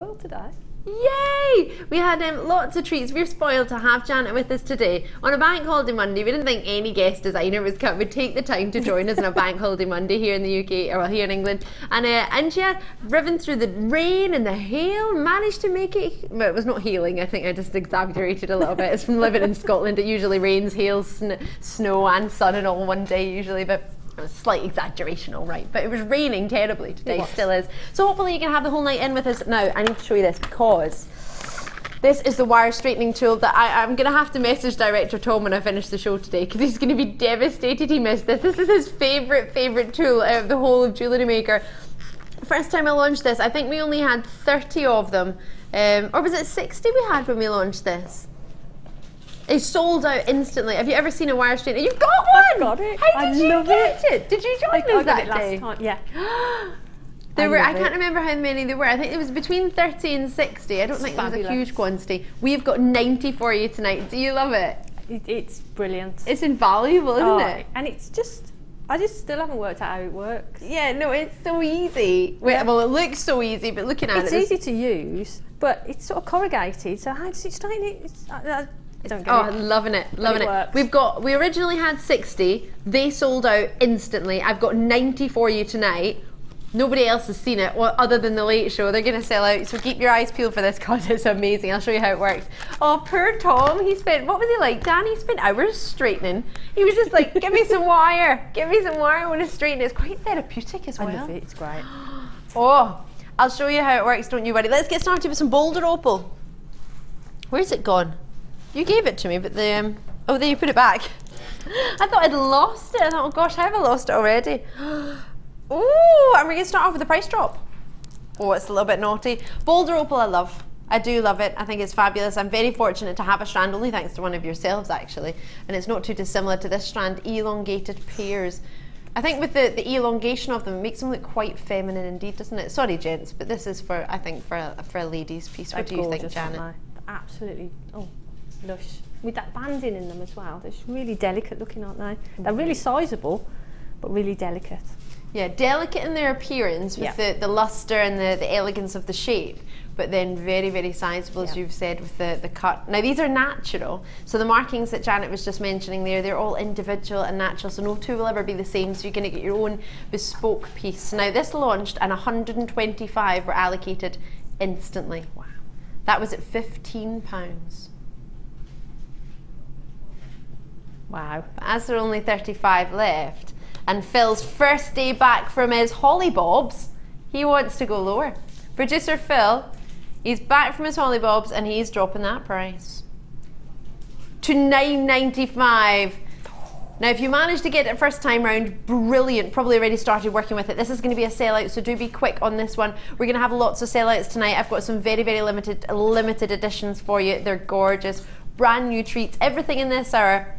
Well, today. Yay! We had lots of treats. We're spoiled to have Janet with us today. On a bank holiday Monday, we didn't think any guest designer would take the time to join us on a bank holiday Monday here in the UK, or well, here in England. And she had driven through the rain and the hail, managed to make it, well, it was not hailing, I think I just exaggerated a little bit. It's from living in Scotland, it usually rains, hails, snow and sun and all one day usually, but it was a slight exaggeration, all right, but it was raining terribly today, still is. So hopefully you can have the whole night in with us. Now, I need to show you this because this is the wire straightening tool that I'm going to have to message Director Tom when I finish the show today, because he's going to be devastated he missed this. This is his favourite tool out of the whole of JewelleryMaker. First time I launched this, I think we only had 30 of them, or was it 60 we had when we launched this? It sold out instantly. Have you ever seen a wire straightener? You've got one! I've got it. How did you get it? Did you join us that day? Last time. Yeah. I can't remember how many there were. I think it was between 30 and 60. I don't think it was a huge quantity. We've got 90 for you tonight. Do you love it? It's brilliant. It's invaluable, isn't it? And it's just, I just still haven't worked out how it works. Yeah, no, it's so easy. Well, it looks so easy, but looking at it's easy to use, but it's sort of corrugated. So how does it straighten it? Loving it. We originally had 60. They sold out instantly. I've got 90 for you tonight. Nobody else has seen it, well, other than the Late Show. They're going to sell out, so keep your eyes peeled for this because it's amazing. I'll show you how it works. Oh, poor Tom. He spent, what was he like, Dan? He spent hours straightening. He was just like, give me some wire. Give me some wire. I want to straighten it. It's quite therapeutic as well. I love it. It's great. Oh, I'll show you how it works. Don't you worry. Let's get started with some Boulder Opal. Where's it gone? You gave it to me, but the oh, there you put it back. I thought I'd lost it. I thought, oh gosh, have I lost it already? Oh, and we're gonna start off with the price drop. Oh, it's a little bit naughty. Boulder Opal, I love. I do love it. I think it's fabulous. I'm very fortunate to have a strand, only thanks to one of yourselves actually, and it's not too dissimilar to this strand. Elongated pairs. I think with the elongation of them, it makes them look quite feminine indeed, doesn't it? Sorry, gents, but this is for, I think, for a ladies' piece. What do you think, Janet? Absolutely. Oh. Lush, with that banding in them as well. They're really delicate looking, aren't they? They're really sizable, but really delicate. Yeah, delicate in their appearance with the luster and the elegance of the shape, but then very sizable, as you've said, with the cut. Now these are natural, so the markings that Janet was just mentioning there, they're all individual and natural, so no two will ever be the same, so you're going to get your own bespoke piece. Now this launched and 125 were allocated instantly. Wow. That was at £15. Wow. But as there are only 35 left, and Phil's first day back from his hollybobs, he wants to go lower. Producer Phil, he's back from his hollybobs and he's dropping that price to £9.95. Now if you manage to get it first time round, brilliant, probably already started working with it. This is going to be a sellout, so do be quick on this one. We're going to have lots of sellouts tonight. I've got some very limited editions for you. They're gorgeous, brand new treats, everything in this hour.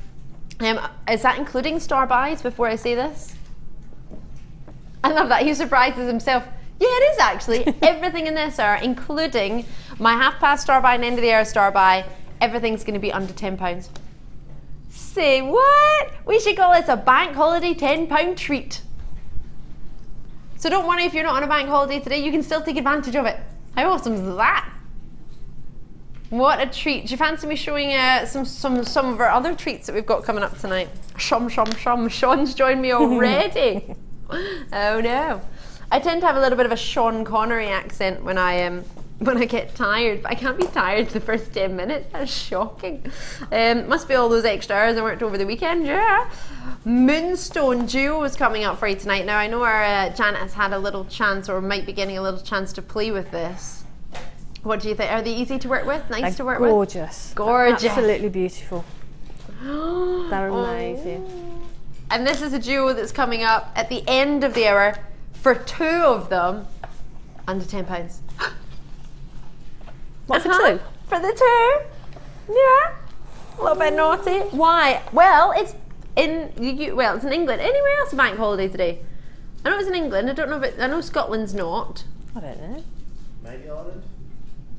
Is that including star buys before I say this? I love that, he surprises himself. Yeah, it is actually. Everything in this hour, including my half-past star buy and end of the hour star buy, everything's going to be under £10. Say what? We should call this a bank holiday £10 treat. So don't worry if you're not on a bank holiday today, you can still take advantage of it. How awesome is that? What a treat. Do you fancy me showing some of our other treats that we've got coming up tonight? Shum. Sean's joined me already. Oh no. I tend to have a little bit of a Sean Connery accent when I get tired, but I can't be tired the first 10 minutes. That's shocking. Must be all those extra hours I worked over the weekend, yeah. Moonstone Duo is coming up for you tonight. Now I know our Janet has had a little chance, or might be getting a little chance to play with this. What do you think? Are they easy to work with? Nice to work with? Gorgeous. Absolutely beautiful. They're amazing. And this is a duo that's coming up at the end of the hour for 2 of them under £10. What, for 2? For the 2. Yeah. A little bit naughty. Why? Well, it's in it's in England. Anywhere else a bank holiday today? I know it's in England. I don't know if I know Scotland's not. I don't know. Maybe Ireland?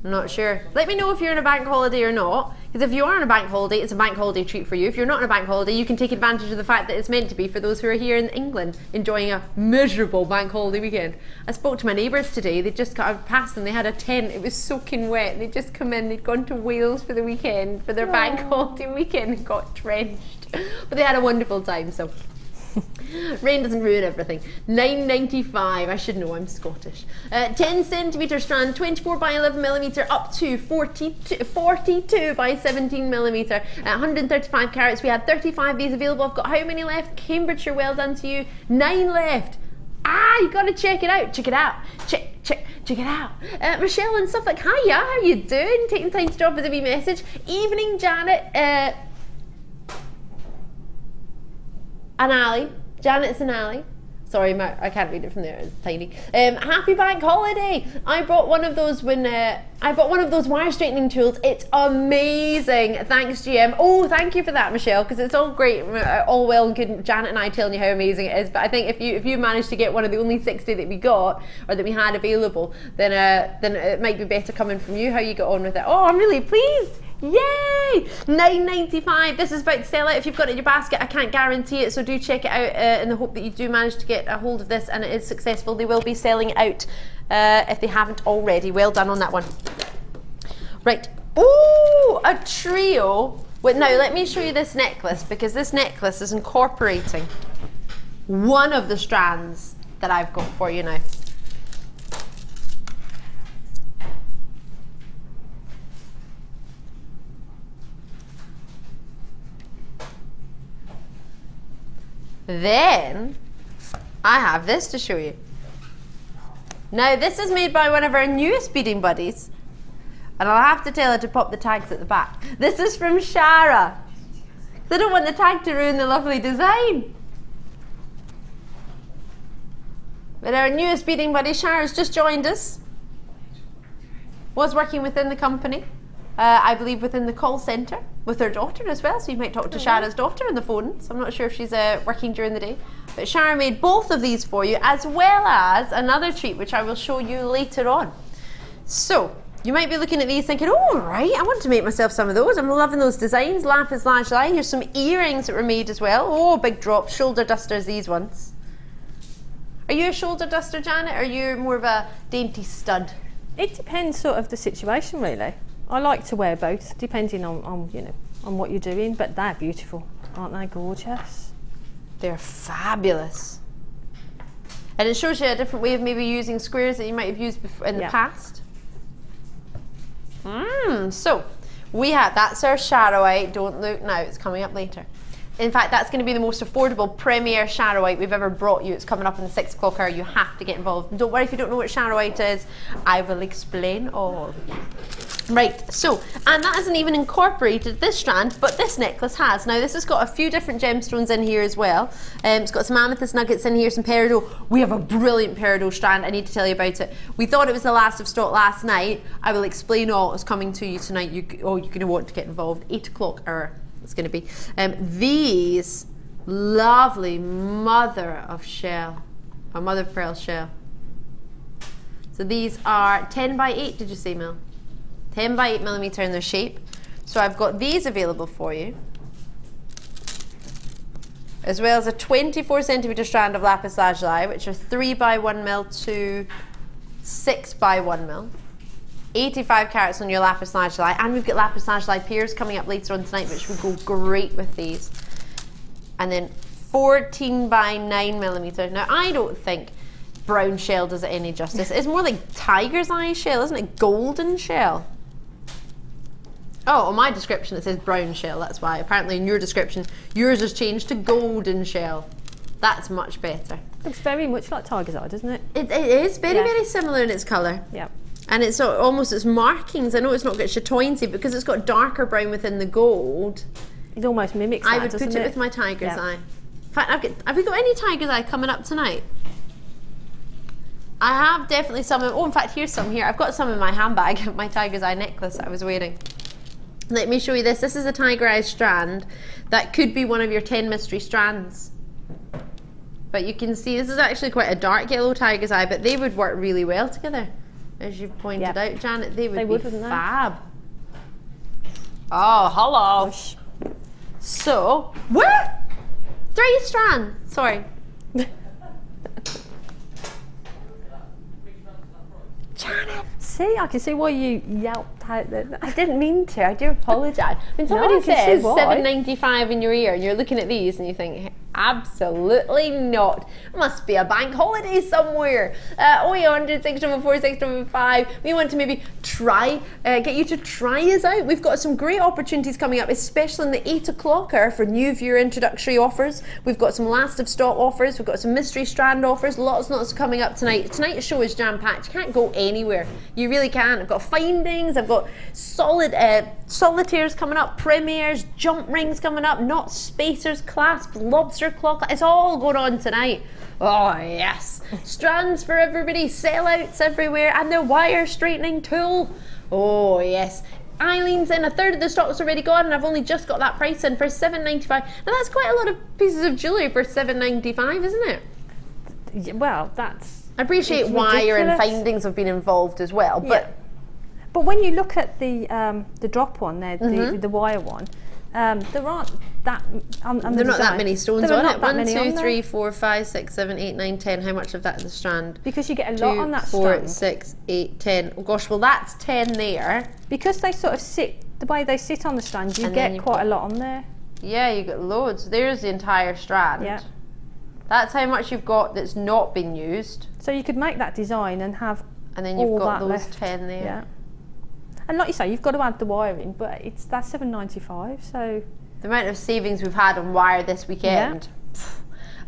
I'm not sure. Let me know if you're on a bank holiday or not, because if you are on a bank holiday, it's a bank holiday treat for you. If you're not on a bank holiday, you can take advantage of the fact that it's meant to be for those who are here in England enjoying a miserable bank holiday weekend. I spoke to my neighbours today. They just got past them. They had a tent. It was soaking wet. They'd just come in. They'd gone to Wales for the weekend, for their bank holiday weekend, and got drenched. But they had a wonderful time, so... Rain doesn't ruin everything. $9.95. I should know, I'm Scottish. 10 centimetre strand, 24 by 11 millimetre, up to 42 by 17 millimetre. 135 carats. We had 35 of these available. I've got how many left? Cambridgeshire, well done to you. 9 left. You gotta check it out. Check it out. Check it out. Michelle and stuff like, hiya, how you doing? Taking time to drop us a wee message. Evening, Janet. An alley. Janet's an alley. Sorry, I can't read it from there. It's tiny. Happy bank holiday. I bought one of those wire straightening tools. It's amazing. Thanks, GM. Oh, thank you for that, Michelle, because it's all great, all well and good. Janet and I telling you how amazing it is. But I think if you managed to get one of the only 60 that we got or that we had available, then it might be better coming from you. How you got on with it? Oh, I'm really pleased. Yay! $9.95. This is about to sell out. If you've got it in your basket, I can't guarantee it, so do check it out in the hope that you do manage to get a hold of this and it is successful. They will be selling out if they haven't already. Well done on that one. Right. Ooh, a trio. Wait, now let me show you this necklace, because this necklace is incorporating one of the strands that I've got for you now. Then I have this to show you. Now this is made by one of our newest beading buddies, and I'll have to tell her to pop the tags at the back. This is from Shara. I don't want the tag to ruin the lovely design. But our newest beading buddy, Shara's just joined us. Was working within the company. I believe within the call centre with her daughter as well, so you might talk to Shara's daughter on the phone. So I'm not sure if she's working during the day. But Shara made both of these for you, as well as another treat which I will show you later on. So you might be looking at these thinking, oh right, I want to make myself some of those. I'm loving those designs. Lapis lazuli. Here's some earrings that were made as well. Oh, big drop. Shoulder dusters, these ones. Are you a shoulder duster, Janet, or are you more of a dainty stud? It depends sort of the situation, really. I like to wear both, depending on you know, on what you're doing, but they're beautiful, aren't they? Gorgeous. They're fabulous. And it shows you a different way of maybe using squares that you might have used before in the past. So we have, that's our Charoite. Don't look now, it's coming up later. In fact, that's going to be the most affordable premier Charoite we've ever brought you. It's coming up in the 6 o'clock hour. You have to get involved. And don't worry if you don't know what Charoite is. I will explain all. Right, so, and that hasn't even incorporated this strand, but this necklace has. Now, this has got a few different gemstones in here as well. It's got some amethyst nuggets in here, some peridot. We have a brilliant peridot strand. I need to tell you about it. We thought it was the last of stock last night. I will explain all. It's coming to you tonight. You're going to want to get involved. 8 o'clock hour. It's going to be these lovely mother of pearl shell. So these are 10 by 8, did you say, Mel? 10 by 8 millimeter in their shape. So I've got these available for you, as well as a 24 centimeter strand of lapis lazuli, which are 3 by 1 mil to 6 by 1 mil. 85 carats on your lapis lazuli, and we've got lapis lazuli pairs coming up later on tonight, which would go great with these. And then 14 by 9 millimeter. Now, I don't think brown shell does it any justice. It's more like tiger's eye shell, isn't it? Golden shell. Oh, on my description it says brown shell, that's why. Apparently in your description, yours has changed to golden shell. That's much better. Looks very much like tiger's eye, doesn't it? It is very, very similar in its colour. Yeah. And it's almost its markings. I know it's not got chatoyancy because it's got darker brown within the gold. It almost mimics that, I would put it with my tiger's eye. In fact, have we got any tiger's eye coming up tonight? I have definitely some. Oh, in fact, here's some here. I've got some in my handbag, my tiger's eye necklace that I was wearing. Let me show you this. This is a tiger eye strand. That could be one of your 10 mystery strands. But you can see this is actually quite a dark yellow tiger's eye, but they would work really well together. as you pointed out, Janet, they would be wouldn't fab. Oh, hello. Gosh. So, where? 3 strands. Sorry. Janet. See, I can see why you yelped out there. I didn't mean to. I do apologise. When somebody I can see says why. $7.95 in your ear, and you're looking at these and you think, absolutely not. Must be a bank holiday somewhere. 0800 644 655. We want to maybe try, get you to try us out. We've got some great opportunities coming up, especially in the 8 o'clocker for new viewer introductory offers. We've got some last of stock offers. We've got some mystery strand offers. Lots and lots coming up tonight. Tonight's show is jam-packed. You can't go anywhere. You really can't. I've got findings. I've got solid solitaires coming up, premieres, jump rings coming up, knot spacers, clasps, lobster claw. It's all going on tonight. Oh yes, strands for everybody, sellouts everywhere, and the wire straightening tool. Oh yes. Eileen's in, a third of the stock's already gone, and I've only just got that price in for $7.95. Now that's quite a lot of pieces of jewellery for $7.95, isn't it? Yeah, well, that's... I appreciate wire and findings have been involved as well, but... Yeah. But when you look at the drop one there, the wire one, there aren't that... There are not that many stones on it. 1, 2, 3, there. 4, 5, 6, 7, 8, 9, 10. How much of that is the strand? Because you get a lot on that 4, strand. 6, 8, 10. Oh gosh, well that's 10 there. Because they sort of sit, the way they sit on the strand, you And get quite a lot on there. Yeah, you get loads. There's the entire strand. Yeah. That's how much you've got that's not been used. So you could make that design and have And then you've all got that those left. 10 there. Yeah. And like you say, you've got to add the wiring, but that's $7.95, so... The amount of savings we've had on wire this weekend.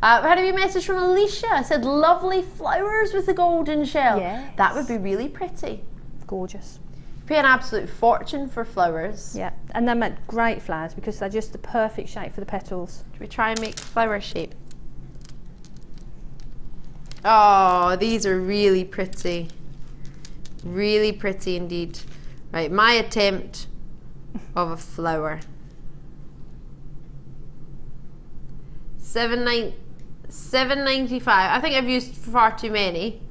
Yeah. We had a wee message from Alicia. Said, lovely flowers with the golden shell. Yes. That would be really pretty. Gorgeous. Pay an absolute fortune for flowers. Yeah, and they make great flowers because they're just the perfect shape for the petals. Should we try and make flower shape? Oh, these are really pretty. Really pretty indeed. Right, my attempt of a flower. $7.95. I think I've used far too many.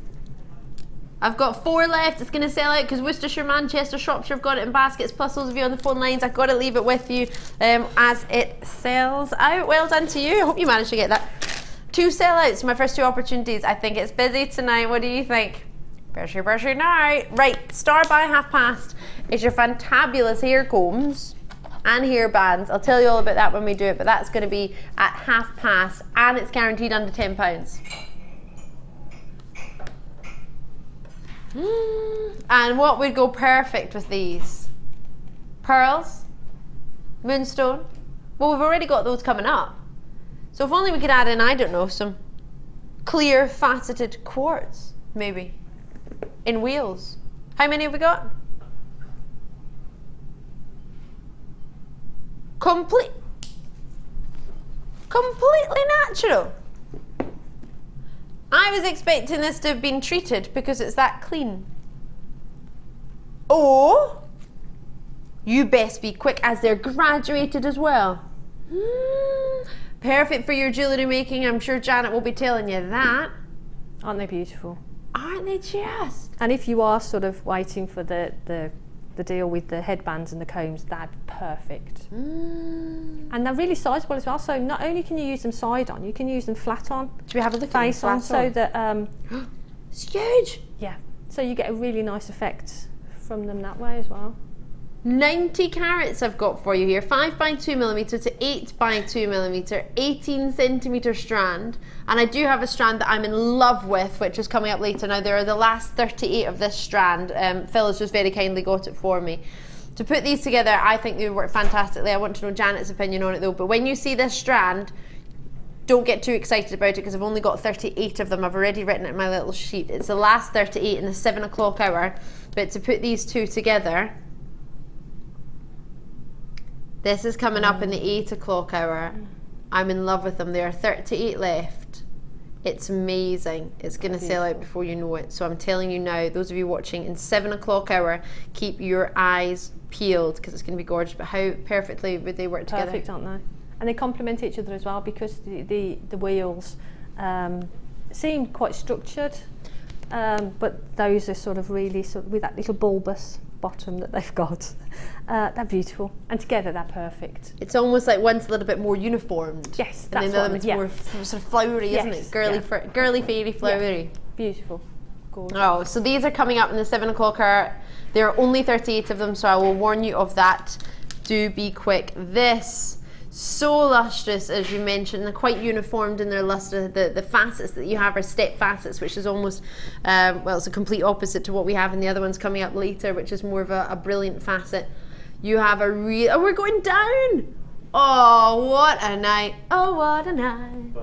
I've got 4 left. It's going to sell out because Worcestershire, Manchester, Shropshire have got it in baskets. Plus those of you on the phone lines, I've got to leave it with you as it sells out. Well done to you. I hope you managed to get that. 2 sellouts, my first 2 opportunities. I think it's busy tonight. What do you think? Bushy night. Right, star by past is your fantabulous hair combs and hair bands. I'll tell you all about that when we do it, but that's going to be at past, and it's guaranteed under £10. And what would go perfect with these? Pearls? Moonstone? Well, we've already got those coming up. So if only we could add in, I don't know, some clear faceted quartz, maybe, in wheels. How many have we got? Completely natural. I was expecting this to have been treated because it's that clean. Oh, you best be quick as they're graduated as well. Perfect for your jewellery making. I'm sure Janet will be telling you that. Aren't they beautiful? Aren't they just? And if you are sort of waiting for the deal with the headbands and the combs, that's perfect. And they're really sizable as well, so not only can you use them side on, you can use them flat on. Should we have a look face at on, so that it's huge. Yeah, so you get a really nice effect from them that way as well. 90 carats I've got for you here. 5 by 2 millimeter to 8 by 2 millimeter, 18 centimeter strand. And I do have a strand that I'm in love with, which is coming up later. Now there are the last 38 of this strand. Phil has just very kindly got it for me. To put these together, I think they would work fantastically. I want to know Janet's opinion on it though. But when you see this strand, don't get too excited about it because I've only got 38 of them. I've already written it in my little sheet. It's the last 38 in the 7 o'clock hour. But to put these two together, this is coming up in the 8 o'clock hour. I'm in love with them. There are 38 left. It's amazing. It's going to sell out before you know it. So I'm telling you now, those of you watching in 7 o'clock hour, keep your eyes peeled because it's going to be gorgeous. But how perfectly would they work together? Perfect, aren't they? And they complement each other as well because the wheels seem quite structured. but those are sort of really with that little bulbous bottom that they've got. They're beautiful, and together they're perfect. It's almost like one's a little bit more uniformed. Yes, and that's then the other what one's more sort of flowery, isn't it? Girly, fairy, flowery. Yeah. Beautiful. Gorgeous. Oh, so these are coming up in the 7 o'clock hour. There are only 38 of them, so I will warn you of that. Do be quick. This, so lustrous, as you mentioned. They're quite uniformed in their luster. The facets that you have are step facets, which is almost, well, it's a complete opposite to what we have in the other ones coming up later, which is more of a brilliant facet. You have a real, oh, we're going down. Oh, what a night. Oh, what a night.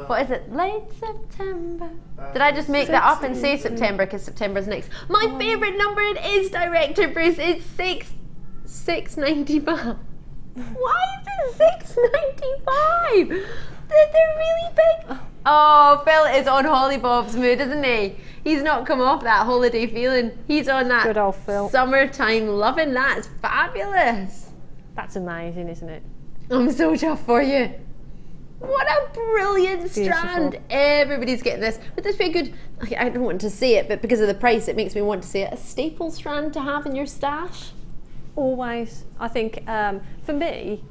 What is it? Late September. Did I just make that up and say September because September's next? My favourite number it is, Director Bruce. It's $6.95. Why is it $6.95? They're really big. Oh, Phil is on Holly Bob's mood, isn't he? He's not come off that holiday feeling. He's on that good old Phil. Summertime loving. That's fabulous. That's amazing, isn't it? I'm so chuffed for you. What a brilliant strand. Everybody's getting this. Would this be a good, I don't want to say it, but because of the price it makes me want to say it, a staple strand to have in your stash? Always. I think for me,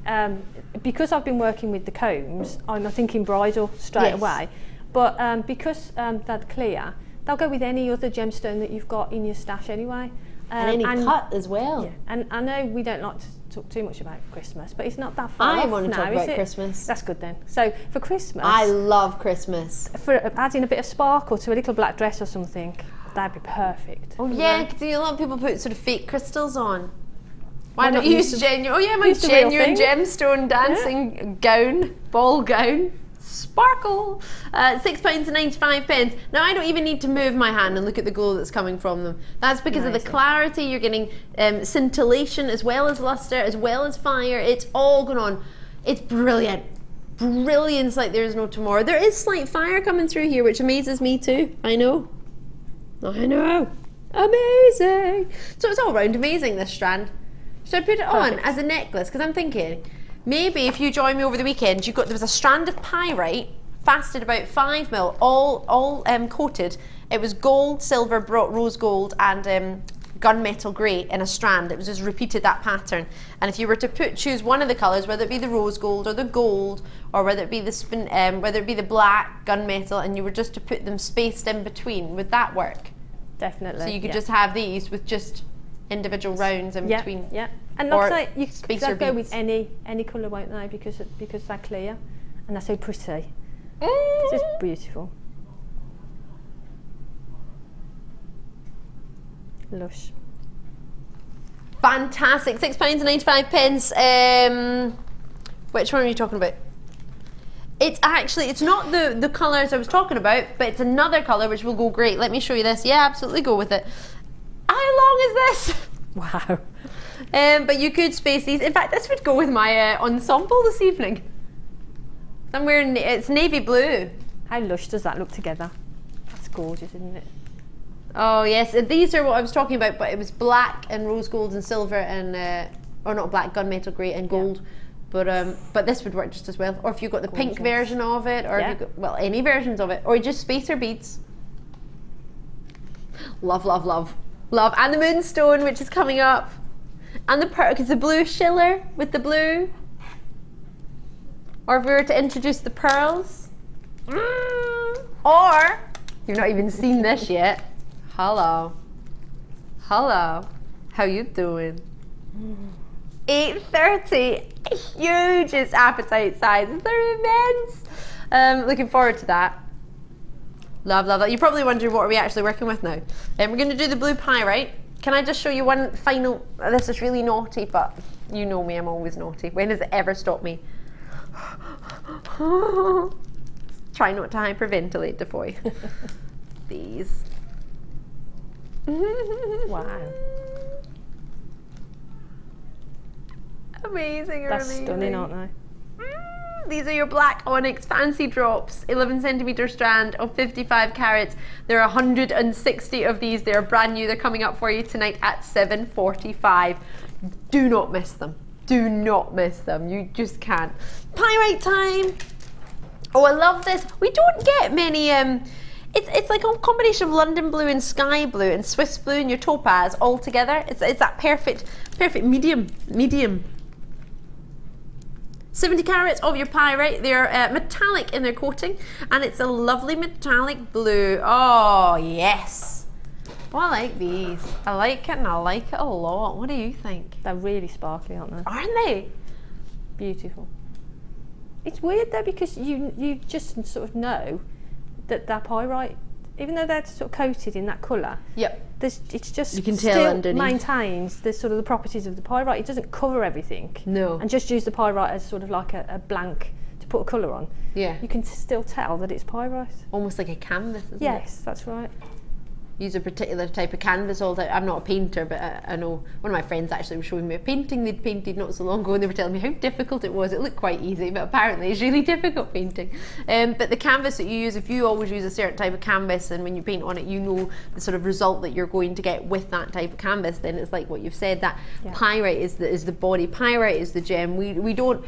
because I've been working with the combs, I'm thinking bridal straight away. But because they're clear, they'll go with any other gemstone that you've got in your stash anyway. And any cut as well. Yeah. And I know we don't like to talk too much about Christmas, but it's not that far off I want to talk about Christmas. That's good then. So for Christmas, I love Christmas. For adding a bit of sparkle to a little black dress or something, that'd be perfect. Oh yeah, because a lot of people put sort of fake crystals on. Why not use genuine? Oh yeah, my genuine gemstone dancing gown, ball gown. Sparkle. £6.95. Now I don't even need to move my hand and look at the glow that's coming from them. That's because of the clarity. You're getting scintillation as well as luster, as well as fire. It's all going on. It's brilliant. Brilliance like there's no tomorrow. There is slight fire coming through here, which amazes me too. I know. I know. Amazing. So it's all round amazing, this strand. Should I put it on as a necklace? Because I'm thinking, maybe if you join me over the weekend, there was a strand of pyrite, fasted about 5mm, all coated. It was gold, silver, rose gold, and gunmetal grey in a strand. It was just repeated that pattern. And if you were to choose one of the colours, whether it be the rose gold or the gold, or whether it be the black gunmetal, and you were just to put them spaced in between, would that work? Definitely. So you could just have these with just individual rounds in between. Yeah. And like I say, they'll go with any colour, won't they? Because they're clear and they're so pretty. It's just beautiful. Lush. Fantastic. £6.95. Which one are you talking about? It's not the colours I was talking about, but it's another colour which will go great. Let me show you this. Yeah, absolutely, go with it. How long is this? Wow. But you could space these. In fact, this would go with my ensemble this evening. I'm wearing, it's navy blue. How lush does that look together? That's gorgeous, isn't it? Oh yes, these are what I was talking about, but it was black and rose gold and silver and, or not black, gunmetal grey and gold. Yeah. But this would work just as well. Or if you've got the pink version of it, or if you've got, well, any versions of it, or just spacer beads. Love, love, love. Love. And the Moonstone, which is coming up. And the pearl, because the blue shiller with the blue. Or if we were to introduce the pearls. Or, you've not even seen this yet. Hello. Hello. How you doing? 8:30. Hugest appetite sizes. They're immense. Looking forward to that. Love, love that. You're probably wondering what are we actually working with now. We're going to do the blue pyrite. Can I just show you one final, this is really naughty, but you know me, I'm always naughty. When has it ever stopped me? Try not to hyperventilate, Defoy. These. Wow. Amazing. That's stunning, aren't they? These are your black onyx fancy drops, 11cm strand of 55 carats. There are 160 of these. They're brand new. They're coming up for you tonight at 7:45. Do not miss them. Do not miss them. You just can't. Pyrite time. Oh, I love this. We don't get many it's like a combination of London blue and sky blue and Swiss blue and your topaz all together. It's that perfect medium. 70 carats of your pyrite. They're metallic in their coating, and it's a lovely metallic blue. Oh yes. Oh, I like these. I like it, and I like it a lot. What do you think? They're really sparkly, aren't they? Aren't they? Beautiful. It's weird though, because you just sort of know that they're pyrite, even though they're sort of coated in that colour. Yep. It's just you can still tell underneath. maintains the sort of the properties of the pyrite. It doesn't cover everything. No. And just use the pyrite as sort of like a blank to put a colour on. Yeah. You can still tell that it's pyrite. Almost like a canvas, isn't it? Yes, that's right. Use a particular type of canvas all the time. I'm not a painter, but I know one of my friends actually was showing me a painting they'd painted not so long ago, and they were telling me how difficult it was. It looked quite easy, but apparently it's really difficult painting. But the canvas that you use, if you always use a certain type of canvas, and when you paint on it, you know the sort of result that you're going to get with that type of canvas, then it's like what you've said, that pyrite is the body, pyrite is the gem. We don't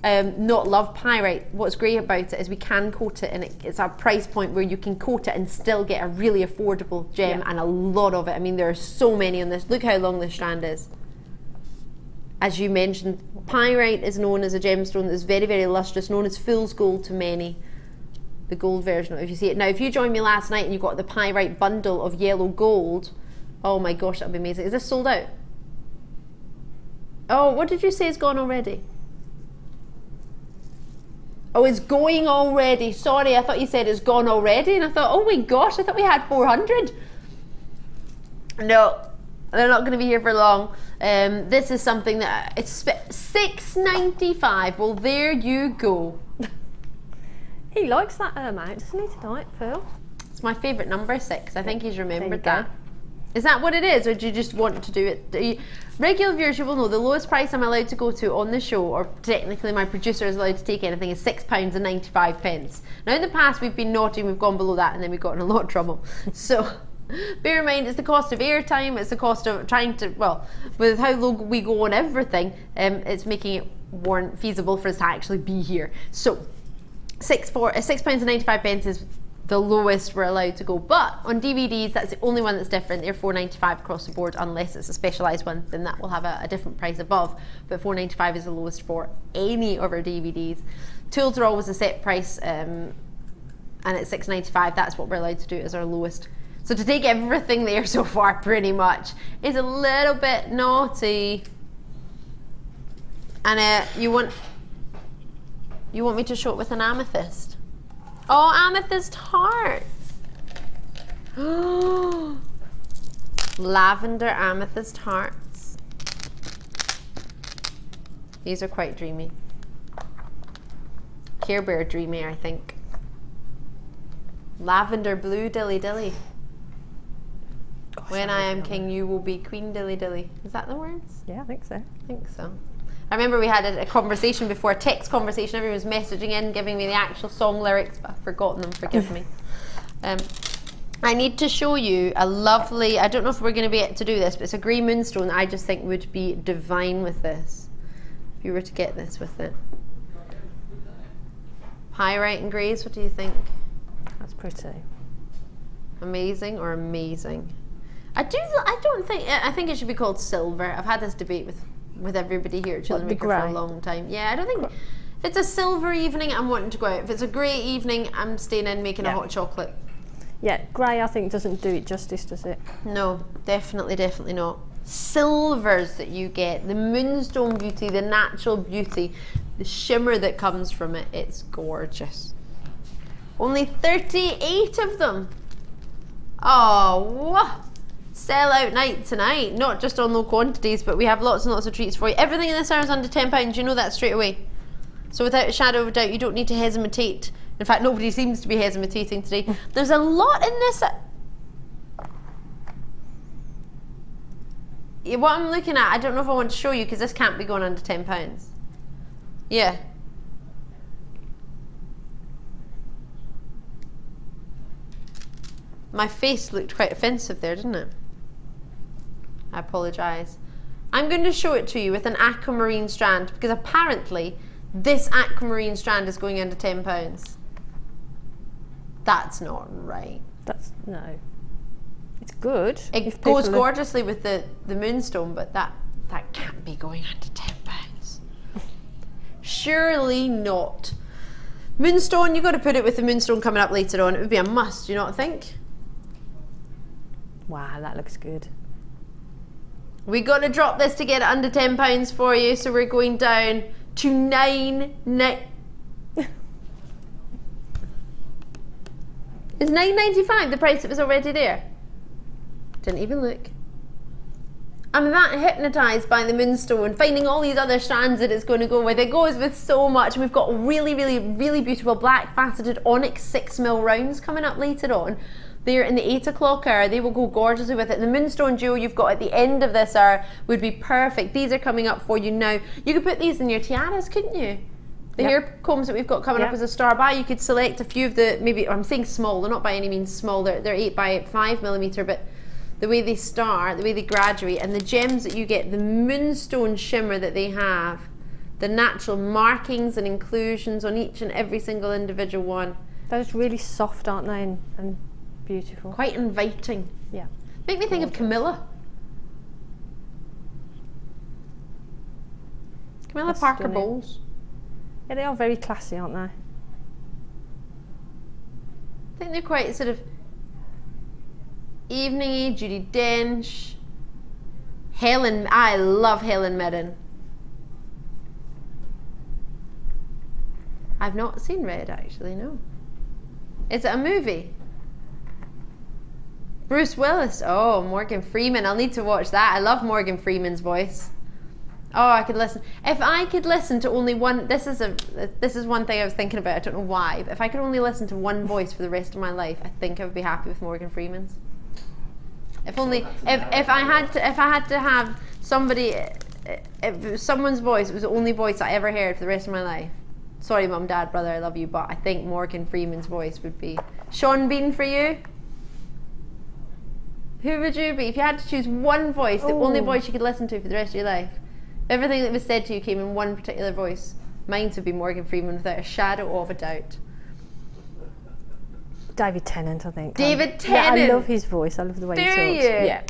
not love pyrite. What's great about it is we can coat it, and it's a price point where you can coat it and still get a really affordable gem, and a lot of it. I mean, there are so many on this. Look how long this strand is. As you mentioned, pyrite is known as a gemstone that's very, very lustrous, known as fool's gold to many. The gold version, if you see it. Now, if you joined me last night and you got the pyrite bundle of yellow gold, oh my gosh, that'd be amazing. Is this sold out? Oh, what did you say is gone already? Oh, it's going already. Sorry, I thought you said it's gone already, and I thought, oh my gosh, I thought we had 400. No, they're not going to be here for long. This is something that it's $6.95. Well, there you go. He likes that amount, doesn't he, tonight, Phil? It's my favourite number, 6. I think he's remembered that. Is that what it is, or do you just want to do it? Regular viewers, you will know the lowest price I'm allowed to go to on the show, or technically my producer is allowed to take anything, is £6.95. Now in the past we've been naughty and we've gone below that, and then we've got in a lot of trouble. So bear in mind, it's the cost of airtime, it's the cost of trying to, well, with how low we go on everything, it's making it more feasible for us to actually be here. So £6.95 is the lowest we're allowed to go, but on DVDs that's the only one that's different. They're $4.95 across the board, unless it's a specialised one, then that will have a different price above, but $4.95 is the lowest for any of our DVDs. Tools are always a set price, and at $6.95 that's what we're allowed to do as our lowest. So to take everything there so far pretty much is a little bit naughty. And you want me to show it with an amethyst? Oh, amethyst hearts. Lavender amethyst hearts. These are quite dreamy. Care Bear dreamy, I think. Lavender blue dilly dilly. Gosh, when I am king, you will be queen dilly dilly. Is that the words? Yeah, I think so. I think so. I remember we had a conversation before, a text conversation, everyone was messaging in, giving me the actual song lyrics, but I've forgotten them, forgive me. I need to show you a lovely, I don't know if we're going to be able to do this, but it's a grey moonstone that I just think would be divine with this, if you were to get this with it. Pyrite and greys, what do you think? That's pretty. Amazing or amazing? I think it should be called silver. I've had this debate with everybody here at JewelleryMaker for a long time. Yeah, I don't think, if it's a silver evening, I'm wanting to go out. If it's a grey evening, I'm staying in making a hot chocolate. Yeah, grey I think doesn't do it justice, does it? No, definitely not. Silvers that you get, the moonstone beauty, the natural beauty, the shimmer that comes from it, it's gorgeous. Only 38 of them. Oh, sell out night tonight, not just on low quantities, but we have lots and lots of treats for you. Everything in this hour is under £10, you know that straight away. So without a shadow of a doubt, you don't need to hesitate. In fact, nobody seems to be hesitating today. There's a lot in this. What I'm looking at, I don't know if I want to show you because this can't be going under £10. Yeah. My face looked quite offensive there, didn't it? I apologise. I'm going to show it to you with an aquamarine strand, because apparently this aquamarine strand is going under £10. That's not right. That's, no. It's good. It goes gorgeously with the Moonstone, but that can't be going under £10. Surely not. Moonstone, you got to put it with the Moonstone coming up later on. It would be a must, do you not think? Wow, that looks good. We got to drop this to get it under £10 for you, so we're going down to $9.95. Is $9.95 the price that was already there? Didn't even look. I'm that hypnotised by the Moonstone, finding all these other strands that it's going to go with. It goes with so much. We've got really, really, really beautiful black faceted Onyx 6mm rounds coming up later on. They're in the 8 o'clock hour. They will go gorgeously with it. The Moonstone jewel you've got at the end of this hour would be perfect. These are coming up for you now. You could put these in your tiaras, couldn't you? The hair combs that we've got coming up as a star by, you could select a few of the, maybe, I'm saying small, they're not by any means small, they're 8 by 5mm, but the way they start, the way they graduate, and the gems that you get, the Moonstone shimmer that they have, the natural markings and inclusions on each and every single individual one. Those really soft, aren't they, and beautiful. Quite inviting. Yeah. Make me think of Camilla. Camilla That's Parker stunning. Bowles. Yeah, they are very classy, aren't they? I think they're quite sort of evening-y. Judi Dench. Helen, I love Helen Mirren. I've not seen Red actually, no. Is it a movie? Bruce Willis. Oh, Morgan Freeman. I'll need to watch that. I love Morgan Freeman's voice. Oh, I could listen. If I could listen to only one, this is one thing I was thinking about. I don't know why, but if I could only listen to one voice for the rest of my life, I think I would be happy with Morgan Freeman's. If only, if I had to have somebody, if it was someone's voice, it was the only voice I ever heard for the rest of my life. Sorry, Mum, Dad, brother, I love you, but I think Morgan Freeman's voice would be. Sean Bean for you. Who would you be if you had to choose one voice, the only voice you could listen to for the rest of your life? Everything that was said to you came in one particular voice. Mine would be Morgan Freeman without a shadow of a doubt. David Tennant, I think. David Tennant. Yeah, I love his voice. I love the way he talks. Do you? Yeah.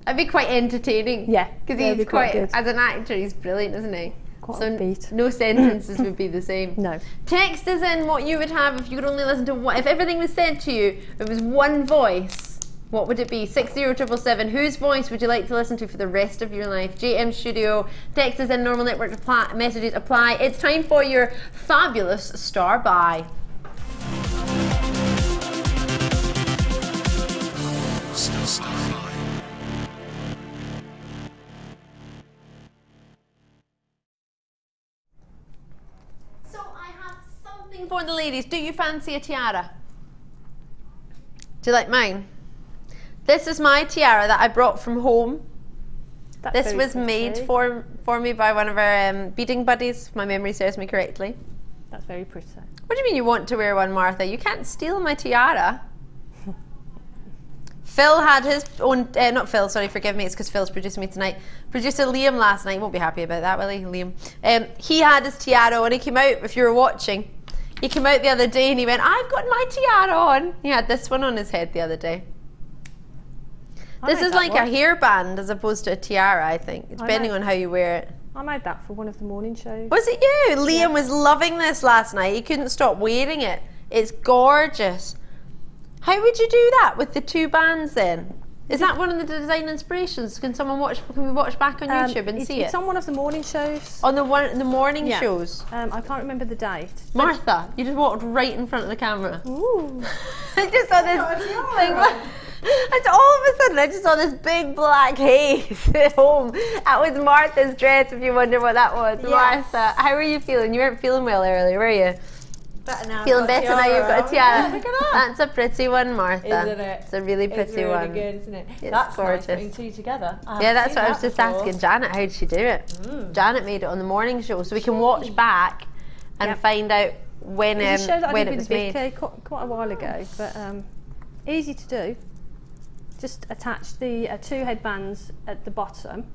That'd be quite entertaining. Yeah. Because he's quite as an actor, he's brilliant, isn't he? Quite so upbeat. No sentences would be the same. No. Text us in what you would have if you could only listen to one. If everything was said to you, it was one voice. What would it be? 60777. Whose voice would you like to listen to for the rest of your life? JM Studio. Text us in. Normal network messages apply. It's time for your fabulous star buy. So I have something for the ladies. Do you fancy a tiara? Do you like mine? This is my tiara that I brought from home. This was made for me by one of our beading buddies, if my memory serves me correctly. That's very pretty. What do you mean you want to wear one, Martha? You can't steal my tiara. Phil had his own, not Phil, sorry, forgive me, it's because Phil's producing me tonight. Producer Liam last night, won't be happy about that, will he, Liam? He had his tiara when he came out, if you were watching. He came out the other day and he went, I've got my tiara on. He had this one on his head the other day. This is like a hairband as opposed to a tiara, I think, depending on how you wear it. I made that for one of the morning shows. Was it you? Liam was loving this last night. He couldn't stop wearing it. It's gorgeous. How would you do that with the two bands then? Is that one of the design inspirations? Can we watch back on YouTube and see it? It's on one of the morning shows. On the morning shows? I can't remember the date. Martha, you just walked right in front of the camera. Ooh. I just saw this thing. And all of a sudden I just saw this big black haze at home. That was Martha's dress, if you wonder what that was. Yes. Martha, how are you feeling? You weren't feeling well earlier, were you? Better now. Feeling better now you've got a tiara. Yeah, look at that. That's a pretty one, Martha. Isn't it? It's a really pretty one. It's really good, isn't it? It's That's gorgeous. nice putting two together. Yeah, that's what I was just asking Janet. How did she do it? Janet made it on the morning show, so we can watch back and find out when It's a show that I when did it with was made. Vicky quite a while ago, but easy to do. Just attach the two headbands at the bottom,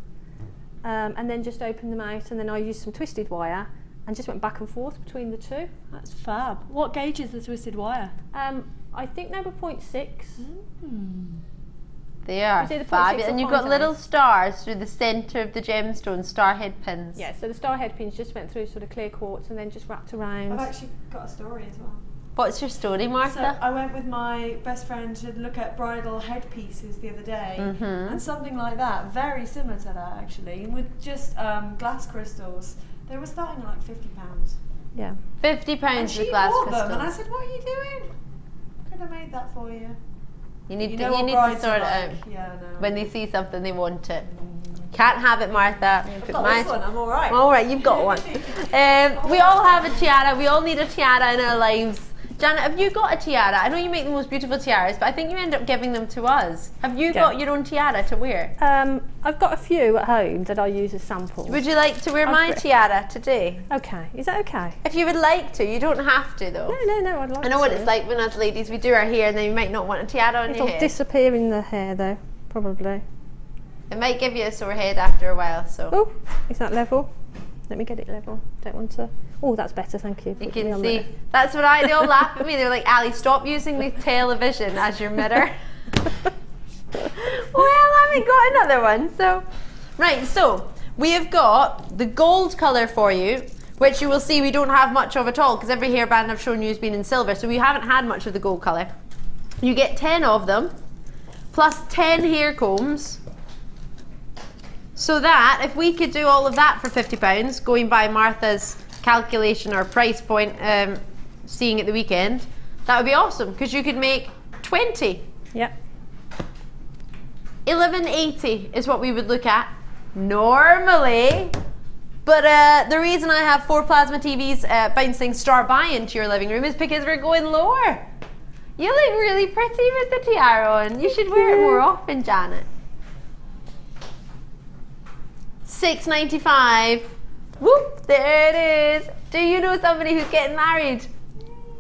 and then just open them out, and then I use some twisted wire and just went back and forth between the two. That's fab. What gauge is the twisted wire? I think they were 0.6. They are Is it the 0.6 fabulous. or And you've got 0.8? little stars through the centre of the gemstone, star head pins. Yeah, so the star head pins just went through sort of clear quartz and then just wrapped around. I've actually got a story as well. What's your story, So Martha? I went with my best friend to look at bridal headpieces the other day, and something like that, very similar to that actually, with just glass crystals. They were starting at like £50. Yeah. £50 And with she glass bought crystal. them, and I said, "What are you doing? Could have made that for you." You need You to, know you what need to brides sort are it out. like. Yeah, I know. When they see something, they want it. Can't have it, Martha. I've got this one. I'm all right. All right, you've got one. We all have a tiara. We all need a tiara in our lives. Janet, have you got a tiara? I know you make the most beautiful tiaras, but I think you end up giving them to us. Have you got your own tiara to wear? I've got a few at home that I use as samples. Would you like to wear my tiara today? Okay, is that okay? If you would like to, you don't have to though. No, I'd like to. I know what it's like when as ladies we do our hair and then you might not want a tiara on your It'll head. disappear in the hair though, probably. It might give you a sore head after a while, so. Oh, is that level? Let me get it level. Don't want to. Oh, that's better, thank you. You can see. That's what they all laugh at me. They're like, Ali, stop using the television as your mirror. Well, I haven't got another one, so. Right, so we have got the gold colour for you, which you will see we don't have much of at all because every hairband I've shown you has been in silver, so we haven't had much of the gold colour. You get 10 of them, plus 10 hair combs. So that, if we could do all of that for £50, going by Martha's calculation or price point, seeing at the weekend, that would be awesome because you could make 20. Yep. 1180 is what we would look at normally, but the reason I have 4 plasma TVs bouncing star by into your living room is because we're going lower. You look really pretty with the tiara on. You should wear it more often, Janet. $6.95. Whoop, there it is. Do you know somebody who's getting married?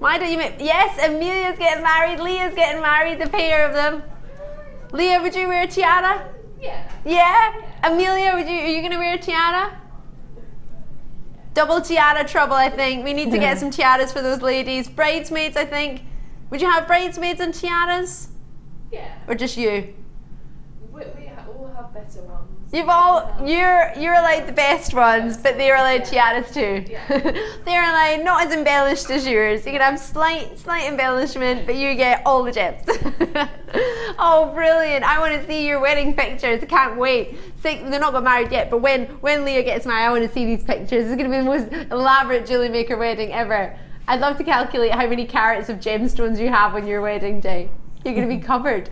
Why don't you make... Yes, Amelia's getting married, Leah's getting married, the pair of them. Leah, would you wear a tiara? Yeah. Yeah? Amelia, are you going to wear a tiara? Double tiara trouble, I think. We need to get some tiaras for those ladies. Bridesmaids, I think. Would you have bridesmaids and tiaras? Yeah. Or just you? We all have better ones. You're like the best ones, but they're allowed tiaras too. Yeah. They're allowed not as embellished as yours. You can have slight embellishment, but you get all the gems. Oh, brilliant! I want to see your wedding pictures. I can't wait. They're not got married yet, but when Leah gets married, I want to see these pictures. It's going to be the most elaborate JewelleryMaker wedding ever. I'd love to calculate how many carats of gemstones you have on your wedding day. You're going to be covered.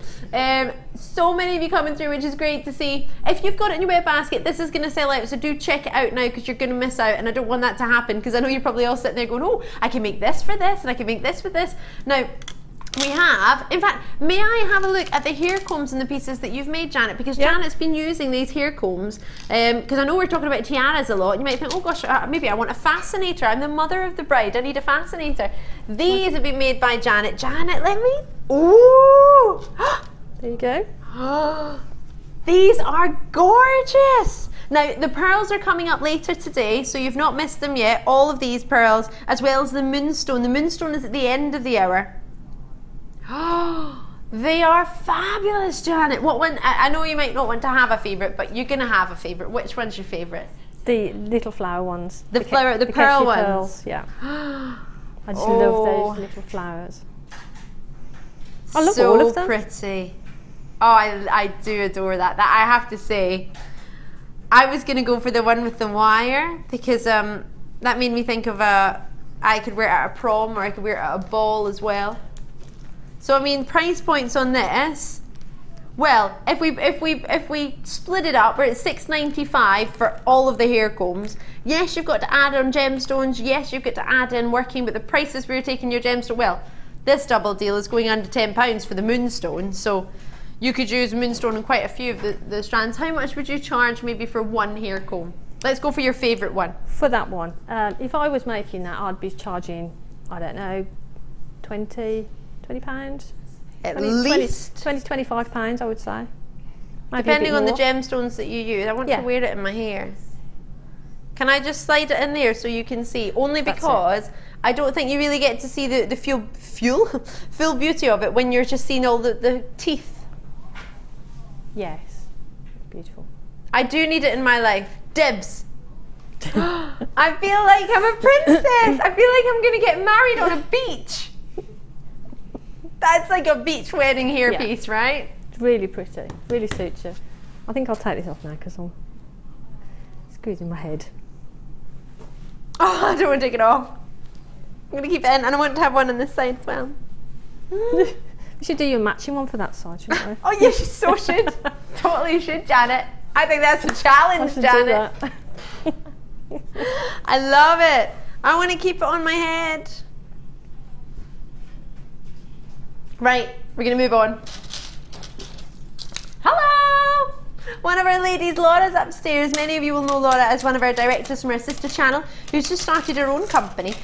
So many of you coming through, which is great to see. If you've got it in your web basket, this is going to sell out, so do check it out now because you're going to miss out, and I don't want that to happen because I know you're probably all sitting there going, oh, I can make this for this and I can make this with this. Now, we have, in fact, may I have a look at the hair combs and the pieces that you've made, Janet? Because Janet's been using these hair combs, because I know we're talking about tiaras a lot. You might think, oh gosh, maybe I want a fascinator. I'm the mother of the bride. I need a fascinator. These have been made by Janet. Janet, let me, ooh. There you go. These are gorgeous. Now, the pearls are coming up later today, so you've not missed them yet. All of these pearls, as well as the Moonstone. The Moonstone is at the end of the hour. Oh, they are fabulous, Janet. What one? I know you might not want to have a favourite, but you're going to have a favourite. Which one's your favourite? The little flower ones. The pearl Keshi ones. Pearls, yeah. I just love those little flowers. I love all of them. So pretty. Oh, I do adore that. That I have to say, I was going to go for the one with the wire because that made me think of I could wear it at a prom or I could wear it at a ball as well. So I mean, price points on this. Well, if we split it up, we're at $6.95 for all of the hair combs. Yes, you've got to add on gemstones. Yes, you've got to add in working, but the prices we're taking your gemstone. Well, this double deal is going under £10 for the Moonstone, so you could use Moonstone in quite a few of the strands. How much would you charge maybe for one hair comb? Let's go for your favourite one. For that one, if I was making that, I'd be charging, I don't know, £20. At least 20, £25, I would say. Maybe depending on the more. gemstones that you use. I want to wear it in my hair. Can I just slide it in there so you can see? Only because I don't think you really get to see the full beauty of it when you're just seeing all the teeth. Yes, beautiful. I do need it in my life. Dibs. I feel like I'm a princess. I feel like I'm going to get married on a beach. That's like a beach wedding hairpiece, right? It's really pretty. Really suits you. I think I'll take this off now because I'm squeezing my head. Oh, I don't want to take it off. I'm going to keep it in, and I want to have one on this side as well. We should do you a matching one for that side, shouldn't we? Oh yeah, you so should. Totally should, Janet. I think that's a challenge, Janet. I love it. I want to keep it on my head. Right, we're going to move on. Hello! One of our ladies, Laura's upstairs. Many of you will know Laura as one of our directors from our sister channel, who's just started her own company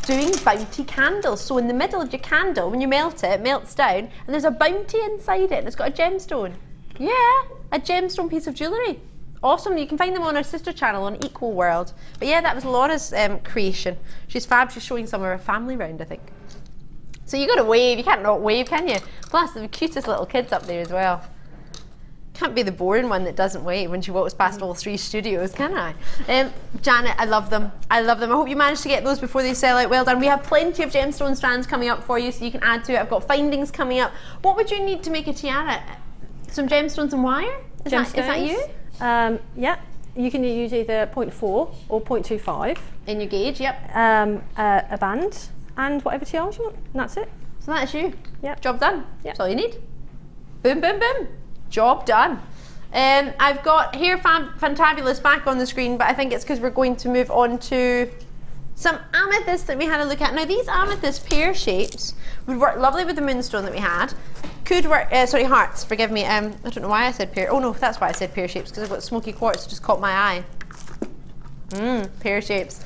doing bounty candles. So in the middle of your candle, when you melt it, it melts down, and there's a bounty inside it, and it's got a gemstone. Yeah, a gemstone piece of jewellery. Awesome. You can find them on our sister channel on Equal World. But yeah, that was Laura's creation. She's fab. She's showing some of her family round, I think. So you got to wave. You can't not wave, can you? Plus, the cutest little kids up there as well. Can't be the boring one that doesn't wave when she walks past all 3 studios, can I? Janet, I love them. I love them. I hope you managed to get those before they sell out. Well done. We have plenty of gemstone strands coming up for you, so you can add to it. I've got findings coming up. What would you need to make a tiara? Some gemstones and wire? Is that you? Yeah, you can use either 0.4 or 0.25. In your gauge, yep. A band and whatever tiaras you want, and that's it. So that's you. Yep. Job done. Yep. That's all you need. Boom, boom, boom. Job done. I've got Hair Fantabulous back on the screen, but I think it's because we're going to move on to some amethysts that we had a look at. Now these amethyst pear shapes would work lovely with the moonstone that we had. Could work, sorry, hearts, forgive me. I don't know why I said pear. Oh no, that's why I said pear shapes, because I've got smoky quartz just caught my eye. Pear shapes.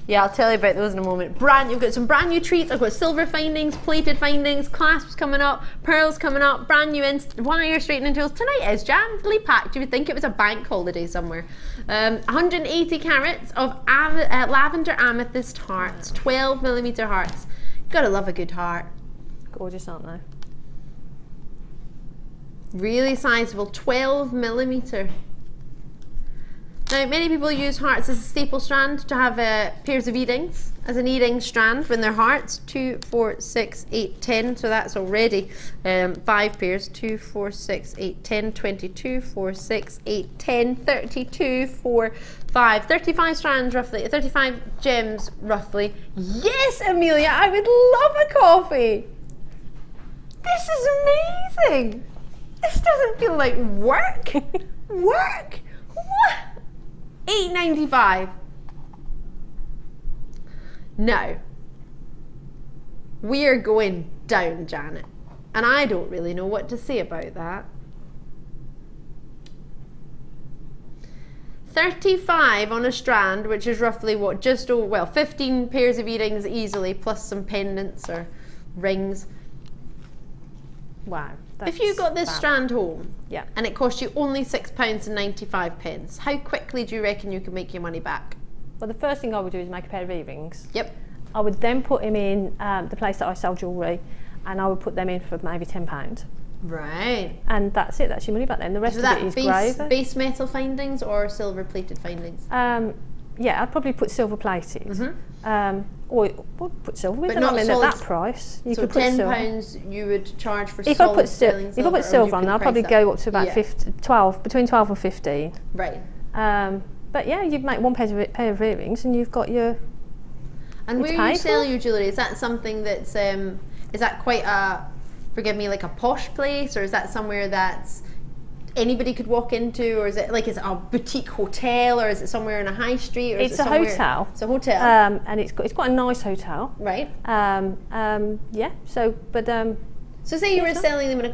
Yeah, I'll tell you about those in a moment. You've got some brand new treats. I've got silver findings, plated findings, clasps coming up, pearls coming up, brand new wire straightening tools. Tonight is jamly packed. You would think it was a bank holiday somewhere. 180 carats of lavender amethyst hearts, 12mm hearts. Gotta love a good heart. Gorgeous, aren't they? Really sizable, 12mm. Now, many people use hearts as a staple strand to have pairs of earrings as an earring strand when they're hearts. 2, 4, 6, 8, 10. So that's already 5 pairs. 2, 4, 6, 8, 10, 22, 4, 6, 8, 10, 32, 4, 5. 35 strands roughly, 35 gems roughly. Yes, Amelia, I would love a coffee. This is amazing. This doesn't feel like work. Work? What? $8.95. Now, we are going down, Janet, and I don't really know what to say about that. 35 on a strand, which is roughly what, just over, well, 15 pairs of earrings easily, plus some pendants or rings. Wow. If you got this strand home, yeah, and it cost you only £6.95, how quickly do you reckon you can make your money back? Well, the first thing I would do is make a pair of earrings. Yep. I would then put them in the place that I sell jewellery, and I would put them in for maybe £10. Right. And that's it. That's your money back then. The rest of it is gravy. Base metal findings or silver plated findings? Yeah, I'd probably put silver plated. Or put silver with but them. not I mean, solid. at that price, you so could put £10 you would charge for if solid I put sterling silver. If I put silver on, I'll probably go up to about 12, between 12 and 15. Right. But yeah, you'd make one pair of earrings, and you've got your. And where you sell your jewellery, is that something that's is that quite a, forgive me, like a posh place, or is that somewhere that's anybody could walk into, or is it a boutique hotel, or is it somewhere in a high street, or it's is it a hotel. It's a hotel. And it's quite a nice hotel. Right. Yeah. So, but so say you were selling them in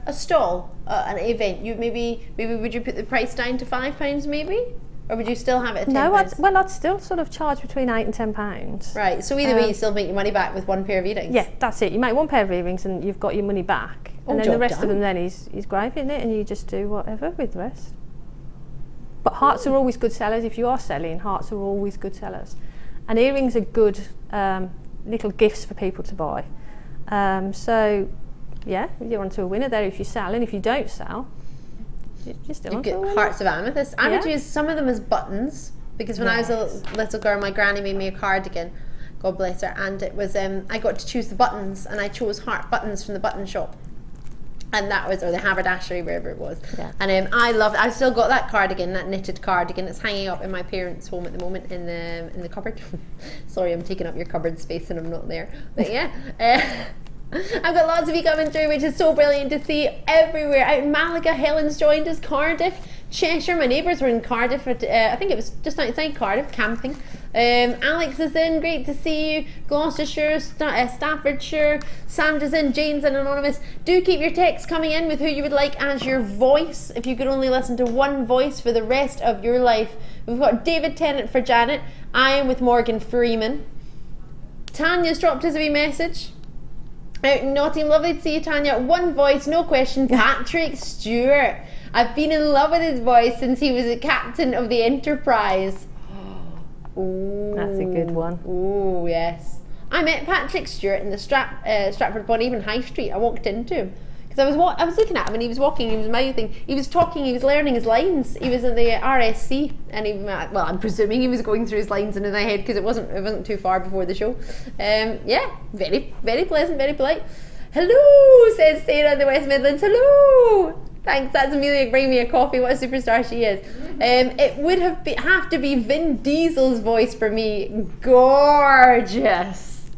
a stall, an event. You maybe would you put the price down to £5 maybe, or would you still have it at £10? No, I'd still sort of charge between £8 and £10. Right. So either way, you still make your money back with one pair of earrings. Yeah, that's it. You make one pair of earrings, and you've got your money back. And then the rest of them then is gravy in it, and you just do whatever with the rest. But hearts are always good sellers. If you are selling, hearts are always good sellers. And earrings are good little gifts for people to buy. So, yeah, you're onto a winner there if you sell. And if you don't sell, you're still onto a winner. Hearts of amethyst. I would use some of them as buttons, because when I was a little girl, my granny made me a cardigan, God bless her, and it was, I got to choose the buttons, and I chose heart buttons from the button shop. And that was, or the haberdashery, wherever it was. Yeah. And I loved, I've still got that cardigan, that knitted cardigan. It's hanging up in my parents' home at the moment in the cupboard. Sorry, I'm taking up your cupboard space and I'm not there. But yeah, I've got lots of you coming through, which is so brilliant to see everywhere. Out in Malaga, Helen's joined us, Cardiff, Cheshire. My neighbours were in Cardiff, at, I think it was just outside Cardiff, camping. Alex is in, great to see you. Gloucestershire, Staffordshire, Sandra's in, Jane's in, Anonymous. Do keep your texts coming in with who you would like as your voice, if you could only listen to one voice for the rest of your life. We've got David Tennant for Janet. I am with Morgan Freeman. Tanya's dropped us a wee message. Out in Nottingham, lovely to see you, Tanya. One voice, no question, Patrick Stewart. I've been in love with his voice since he was a captain of the Enterprise. Ooh. That's a good one. Oh yes. I met Patrick Stewart in the Stratford-upon-Avon High Street. I walked into him because I was looking at him and he was walking, he was mouthing, he was talking, he was learning his lines. He was in the RSC and he, well, I'm presuming he was going through his lines in his head because it wasn't too far before the show. Yeah, very, very pleasant, very polite. Hello, says Sarah in the West Midlands. Hello. Thanks, that's Amelia bringing me a coffee. What a superstar she is. It would have to be Vin Diesel's voice for me. Gorgeous.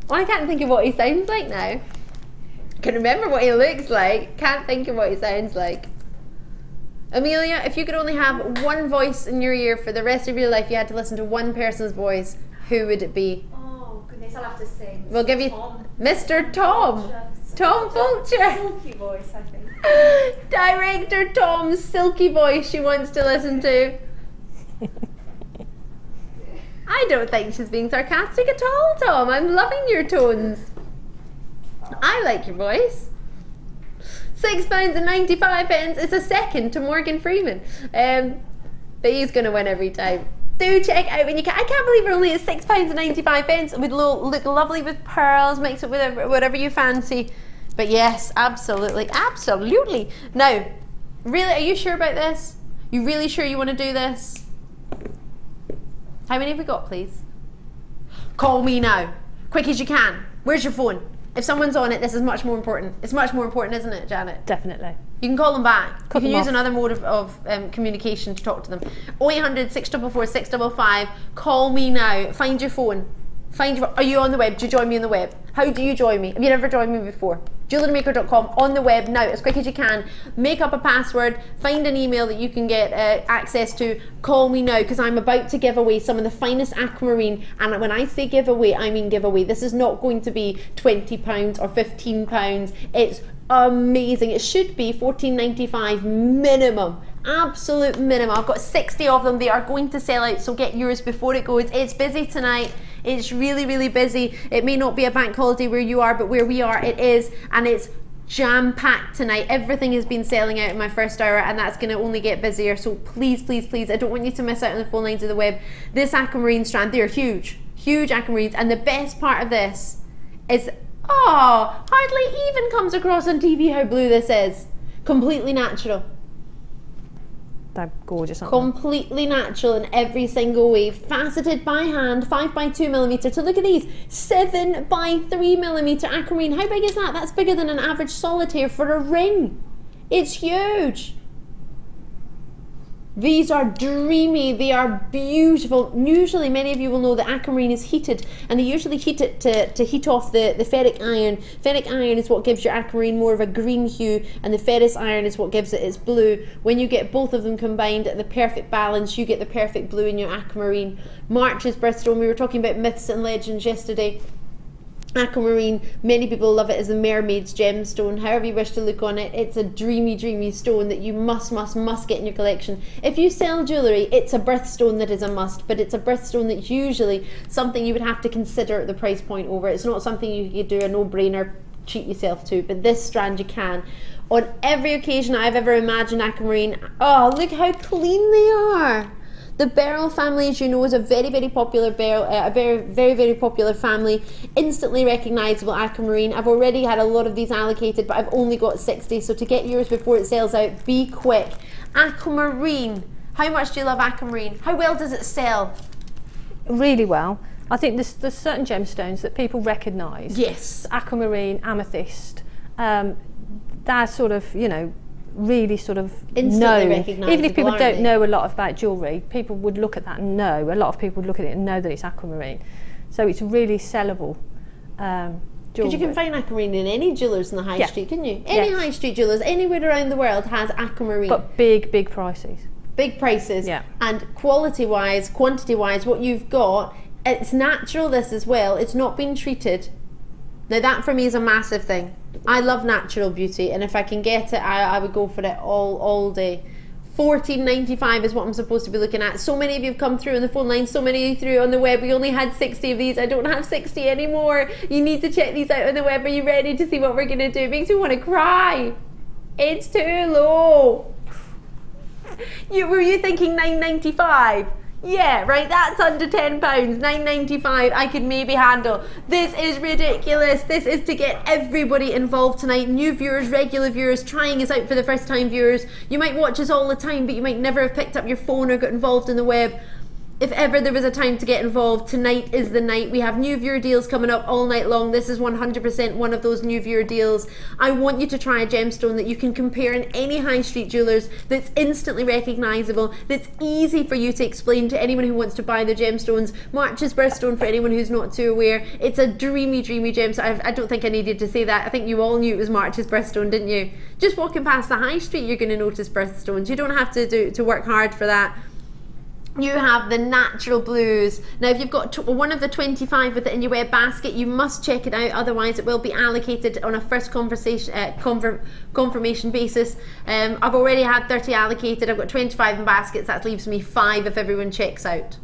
Well, I can't think of what he sounds like now. I can remember what he looks like. Can't think of what he sounds like. Amelia, if you could only have one voice in your ear for the rest of your life, you had to listen to one person's voice, who would it be? Oh, goodness, I'll have to sing. We'll give you Mr. Tom. Tom Fulcher. Silky voice, I think. Director Tom's silky voice she wants to listen to. I don't think she's being sarcastic at all, Tom. I'm loving your tones. I like your voice. £6.95. It's a second to Morgan Freeman. But he's going to win every time. Do check out when you can. I can't believe we're only at £6.95. It would look lovely with pearls. Mix it with whatever you fancy. But yes, absolutely, absolutely. Now, really, are you sure about this? You really sure you want to do this? How many have we got, please? Call me now, quick as you can. Where's your phone? If someone's on it, this is much more important. It's much more important, isn't it, Janet? Definitely. You can call them back. Cut you can them use off. another mode of communication to talk to them. 0800 644 655. Call me now. Find your phone. Are you on the web? Do you join me on the web? How do you join me? Have you never joined me before? JewelleryMaker.com, on the web now, as quick as you can. Make up a password, find an email that you can get access to. Call me now, because I'm about to give away some of the finest aquamarine. And when I say giveaway, I mean giveaway. This is not going to be £20 or £15. It's amazing. It should be $14.95 minimum. Absolute minimum. I've got 60 of them. They are going to sell out, so get yours before it goes. It's busy tonight. It's really, really busy. It may not be a bank holiday where you are, but where we are, it is. And it's jam-packed tonight. Everything has been selling out in my first hour, and that's going to only get busier. So please, please, please, I don't want you to miss out on the phone lines of the web. This aquamarine strand, they're huge. Huge aquamarines. And the best part of this is, oh, hardly even comes across on TV how blue this is. Completely natural. They're gorgeous, aren't they? Completely natural in every single way. Faceted by hand, 5x2mm. So look at these, 7x3mm aquamarine. How big is that? That's bigger than an average solitaire for a ring. It's huge. These are dreamy, they are beautiful. Usually, many of you will know that aquamarine is heated, and they usually heat it to heat off the ferric iron. Ferric iron is what gives your aquamarine more of a green hue, and the ferrous iron is what gives it its blue. When you get both of them combined at the perfect balance, you get the perfect blue in your aquamarine. March's birthstone, we were talking about myths and legends yesterday. Aquamarine, many people love it as the mermaid's gemstone. However you wish to look on it, it's a dreamy, dreamy stone that you must get in your collection. If you sell jewellery, it's a birthstone that is a must, but it's a birthstone that's usually something you would have to consider at the price point over. It's not something you could do a no-brainer, treat yourself to, but this strand you can. on every occasion I've ever imagined aquamarine. Oh, look how clean they are. The beryl family, as you know, is a very, very popular beryl, a very, very, very popular family. Instantly recognizable aquamarine. I've already had a lot of these allocated, but I've only got 60. So to get yours before it sells out, be quick. Aquamarine. How much do you love aquamarine? How well does it sell? Really well. I think there's certain gemstones that people recognise. Yes. Aquamarine, amethyst. They're sort of, you know, really sort of Instantly know. recognisable, Even if people aren't don't they? know a lot about jewellery, people would look at that and know. A lot of people would look at it and know that it's aquamarine. So it's really sellable jewellery. Because you can find aquamarine in any jewellers in the high street, can you? Any Yes. high street jewellers, anywhere around the world has aquamarine. But big, big prices. Big prices. Yeah. And quality-wise, quantity-wise, what you've got, it's natural this as well. It's not been treated. Now that for me is a massive thing. I love natural beauty, and if I can get it, I would go for it all day. $14.95 is what I'm supposed to be looking at. So many of you have come through on the phone line, so many of you through on the web. We only had 60 of these. I don't have 60 anymore. You need to check these out on the web. Are you ready to see what we're going to do? It makes me want to cry. It's too low. Were you thinking $9.95? Yeah, right, that's under £10. $9.95 I could maybe handle. This is ridiculous. This is to get everybody involved tonight. New viewers, regular viewers, trying us out for the first time viewers. You might watch us all the time, but you might never have picked up your phone or got involved in the web. If ever there was a time to get involved, tonight is the night. We have new viewer deals coming up all night long. This is 100% one of those new viewer deals. I want you to try a gemstone that you can compare in any high street jewellers, that's instantly recognisable, that's easy for you to explain to anyone who wants to buy the gemstones. March's birthstone, for anyone who's not too aware, it's a dreamy, dreamy gemstone. I don't think I needed to say that. I think you all knew it was March's birthstone, didn't you? Just walking past the high street, you're going to notice birthstones. You don't have to work hard for that. You have the natural blues. Now if you've got one of the 25 with it in your web basket, you must check it out, otherwise it will be allocated on a first confirmation basis. I've already had 30 allocated. I've got 25 in baskets. That leaves me 5 if everyone checks out.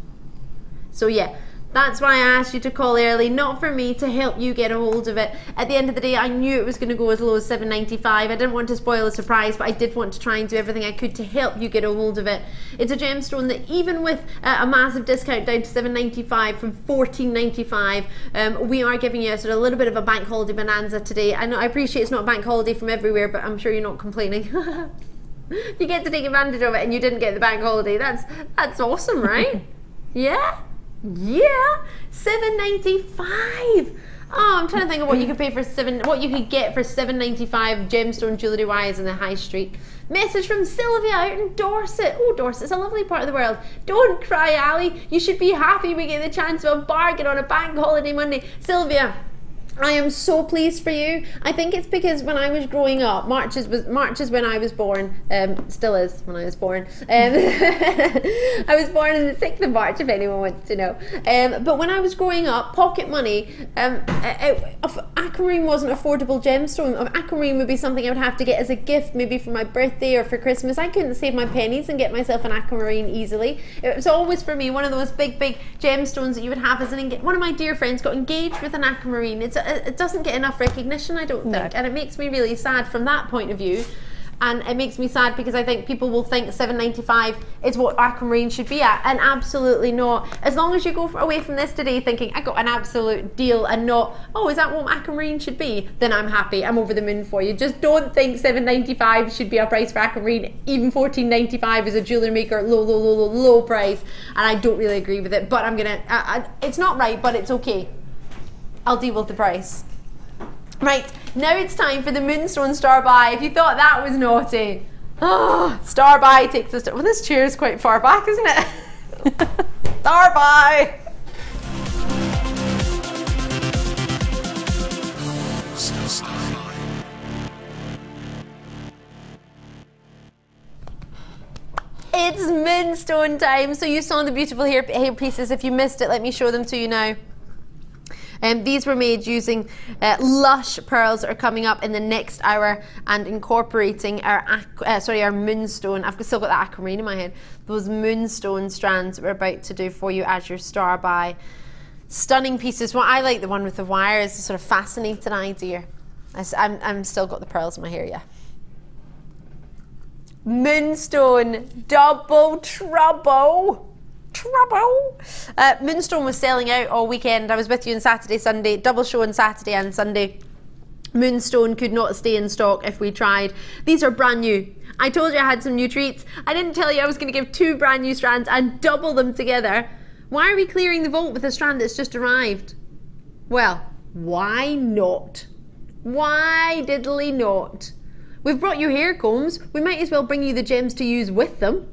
So yeah, that's why I asked you to call early, not for me, to help you get a hold of it. At the end of the day, I knew it was going to go as low as $7.95. I didn't want to spoil a surprise, but I did want to try and do everything I could to help you get a hold of it. It's a gemstone that even with a massive discount down to $7.95 from $14.95, we are giving you a sort of little bit of a bank holiday bonanza today. I know, I appreciate it's not a bank holiday from everywhere, but I'm sure you're not complaining. You get to take advantage of it and you didn't get the bank holiday. That's awesome, right? Yeah? Yeah, $7.95. Oh, I'm trying to think of what you could pay for what you could get for $7.95 gemstone jewellery wise in the high street. Message from Sylvia out in Dorset. Oh, Dorset's a lovely part of the world. Don't cry, Ali. You should be happy we get the chance of a bargain on a bank holiday Monday. Sylvia, I am so pleased for you. I think it's because when I was growing up, March is when I was born, still is when I was born. I was born on the 6th of March, if anyone wants to know. But when I was growing up, pocket money, aquamarine wasn't affordable gemstone. Aquamarine would be something I would have to get as a gift, maybe for my birthday or for Christmas. I couldn't save my pennies and get myself an aquamarine easily. It was always for me one of those big gemstones that you would have as one of my dear friends got engaged with an aquamarine. It doesn't get enough recognition, I don't think, and it makes me really sad from that point of view. And it makes me sad because I think people will think $7.95 is what aquamarine should be at, and absolutely not. As long as you go away from this today thinking I got an absolute deal and not, oh, is that what aquamarine should be, then I'm happy. I'm over the moon for you. Just don't think $7.95 should be a price for aquamarine. Even $14.95 is a JewelleryMaker low price, and I don't really agree with it, but I'm gonna it's not right, but it's okay. I'll deal with the price. Right, now it's time for the Moonstone Star Buy. If you thought that was naughty. Oh, Star Buy takes us to... Well, this chair is quite far back, isn't it? Star Buy! It's Moonstone time. So you saw the beautiful hair pieces. If you missed it, let me show them to you now. These were made using lush pearls that are coming up in the next hour and incorporating our Moonstone. I've still got that aquamarine in my head. Those Moonstone strands that we're about to do for you as your Star Buy. Stunning pieces. Well, I like the one with the wire. It's a sort of fascinating idea. I'm still got the pearls in my hair, yeah. Moonstone, double trouble. Moonstone was selling out all weekend. I was with you on Saturday, Sunday, double show on Saturday and Sunday. Moonstone could not stay in stock if we tried. These are brand new. I told you I had some new treats. I didn't tell you I was going to give 2 brand new strands and double them together. Why are we clearing the vault with a strand that's just arrived? Well, why not? Why diddly not? We've brought you hair combs. We might as well bring you the gems to use with them.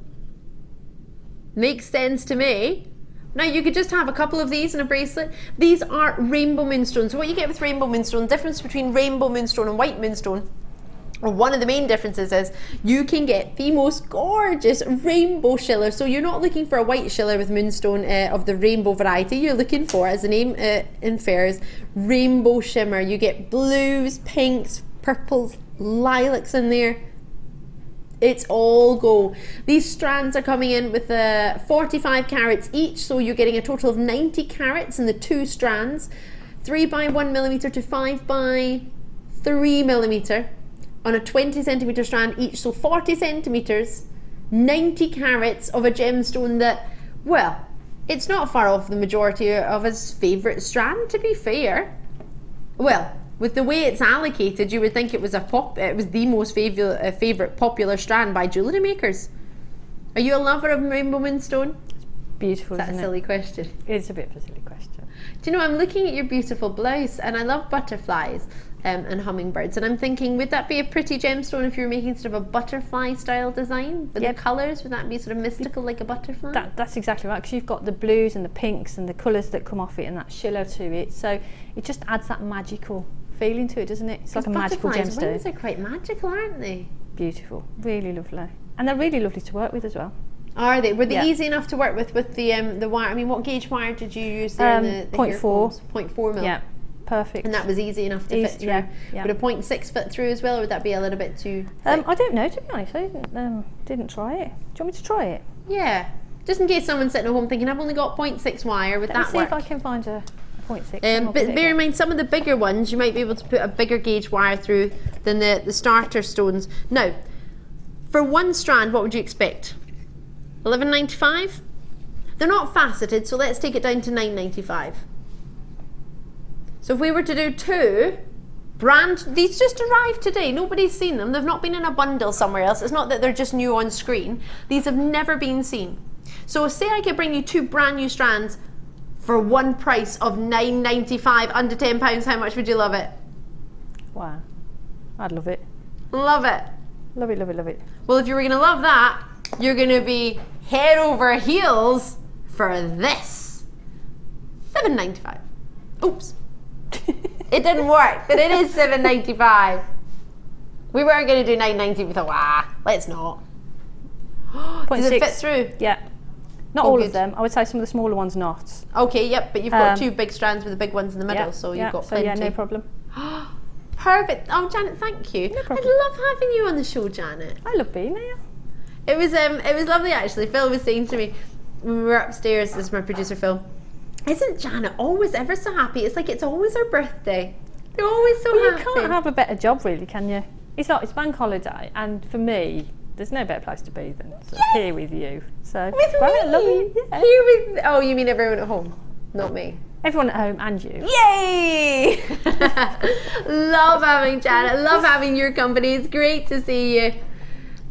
Makes sense to me. Now you could just have a couple of these in a bracelet. These are rainbow moonstones. So what you get with rainbow moonstone, difference between rainbow moonstone and white moonstone, or one of the main differences is you can get the most gorgeous rainbow shiller. So you're not looking for a white shiller with moonstone of the rainbow variety. You're looking for, as the name infers, rainbow shimmer. You get blues, pinks, purples, lilacs in there. It's all go. These strands are coming in with 45 carats each, so you're getting a total of 90 carats in the 2 strands, 3 by 1 millimeter to 5 by 3 millimeter on a 20 centimeter strand each, so 40 centimeters, 90 carats of a gemstone that, well, it's not far off the majority of his favourite strand, to be fair. Well, with the way it's allocated, you would think it was the most favourite popular strand by jewellery makers. Are you a lover of rainbow moonstone? Beautiful, Is that a silly question? It's a bit of a silly question. Do you know, I'm looking at your beautiful blouse and I love butterflies and hummingbirds, and I'm thinking, would that be a pretty gemstone if you were making sort of a butterfly style design with the colours? Would that be sort of mystical like a butterfly? That's exactly right, because you've got the blues and the pinks and the colours that come off it and that shiller to it, so it just adds that magical feeling to it, doesn't it? It's like a magical gemstone. Wings are quite magical, aren't they? Beautiful, really lovely, and they're really lovely to work with as well. Are they? Were they easy enough to work with the wire? I mean, what gauge wire did you use there? In the 0.4. 0.4 mil. Yeah, perfect. And that was easy enough to fit through. Yeah. Would a 0.6 fit through as well, or would that be a little bit too thick? I don't know, to be honest. I didn't try it. Do you want me to try it? Yeah, just in case someone's sitting at home thinking, I've only got 0.6 wire. Would that work? See if I can find a 0.6. But bear in mind, some of the bigger ones, you might be able to put a bigger gauge wire through than the starter stones. Now, for 1 strand, what would you expect? $11.95? They're not faceted, so let's take it down to $9.95. So if we were to do 2 these just arrived today, nobody's seen them, they've not been in a bundle somewhere else. It's not that they're just new on screen, these have never been seen. So say I could bring you 2 brand new strands for one price of $9.95, under £10, how much would you love it? Wow, I'd love it. Love it. Love it, love it, love it. Well, if you were going to love that, you're going to be head over heels for this. $7.95. Oops. It didn't work, but it is $7.95. We weren't going to do $9.90. We thought, let's not. Does it fit through? Yeah. Not all of them. I would say some of the smaller ones not. Okay, yep, but you've got 2 big strands with the big ones in the middle, so you've got plenty. So yeah, no problem. Perfect. Oh, Janet, thank you. No problem. I love having you on the show, Janet. I love being here. It was lovely actually. Phil was saying to me when we were upstairs, this is my producer Phil, isn't Janet always ever so happy? It's like it's always her birthday. They're always so happy. You can't have a better job really, can you? It's bank holiday, and for me, there's no better place to be than here with you. So with me? I love you. Yeah. Here with, oh, you mean everyone at home? Not me. Everyone at home and you. Yay! Love having Janet. Love having your company. It's great to see you.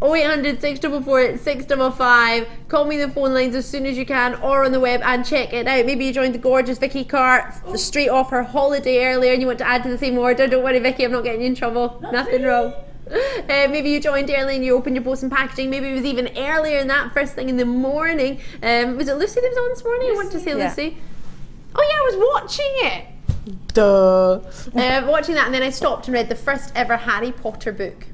0800 644 655. Call me the phone lines as soon as you can, or on the web, and check it out. Maybe you joined the gorgeous Vicky Carr straight off her holiday earlier and you want to add to the same order. Don't worry, Vicky, I'm not getting you in trouble. Nothing wrong. Maybe you joined early and you opened your post and packaging. Maybe it was even earlier than that, first thing in the morning. Was it Lucy that was on this morning? Lucy, I want to say Lucy. Oh yeah, I was watching it. Duh. Watching that, and then I stopped and read the first ever Harry Potter book.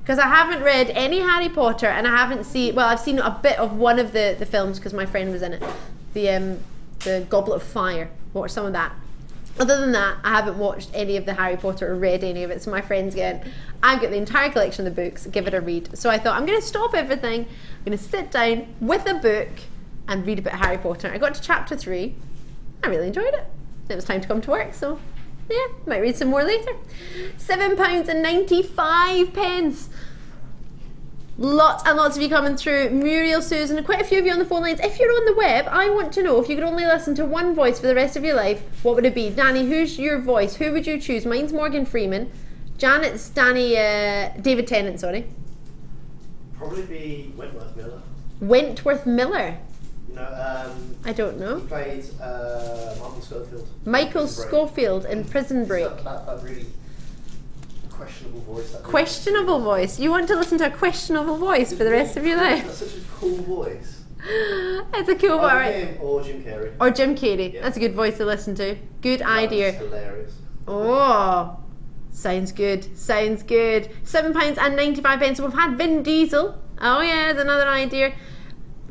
Because I haven't read any Harry Potter, and I haven't seen, well, I've seen a bit of one of the films because my friend was in it. The Goblet of Fire. Watched some of that. Other than that, I haven't watched any of the Harry Potter or read any of it. So my friend's going, I've got the entire collection of the books, give it a read. So I thought, I'm going to stop everything. I'm going to sit down with a book and read a bit of Harry Potter. I got to chapter 3. I really enjoyed it. It was time to come to work, so yeah, might read some more later. £7.95. Lots and lots of you coming through. Muriel, Susan, and quite a few of you on the phone lines. If you're on the web, I want to know, if you could only listen to one voice for the rest of your life, what would it be? Danny, who's your voice? Who would you choose? Mine's Morgan Freeman. Janet's David Tennant, sorry. Probably be Wentworth Miller. Wentworth Miller? You know, I don't know. He played Michael Scofield. Michael Scofield in Prison Break. That really questionable voice. Questionable voice? You want to listen to a questionable voice for the rest of your life? That's such a cool voice. It's a cool voice, right? Him or Jim Carrey. Or Jim Carrey. Yeah. That's a good voice to listen to. Good idea. That's hilarious. Oh, sounds good. Sounds good. £7.95. So we've had Vin Diesel. Oh yeah, there's another idea.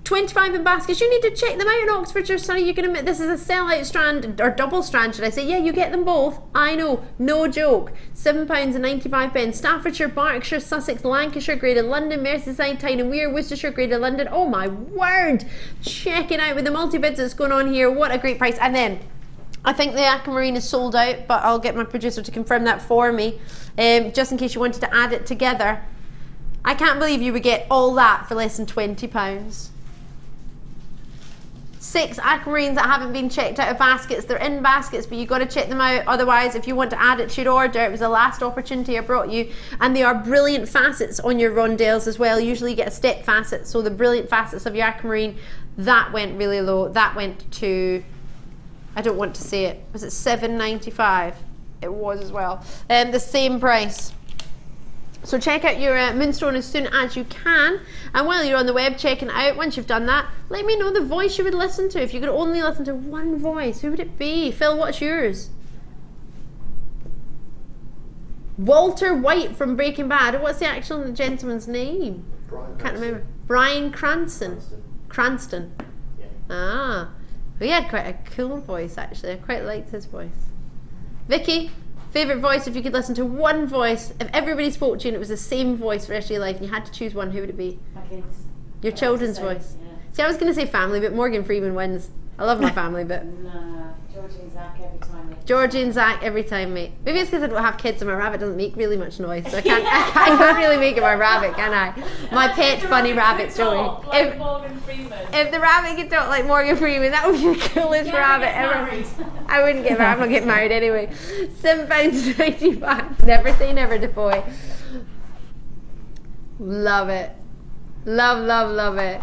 25 in baskets. You need to check them out in Oxfordshire, Sonny. You're going to admit this is a sellout strand, or double strand, should I say. Yeah, you get them both. I know. No joke. £7.95. Staffordshire, Berkshire, Sussex, Lancashire, Greater London, Merseyside, Tyne and Wear, Worcestershire, Greater London. Oh my word. Check it out with the multi-bids that's going on here. What a great price. And then, I think the aquamarine is sold out, but I'll get my producer to confirm that for me, just in case you wanted to add it together. I can't believe you would get all that for less than £20. 6 aquamarines that haven't been checked out of baskets. They're in baskets, but you've got to check them out. Otherwise, if you want to add it to your order, it was the last opportunity I brought you. And they are brilliant facets on your rondelles as well. Usually you get a step facet, so the brilliant facets of your aquamarine, that went really low. That went to, I don't want to say it, was it $7.95? It was as well. The same price. So check out your Moonstone as soon as you can, and while you're on the web checking it out, once you've done that, let me know the voice you would listen to. If you could only listen to one voice, who would it be? Phil, what's yours? Walter White from Breaking Bad. What's the actual gentleman's name? Can't remember. Bryan Cranston. Cranston. Yeah. Ah, he had quite a cool voice actually. I quite liked his voice. Vicky, favourite voice, if you could listen to one voice, if everybody spoke to you and it was the same voice for the rest of your life and you had to choose one, who would it be? My kids. Your children's voice? Yeah. See, I was going to say family, but Morgan Freeman wins. I love my family, but... No, Georgie and Zach every time. Georgie and Zach every time, mate. Maybe it's because I don't have kids and my rabbit doesn't make really much noise, so I can't really make it my rabbit, can I? My pet funny rabbit, Joey. Like Morgan Freeman. If the rabbit could talk like Morgan Freeman, that would be the coolest rabbit ever. I wouldn't get married. I'm not getting married anyway. £7.95. Never say never to boy. Love it. Love, love, love it.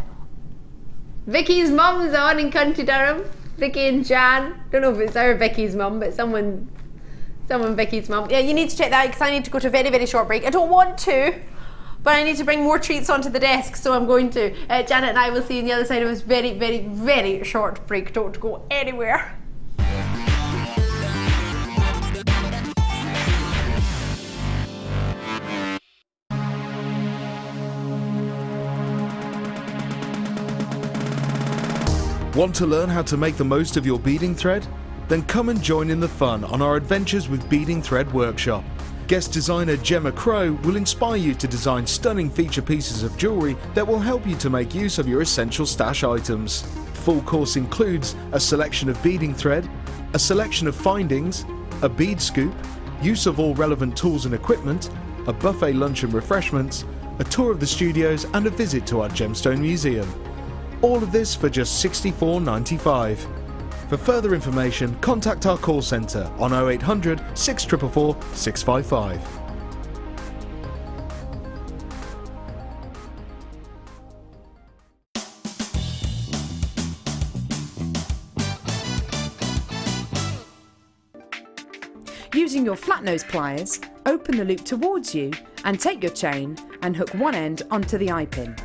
Vicky's mum's on in County Durham. Vicky and Jan. Don't know if it's our Vicky's mum, but someone Vicky's mum. Yeah, you need to check that out because I need to go to a very, very short break. I don't want to, but I need to bring more treats onto the desk, so I'm going to. Janet and I will see you on the other side of this very, very, very short break. Don't go anywhere. Want to learn how to make the most of your beading thread? Then come and join in the fun on our Adventures with Beading Thread workshop. Guest designer Gemma Crow will inspire you to design stunning feature pieces of jewellery that will help you to make use of your essential stash items. Full course includes a selection of beading thread, a selection of findings, a bead scoop, use of all relevant tools and equipment, a buffet lunch and refreshments, a tour of the studios and a visit to our Gemstone Museum. All of this for just $64.95. For further information, contact our call centre on 0800 644 655. Using your flat nose pliers, open the loop towards you and take your chain and hook one end onto the eye pin.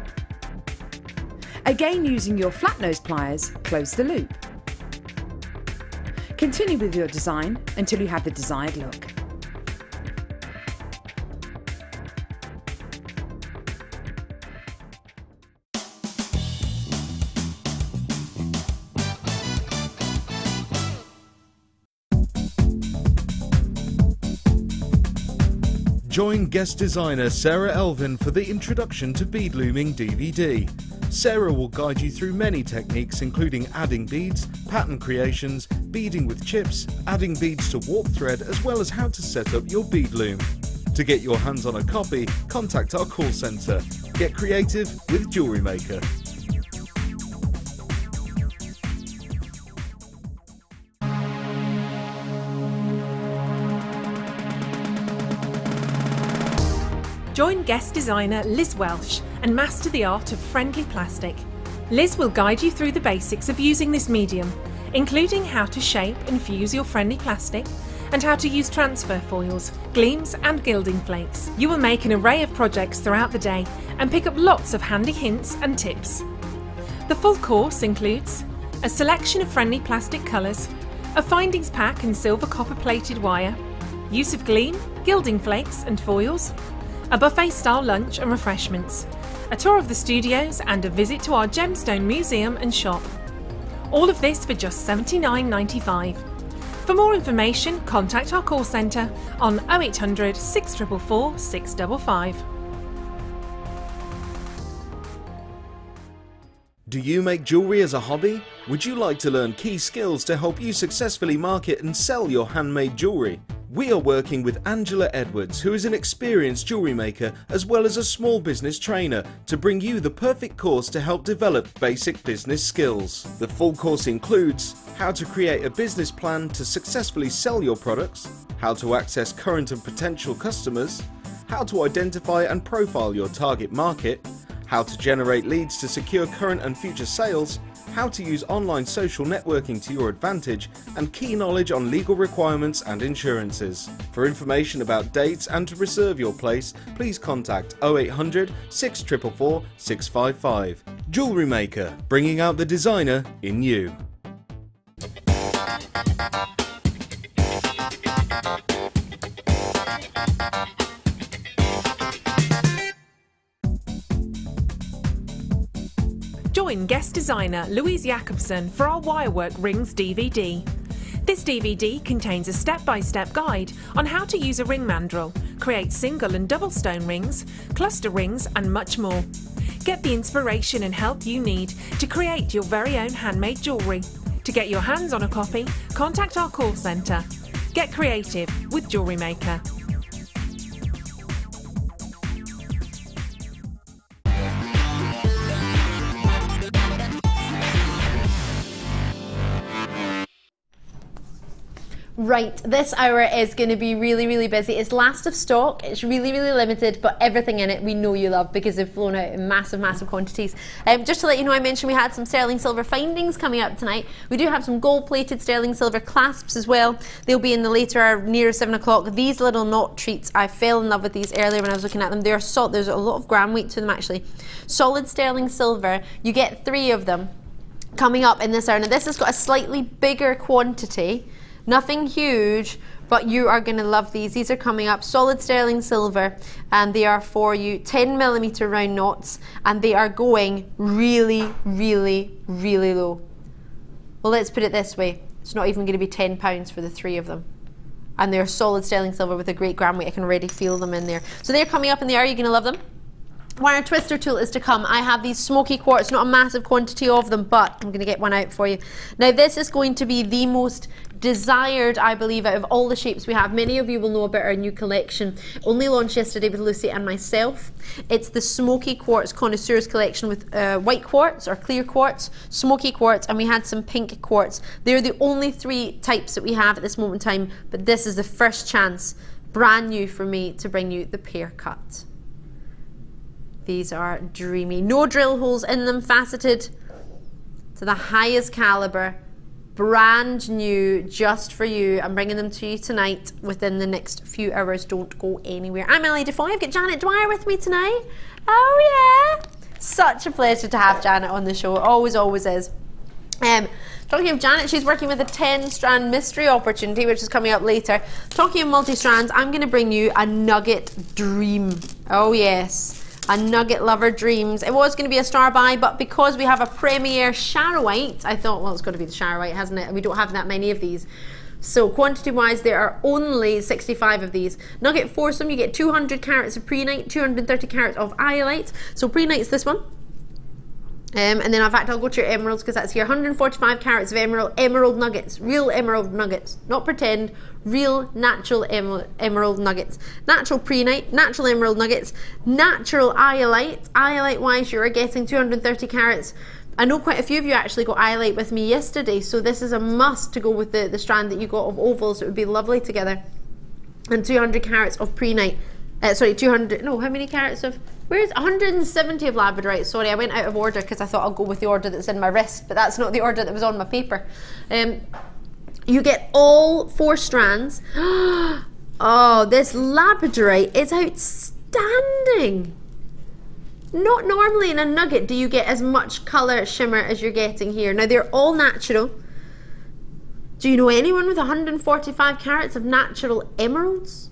Again, using your flat nose pliers, close the loop. Continue with your design until you have the desired look. Join guest designer Sarah Elvin for the Introduction to Bead Looming DVD. Sarah will guide you through many techniques including adding beads, pattern creations, beading with chips, adding beads to warp thread, as well as how to set up your bead loom. To get your hands on a copy, contact our call centre Get creative with JewelleryMaker. Join guest designer Liz Welsh and master the art of friendly plastic. Liz will guide you through the basics of using this medium, including how to shape and fuse your friendly plastic and how to use transfer foils, gleams and gilding flakes. You will make an array of projects throughout the day and pick up lots of handy hints and tips. The full course includes a selection of friendly plastic colours, a findings pack and silver copper plated wire, use of gleam, gilding flakes and foils, a buffet-style lunch and refreshments, a tour of the studios and a visit to our Gemstone museum and shop. All of this for just $79.95. For more information, contact our call centre on 0800 644 655. Do you make jewellery as a hobby? Would you like to learn key skills to help you successfully market and sell your handmade jewellery? We are working with Angela Edwards, who is an experienced jewellery maker as well as a small business trainer, to bring you the perfect course to help develop basic business skills. The full course includes how to create a business plan to successfully sell your products, how to access current and potential customers, how to identify and profile your target market, how to generate leads to secure current and future sales, how to use online social networking to your advantage, and key knowledge on legal requirements and insurances. For information about dates and to reserve your place, please contact 0800 644 655. JewelleryMaker, bringing out the designer in you. Join guest designer Louise Jacobson for our Wirework Rings DVD. This DVD contains a step-by-step guide on how to use a ring mandrel, create single and double stone rings, cluster rings and much more. Get the inspiration and help you need to create your very own handmade jewellery. To get your hands on a copy, contact our call centre. Get creative with JewelleryMaker. Right, this hour is going to be really busy. It's last of stock, it's really limited, but everything in it we know you love because they've flown out in massive quantities. Just to let you know, I mentioned we had some sterling silver findings coming up tonight. We do have some gold plated sterling silver clasps as well. They'll be in the later hour near 7 o'clock. These little knot treats, I fell in love with these earlier when I was looking at them. They're solid, there's a lot of gram weight to them actually. Solid sterling silver, you get 3 of them coming up in this hour. Now this has got a slightly bigger quantity. Nothing huge, but you are going to love these. These are coming up, solid sterling silver, and they are for you 10mm round knots, and they are going really low. Well, let's put it this way. It's not even going to be £10 for the 3 of them. And they're solid sterling silver with a great gram weight. I can already feel them in there. So they're coming up in the hour. You're going to love them. Wire twister tool is to come. I have these smoky quartz, not a massive quantity of them, but I'm going to get one out for you. Now this is going to be the most desired, I believe, out of all the shapes we have. Many of you will know about our new collection, only launched yesterday with Lucy and myself. It's the smoky quartz connoisseurs collection with white quartz or clear quartz, smoky quartz, and we had some pink quartz. They're the only 3 types that we have at this moment in time, but this is the first chance, brand new for me, to bring you the pear cut. These are dreamy. No drill holes in them, faceted to the highest caliber. Brand new, just for you. I'm bringing them to you tonight within the next few hours. Don't go anywhere. I'm Ellie Defoe. I've got Janet Dwyer with me tonight. Oh yeah. Such a pleasure to have Janet on the show. It always is. Talking of Janet, she's working with a 10-strand mystery opportunity, which is coming up later. Talking of multi-strands, I'm going to bring you a nugget dream. Oh yes. A nugget lover dreams. It was going to be a star buy, but because we have a premier Charoite, I thought, well, it's got to be the Charoite, hasn't it? We don't have that many of these. So quantity wise, there are only 65 of these. Nugget foursome, you get 200 carats of Prehnite, 230 carats of Iolite. So Prehnite's this one. And then in fact I'll go to your emeralds because that's here. 145 carats of emerald nuggets, real emerald nuggets, not pretend, real natural emerald nuggets. Natural prehnite, natural emerald nuggets, natural iolite. Iolite wise you're getting 230 carats. I know quite a few of you actually got iolite with me yesterday, so this is a must to go with the strand that you got of ovals. It would be lovely together. And 200 carats of prehnite. Sorry, 200, no, how many carats of, where's 170 of labradorite. Sorry, I went out of order because I thought I'll go with the order that's in my wrist, but that's not the order that was on my paper. You get all 4 strands. Oh, this labradorite is outstanding. Not normally in a nugget do you get as much colour shimmer as you're getting here. Now they're all natural. Do you know anyone with 145 carats of natural emeralds?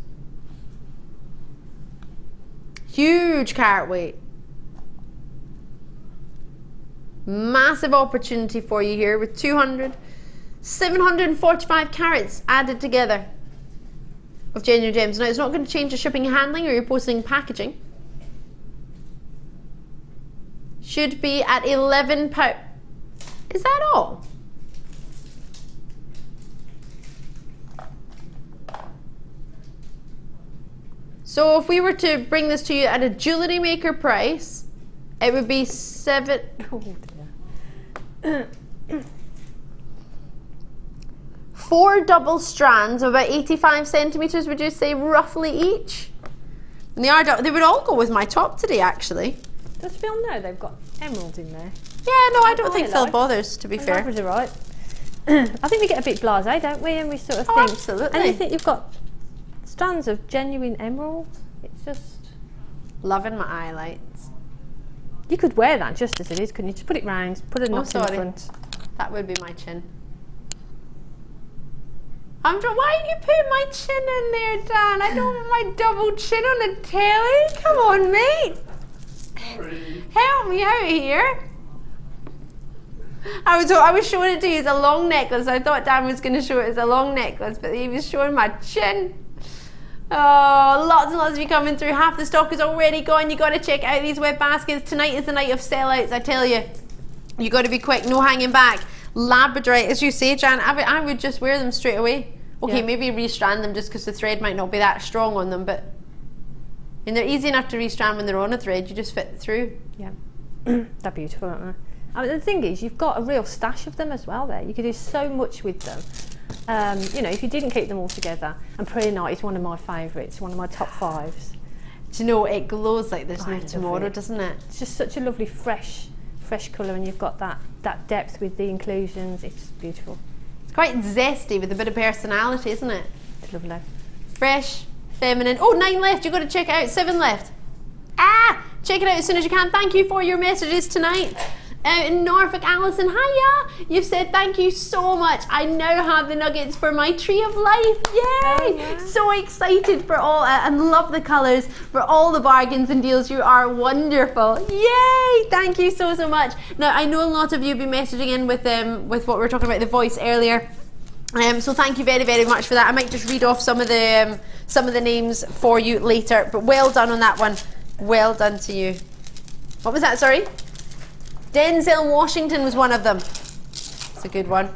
Huge carat weight. Massive opportunity for you here with 745 carats added together of genuine gems. Now it's not going to change your shipping and handling or your posting and packaging. Should be at £11. Is that all? So if we were to bring this to you at a JewelleryMaker price, it would be 7. Oh, 4 double strands of about 85 centimeters, would you say, roughly each? And they would all go with my top today, actually. Does Phil know they've got emeralds in there? Yeah, no, I don't think Phil bothers, to be fair. Labradorite. I think we get a bit blasé, don't we? And we sort of think, absolutely. and you think you've got strands of genuine emeralds. It's just loving my highlights. You could wear that just as it is, couldn't you? Just put it round, put a knot in the front. That would be my chin. Why are you putting my chin in there, Dan? I don't want my double chin on the telly. Come on, mate. Help me out here. I was showing it to you as a long necklace. I thought Dan was going to show it as a long necklace, but he was showing my chin. Oh, lots and lots of you coming through. Half the stock is already gone. You got to check out these web baskets. Tonight is the night of sellouts, I tell you. You got to be quick, no hanging back. Labradorite, as you say, Jan, I would just wear them straight away. Okay, yeah. Maybe restrand them just because the thread might not be that strong on them, but and they're easy enough to restrand when they're on a thread. You just fit through. Yeah, they're beautiful, aren't they? I mean, the thing is, you've got a real stash of them as well there. You could do so much with them. You know, if you didn't keep them all together. And Prehnite is one of my favourites, one of my top 5s. Do you know, it glows like there's no tomorrow, doesn't it? It's just such a lovely fresh colour, and you've got that depth with the inclusions. It's just beautiful. It's quite zesty with a bit of personality, isn't it? It's lovely. Fresh, feminine. Oh, 9 left. You've got to check it out. 7 left. Check it out as soon as you can. Thank you for your messages tonight. In Norfolk, Alison, hiya! You've said thank you so much. I now have the nuggets for my tree of life. Yay! Oh, yeah. So excited for all and love the colours, for all the bargains and deals. You are wonderful. Yay! Thank you so much. Now I know a lot of you have been messaging in with what we were talking about the voice earlier. So thank you very, very much for that. I might just read off some of the names for you later. But well done on that one. Well done to you. What was that? Sorry. Denzel Washington was one of them. It's a good one.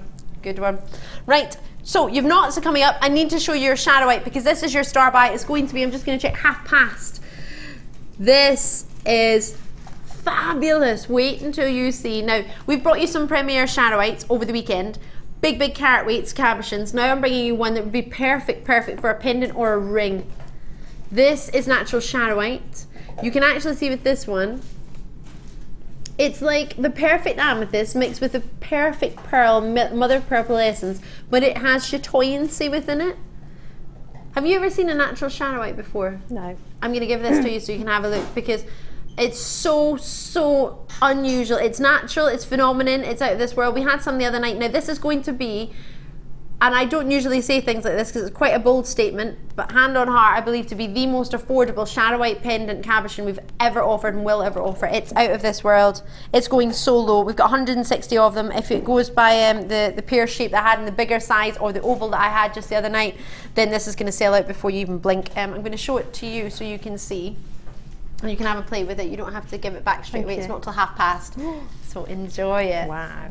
Good one. Right, so you've knots coming up. I need to show you your shadowite because this is your star buy. It's going to be, I'm just going to check, 1/2 This is fabulous. Wait until you see. Now, we've brought you some premier shadowites over the weekend. Big carat weights, cabochons. Now I'm bringing you one that would be perfect for a pendant or a ring. This is natural shadowite. You can actually see with this one, it's like the perfect amethyst mixed with the perfect pearl, mother of pearl essence, but it has chatoyancy within it. Have you ever seen a natural shadowite before? No. I'm going to give this to you so you can have a look because it's so unusual. It's natural, it's phenomenon, it's out of this world. We had some the other night. Now this is going to be, and I don't usually say things like this because it's quite a bold statement, but hand on heart, I believe to be the most affordable shadowite pendant cabochon we've ever offered and will ever offer. It's out of this world. It's going so low. We've got 160 of them. If it goes by the pear shape that I had in the bigger size or the oval that I had just the other night, then this is going to sell out before you even blink. I'm going to show it to you so you can see. And you can have a play with it. You don't have to give it back straight away. It's not till past. So enjoy it. Wow.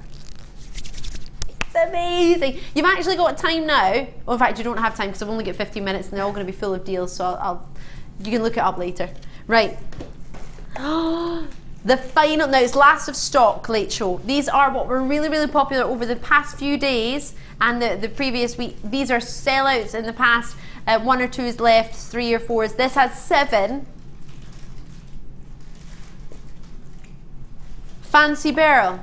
It's amazing. You've actually got time now. Well, in fact, you don't have time because I've only got 15 minutes and they're all going to be full of deals. So you can look it up later. Right. The final, now it's last of stock late show. These are what were really, really popular over the past few days and the previous week. These are sellouts in the past. 1 or 2 is left, 3 or 4 is. This has 7. Fancy beryl.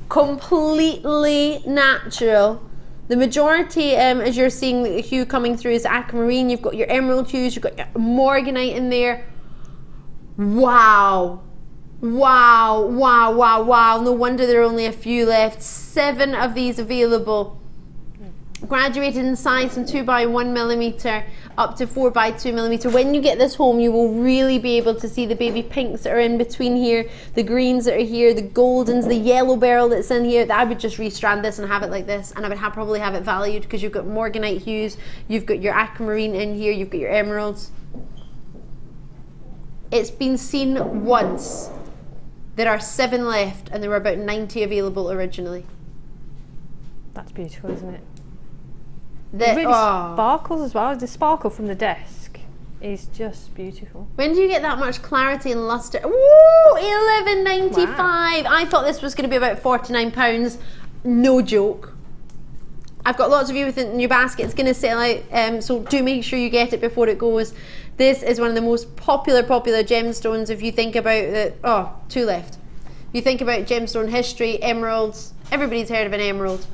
Completely natural. The majority, as you're seeing the hue coming through, is aquamarine. You've got your emerald hues, you've got your morganite in there. Wow. Wow, wow, wow, wow. No wonder there are only a few left. 7 of these available. Graduated in size from 2 by 1 millimeter up to 4 by 2 millimeter. When you get this home, you will really be able to see the baby pinks that are in between here, the greens that are here, the goldens, the yellow beryl that's in here. I would just restrand this and have it like this, and I would probably have it valued because you've got morganite hues, you've got your aquamarine in here, you've got your emeralds. It's been seen once. There are 7 left, and there were about 90 available originally. That's beautiful, isn't it? It really sparkles as well. The sparkle from the desk is just beautiful. When do you get that much clarity and luster? Ooh, $11.95. Wow. I thought this was going to be about £49. No joke. I've got lots of you with it in your basket. It's going to sell out, so do make sure you get it before it goes. This is one of the most popular gemstones. If you think about it, 2 left. If you think about gemstone history, emeralds, everybody's heard of an emerald.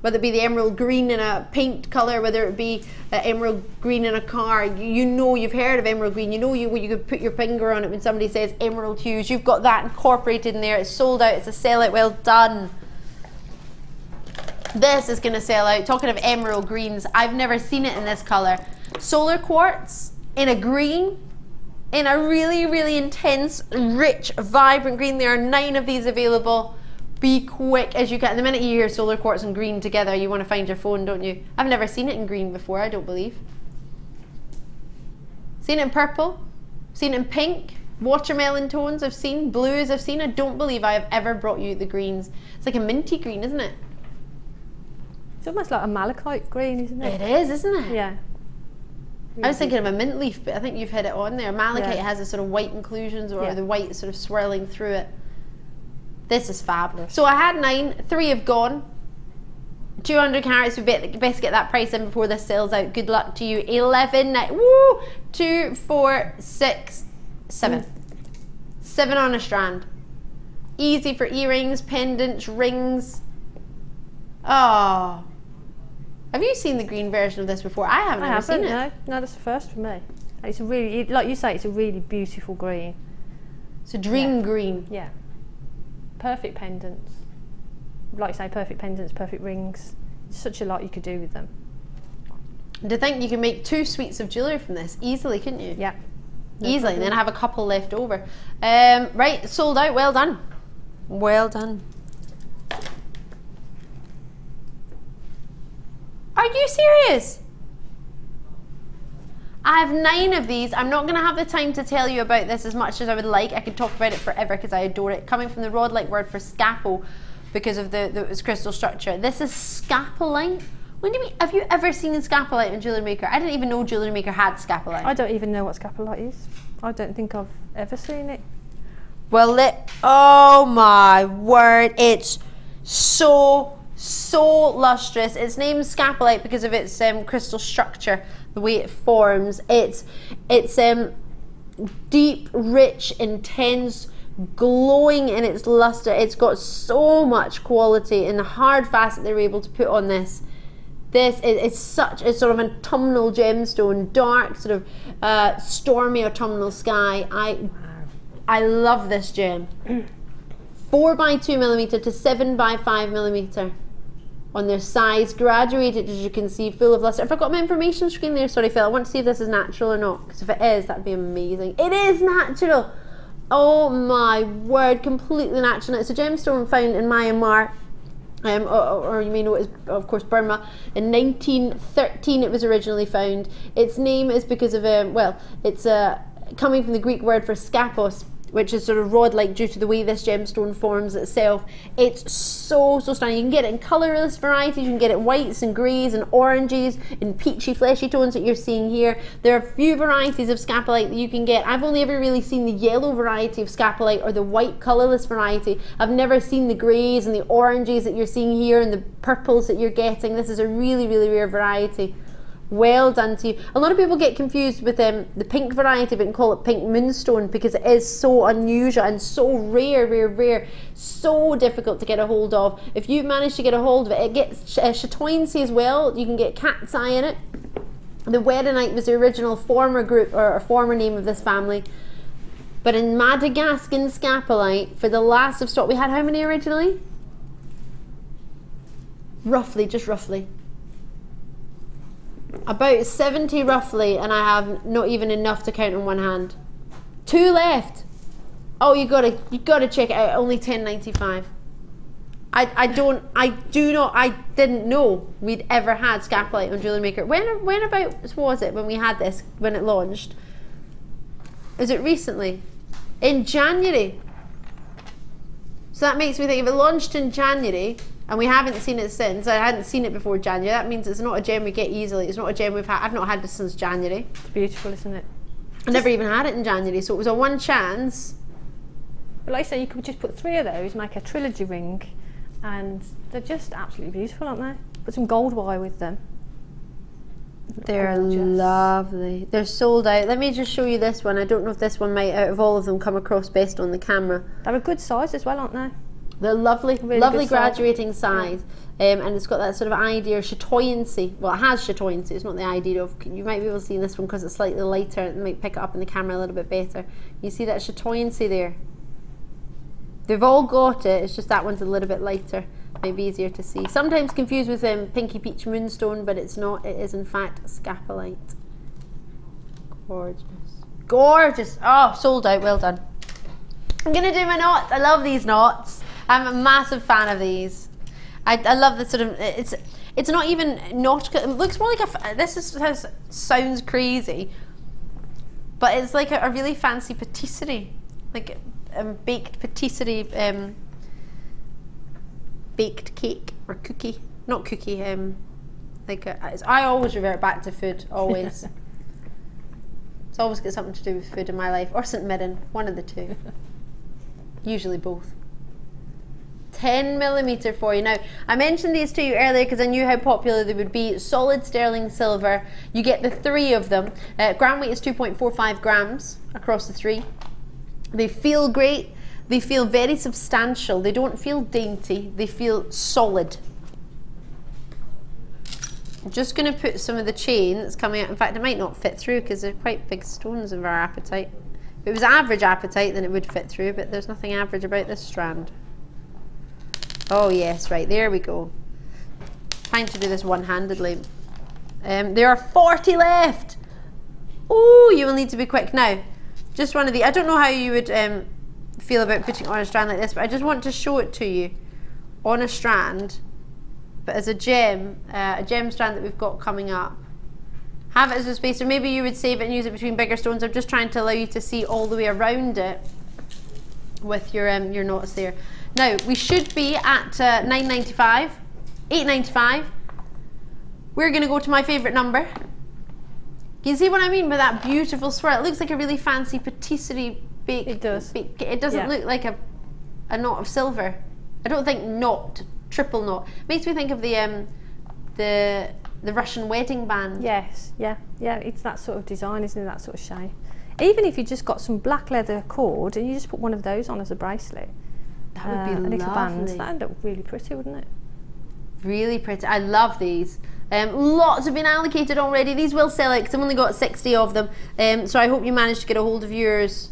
Whether it be the emerald green in a paint colour, whether it be emerald green in a car, you know you've heard of emerald green. You know you could put your finger on it when somebody says emerald hues. You've got that incorporated in there. It's sold out. It's a sellout. Well done. This is going to sell out. Talking of emerald greens, I've never seen it in this colour. Solar quartz in a green, in a really, really intense, rich, vibrant green. There are 9 of these available. Be quick as you can. The minute you hear solar quartz and green together, you want to find your phone, don't you? I've never seen it in green before, I don't believe. Seen it in purple, seen it in pink, watermelon tones I've seen, blues I've seen. I don't believe I have ever brought you the greens. It's like a minty green, isn't it? It's almost like a malachite green, isn't it? It is, isn't it? Yeah. I was thinking of a mint leaf, but I think you've hit it on there. Malachite has a sort of white inclusions, or the white sort of swirling through it. This is fabulous. So I had 9, 3 have gone. 200 carats, we best get that price in before this sells out. Good luck to you. 11, 9, woo! 2, 4, 6, 7. 7 on a strand. Easy for earrings, pendants, rings. Oh. Have you seen the green version of this before? I haven't seen it. No, that's the first for me. It's a really, like you say, it's a really beautiful green. It's a dream green. Yeah. Perfect pendants. Like you say, perfect pendants, perfect rings. Such a lot you could do with them. And to think you can make 2 suites of jewellery from this easily, couldn't you? Yeah. No easily, problem. And then have a couple left over. Right, sold out. Well done. Well done. Are you serious? I have 9 of these. I'm not going to have the time to tell you about this as much as I would like. I could talk about it forever because I adore it. Coming from the rod-like word for scapel because of its crystal structure. This is scapelite. Have you ever seen scapelite in JewelleryMaker? I didn't even know JewelleryMaker had scapelite. I don't even know what scapelite is. I don't think I've ever seen it. Well, oh my word, it's so lustrous. It's named scapelite because of its crystal structure, the way it forms. It's deep, rich, intense, glowing in its luster. It's got so much quality in the hard facet they're able to put on this. This is such a sort of autumnal gemstone, dark, sort of stormy autumnal sky. I love this gem. 4 by 2 millimeter to 7 by 5 millimeter on their size, graduated as you can see, full of luster. If I've got my information screen there, sorry Phil, I want to see if this is natural or not, because if it is, that'd be amazing. It is natural. Oh my word, completely natural. It's a gemstone found in Myanmar. or you may know it as, of course, Burma. In 1913 it was originally found. Its name is because of, well, it's coming from the Greek word for skapos, which is sort of rod-like due to the way this gemstone forms itself. It's so stunning. You can get it in colourless varieties, you can get it whites and greys and oranges, in peachy fleshy tones that you're seeing here. There are a few varieties of scapolite that you can get. I've only ever really seen the yellow variety of scapolite or the white colourless variety. I've never seen the greys and the oranges that you're seeing here and the purples that you're getting. This is a really, really rare variety. Well done to you. A lot of people get confused with the pink variety, but can call it pink moonstone because it is so unusual and so rare, so difficult to get a hold of. If you've managed to get a hold of it, it gets chatoyancy as well. You can get cat's eye in it. The Wedonite was the original former group or former name of this family. But in Madagascan scapolite, for the last of stock, we had how many originally? Roughly, just roughly. About 70 roughly, and I have not even enough to count on one hand. 2 left. Oh, you gotta check it out. Only $10.95. I didn't know we'd ever had scapolite on JewelleryMaker. When about was it when we had this, when it launched? Is it recently? In January. So that makes me think if it launched in January and we haven't seen it since, I hadn't seen it before January, that means it's not a gem we get easily. It's not a gem I've not had this since January. It's beautiful, isn't it? I never even had it in January, so it was a one chance. But like I say, you could just put 3 of those, make a trilogy ring, and they're just absolutely beautiful, aren't they? Put some gold wire with them. They're lovely. They're sold out. Let me just show you this one. I don't know if this one might, out of all of them, come across best on the camera. They're a good size as well, aren't they? They're lovely, really lovely good size. graduating size, and it's got that sort of idea of chatoyancy. Well, it has chatoyancy. It's not the idea of. You might be able to see this one because it's slightly lighter. It might pick it up in the camera a little bit better. You see that chatoyancy there? They've all got it. It's just that one's a little bit lighter. Might be easier to see. Sometimes confused with Pinky Peach Moonstone, but it's not. It is in fact scapolite. Gorgeous, gorgeous. Oh, sold out. Well done. I'm gonna do my knots. I love these knots. I'm a massive fan of these. I love the sort of, it's not even knot, it looks more like this sounds crazy, but it's like a really fancy patisserie, like baked patisserie, baked cake or cookie, not cookie, I always revert back to food, always. It's always got something to do with food in my life, or St. Mirren, one of the two, usually both. 10mm for you. Now, I mentioned these to you earlier because I knew how popular they would be. Solid sterling silver. You get the 3 of them. Gram weight is 2.45 grams across the 3. They feel great. They feel very substantial. They don't feel dainty. They feel solid. I'm just going to put some of the chain that's coming out. In fact, it might not fit through because they're quite big stones of our apatite. If it was average apatite, then it would fit through, but there's nothing average about this strand. Oh yes, right, there we go. Trying to do this one-handedly. There are 40 left. Oh, you will need to be quick now. Just one of the, I don't know how you would feel about putting it on a strand like this, but I just want to show it to you on a strand, but as a gem strand that we've got coming up. Have it as a spacer. Maybe you would save it and use it between bigger stones. I'm just trying to allow you to see all the way around it with your knots there. Now, we should be at $9.95, $8.95. We're going to go to my favourite number. Can you see what I mean by that beautiful swirl? It looks like a really fancy patisserie bake. It does. It doesn't look like a knot of silver. I don't think knot, triple knot. Makes me think of the Russian wedding band. Yes, yeah. It's that sort of design, isn't it? That sort of shape. Even if you just got some black leather cord and you just put one of those on as a bracelet. That would be lovely. Little bands. That'd look really pretty, wouldn't it? Really pretty. I love these. Lots have been allocated already. These will sell it because I've only got 60 of them. So I hope you managed to get a hold of yours.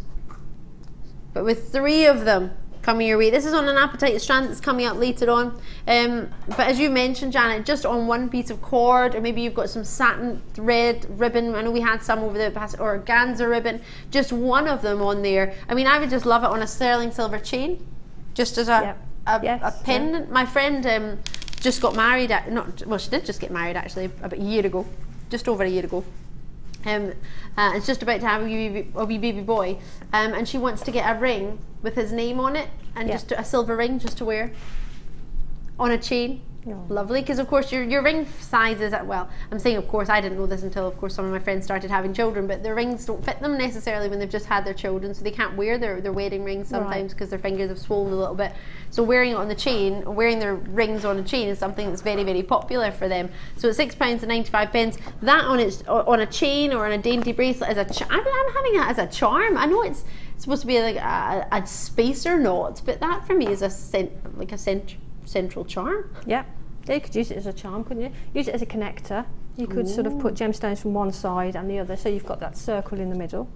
But with 3 of them coming your way. This is on an apatite strand that's coming up later on. But as you mentioned, Janet, just on one piece of cord, or maybe you've got some satin thread ribbon. I know we had some over the past, or organza ribbon. Just one of them on there. I mean, I would just love it on a sterling silver chain. Just as a a pendant. My friend just got married. She did just get married actually about a year ago, just over a year ago. It's just about to have a wee baby boy, and she wants to get a ring with his name on it, and just a silver ring just to wear on a chain. Lovely, because of course your ring sizes, well, I'm saying of course, I didn't know this until of course some of my friends started having children, but the rings don't fit them necessarily when they've just had their children, so they can't wear their wedding rings sometimes because their fingers have swollen a little bit. So wearing it on the chain, wearing their rings on a chain is something that's very, very popular for them. So at £6.95, that on a chain or on a dainty bracelet is I'm having that as a charm. I know it's supposed to be like a spacer knot, but that for me is a central charm. Yeah, you could use it as a charm, couldn't you? Use it as a connector. You could sort of put gemstones from one side and the other, so you've got that circle in the middle.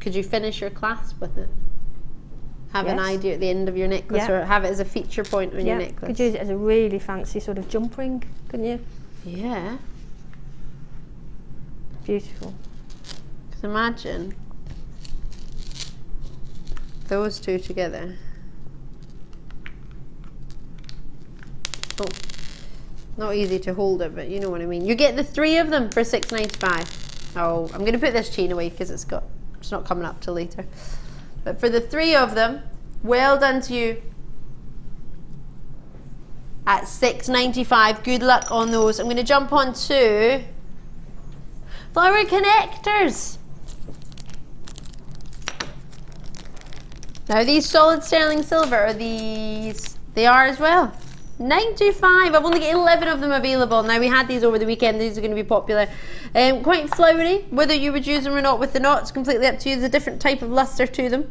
Could you finish your clasp with it? Have an idea at the end of your necklace, or have it as a feature point on your necklace? Could use it as a really fancy sort of jump ring, couldn't you? Yeah. Beautiful. Because imagine those two together. Oh, not easy to hold it, but you know what I mean. You get the 3 of them for £6.95. Oh, I'm going to put this chain away because it's not coming up till later. But for the 3 of them, well done to you. At £6.95. Good luck on those. I'm going to jump on to flower connectors. Now these solid sterling silver are these. They are as well. £9.25. I've only got 11 of them available. Now we had these over the weekend. These are going to be popular. Quite flowery. Whether you would use them or not with the knots, completely up to you. There's a different type of luster to them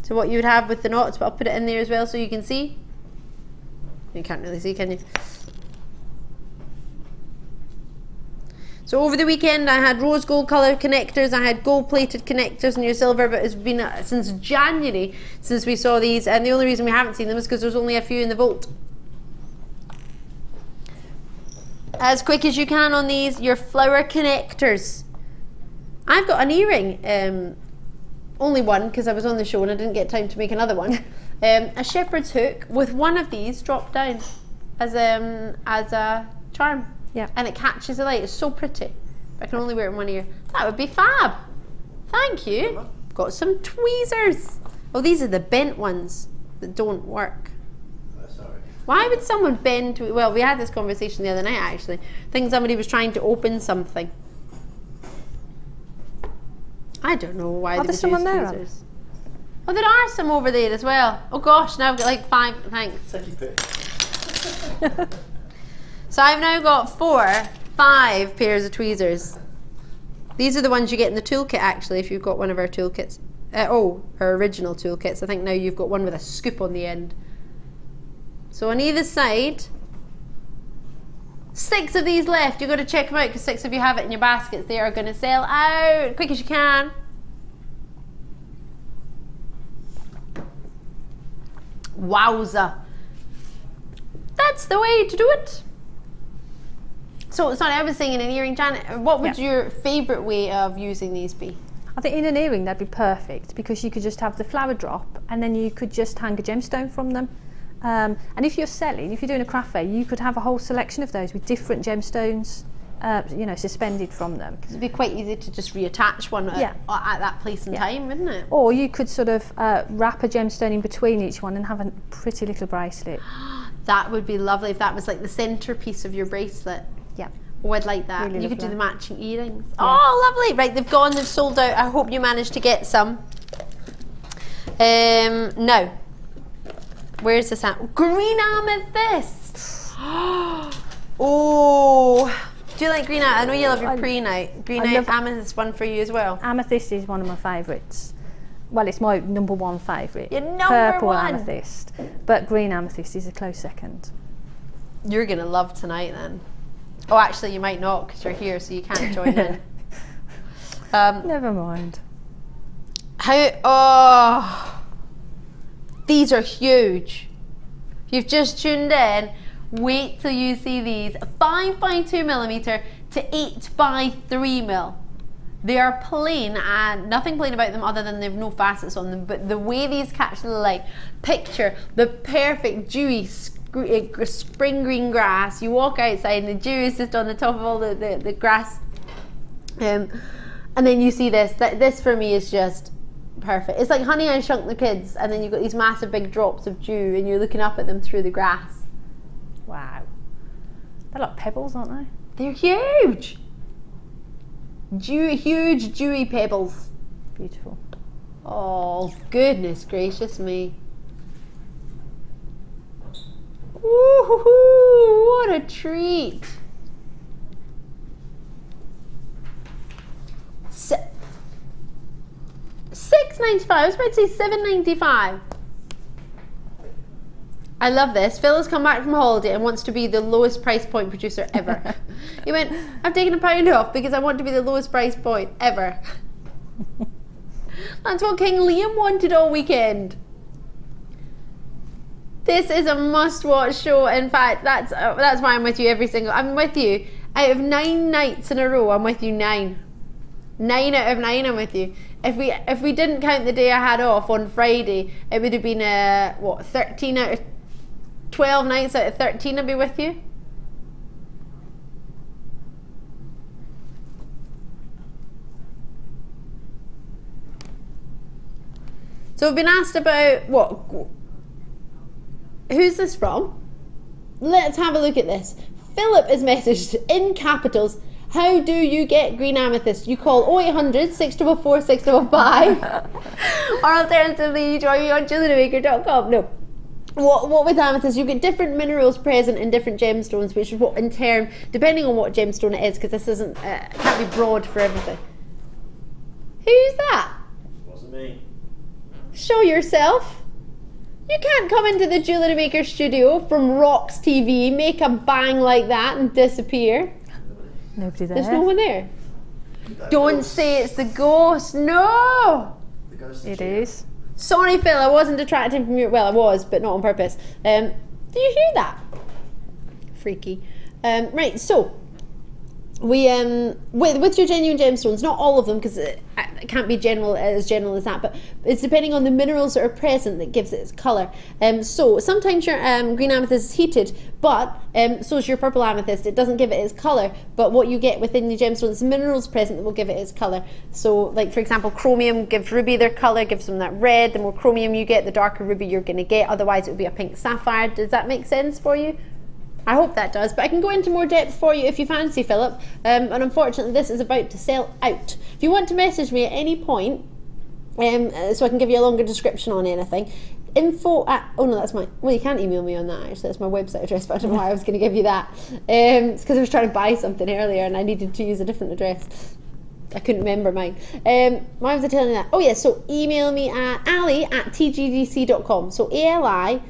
to what you would have with the knots, but I'll put it in there as well so you can see. You can't really see, can you? So over the weekend I had rose gold colour connectors, I had gold plated connectors in your silver, but it's been since January since we saw these, and the only reason we haven't seen them is because there's only a few in the vault. As quick as you can on these, your flower connectors. I've got an earring, only one because I was on the show and I didn't get time to make another one. A shepherd's hook with one of these dropped down as a charm. Yeah. And it catches the light. It's so pretty. But I can only wear it in one ear. That would be fab. Thank you. Got some tweezers. Oh, these are the bent ones that don't work. Sorry. Why would someone bend? Well, we had this conversation the other night actually. I think somebody was trying to open something. I don't know why they would use tweezers. Oh, there are some over there as well. Oh gosh, now I've got like 5. Thanks. So I've now got 5 pairs of tweezers. These are the ones you get in the toolkit actually if you've got one of our toolkits. Our original toolkits. I think now you've got one with a scoop on the end. So on either side, 6 of these left. You've got to check them out because 6 of you have it in your baskets. They are going to sell out quick as you can. Wowza. That's the way to do it. So, sorry, I was saying in an earring, Janet, what would your favourite way of using these be? I think in an earring that'd be perfect because you could just have the flower drop and then you could just hang a gemstone from them. And if you're selling, if you're doing a craft fair, you could have a whole selection of those with different gemstones, you know, suspended from them. It'd be quite easy to just reattach one at that place and time, wouldn't it? Or you could sort of wrap a gemstone in between each one and have a pretty little bracelet. That would be lovely if that was like the centrepiece of your bracelet. Yeah. Oh, I'd like that. Really you could do lovely. the matching earrings. Yeah. Oh, lovely. Right, they've gone, they've sold out. I hope you managed to get some. Now, where's this at? Green amethyst. Oh, do you like green amethyst? I know you love your Prehnite. Green amethyst one for you as well. Amethyst is one of my favourites. Well, it's my #1 favourite. Your number Purple one. amethyst. But green amethyst is a close second. You're going to love tonight then. Oh, actually, you might not because you're here, so you can't join in. Never mind. These are huge. If you've just tuned in, wait till you see these. 5 by 2 millimeter to 8 by 3 mil. They are plain and nothing plain about them other than they have no facets on them, but the way these catch the light, picture the perfect dewy spring green grass. You walk outside and the dew is just on the top of all the grass, and then you see this. This for me is just perfect. It's like Honey, I Shrunk the Kids, and then you've got these massive big drops of dew and you're looking up at them through the grass. Wow. They're like pebbles, aren't they? They're huge. Huge dewy pebbles. Beautiful. Oh, goodness gracious me. Woohoo! What a treat. $6.95. I was about to say $7.95. I love this. Phil has come back from holiday and wants to be the lowest price point producer ever. He went, I've taken £1 off because I want to be the lowest price point ever. That's what King Liam wanted all weekend. This is a must-watch show. In fact, that's why I'm with you every single. I'm with you out of 9 nights in a row. I'm with you 9. 9 out of 9. I'm with you. If we didn't count the day I had off on Friday, it would have been 13 out of 12 nights out of 13. I'd be with you. So we've been asked about what. Who's this from? Let's have a look at this. Philip is messaged in capitals. How do you get green amethyst? You call 0800 644 655 or alternatively you join me on JewelleryMaker.com. No. What with amethyst, you get different minerals present in different gemstones, which is what in turn, depending on what gemstone it is, because this isn't can't be broad for everything. Who's that? Wasn't me. Show yourself. You can't come into the Jewellery Maker studio from Rocks TV, make a bang like that and disappear. Nobody there. There's no one there. Don't say it's the ghost. No! The ghost It is. Sorry, Phil, I wasn't detracting from you. Well, I was, but not on purpose. Do you hear that? Freaky. Right, so we with your genuine gemstones, not all of them, because it can't be as general as that, but it's depending on the minerals that are present that gives it its colour. So sometimes your green amethyst is heated, but so is your purple amethyst. It doesn't give it its colour, but what you get within the gemstone is minerals present that will give it its colour. So like for example, chromium gives ruby their colour, gives them that red. The more chromium you get, the darker ruby you're going to get, otherwise it would be a pink sapphire. Does that make sense for you? I hope that does, but I can go into more depth for you if you fancy, Philip. And unfortunately, this is about to sell out. If you want to message me at any point, so I can give you a longer description on anything, info at, oh no, that's my, well, you can't email me on that actually, that's my website address, but I don't know why I was going to give you that. It's because I was trying to buy something earlier and I needed to use a different address. I couldn't remember mine. Why was I telling you that? Oh yeah, so email me at ali@tggc.com. So ali@tggc.com.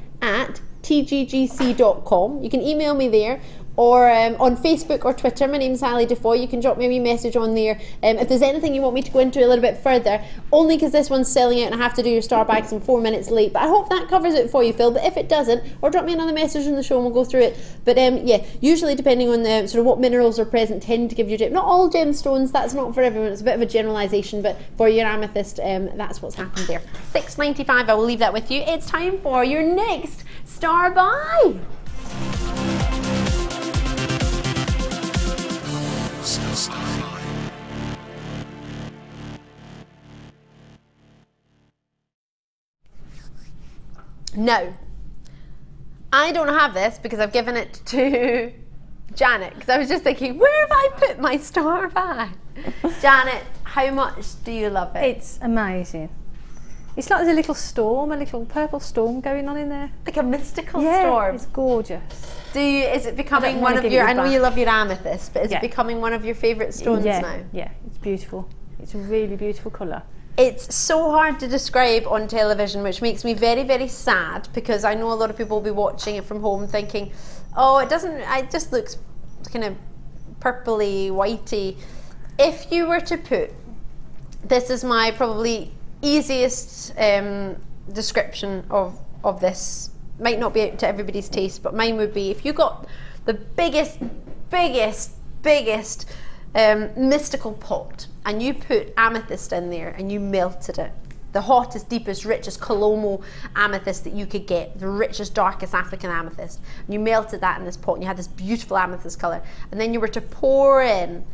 You can email me there, or on Facebook or Twitter. My name's Ali Defoy. You can drop me a wee message on there. If there's anything you want me to go into a little bit further, only because this one's selling out and I have to do your star bags in 4 minutes late. But I hope that covers it for you, Phil. But if it doesn't, or drop me another message in the show and we'll go through it. But yeah, usually depending on the sort of what minerals are present, tend to give you not all gemstones. That's not for everyone. It's a bit of a generalisation. But for your amethyst, that's what's happened there. $6.95. I will leave that with you. It's time for your next star buy. No, I don't have this because I've given it to Janet, because I was just thinking, where have I put my star bag? Janet, how much do you love it? It's amazing. It's like there's a little storm, a little purple storm going on in there. Like a mystical Yeah, storm. it's gorgeous. Is it becoming I one of your, I know back. you love your amethyst, but is Yeah. it becoming one of your favourite stones Yeah, now? yeah, it's beautiful. It's a really beautiful colour. It's so hard to describe on television, which makes me very, very sad, because I know a lot of people will be watching it from home thinking, oh, it just looks kind of purpley, whitey. If you were to put, this is my probably easiest description of this, might not be to everybody's taste, but mine would be, if you got the biggest mystical pot and you put amethyst in there and you melted it, the hottest, deepest, richest Colombo amethyst that you could get, the richest, darkest African amethyst, and you melted that in this pot and you had this beautiful amethyst color, and then you were to pour in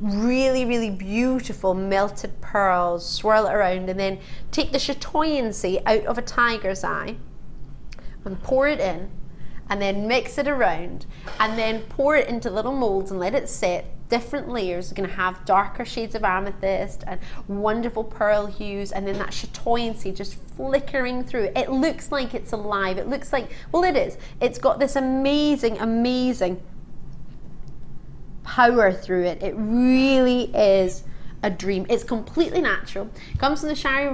really, really beautiful melted pearls, swirl it around, and then take the chatoyancy out of a tiger's eye and pour it in, and then mix it around, and then pour it into little molds and let it set. Different layers are going to have darker shades of amethyst and wonderful pearl hues, and then that chatoyancy just flickering through. It looks like it's alive. It looks like, well, it is. It's got this amazing, amazing power through it. It really is a dream. It's completely natural. It comes from the Shari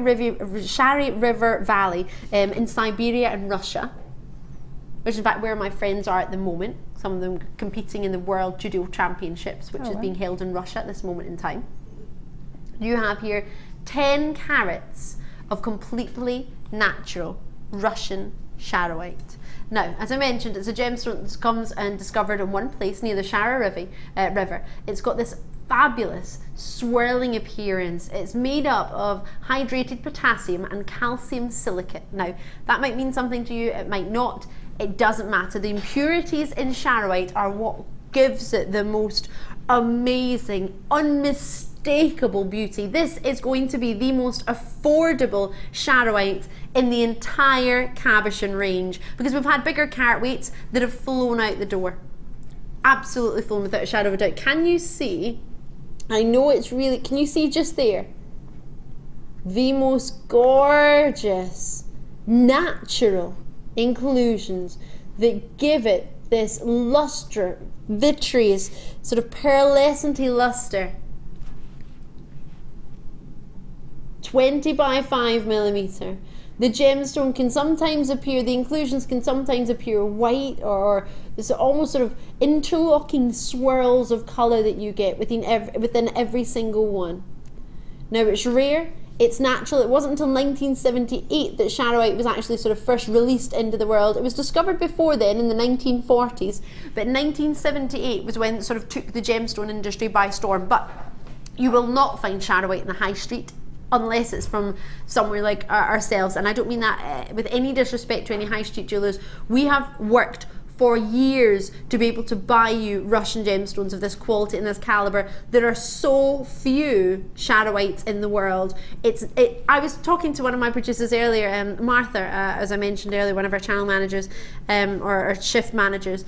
River Valley in Siberia and Russia, which is in fact where my friends are at the moment. Some of them competing in the World Judo Championships, which is being held in Russia at this moment in time. You have here 10 carats of completely natural Russian charoite. Now, as I mentioned, it's a gemstone that comes and discovered in one place near the Shara River. It's got this fabulous swirling appearance. It's made up of hydrated potassium and calcium silicate. Now, that might mean something to you, it might not. It doesn't matter. The impurities in charoite are what gives it the most amazing, unmistakable beauty. This is going to be the most affordable charoite in the entire Cabochon range, because we've had bigger carat weights that have flown out the door. Absolutely flown without a shadow of a doubt. Can you see? I know it's really, can you see just there? The most gorgeous, natural inclusions that give it this luster, vitreous, sort of pearlescent luster. 20 by 5 millimeter. The gemstone can sometimes appear, the inclusions can sometimes appear white, or there's almost sort of interlocking swirls of colour that you get within every single one. Now, it's rare, it's natural. It wasn't until 1978 that charoite was actually sort of first released into the world. It was discovered before then in the 1940s, but 1978 was when it sort of took the gemstone industry by storm. But you will not find charoite in the high street unless it's from somewhere like ourselves, and I don't mean that with any disrespect to any high street jewellers. We have worked for years to be able to buy you Russian gemstones of this quality and this caliber. There are so few charoites in the world. I was talking to one of my producers earlier, Martha, as I mentioned earlier, one of our channel managers or shift managers,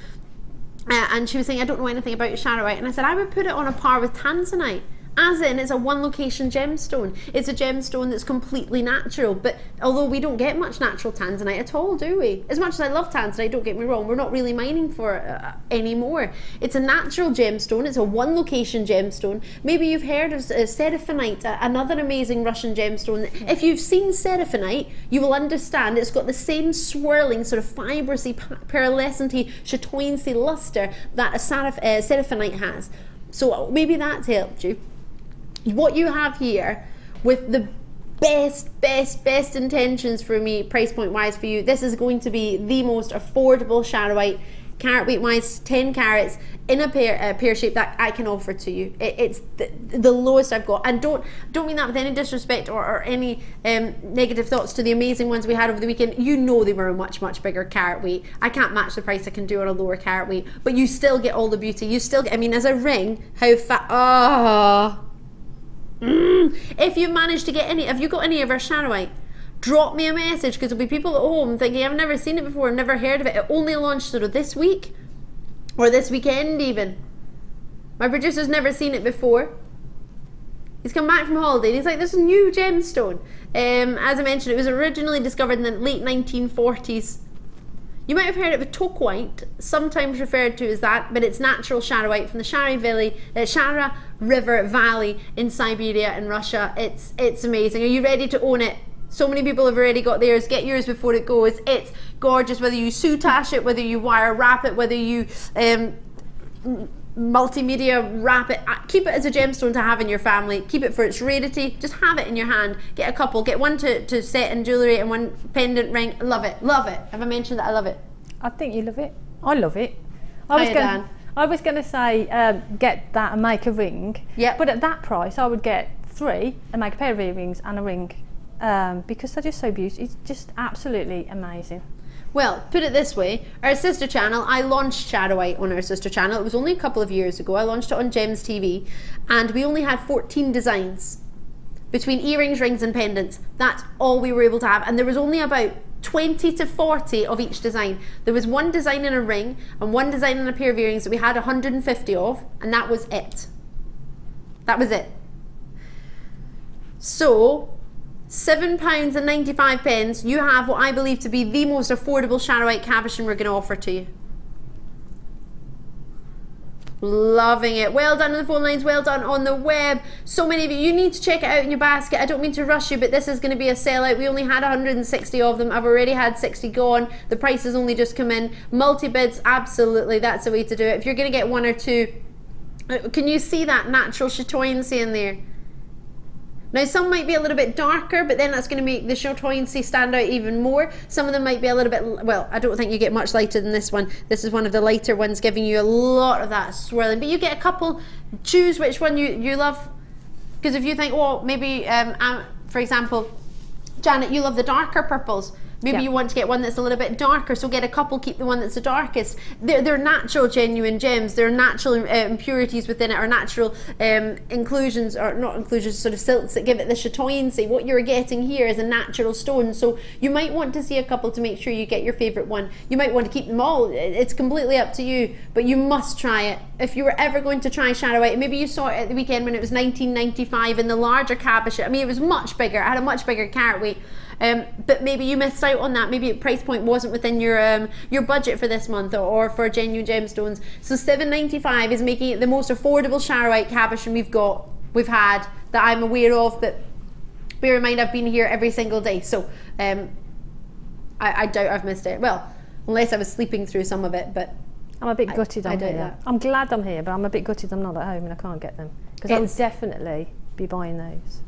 and she was saying, I don't know anything about charoite, and I said I would put it on a par with tanzanite. As in, it's a one location gemstone. It's a gemstone that's completely natural, but although we don't get much natural tanzanite at all, do we? As much as I love tanzanite, don't get me wrong, we're not really mining for it anymore. It's a natural gemstone, it's a one location gemstone. Maybe you've heard of Seraphinite, another amazing Russian gemstone. If you've seen Seraphinite, you will understand it's got the same swirling, sort of fibrous-y, pearlescent-y, chatoyancy luster that a Seraphinite has. So maybe that's helped you. What you have here, with the best intentions for me, price point wise for you, this is going to be the most affordable charoite, carat weight wise, 10 carats in a pear shape that I can offer to you. It's the lowest I've got, and don't mean that with any disrespect or any negative thoughts to the amazing ones we had over the weekend. You know they were a much bigger carat weight. I can't match the price I can do on a lower carat weight, but you still get all the beauty. You still get, I mean, as a ring, how fat, if you've managed to get any, have you got any of our charoite? Drop me a message, because there'll be people at home thinking, I've never seen it before, I've never heard of it. It only launched sort of this week, or this weekend even. My producer's never seen it before. He's come back from holiday and he's like, this is a new gemstone. As I mentioned, it was originally discovered in the late 1940s. You might have heard of a tokwite, sometimes referred to as that, but it's natural charoite from the Shara River Valley in Siberia and Russia. It's amazing. Are you ready to own it? So many people have already got theirs. Get yours before it goes. It's gorgeous, whether you soutache it, whether you wire wrap it, whether you multimedia wrap it. Keep it as a gemstone to have in your family. Keep it for its rarity. Just have it in your hand. Get a couple. Get one to set in jewellery and one pendant ring. Love it. Love it. Have I mentioned that I love it? I think you love it. I love it. Dan. I was going to say get that and make a ring. Yeah. But at that price, I would get 3 and make a pair of earrings and a ring because they're just so beautiful. It's just absolutely amazing. Well, put it this way, our sister channel, I launched Shadowite on our sister channel. It was only a couple of years ago. I launched it on Gems TV and we only had 14 designs between earrings, rings and pendants. That's all we were able to have, and there was only about 20 to 40 of each design. There was 1 design in a ring and 1 design in a pair of earrings that we had 150 of, and that was it. That was it. So £7.95, you have what I believe to be the most affordable Shadowite cabochon we're going to offer to you. Loving it. Well done on the phone lines, well done on the web. So many of you, you need to check it out in your basket. I don't mean to rush you, but this is going to be a sellout. We only had 160 of them. I've already had 60 gone. The price has only just come in. Multi-bids, absolutely, that's the way to do it. If you're going to get 1 or 2, can you see that natural chatoyancy in there? Now some might be a little bit darker, but then that's going to make the chatoyancy stand out even more. Some of them might be a little bit, well, I don't think you get much lighter than this one. This is one of the lighter ones, giving you a lot of that swirling. But you get a couple, choose which one you love. Because if you think, oh, maybe, for example, Janet, you love the darker purples. Maybe you want to get one that's a little bit darker, so get a couple, keep the one that's the darkest. They're natural, genuine gems. They're natural impurities within it, or natural inclusions, or not inclusions, sort of silks that give it the chatoyancy. What you're getting here is a natural stone, so you might want to see a couple to make sure you get your favourite one. You might want to keep them all. It's completely up to you, but you must try it. If you were ever going to try Shadowite, maybe you saw it at the weekend when it was $19.95 in the larger cabochon. I mean, it was much bigger. I had a much bigger carat weight. But maybe you missed out on that. Maybe the price point wasn't within your budget for this month, or for genuine gemstones. So $7.95 is making it the most affordable Shadowite cabochon we've had that I'm aware of. But bear in mind, I've been here every single day, so I doubt I've missed it. Well, unless I was sleeping through some of it. But I'm a bit gutted I'm here. That. I'm glad I'm here, but I'm a bit gutted I'm not at home and I can't get them, because I would definitely be buying those.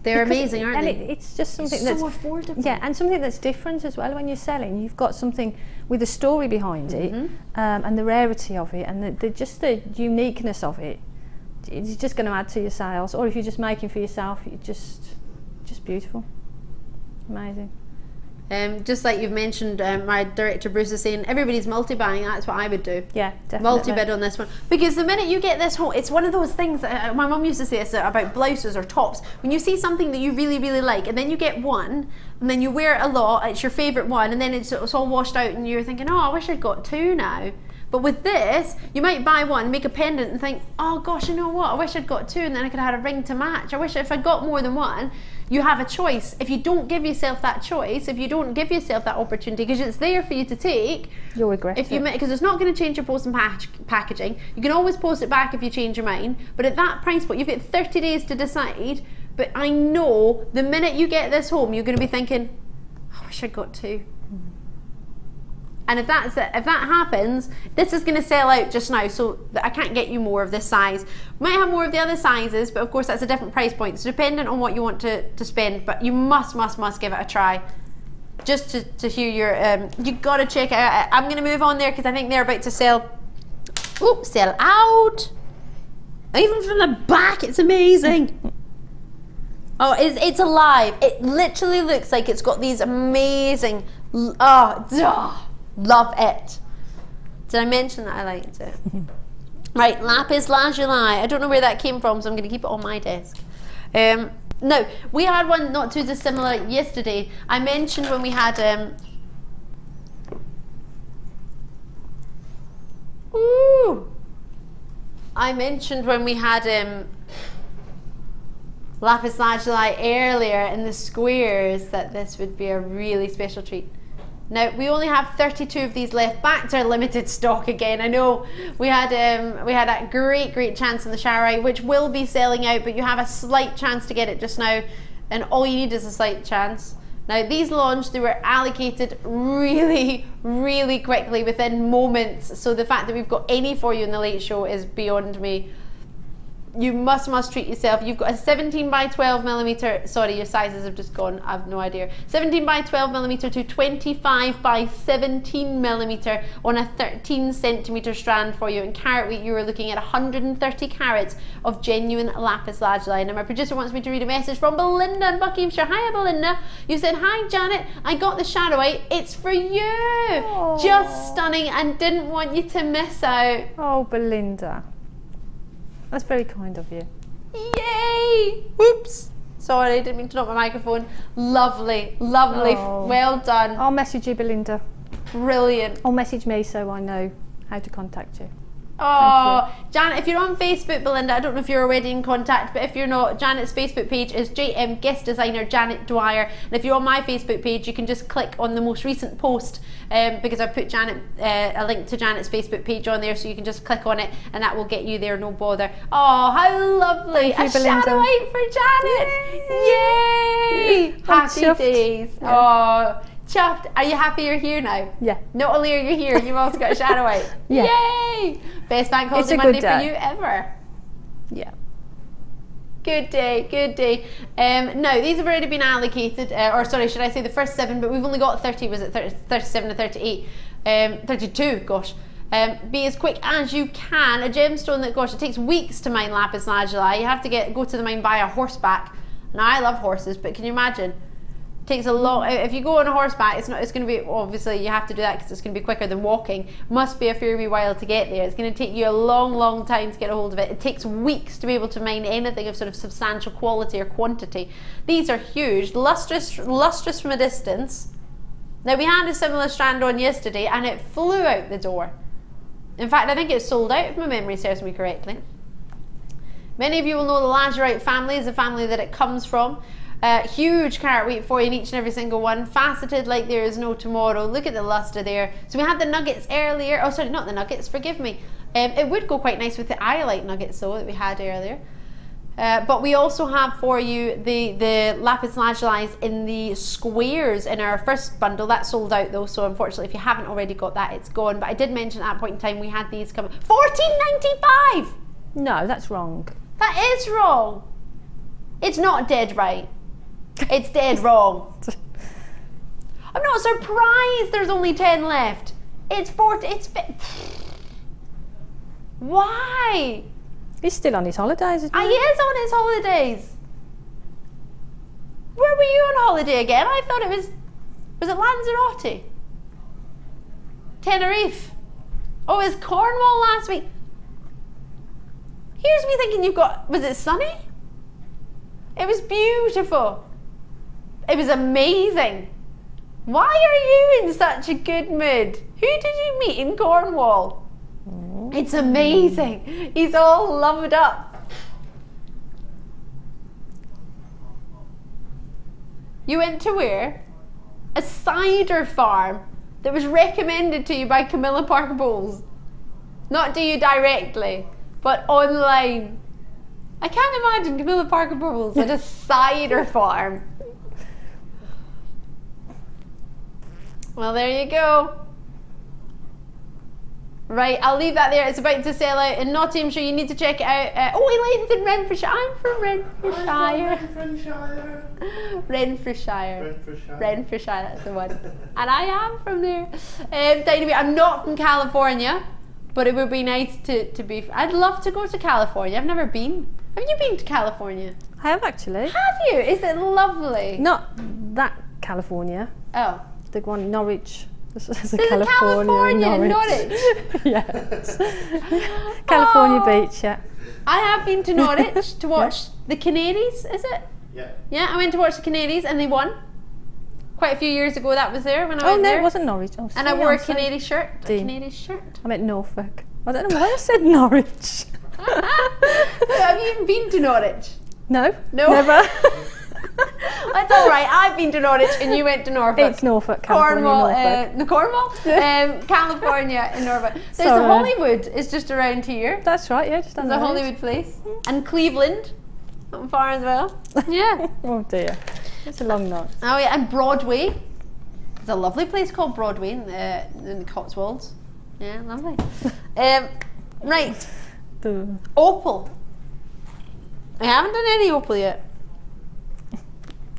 They're amazing, aren't they? And it's just something it's that's so affordable. Yeah, and something that's different as well. When you're selling, you've got something with a story behind it, and the rarity of it, and just the uniqueness of it. It's just going to add to your sales. Or if you're just making for yourself, it's just beautiful, amazing. Just like you've mentioned, my director Bruce is saying everybody's multi-buying. That's what I would do. Yeah, definitely. Multi-bid on this one, because the minute you get this whole, it's one of those things that my mum used to say this about blouses or tops. When you see something that you really, really like, and then you get one, and then you wear it a lot, it's your favourite one, and then it's all washed out, and you're thinking, oh, I wish I'd got 2 now. But with this, you might buy one, make a pendant, and think, oh gosh, you know what? I wish I'd got 2, and then I could have had a ring to match. I wish if I'd got more than one. You have a choice. If you don't give yourself that choice, if you don't give yourself that opportunity, because it's there for you to take, you'll regret it. Because it's not going to change your post and packaging. You can always post it back if you change your mind. But at that price point, you've got 30 days to decide. But I know the minute you get this home, you're going to be thinking, I wish I'd got 2. And if that happens, this is going to sell out just now, so I can't get you more of this size. We might have more of the other sizes, but of course that's a different price point. It's dependent on what you want to spend, but you must give it a try. Just to hear your, you got to check it out. I'm going to move on there because I think they're about to sell out. Even from the back, it's amazing. Oh, it's alive. It literally looks like it's got these amazing, love it. Did I mention that I liked it? Right, lapis lazuli. I don't know where that came from, so I'm going to keep it on my desk. No, we had one not too dissimilar yesterday. I mentioned when we had lapis lazuli earlier in the squares that this would be a really special treat. Now we only have 32 of these left. Back to our limited stock again. I know we had that great chance in the Shadowite, which will be selling out, but you have a slight chance to get it just now, and all you need is a slight chance. Now these launched, they were allocated really quickly within moments, so the fact that we've got any for you in the late show is beyond me. you must treat yourself. You've got a 17 by 12 millimeter, sorry, your sizes have just gone, I have no idea. 17 by 12 millimeter to 25 by 17 millimeter on a 13 centimeter strand for you. In carat weight, you are looking at 130 carats of genuine lapis lazuli. Now my producer wants me to read a message from Belinda in Buckinghamshire. Hiya Belinda. You said, hi Janet, I got the shadowite. It's for you. Aww. Just stunning and didn't want you to miss out. Oh, Belinda. That's very kind of you. Yay! Whoops! Sorry, didn't mean to knock my microphone. Lovely, lovely. Oh. Well done. I'll message you, Belinda. Brilliant. Or message me so I know how to contact you. Oh, Janet, if you're on Facebook, Belinda, I don't know if you're already in contact, but if you're not, Janet's Facebook page is JM Guest Designer Janet Dwyer. And if you're on my Facebook page, you can just click on the most recent post because I put Janet a link to Janet's Facebook page on there, so you can just click on it and that will get you there, no bother. Oh, how lovely. Thank you, a Belinda. shadowite for Janet. Yay! Happy chuffed. days. Yeah. Oh, chuffed. Are you happy you're here now? Yeah. Not only are you here, you've also got a shadowite. Yeah. Yay! Best bank holiday It's a Monday good for day. you ever. Yeah. Good day, good day. Now, these have already been allocated, or sorry, should I say the first 7, but we've only got 30, was it 37 to 38? 32, gosh. Be as quick as you can. A gemstone that, gosh, it takes weeks to mine lapis lazuli. You have to go to the mine by a horseback. Now, I love horses, but can you imagine? Takes a long, if you go on a horseback, it's going to be, obviously you have to do that because it's going to be quicker than walking. Must be a fair wee while to get there. It's going to take you a long time to get a hold of it. It takes weeks to be able to mine anything of sort of substantial quality or quantity. These are huge, lustrous from a distance. Now we had a similar strand on yesterday and it flew out the door. In fact, I think it's sold out if my memory serves me correctly. Many of you will know the Labradorite family is the family that it comes from. Huge carat weight for you in each and every single one, faceted like there is no tomorrow. Look at the luster there. So we had the nuggets earlier, oh sorry, not the nuggets, forgive me. It would go quite nice with the Iolite nuggets though that we had earlier. But we also have for you the lapis lazuli in the squares in our first bundle. That sold out though, so unfortunately if you haven't already got that, it's gone. But I did mention at that point in time we had these coming. $14.95! No, that's wrong. That is wrong. It's not dead right. It's dead wrong. I'm not surprised there's only 10 left. It's 40, why? He's still on his holidays, isn't he? He is on his holidays. Where were you on holiday again? I thought it was it Lanzarote? Tenerife. Oh, it was Cornwall last week. Here's me thinking was it sunny? It was beautiful. It was amazing. Why are you in such a good mood? Who did you meet in Cornwall? It's amazing. He's all loved up. You went to where? A cider farm that was recommended to you by Camilla Parker Bowles. Not to you directly, but online. I can't imagine Camilla Parker Bowles at a cider farm. Well, there you go. Right, I'll leave that there. It's about to sell out in Nottinghamshire. You need to check it out. Elaine's in Renfrewshire. I'm from Renfrewshire. Renfrewshire, that's the one. And I am from there. Anyway, I'm not from California, but it would be nice to be. I'd love to go to California. I've never been. Have you been to California? I have actually. Have you? Is it lovely? Not that California. Oh. The one in Norwich. There's a California in Norwich. Yes. California Beach, yeah. I have been to Norwich to watch the Canaries, is it? Yeah. Yeah, I went to watch the Canaries and they won. Quite a few years ago that was there when I went there. Oh no, it wasn't Norwich. Oh, and I wore a Canary shirt. A Canary shirt. I meant Norfolk. I don't know why I said Norwich. So have you even been to Norwich? No. No? Never. That's all right. I've been to Norwich and you went to Norfolk. It's Norfolk, California, Cornwall, California in Norfolk. There's a Hollywood. It's just around here. That's right. Yeah, just down the road. There's a Hollywood place and Cleveland, not far as well. Yeah. Oh dear, it's a long night. Oh yeah, and Broadway. There's a lovely place called Broadway in the Cotswolds. Yeah, lovely. Right. Opal. I haven't done any opal yet.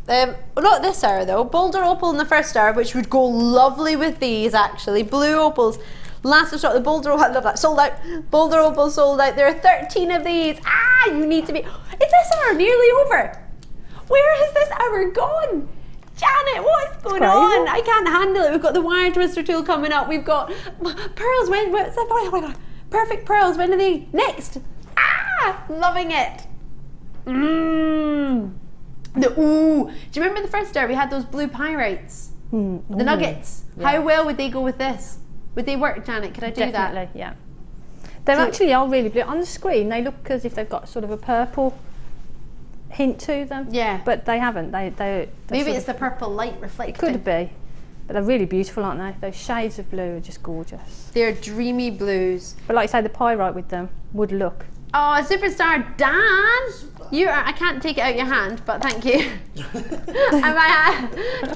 Not this hour though. Boulder opal in the first hour, which would go lovely with these actually. Blue opals. Last of stock, the Boulder opal, I love that, sold out. Boulder opal sold out. There are 13 of these. Ah, you need to be. Is this hour nearly over? Where has this hour gone? Janet, what's going on? I can't handle it. We've got the wire twister tool coming up. We've got pearls. What's that? Oh my God. Perfect pearls. When are they? Next. Ah, loving it. Ooh, do you remember the first hour we had those blue pyrites? The nuggets. Yeah. How well would they go with this? Would they work, Janet? Could I do that? Definitely, yeah. They actually are really blue. On the screen, they look as if they've got sort of a purple hint to them. Yeah. But they haven't. Maybe it's the purple light reflecting. It could be. But they're really beautiful, aren't they? Those shades of blue are just gorgeous. They're dreamy blues. But like you say, the pyrite with them would look. Oh, superstar Dan! You are, I can't take it out your hand, but thank you.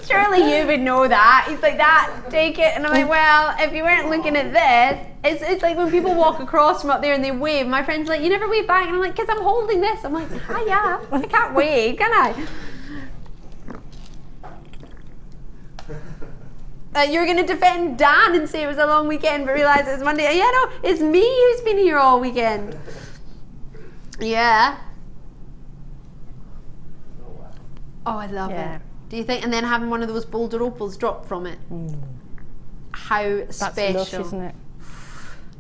Surely you would know that. He's like, that, take it. And I'm like, well, if you weren't looking at this, it's like when people walk across from up there and they wave. My friend's like, you never wave back. And I'm like, because I'm holding this. I'm like, yeah, I can't wave, can I? You're going to defend Dan and say it was a long weekend, but realise it was Monday. Yeah, no, it's me who's been here all weekend. Yeah. Oh, I love it. Do you think? And then having one of those Boulder opals drop from it. How special. That's lush, isn't it?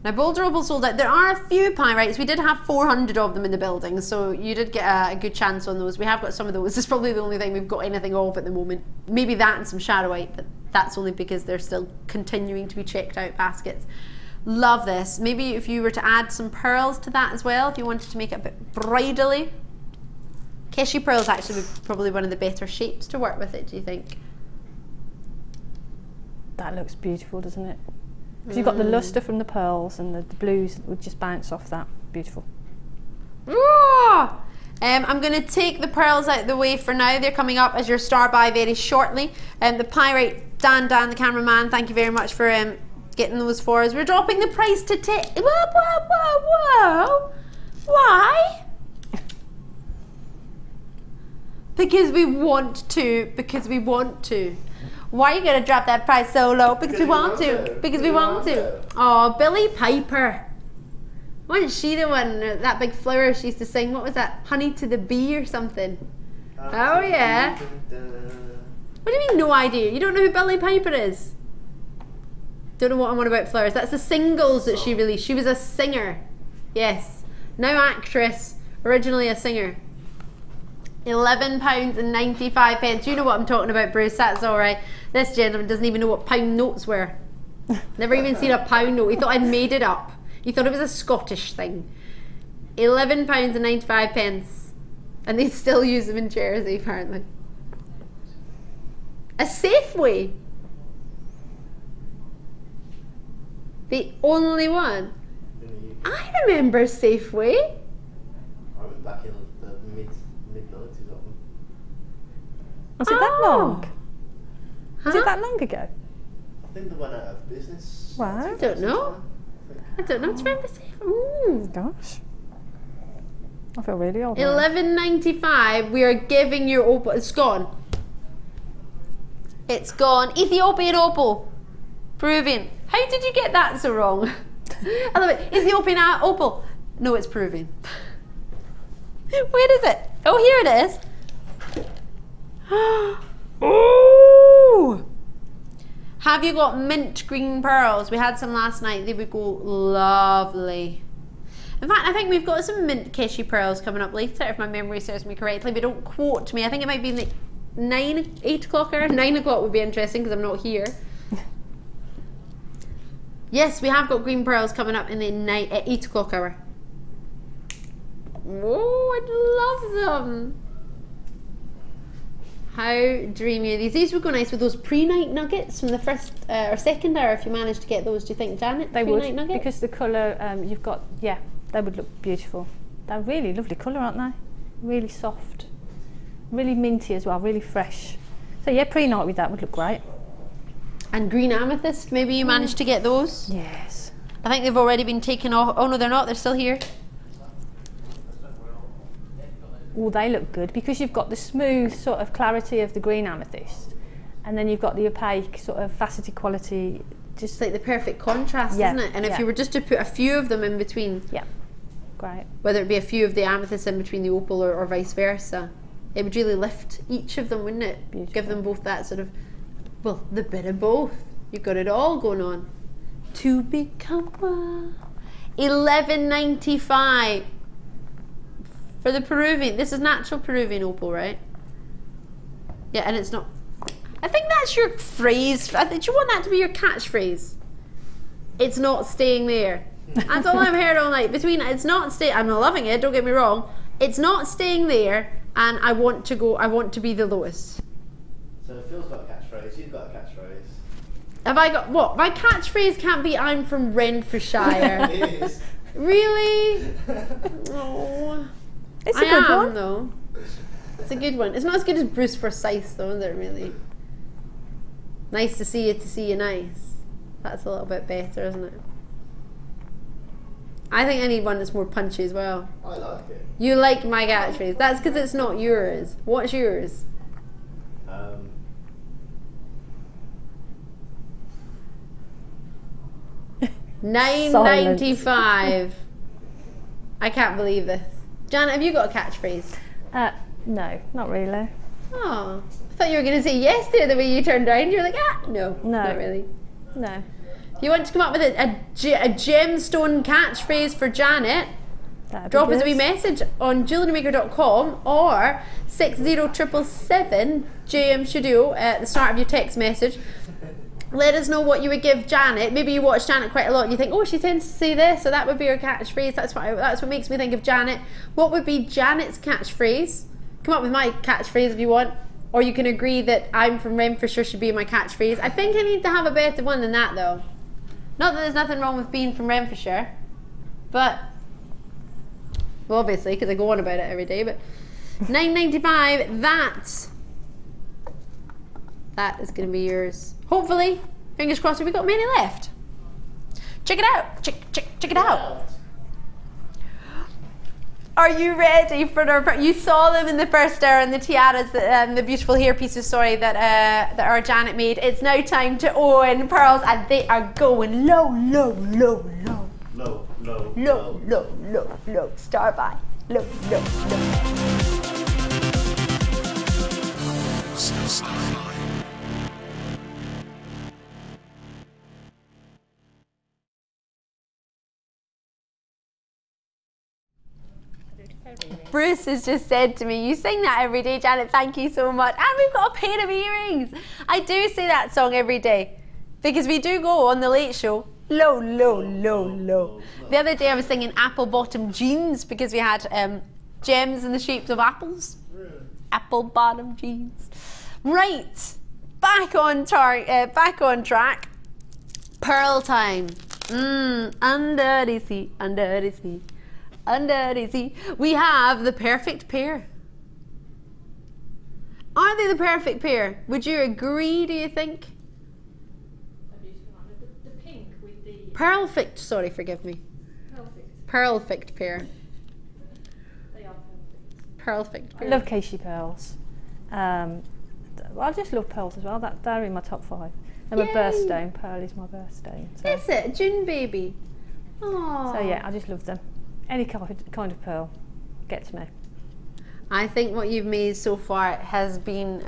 Now, Boulder opals sold out. There are a few pyrites. We did have 400 of them in the building, so you did get a good chance on those. We have got some of those. This is probably the only thing we've got anything of at the moment. Maybe that and some Shadowite, but that's only because they're still continuing to be checked out baskets. Love this. Maybe if you were to add some pearls to that as well, if you wanted to make it a bit bridally. Keshi pearls actually would probably one of the better shapes to work with it, do you think? That looks beautiful, doesn't it? Because you've got the luster from the pearls and the blues that would just bounce off that. Beautiful. I'm going to take the pearls out of the way for now. They're coming up as your star buy very shortly. The pyrite, Dan, the cameraman, thank you very much for getting those for us. We're dropping the price to whoa. Why? Because we want to. Why are you going to drop that price so low? Because we want to. Because we want to. Oh, Billie Piper. Wasn't she the one, that big flower she used to sing? What was that? Honey to the Bee or something? Oh, yeah. What do you mean, no idea? You don't know who Billie Piper is? Don't know what I'm on about flowers. That's the singles that she released. She was a singer. Yes. Now actress. Originally a singer. £11.95. You know what I'm talking about, Bruce. That's all right. This gentleman doesn't even know what pound notes were. Never even seen a pound note. He thought I'd made it up. He thought it was a Scottish thing. £11.95. And they still use them in Jersey, apparently. A Safeway. The only one. I remember Safeway. I went back in the mid-90s. Was it that long? Was it that long ago? I think they went out of business. Wow. I don't know. I don't know. Do you remember Safeway? Gosh. I feel really old. £11.95. We are giving your opal. It's gone. It's gone. Ethiopian opal. Peruvian. How did you get that so wrong? I love it. Ethiopian opal. No, it's Peruvian. Where is it? Oh, here it is. Oh! Have you got mint green pearls? We had some last night. They would go lovely. In fact, I think we've got some mint Keshi pearls coming up later, if my memory serves me correctly, but don't quote me. I think it might be in the 8 o'clock hour. 9 o'clock would be interesting because I'm not here. Yes, we have got green pearls coming up in the 8 o'clock hour. Oh, I love them. How dreamy are these? These would go nice with those Prehnite nuggets from the first or second hour if you managed to get those. Do you think, Janet? They would, nuggets? because the colour you've got, yeah, they would look beautiful. They're really lovely colour, aren't they? Really soft. Really minty as well, really fresh. So yeah, Prehnite with that would look great. And green amethyst, maybe you managed to get those? Yes. I think they've already been taken off. Oh no, they're not, they're still here. well, they look good because you've got the smooth sort of clarity of the green amethyst, and then you've got the opaque sort of faceted quality. Just like the perfect contrast, isn't it? And if you were just to put a few of them in between, great. Whether it be a few of the amethyst in between the opal or vice versa, it would really lift each of them, wouldn't it? Beautiful. Give them both that sort of, well, the bit of both. You've got it all going on. To become one. $11.95 for the Peruvian. This is natural Peruvian opal, right? Yeah, and it's not. I think that's your phrase. Do you want that to be your catchphrase? It's not staying there. That's all I've heard all night. Between it's not staying. I'm loving it. Don't get me wrong. It's not staying there, and I want to go. I want to be the lowest. So Phil's got a catchphrase. You've got a catchphrase. Have I got what? My catchphrase can't be "I'm from Renfrewshire." It is. Really? Oh, It's a good one, though. It's a good one. It's not as good as Bruce Forsyth, though, is it? Really. Nice to see you nice. That's a little bit better, isn't it? I think I need one that's more punchy as well. I like it. You like my catchphrase. That's because it's not yours. What's yours? $9.95. I can't believe this. Janet, have you got a catchphrase? No, not really. Oh, I thought you were going to say yes there the way you turned around. You're like, no, not really. No. If you want to come up with a gemstone catchphrase for Janet, drop us a wee message on JewelleryMaker.com or 60777 JM Studio at the start of your text message. Let us know what you would give Janet. Maybe you watch Janet quite a lot and you think, oh, she tends to say this, so that would be her catchphrase. That's what makes me think of Janet. What would be Janet's catchphrase? Come up with my catchphrase if you want. Or you can agree that I'm from Renfrewshire should be my catchphrase. I think I need to have a better one than that, though. Not that there's nothing wrong with being from Renfrewshire, but, well, obviously, because I go on about it every day, but $9.95, that is going to be yours. Hopefully, fingers crossed, have we got many left? Check it out. Check it out. Are you ready for our? You saw them in the first hour, and the tiaras, the beautiful hair pieces. Sorry, that our Janet made. It's now time to own pearls, and they are going low, low, low, low, low, low, low, low, low, low. Star by low, low, low. Bruce has just said to me, you sing that every day, Janet, thank you so much. And we've got a pair of earrings. I do say that song every day because we do go on the late show, low, low, low, low. The other day I was singing apple bottom jeans because we had gems in the shapes of apples. Apple bottom jeans. Right, back on track. Pearl time. Under the sea, under the sea. Under the sea. We have the perfect pair. Are they the perfect pair? Would you agree, do you think? The pink with the... Perfect, sorry, forgive me. Perfect pair. They are perfect. Perfect pair. I love Keshi pearls. I just love pearls as well. They're in my top 5. And my birthstone. Pearl is my birthstone. So. Is it? June baby. Aww. So yeah, I just love them. Any kind of pearl gets me. I think what you've made so far has been,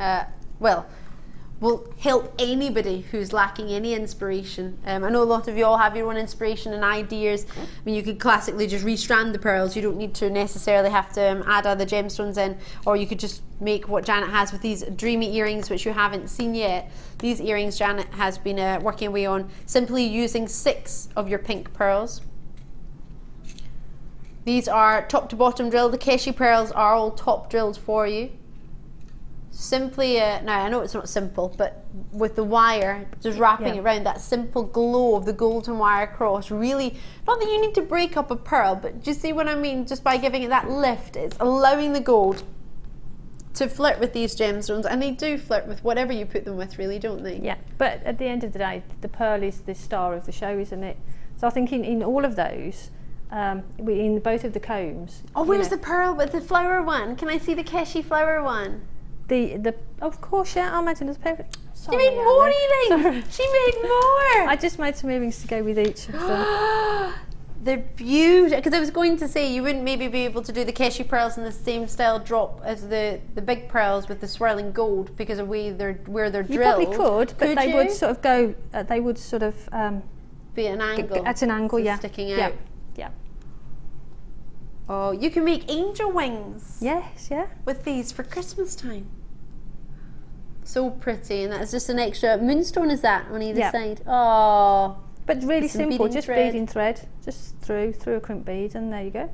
will help anybody who's lacking any inspiration. I know a lot of you all have your own inspiration and ideas. I mean, you could classically just restrand the pearls. You don't need to necessarily have to add other gemstones in, or you could just make what Janet has with these dreamy earrings, which you haven't seen yet. These earrings Janet has been working away on, simply using 6 of your pink pearls. These are top to bottom drilled. The Keshi pearls are all top drilled for you. Simply, now I know it's not simple, but with the wire, just wrapping it around, that simple glow of the golden wire across, really, not that you need to break up a pearl, but do you see what I mean? Just by giving it that lift, it's allowing the gold to flirt with these gemstones, and they do flirt with whatever you put them with, really, don't they? Yeah, but at the end of the day, the pearl is the star of the show, isn't it? So I think in all of those, in both of the combs. Oh, where's the pearl with the flower one? Can I see the Keshi flower one? Of course, yeah, I'll imagine it's perfect. She made more earrings! She made more! I just made some earrings to go with each of them. They're beautiful. Because I was going to say, you wouldn't maybe be able to do the Keshi pearls in the same style drop as the big pearls with the swirling gold because of where they're drilled. You probably could, but they would sort of go, they would sort of... be at an angle. At an angle, yeah. Sticking out. Yeah. Oh, you can make angel wings. Yes, yeah. With these for Christmas time. So pretty, and that's just an extra moonstone, is that on either side? Oh, but really simple, just thread. beading thread, just through a crimp bead, and there you go.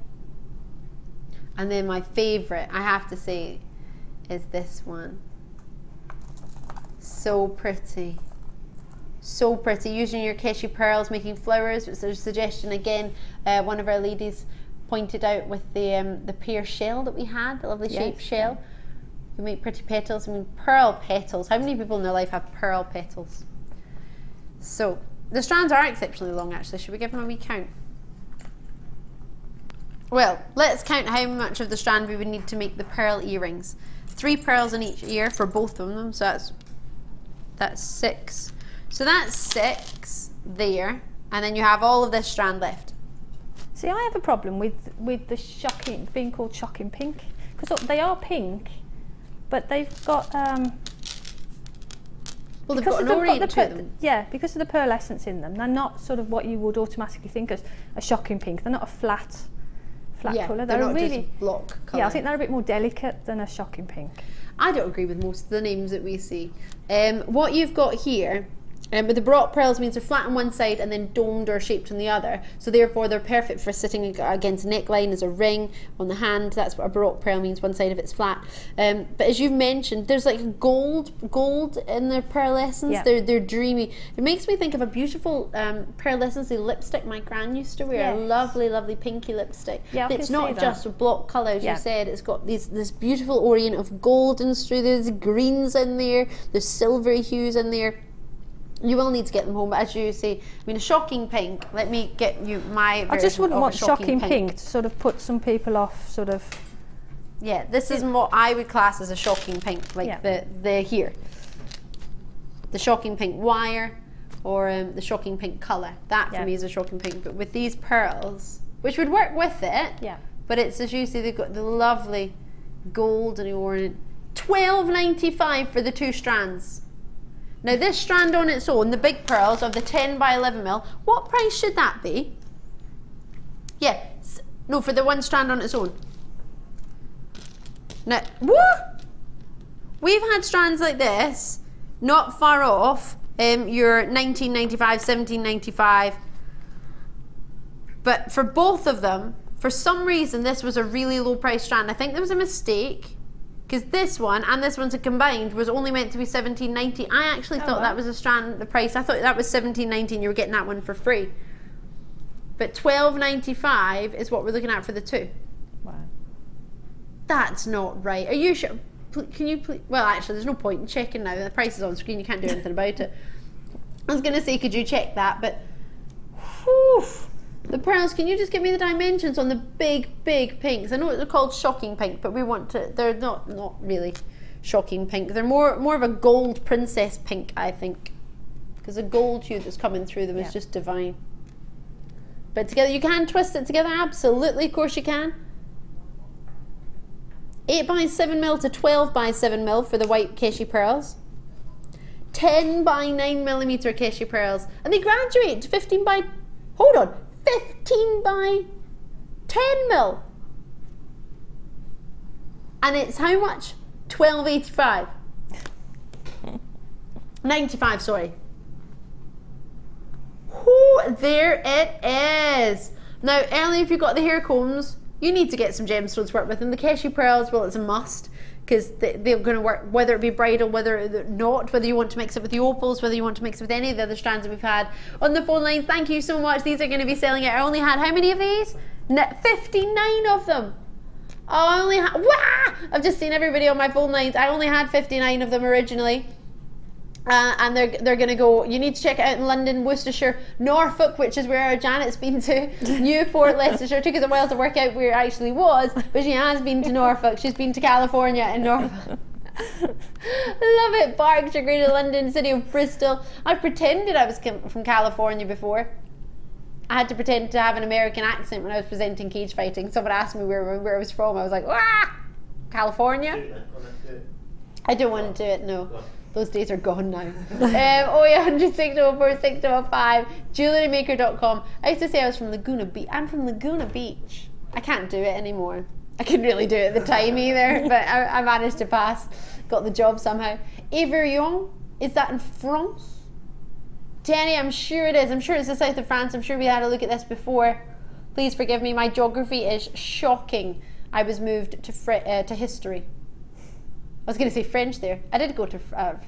And then my favourite, I have to say, is this one. So pretty. So pretty. Using your Keshi pearls, making flowers, which is a suggestion again. One of our ladies pointed out with the pear shell that we had, the lovely shaped shell. You make pretty petals. I mean, pearl petals. How many people in their life have pearl petals? So, the strands are exceptionally long actually. Should we give them a wee count? Well, let's count how much of the strand we would need to make the pearl earrings. 3 pearls in each ear for both of them, so that's 6. So that's 6 there, and then you have all of this strand left. See, I have a problem with the shocking, being called shocking pink, because they are pink, but they've got well, they've got an orient to them. Yeah, because of the pearlescence in them, they're not sort of what you would automatically think as a shocking pink. They're not a flat colour. They're not really just block colour. Yeah, I think they're a bit more delicate than a shocking pink. I don't agree with most of the names that we see. What you've got here. But the Baroque pearls means they're flat on one side and then domed or shaped on the other. So therefore they're perfect for sitting against a neckline as a ring on the hand. That's what a Baroque pearl means, one side of it's flat. But as you've mentioned, there's like gold in their pearlescence. Yeah. They're dreamy. It makes me think of a beautiful pearlescence lipstick my gran used to wear. Yes. A lovely, lovely pinky lipstick. Yeah, it's not just a block colour, as you said. It's got this beautiful orient of gold and through. There's greens in there. There's silvery hues in there. You will need to get them home, but as you say, I mean, a shocking pink, let me get you my version. I just wouldn't want shocking pink to sort of put some people off, sort of. Yeah, this is what I would class as a shocking pink, like the here. The shocking pink wire, or the shocking pink colour. That for me is a shocking pink, but with these pearls, which would work with it, but it's, as you say, they've got the lovely golden orient. $12.95 for the 2 strands. Now this strand on its own, the big pearls of the 10 by 11 mil, what price should that be? Yeah, no, for the 1 strand on its own. Now, what? We've had strands like this, not far off, your $19.95, $17.95, but for both of them, for some reason this was a really low price strand. I think there was a mistake. Because this one and this one combined was only meant to be $17.90. I actually thought that was a strand, the price. I thought that was $17.90 and you were getting that one for free. But $12.95 is what we're looking at for the 2. Wow. That's not right. Are you sure? Can you please? Well, actually, there's no point in checking now. The price is on screen. You can't do anything about it. I was going to say, could you check that? But whew, the pearls, can you just give me the dimensions on the big pinks? I know they're called shocking pink, but we want to, they're not really shocking pink. They're more of a gold princess pink, I think. Because the gold hue that's coming through them is just divine. But together, you can twist it together, absolutely, of course you can. 8 by 7 mil to 12 by 7 mil for the white Keshi pearls. 10 by 9 millimeter Keshi pearls. And they graduate to 15 by, hold on, 15 by 10 mil. And it's how much? $12.85. 95, sorry. Whoo, there it is. Now, earlier if you got the hair combs, you need to get some gemstones to work with. And the Keshi pearls, well, it's a must. Because they're going to work, whether it be bridal, whether not, whether you want to mix it with the opals, whether you want to mix it with any of the other strands that we've had on the phone line. Thank you so much. These are going to be selling out. I only had how many of these? 59 of them. Oh, I only had, I've just seen everybody on my phone lines. I only had 59 of them originally. And they're going to go, you need to check it out in London, Worcestershire, Norfolk, which is where Janet's been to, Newport, Leicestershire. Took us a while to work out where it actually was, but she has been to Norfolk. She's been to California and Norfolk. Love it. Berkshire, Greater London, City of Bristol. I've pretended I was from California before. I had to pretend to have an American accent when I was presenting cage fighting. Someone asked me where I was from. I was like, ah, California. I don't want to do it, no. Those days are gone now. 0800 604 6005, JewelleryMaker.com. I used to say I was from Laguna Beach. I'm from Laguna Beach. I can't do it anymore. I couldn't really do it at the time either, but I managed to pass. Got the job somehow. Averion, is that in France? Jenny, I'm sure it is. I'm sure it's the south of France. I'm sure we had a look at this before. Please forgive me. My geography is shocking. I was moved to history. I was going to say French there. I did go to,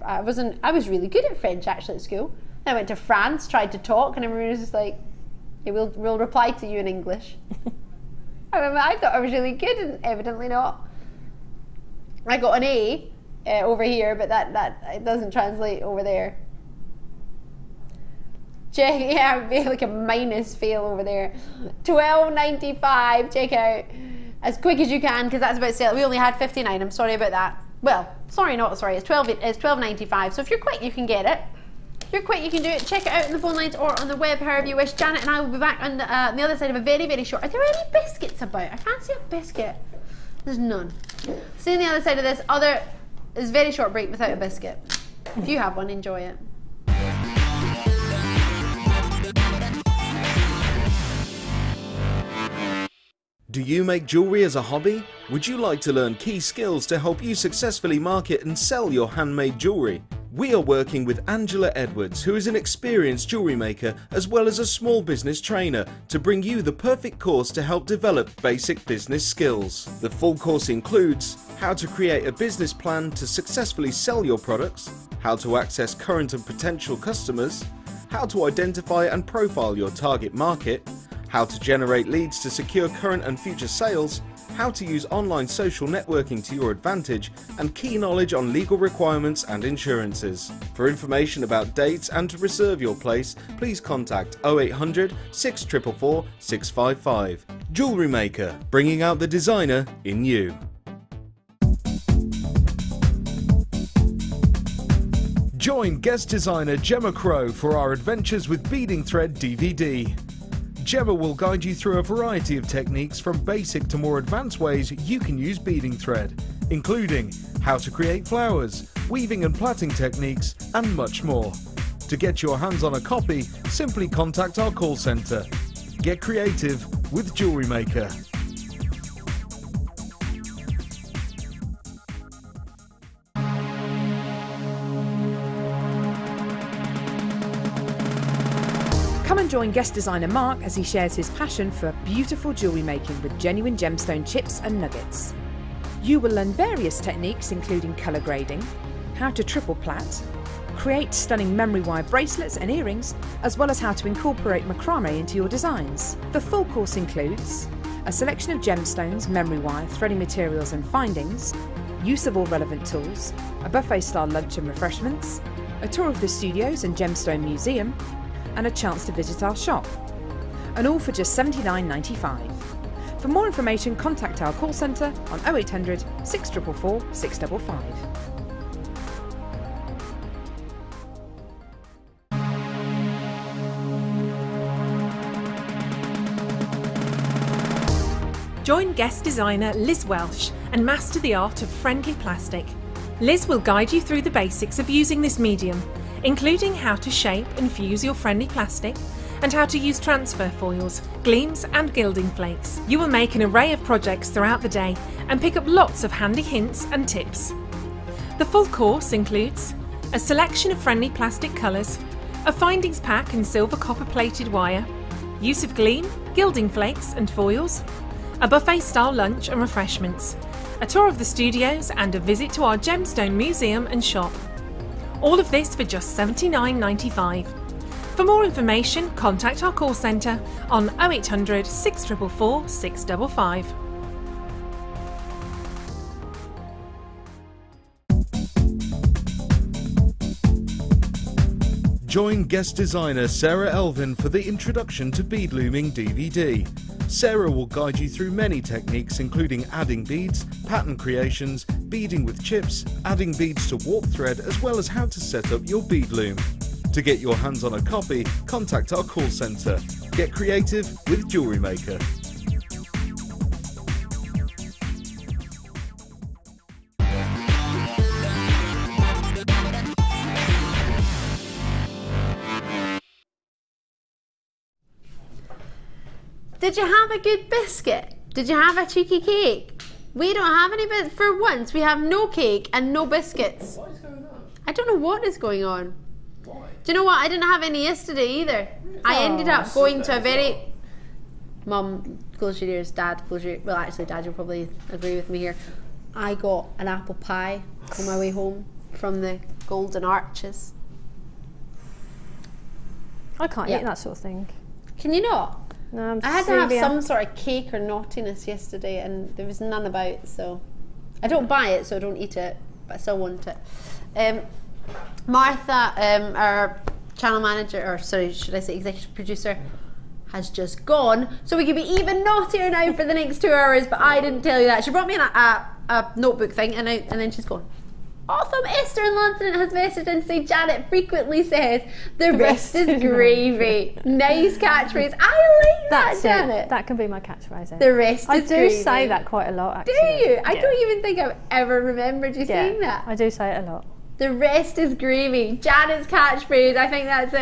I was really good at French actually at school. I went to France, tried to talk, and everyone was just like, yeah, we'll reply to you in English. I thought I was really good, and evidently not. I got an A over here, but that it doesn't translate over there. Check, yeah, it'd be like a minus fail over there. $12.95, check out. As quick as you can, because that's about sale. We only had 59, I'm sorry about that. Well, sorry, not sorry, it's $12.95, so if you're quick, you can get it. If you're quick, you can do it. Check it out on the phone lines or on the web, however you wish. Janet and I will be back on the other side of a very, very short. Are there any biscuits about? I fancy a biscuit. There's none. See on the other side of this, is very short break without a biscuit. If you have one, enjoy it. Do you make jewellery as a hobby? Would you like to learn key skills to help you successfully market and sell your handmade jewellery? We are working with Angela Edwards, who is an experienced jewellery maker as well as a small business trainer, to bring you the perfect course to help develop basic business skills. The full course includes how to create a business plan to successfully sell your products, how to access current and potential customers, how to identify and profile your target market, how to generate leads to secure current and future sales, how to use online social networking to your advantage, and key knowledge on legal requirements and insurances. For information about dates and to reserve your place, please contact 0800 644 655. Jewellery Maker, bringing out the designer in you. Join guest designer Gemma Crow for our Adventures with Beading Thread DVD. Gemma will guide you through a variety of techniques from basic to more advanced ways you can use beading thread, including how to create flowers, weaving and plaiting techniques, and much more. To get your hands on a copy, simply contact our call centre. Get creative with Jewellery Maker. Come and join guest designer Mark as he shares his passion for beautiful jewellery making with genuine gemstone chips and nuggets. You will learn various techniques including colour grading, how to triple plait, create stunning memory wire bracelets and earrings, as well as how to incorporate macrame into your designs. The full course includes a selection of gemstones, memory wire, threading materials and findings, use of all relevant tools, a buffet style lunch and refreshments, a tour of the studios and Gemstone Museum, and a chance to visit our shop. And all for just $79.95. For more information, contact our call centre on 0800 644 655. Join guest designer Liz Welsh and master the art of friendly plastic. Liz will guide you through the basics of using this medium, including how to shape and fuse your friendly plastic and how to use transfer foils, gleams and gilding flakes. You will make an array of projects throughout the day and pick up lots of handy hints and tips. The full course includes a selection of friendly plastic colours, a findings pack in silver copper plated wire, use of gleam, gilding flakes and foils, a buffet style lunch and refreshments, a tour of the studios and a visit to our Gemstone Museum and shop. All of this for just $79.95. For more information, contact our call centre on 0800 644 655. Join guest designer Sarah Elvin for the Introduction to Bead Looming DVD. Sarah will guide you through many techniques including adding beads, pattern creations, beading with chips, adding beads to warp thread, as well as how to set up your bead loom. To get your hands on a copy, contact our call centre. Get creative with JewelleryMaker. Did you have a good biscuit? Did you have a cheeky cake? We don't have any biscuits. For once, we have no cake and no biscuits. What is going on? I don't know what is going on. Why? Do you know what? I didn't have any yesterday either. I ended up going to a very... Mum, close your ears. Dad, close your ears. Well, actually, Dad, you'll probably agree with me here. I got an apple pie on my way home from the Golden Arches. I can't eat that sort of thing. Can you not? No, I had to have some sort of cake or naughtiness yesterday, and there was none about, so I don't buy it, so I don't eat it, but I still want it. Martha, our channel manager, or sorry, should I say executive producer, has just gone, so we can be even naughtier now for the next 2 hours, but I didn't tell you that. She brought me a notebook thing, and then she's gone. Awesome. Esther in London has messaged and said, Janet frequently says, the rest is gravy. Nice catchphrase. I like that, Janet. That can be my catchphrase. The rest is gravy. I do say that quite a lot, actually. Do you? I don't even think I've ever remembered you saying that. I do say it a lot. The rest is gravy. Janet's catchphrase. I think that's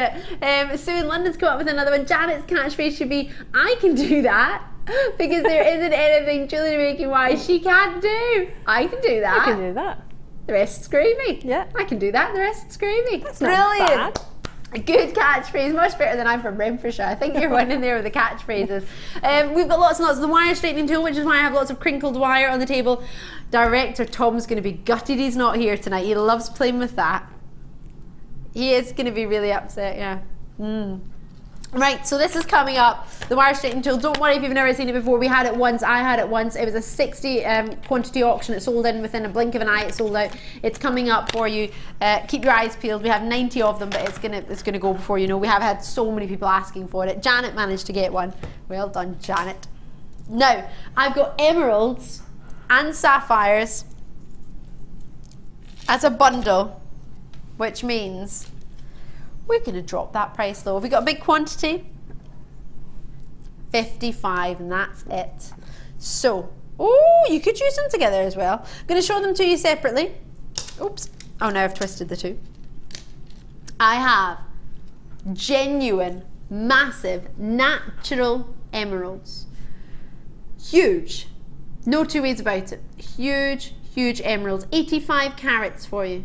it. Sue in London's come up with another one. Janet's catchphrase should be, I can do that. Because there isn't anything jewellery making wise she can't do. I can do that. I can do that. The rest is gravy. Yeah. I can do that. The rest is gravy. That's brilliant. Not bad. A good catchphrase, much better than I'm from Renfrewshire. I think you're one in there with the catchphrases. We've got lots and lots of the wire straightening tool, which is why I have lots of crinkled wire on the table. Director Tom's going to be gutted he's not here tonight. He loves playing with that. He is going to be really upset, yeah. Right, so this is coming up, the wire straightening tool. Don't worry if you've never seen it before. We had it once, I had it once. It was a 60 quantity auction. It sold in within a blink of an eye. It sold out. It's coming up for you. Keep your eyes peeled. We have 90 of them, but it's gonna go before you know. We have had so many people asking for it. Janet managed to get one. Well done, Janet. Now, I've got emeralds and sapphires as a bundle, which means we're going to drop that price low. Have we got a big quantity? 55, and that's it. So, oh, you could use them together as well. I'm going to show them to you separately. Oops. Oh, now I've twisted the two. I have genuine, massive, natural emeralds. Huge. No two ways about it. Huge, huge emeralds. 85 carats for you.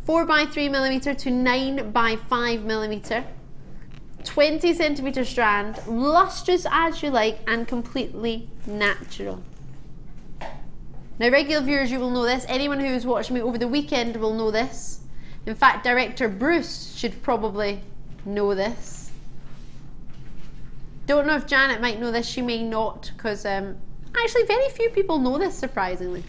4 by 3 millimeter to 9 by 5 millimeter, 20 centimeter strand, lustrous as you like, and completely natural. Now, regular viewers, you will know this. Anyone who has watched me over the weekend will know this. In fact, director Bruce should probably know this. Don't know if Janet might know this. She may not, because actually very few people know this, surprisingly.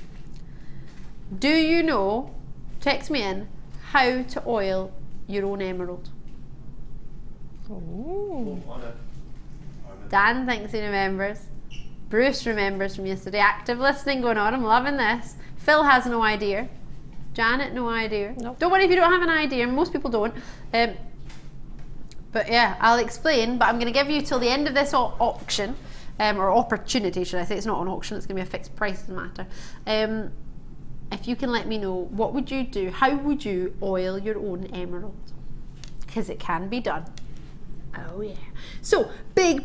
Do you know, text me in, how to oil your own emerald? Ooh. Dan thinks he remembers. Bruce remembers from yesterday. Active listening going on. I'm loving this. Phil has no idea. Janet, no idea. Nope. Don't worry if you don't have an idea. Most people don't. But yeah, I'll explain. But I'm going to give you till the end of this auction, or opportunity, should I say. It's not an auction. It's going to be a fixed price, doesn't matter. If you can let me know, what would you do? How would you oil your own emerald? Because it can be done. Oh yeah. So, big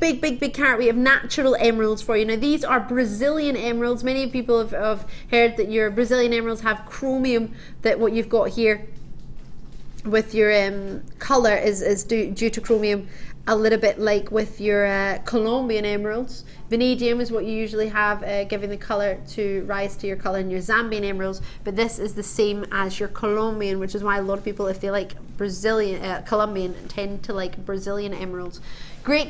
carat. We have natural emeralds for you. Now, these are Brazilian emeralds. Many people have heard that your Brazilian emeralds have chromium, that what you've got here with your colour is due to chromium, a little bit like with your Colombian emeralds. Vanadium is what you usually have, giving the colour to rise to your colour in your Zambian emeralds, but this is the same as your Colombian, which is why a lot of people, if they like Brazilian, Colombian tend to like Brazilian emeralds. Great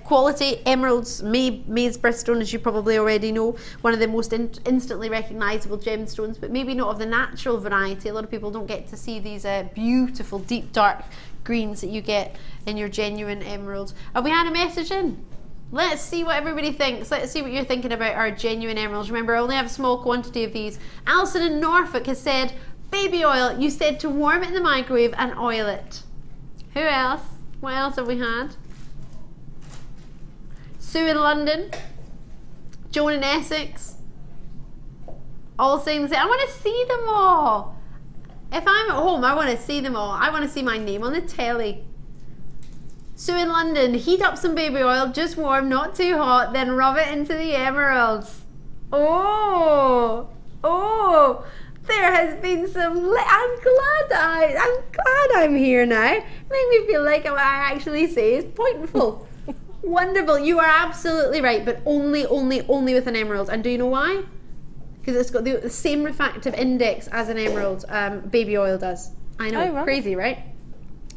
quality emeralds, May's birthstone, as you probably already know, one of the most instantly recognizable gemstones, but maybe not of the natural variety. A lot of people don't get to see these beautiful deep dark greens that you get in your genuine emeralds. Have we had a message in? Let's see what everybody thinks. Let's see what you're thinking about our genuine emeralds. Remember, I only have a small quantity of these. Alison in Norfolk has said, baby oil, you said to warm it in the microwave and oil it. Who else? What else have we had? Sue in London, Joan in Essex, all saying the same. I want to see them all. If I'm at home, I want to see them all. I want to see my name on the telly. Sue in London, heat up some baby oil, just warm, not too hot, then rub it into the emeralds. Oh, there has been some. I'm glad I'm here now. Make me feel like what I actually say is pointful. Wonderful, you are absolutely right, but only with an emerald. And do you know why? Because it's got the same refractive index as an emerald baby oil does. I know, Oh, right. Crazy, right?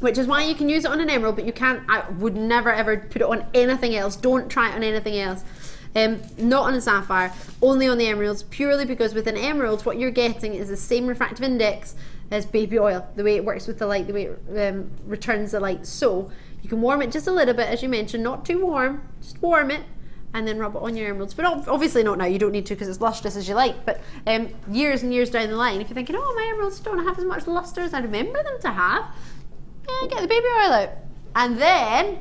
Which is why you can use it on an emerald, but you can't. I would never ever put it on anything else. Don't try it on anything else. Not on a sapphire, only on the emeralds, purely because with an emerald, what you're getting is the same refractive index as baby oil, the way it works with the light, the way it returns the light. So you can warm it just a little bit, as you mentioned, not too warm, just warm it, and then rub it on your emeralds. But obviously not now, you don't need to because it's lustrous as you like, but years and years down the line, if you're thinking, oh, my emeralds don't have as much luster as I remember them to have, yeah, get the baby oil out. And then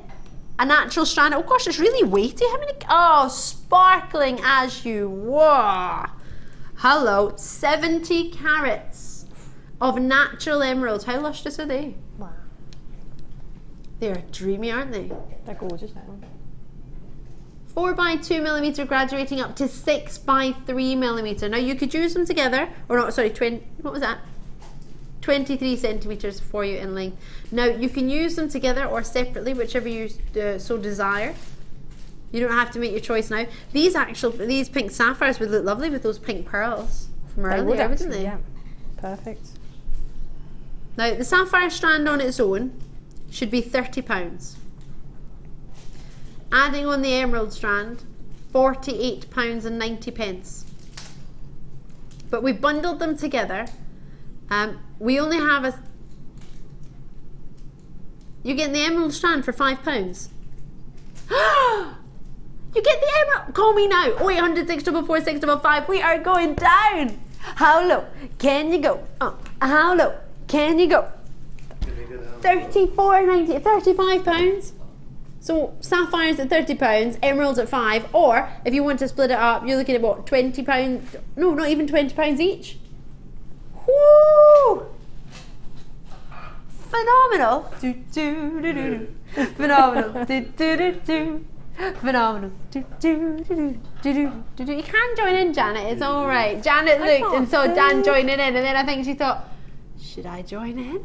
a natural strand. Oh gosh, it's really weighty. How many? Oh, sparkling as you were. Hello, 70 carats of natural emeralds. How lustrous are they? Wow. They're dreamy, aren't they? They're gorgeous now. 4 by 2 millimeter, graduating up to 6 by 3 millimeter. Now you could use them together, or not, sorry, what was that? 23 centimeters for you in length. Now you can use them together or separately, whichever you so desire. You don't have to make your choice now. These pink sapphires would look lovely with those pink pearls from earlier, wouldn't they? Yeah, perfect. Now the sapphire strand on its own should be £30. Adding on the emerald strand, £48.90. But we bundled them together. We only have you get the emerald strand for £5. You get the emerald. Call me now. 0800 644 655. We are going down. How low can you go? How low can you go? £34.90, £35. So sapphires at £30, emeralds at £5, or if you want to split it up, you're looking at what, £20? No, not even £20 each. Woo! Phenomenal. Do, do, do, do, do. Phenomenal. Do, do, do, do. Phenomenal. Do, do, do, do, do, do, do. You can join in, Janet. It's all right. Janet looked and saw Dan joining in, and then I think she thought, should I join in?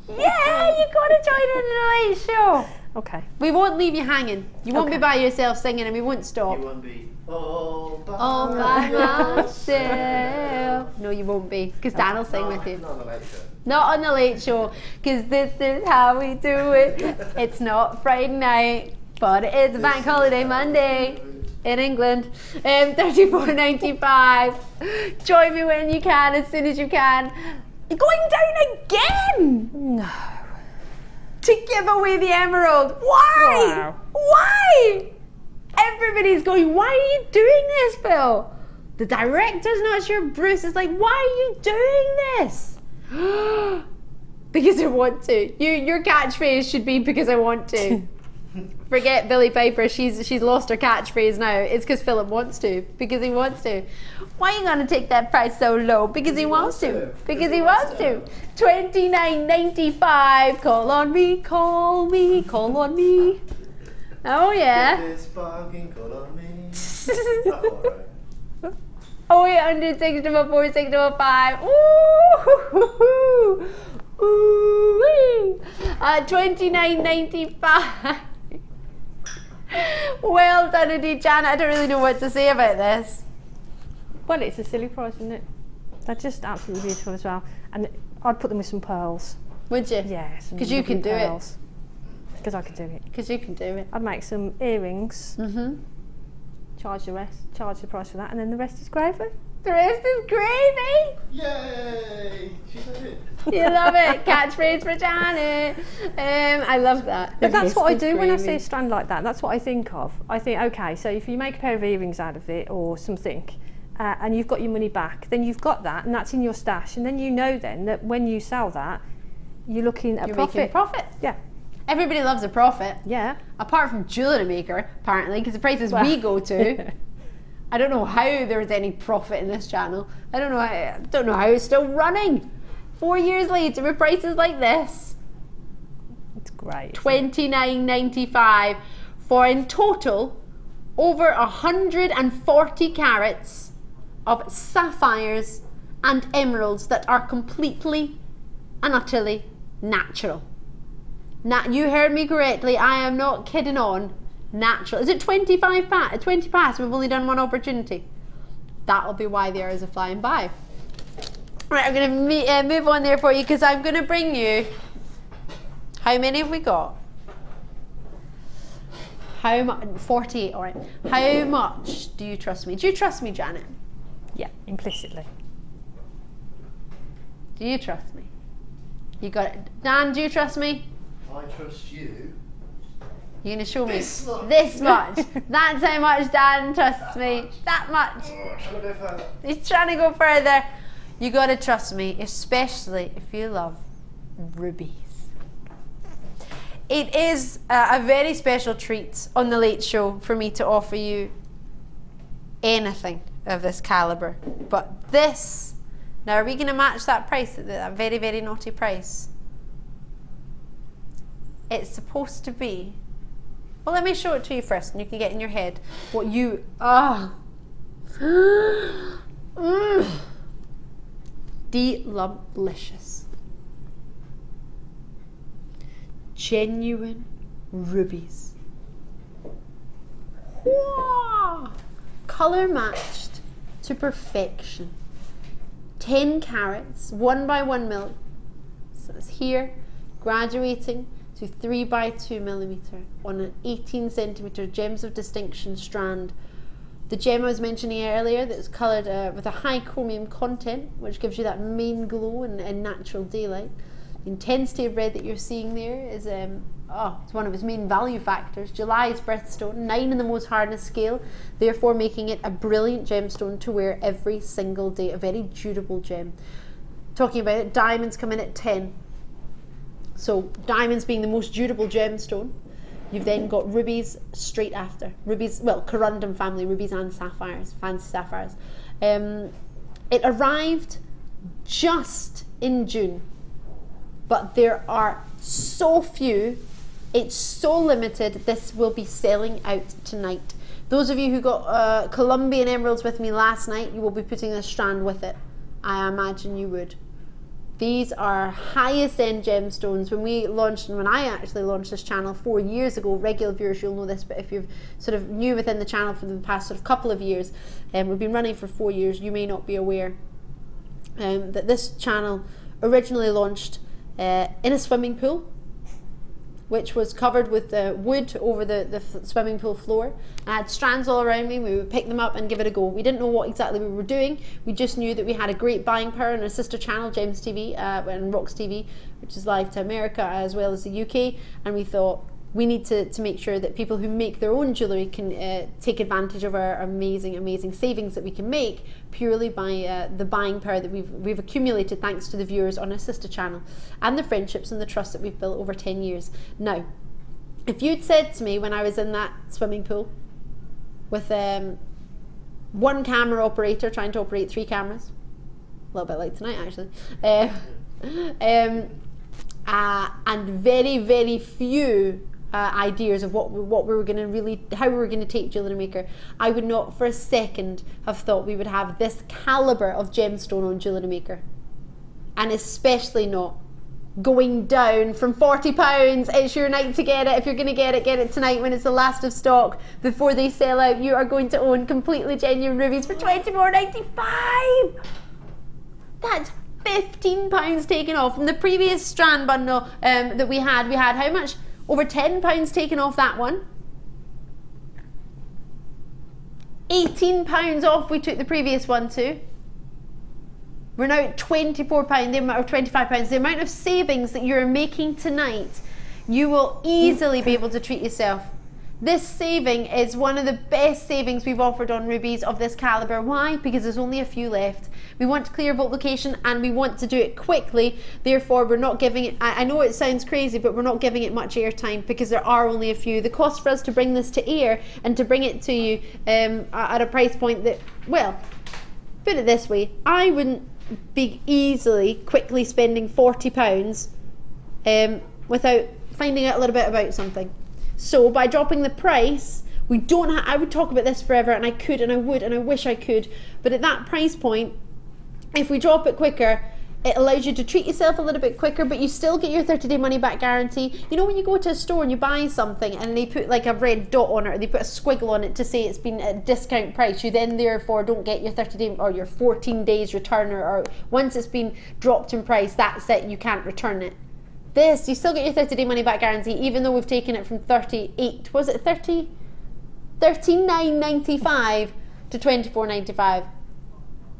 Yeah, you gotta join in the late show. Okay. We won't leave you hanging. You won't be by yourself singing, and we won't stop. You won't be all by myself. No, you won't be, because Dan will sing with you. Not on the late show. Not on the late show, because this is how we do it. It's not Friday night, but it is a bank holiday Monday in England. $34.95. Join me when you can, as soon as you can. You're going down again. No. To give away the emerald. Why? Wow. Why? Everybody's going, why are you doing this, Phil? The director's not sure. Bruce is like, why are you doing this? Because I want to. Your catchphrase should be because I want to. Forget Billie Piper, she's lost her catchphrase now. It's because Philip wants to. Because he wants to. Why are you gonna take that price so low? Because he wants to. Because he wants to. $29.95. Call on me, call me, call on me. Oh yeah. 0800 644 645. Ooh. Ooh. $29.95. Well done, indeed, Janet. I don't really know what to say about this. Well, it's a silly price, isn't it? They're just absolutely beautiful as well. And I'd put them with some pearls. Would you? Yeah. Because you can do it. Because I could do it. Because you can do it. I'd make some earrings. Mm-hmm. Charge the price for that, and then the rest is gravy. The rest is gravy. Yay! She said it. You love it. Catchphrase for Janet. I love that. But that's what I do when I see a strand like that. That's what I think of. I think, okay, so if you make a pair of earrings out of it or something, and you've got your money back, then you've got that, and that's in your stash, and then you know then that when you sell that, you're looking at profit. Making profit. Yeah. Everybody loves a profit. Yeah. Apart from JewelleryMaker, apparently, because the prices we go to. I don't know how there's any profit in this channel. I don't know how it's still running. 4 years later with prices like this. It's great. $29.95 for in total over 140 carats of sapphires and emeralds that are completely and utterly natural. Now, you heard me correctly. I am not kidding on. Natural. Is it 20 past? We've only done one opportunity. That'll be why the hours are flying by. Right, I'm going to move on there for you because I'm going to bring you. How many have we got? How much? 48. All right. How much do you trust me? Do you trust me, Janet? Yeah, implicitly. Do you trust me? You got it. Dan, do you trust me? I trust you. You're going to show me This much. That's how much Dan trusts me. That much. Oh, trying to go further. He's trying to go further. You got to trust me, especially if you love rubies. It is a very special treat on the Late Show for me to offer you anything of this caliber. But this, now are we going to match that price, that very, very naughty price? It's supposed to be. Well, let me show it to you first, and you can get in your head what you. Delicious. Genuine rubies. Wow. Color matched to perfection. 10 carats, 1 by 1 mil. So it's here, graduating to 3 by 2 millimeter on an 18 centimeter gems of distinction strand. The gem I was mentioning earlier that's coloured with a high chromium content, which gives you that main glow and natural daylight. The intensity of red that you're seeing there is it's one of its main value factors. July's birthstone, 9 in the most hardness scale, therefore making it a brilliant gemstone to wear every single day. A very durable gem. Talking about it, diamonds come in at 10. So diamonds being the most durable gemstone, you've then got rubies straight after. Rubies, well, corundum family, rubies and sapphires, fancy sapphires. It arrived just in June, but there are so few, it's so limited, this will be selling out tonight. Those of you who got Colombian emeralds with me last night, you will be putting a strand with it. I imagine you would. These are highest end gemstones. When we launched, and when I actually launched this channel 4 years ago, regular viewers, you'll know this, but if you're sort of new within the channel for the past sort of couple of years, we've been running for 4 years, you may not be aware that this channel originally launched in a swimming pool, which was covered with wood over the swimming pool floor. I had strands all around me. We would pick them up and give it a go. We didn't know what exactly we were doing. We just knew that we had a great buying power on our sister channel, Gems TV and Rocks TV, which is live to America as well as the UK. And we thought we need to make sure that people who make their own jewellery can take advantage of our amazing savings that we can make purely by the buying power that we've accumulated thanks to the viewers on our sister channel and the friendships and the trust that we've built over 10 years. Now, if you'd said to me when I was in that swimming pool with one camera operator trying to operate 3 cameras, a little bit like tonight actually, and very few ideas of what we were going to really, how we were going to take JewelleryMaker, I would not for a second have thought we would have this caliber of gemstone on JewelleryMaker, and especially not going down from £40. It's your night to get it. If you're going to get it tonight when it's the last of stock before they sell out. You are going to own completely genuine rubies for £24.95. That's £15 taken off. From the previous strand bundle that we had how much? Over £10 taken off that one. £18 off we took the previous one to. We're now at £24, or £25. The amount of savings that you're making tonight, you will easily be able to treat yourself. This saving is one of the best savings we've offered on rubies of this caliber. Why? Because there's only a few left. We want to clear vault location and we want to do it quickly. Therefore, we're not giving it, I know it sounds crazy, but we're not giving it much airtime because there are only a few. The cost for us to bring this to air and to bring it to you at a price point that, well, put it this way, I wouldn't be quickly spending £40 without finding out a little bit about something. So by dropping the price, we don't I would talk about this forever, and I could and I would and I wish I could, but at that price point, if we drop it quicker, it allows you to treat yourself a little bit quicker, but you still get your 30-day money back guarantee. You know when you go to a store and you buy something and they put like a red dot on it, or they put a squiggle on it to say it's been at a discount price, you then therefore don't get your 30-day or your 14 days return, or once it's been dropped in price, that's it, you can't return it. This, you still get your 30-day money back guarantee, even though we've taken it from 38, was it 30? $39.95 to $24.95.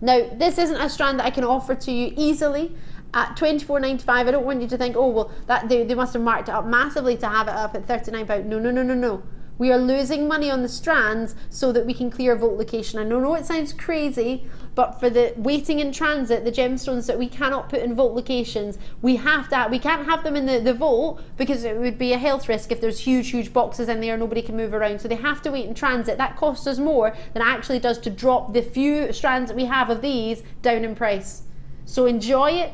Now, this isn't a strand that I can offer to you easily at $24.95. I don't want you to think, oh, well, that they must have marked it up massively to have it up at £39. No, no, no, no, no. We are losing money on the strands so that we can clear vault location. I know it sounds crazy, but for the waiting in transit, the gemstones that we cannot put in vault locations, we can't have them in the vault because it would be a health risk if there's huge boxes in there, nobody can move around. So they have to wait in transit. That costs us more than it actually does to drop the few strands that we have of these down in price. So enjoy it.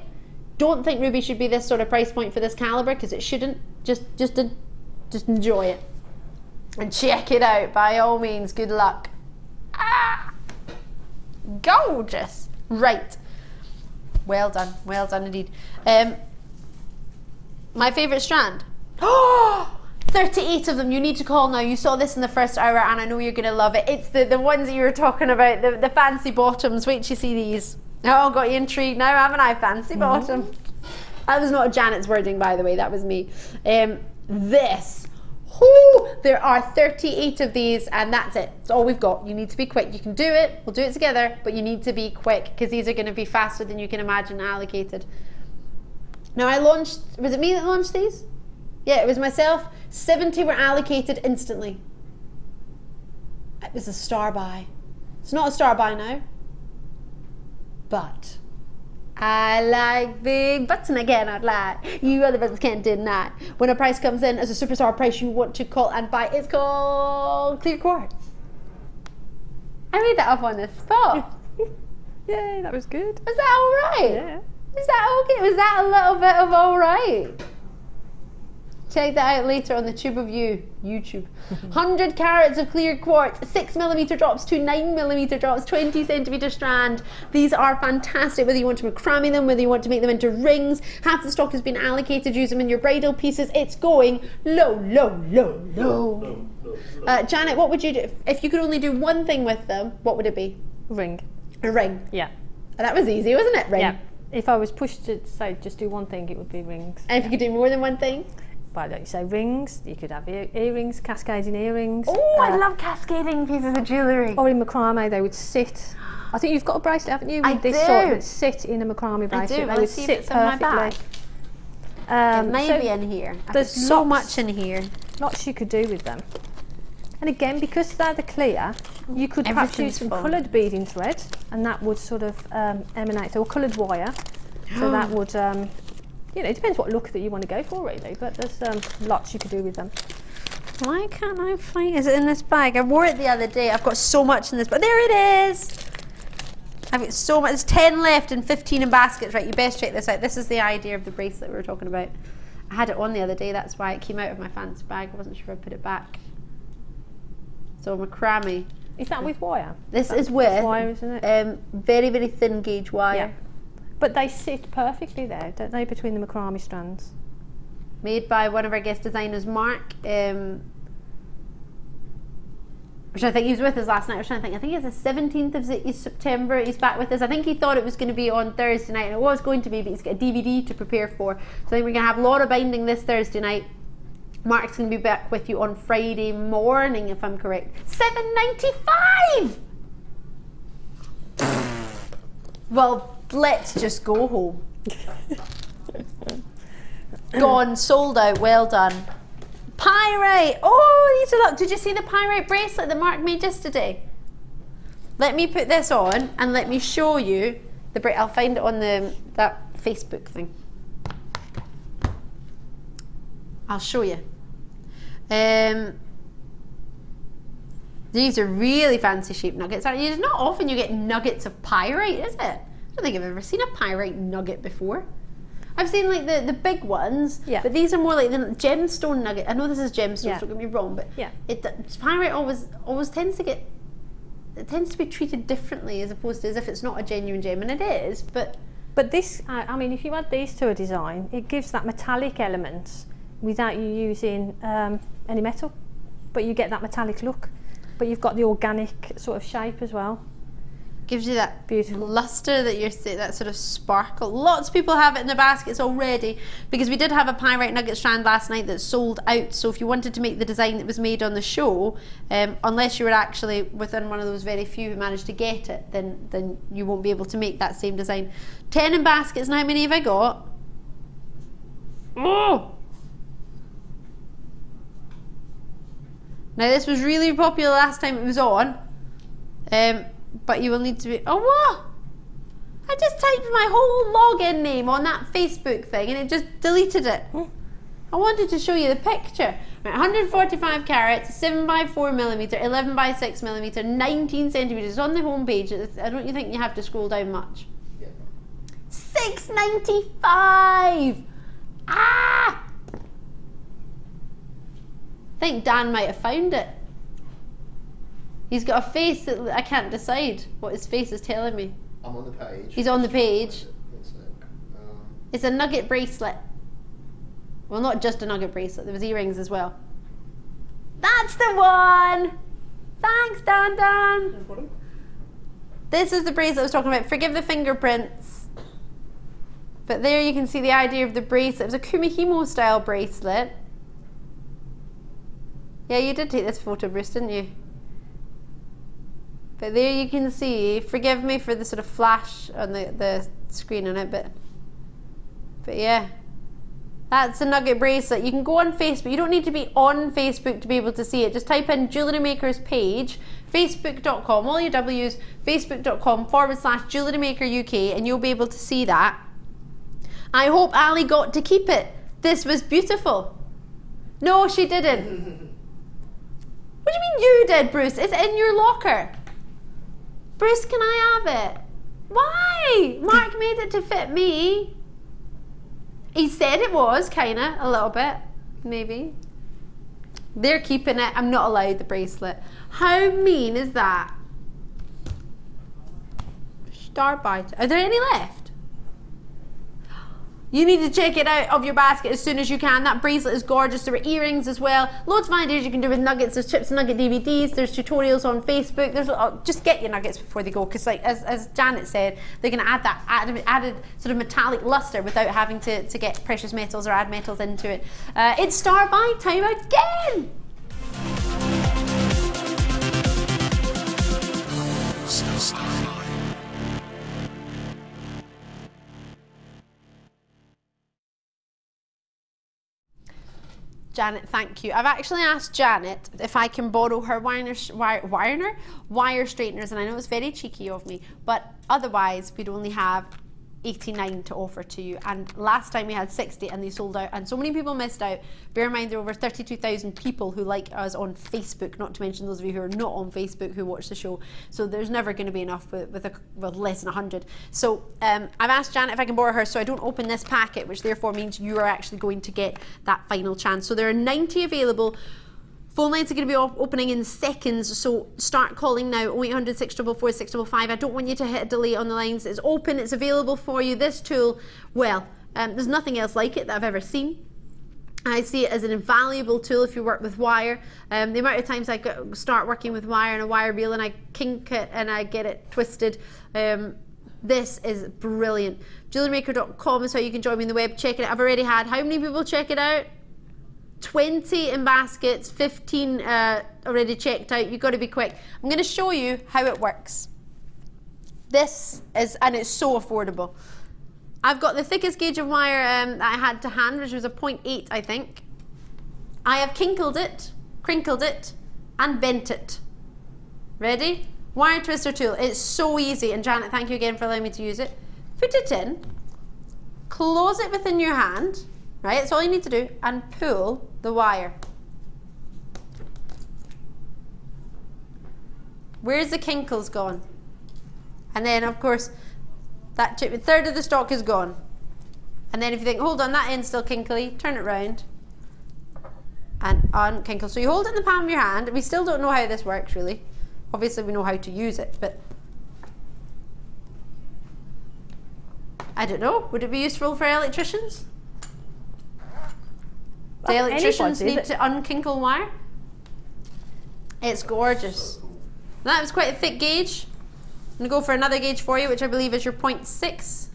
Don't think ruby should be this sort of price point for this caliber, because it shouldn't. Just enjoy it. And check it out, by all means. Good luck. Ah, gorgeous. Right. Well done indeed. My favourite strand. Oh, 38 of them. You need to call now. You saw this in the first hour and I know you're going to love it. It's the ones that you were talking about, the fancy bottoms. Wait till you see these. Oh, got you intrigued now, haven't I? Fancy bottom. That was not Janet's wording, by the way. That was me. This. Whoo, there are 38 of these and that's it. That's all we've got. You need to be quick. You can do it. We'll do it together, but you need to be quick because these are going to be faster than you can imagine allocated. Now I launched, was it me that launched these? Yeah, it was myself. 70 were allocated instantly. It was a star buy. It's not a star buy now, but I like big butts, and again I'd lie. You other brothers can't deny. When a price comes in as a superstar price you want to call and buy, it's called clear quartz. I made that up on the spot. Yay, that was good. Was that alright? Yeah. Was that okay? Was that a little bit of alright? Check that out later on the tube of YouTube. 100 carats of clear quartz, 6mm drops to 9mm drops, 20cm strand. These are fantastic, whether you want to macrame them, whether you want to make them into rings. Half the stock has been allocated. Use them in your bridal pieces. It's going low. Janet, what would you do if you could only do one thing with them? What would it be? Ring. A ring. Yeah. That was easy, wasn't it? Ring. Yeah. If I was pushed to say just do one thing, it would be rings. And if you could do more than one thing? Why don't you say rings? You could have earrings, cascading earrings. Oh, I love cascading pieces of jewellery. Or in macrame, they would sit. I think you've got a bracelet, haven't you? With this sort that sit in a macrame bracelet. I do. They would sit perfectly. Maybe in here. There's so much in here. Lots you could do with them. And again, because they're the clear, you could perhaps use some coloured beading thread, and that would sort of emanate, or coloured wire. So that would. You know, it depends what look that you want to go for, really, but there's lots you could do with them. Why can't I find? Is it in this bag? I wore it the other day. I've got so much in this bag. There it is. I've got so much. There's 10 left and 15 in baskets. Right, you best check this out. This is the idea of the bracelet we were talking about. I had it on the other day. That's why it came out of my fancy bag. I wasn't sure if I put it back. So macrame. Is that with wire? This is with wire, isn't it? Very, very thin gauge wire. Yeah. But they sit perfectly there, don't they, between the macrame strands? Made by one of our guest designers, Mark. I which I think he was with us last night. I was trying to think. I think it's the 17th of September. He's back with us. I think he thought it was going to be on Thursday night, and it was going to be, but he's got a DVD to prepare for. So I think we're going to have Laura binding this Thursday night. Mark's going to be back with you on Friday morning, if I'm correct. $7.95. Well, let's just go home. Gone, sold out. Well done. Pyrite. Oh, these are, look, did you see the pyrite bracelet that Mark made yesterday? Let me put this on and let me show you the I'll find it on that Facebook thing. I'll show you. These are really fancy shaped nuggets. It's not often you get nuggets of pyrite, is it? I don't think I've ever seen a pyrite nugget before. I've seen like the big ones, yeah, but these are more like the gemstone nugget. I know this is gemstone, yeah, so don't get me wrong, but yeah, pyrite always tends to get, it tends to be treated differently as opposed to as if it's not a genuine gem, and it is. But this, I mean, if you add these to a design, it gives that metallic element without you using any metal, but you get that metallic look. But you've got the organic sort of shape as well. Gives you that beautiful luster that you're seeing, that sort of sparkle. Lots of people have it in their baskets already, because we did have a pyrite nugget strand last night that sold out. So if you wanted to make the design that was made on the show, unless you were actually within one of those very few who managed to get it, then you won't be able to make that same design. 10 in baskets. Now how many have I got? Oh! Now this was really popular last time it was on, but you will need to be, oh what? I just typed my whole login name on that Facebook thing and it just deleted it. I wanted to show you the picture. Right, 145 carats, 7x4mm, 11x6mm, 19 centimeters. It's on the home page. I don't think you have to scroll down much. Yeah. $6.95. Ah! I think Dan might have found it. He's got a face that I can't decide what his face is telling me. I'm on the page. He's on the page. It's a nugget bracelet. Well, not just a nugget bracelet. There was earrings as well. That's the one! Thanks, Dan. No problem. This is the bracelet I was talking about. Forgive the fingerprints. But there you can see the idea of the bracelet. It was a Kumihimo style bracelet. Yeah, you did take this photo, Bruce, didn't you? But there you can see, forgive me for the sort of flash on the screen on it, but yeah. That's a nugget bracelet. You can go on Facebook. You don't need to be on Facebook to be able to see it. Just type in JewelleryMaker's page, facebook.com, all your W's, facebook.com/JewelleryMaker UK, and you'll be able to see that. I hope Ali got to keep it. This was beautiful. No, she didn't. What do you mean you did, Bruce? It's in your locker. Bruce, can I have it? Why? Mark made it to fit me. He said it was, kinda, a little bit, maybe. They're keeping it. I'm not allowed the bracelet. How mean is that? Starbite. Are there any left? You need to check it out of your basket as soon as you can. That bracelet is gorgeous. There are earrings as well. Loads of ideas you can do with nuggets. There's chips and nugget DVDs. There's tutorials on Facebook. There's just get your nuggets before they go, because like as Janet said, they're going to add that added sort of metallic luster without having to get precious metals or add metals into it. It's star buy time again. Janet, thank you. I've actually asked Janet if I can borrow her wire straighteners, and I know it's very cheeky of me, but otherwise we'd only have 89 to offer to you, and last time we had 60 and they sold out, and so many people missed out. Bear in mind there are over 32,000 people who like us on Facebook, not to mention those of you who are not on Facebook who watch the show, so there's never going to be enough with less than 100. So I've asked Janet if I can borrow her so I don't open this packet, which therefore means you are actually going to get that final chance. So there are 90 available. Phone lines are going to be opening in seconds, so start calling now, 0800 644 655. I don't want you to hit a delay on the lines. It's open, it's available for you. This tool, well, there's nothing else like it that I've ever seen. I see it as an invaluable tool if you work with wire. The amount of times I start working with wire and a wire reel and I kink it and I get it twisted, this is brilliant. JewelleryMaker.com is how you can join me in the web. Check it out. I've already had, how many people check it out? 20 in baskets, 15 already checked out. You've got to be quick. I'm going to show you how it works. This is, and it's so affordable. I've got the thickest gauge of wire that I had to hand, which was a 0.8, I think. I have kinkled it, crinkled it, and bent it. Ready? Wire twister tool. It's so easy. And Janet, thank you again for allowing me to use it. Put it in, close it within your hand, right? That's all you need to do, and pull the wire. Where's the kinkles gone? And then, of course, that third of the stock is gone. And then if you think, hold on, that end's still kinkly, turn it round and unkinkle. So you hold it in the palm of your hand. We still don't know how this works, really. Obviously, we know how to use it, but I don't know. Would it be useful for electricians? Do electricians need to unkinkle wire? It's gorgeous. That was quite a thick gauge. I'm going to go for another gauge for you, which I believe is your 0.6.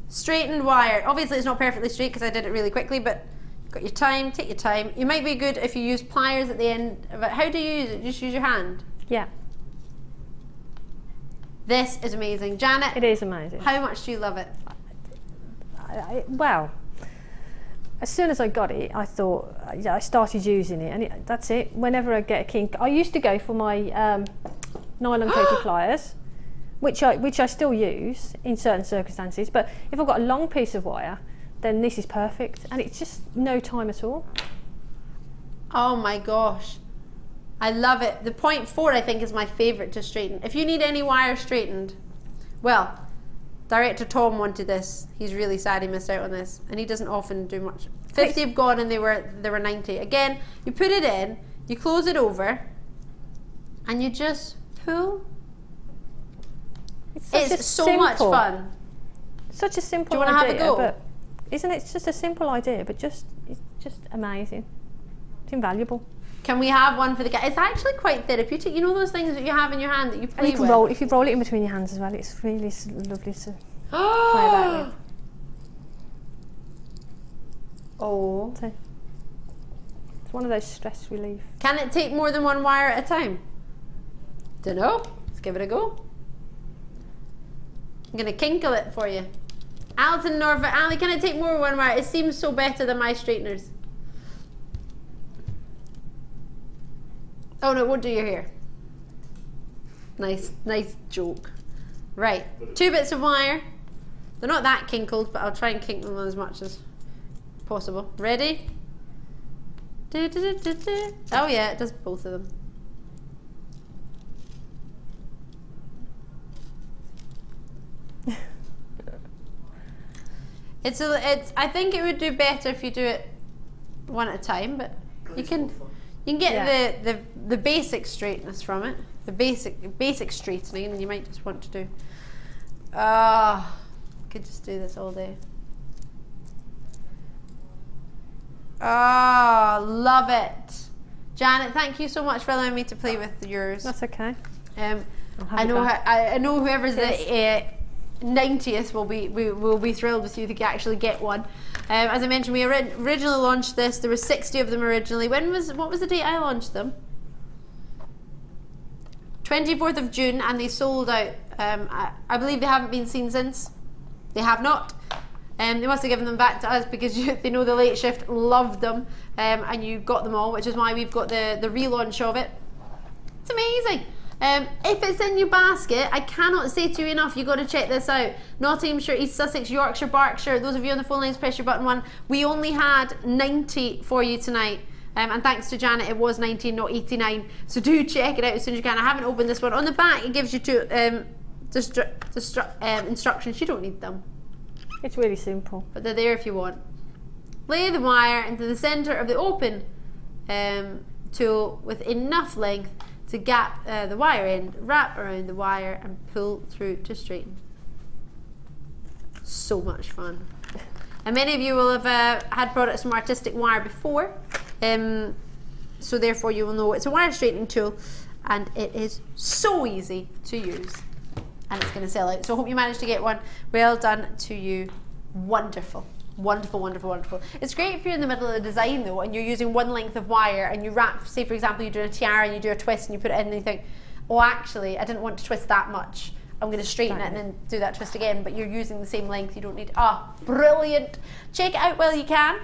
Straightened wire. Obviously, it's not perfectly straight because I did it really quickly, but got your time, take your time. You might be good if you use pliers at the end of it. How do you use it? Just use your hand? Yeah. This is amazing. Janet? It is amazing. How much do you love it? Well, as soon as I got it, I thought, I started using it, and that's it. Whenever I get a kink, I used to go for my nylon coated pliers, which I still use in certain circumstances. But if I've got a long piece of wire, then this is perfect, and it's just no time at all. Oh my gosh, I love it. The 0.4 I think is my favourite to straighten. If you need any wire straightened, well, Director Tom wanted this. He's really sad he missed out on this, and he doesn't often do much. 50 have gone and they were 90. Again, you put it in, you close it over, and you just pull. It's so much fun. Such a simple idea. Do you want to have a go? But isn't it just a simple idea? But it's just amazing. It's invaluable. Can we have one for the guy? It's actually quite therapeutic. You know those things that you have in your hand that you play with? Roll, if you roll it in between your hands as well, it's really lovely to play about with. Oh. So, it's one of those stress relief. Can it take more than one wire at a time? Dunno. Let's give it a go. I'm going to kinkle it for you. Alison Norfolk. Ali, can it take more than one wire? It seems so better than my straighteners. Oh no, it won't do your hair. Nice joke. Right, 2 bits of wire. They're not that kinkled, but I'll try and kink them as much as possible. Ready? Oh yeah, it does both of them. I think it would do better if you do it one at a time, but you can get the basic straightness from it, the basic straightening, and you might just want to do. Could just do this all day. Love it, Janet. Thank you so much for allowing me to play with yours. That's okay. I know whoever's the 90th will be thrilled with you to actually get one. As I mentioned, we originally launched this. There were 60 of them originally. What was the date I launched them? 24th of June, and they sold out. I believe they haven't been seen since. They have not. They must have given them back to us because they know the late shift loved them, and you got them all, which is why we've got the relaunch of it. It's amazing. If it's in your basket, I cannot say to you enough, you've got to check this out. Nottinghamshire, East Sussex, Yorkshire, Berkshire, those of you on the phone lines, press your button 1. We only had 90 for you tonight. And thanks to Janet, it was 90, not 89. So do check it out as soon as you can. I haven't opened this one. On the back, it gives you 2 instructions. You don't need them. It's really simple. But they're there if you want. Lay the wire into the centre of the open tool with enough length to gap the wire end, wrap around the wire and pull through to straighten. So much fun. And many of you will have had products from Artistic Wire before, so therefore you will know it's a wire straightening tool, and it is so easy to use, and it's going to sell out. So I hope you managed to get one. Well done to you. Wonderful. Wonderful, wonderful, wonderful. It's great if you're in the middle of the design though, and you're using one length of wire, and you wrap, say for example you do a tiara and you do a twist and you put it in and you think, oh actually I didn't want to twist that much, I'm going to straighten it and then do that twist again, but you're using the same length, you don't need, brilliant. Check it out while you can.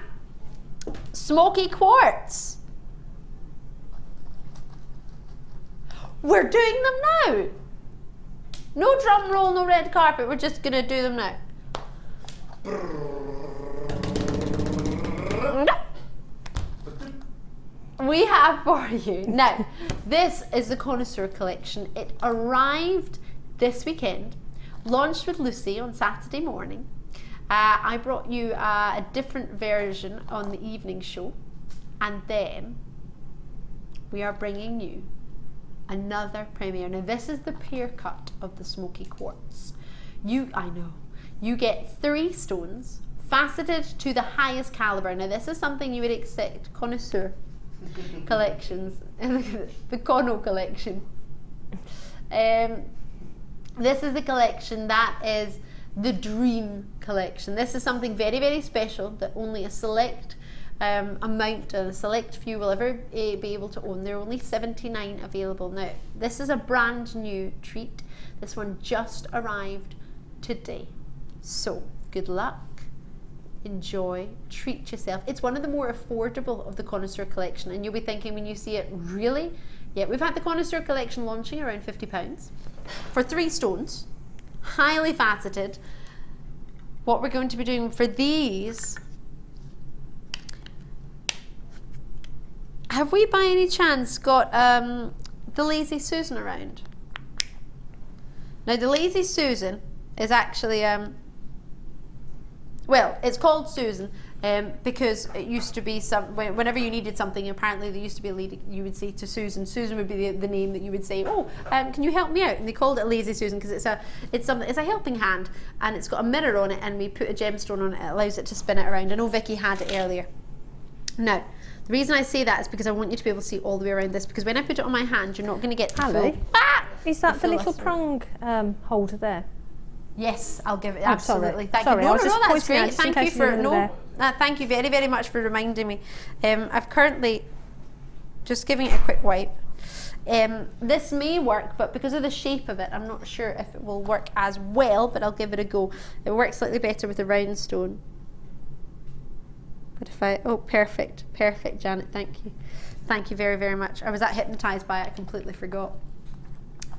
Smoky quartz. We're doing them now. No drum roll, no red carpet, we're just going to do them now. We have for you now, this is the Connoisseur collection. It arrived this weekend, launched with Lucy on Saturday morning. I brought you a different version on the evening show, and then we are bringing you another premiere. Now this is the pear cut of the smoky quartz. I know, you get 3 stones faceted to the highest caliber. Now this is something you would expect Connoisseur collections, the Conno collection. This is the collection that is the dream collection. This is something very, very special that only a select amount and a select few will ever be able to own. There are only 79 available now. This is a brand new treat. This one just arrived today. So good luck. Enjoy, treat yourself. It's one of the more affordable of the Connoisseur collection, and you'll be thinking when you see it, really? Yeah, we've had the Connoisseur collection launching around £50 for 3 stones, highly faceted. What we're going to be doing for these, have we by any chance got the Lazy Susan around? Now the Lazy Susan is actually well, it's called Susan because it used to be whenever you needed something, apparently there used to be a lady you would say to Susan. Susan would be the name that you would say, oh, can you help me out? And they called it Lazy Susan because it's a helping hand, and it's got a mirror on it, and we put a gemstone on it. It allows it to spin it around. I know Vicky had it earlier. Now, the reason I say that is because I want you to be able to see all the way around this, because when I put it on my hand, you're not going to get the full. Is that the little prong holder there? Yes, I'll give it. Absolutely. Thank Sorry, you. No, that's great. Thank you for thank you very, very much for reminding me. I've currently just giving it a quick wipe. This may work, but because of the shape of it, I'm not sure if it will work as well. But I'll give it a go. It works slightly better with a round stone. But perfect, Janet. Thank you very, very much. I was that hypnotised by it, I completely forgot.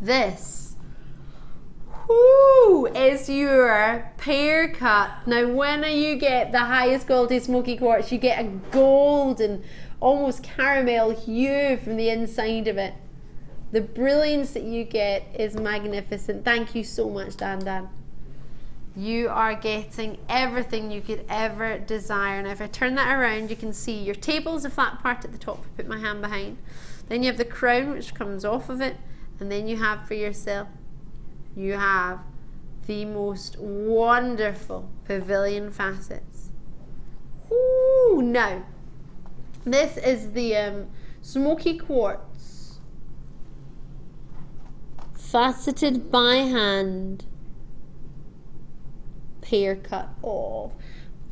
This. Who is your pear cut? Now when you get the highest quality smoky quartz, you get a golden, almost caramel hue from the inside of it. The brilliance that you get is magnificent. Thank you so much, Dan. You are getting everything you could ever desire. Now if I turn that around, you can see your table is a flat part at the top. I put my hand behind. Then you have the crown, which comes off of it, and then you have for yourself, you have the most wonderful pavilion facets. Ooh, now, this is the smoky quartz, faceted by hand, pear cut of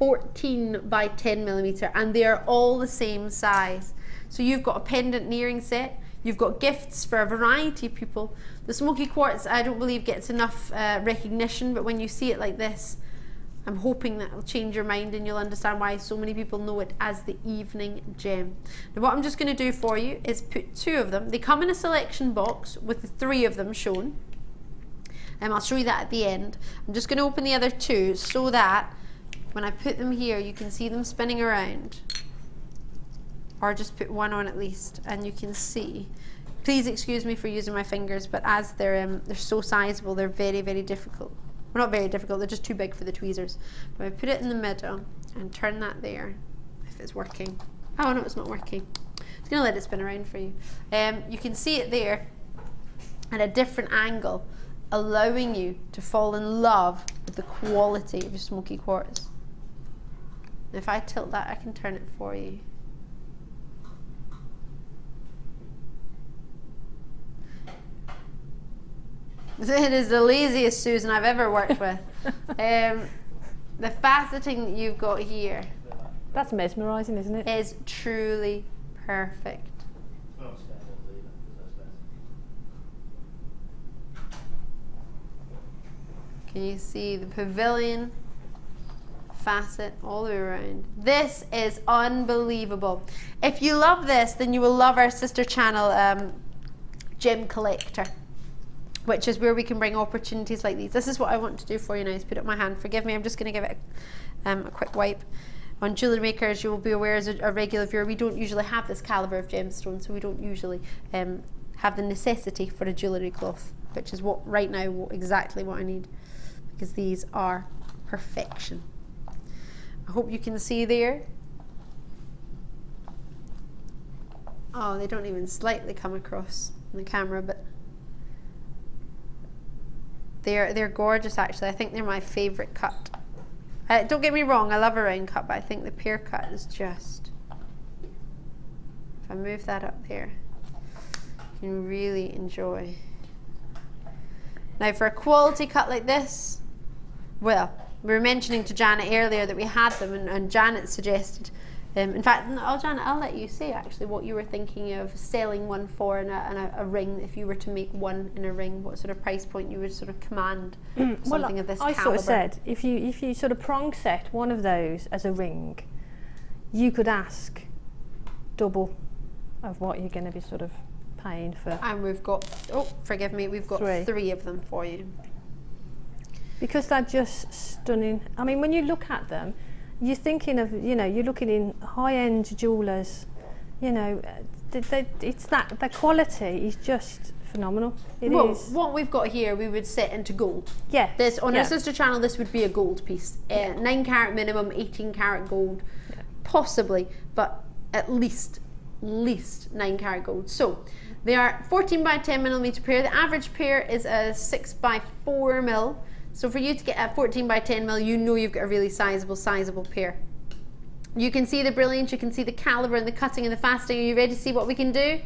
14 by 10 millimeter, and they are all the same size. So you've got a pendant earring set. You've got gifts for a variety of people. The smoky quartz, I don't believe gets enough recognition, but when you see it like this, I'm hoping that will change your mind and you'll understand why so many people know it as the evening gem. Now what I'm just going to do for you is put 2 of them. They come in a selection box with the 3 of them shown. I'll show you that at the end. I'm just going to open the other 2 so that when I put them here, you can see them spinning around. Or just put 1 on at least, and you can see. Please excuse me for using my fingers, but as they're so sizable, they're very, very difficult. Well, not very difficult, they're just too big for the tweezers. But I put it in the middle and turn that there, if it's working. Oh no, it's not working. It's going to let it spin around for you. You can see it there at a different angle, allowing you to fall in love with the quality of your smoky quartz. If I tilt that, I can turn it for you. It is the laziest Susan I've ever worked with. The faceting that you've got here. That's mesmerising, isn't it? Is truly perfect. Can you see the pavilion facet all the way around? This is unbelievable. If you love this, then you will love our sister channel, Gem Collector, which is where we can bring opportunities like these. This is what I want to do for you now, is put up my hand. Forgive me, I'm just going to give it a quick wipe. On Jewellery Maker, as you will be aware as a regular viewer, we don't usually have this calibre of gemstone, so we don't usually have the necessity for a jewellery cloth, which is what right now exactly what I need, because these are perfection. I hope you can see there. Oh, they don't even slightly come across in the camera, but they're gorgeous actually. I think they're my favourite cut. Don't get me wrong, I love a round cut, but I think the pear cut is just, if I move that up there, you can really enjoy. Now for a quality cut like this, well, we were mentioning to Janet earlier that we had them, and Janet suggested, in fact, no, Janet, I'll let you say actually what you were thinking of selling one for in a ring. If you were to make one in a ring, what sort of price point you would sort of command something of this calibre? I sort of said, if you sort of prong set one of those as a ring, you could ask double of what you're going to be sort of paying for. And we've got, oh, forgive me, we've got three of them for you. Because they're just stunning. I mean, when you look at them, you're thinking of, you know, you're looking in high-end jewellers, you know, it's that the quality is just phenomenal. It is. What we've got here, we would set into gold. Yeah. This on our sister channel, this would be a gold piece. 9 carat minimum, 18 carat gold, possibly, but at least 9 carat gold. So they are 14 by 10 millimeter pair. The average pair is a 6 by 4 mil. So for you to get a 14 by 10 mil, you know you've got a really sizable pair. You can see the brilliance, you can see the calibre and the cutting and the faceting. Are you ready to see what we can do?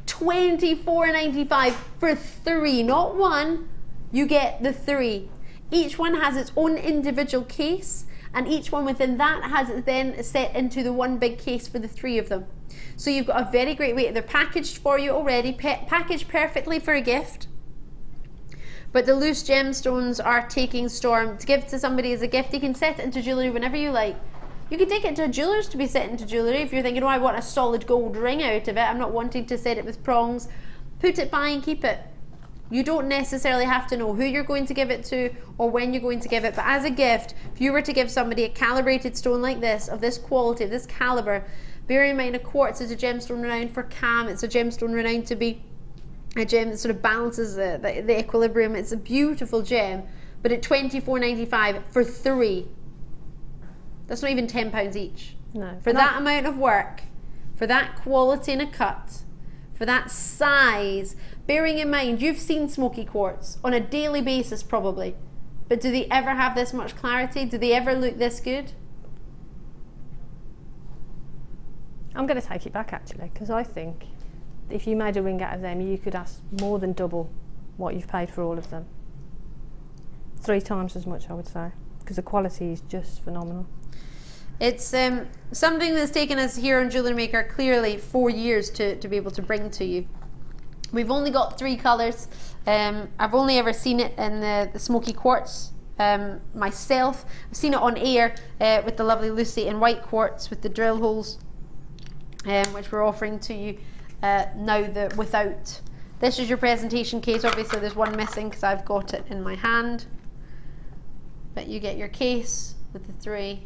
$24.95 for 3, not 1. You get the 3. Each one has its own individual case, and each one within that has it then set into the one big case for the 3 of them. So you've got a very great way. They're packaged for you already, packaged perfectly for a gift. But the loose gemstones are taking storm. To give to somebody as a gift, you can set it into jewellery whenever you like. You can take it to a jeweller's to be set into jewellery if you're thinking, oh, I want a solid gold ring out of it, I'm not wanting to set it with prongs. Put it by and keep it. You don't necessarily have to know who you're going to give it to or when you're going to give it, but as a gift, if you were to give somebody a calibrated stone like this, of this quality, of this calibre, bear in mind a quartz is a gemstone renowned for calm, it's a gemstone renowned to be a gem that sort of balances the equilibrium. It's a beautiful gem, but at $24.95 for 3, that's not even £10 each. No. For that amount of work, for that quality in a cut, for that size, bearing in mind you've seen smoky quartz on a daily basis probably, but do they ever have this much clarity? Do they ever look this good? I'm going to take it back actually, because I think if you made a ring out of them, you could ask more than double what you've paid for all of them. 3 times as much, I would say, because the quality is just phenomenal. It's something that's taken us here on Jewellery Maker clearly 4 years to be able to bring to you. We've only got 3 colours. I've only ever seen it in the smoky quartz myself. I've seen it on air with the lovely Lucy in white quartz with the drill holes, which we're offering to you now without. This is your presentation case. Obviously there's one missing because I've got it in my hand, but you get your case with the 3.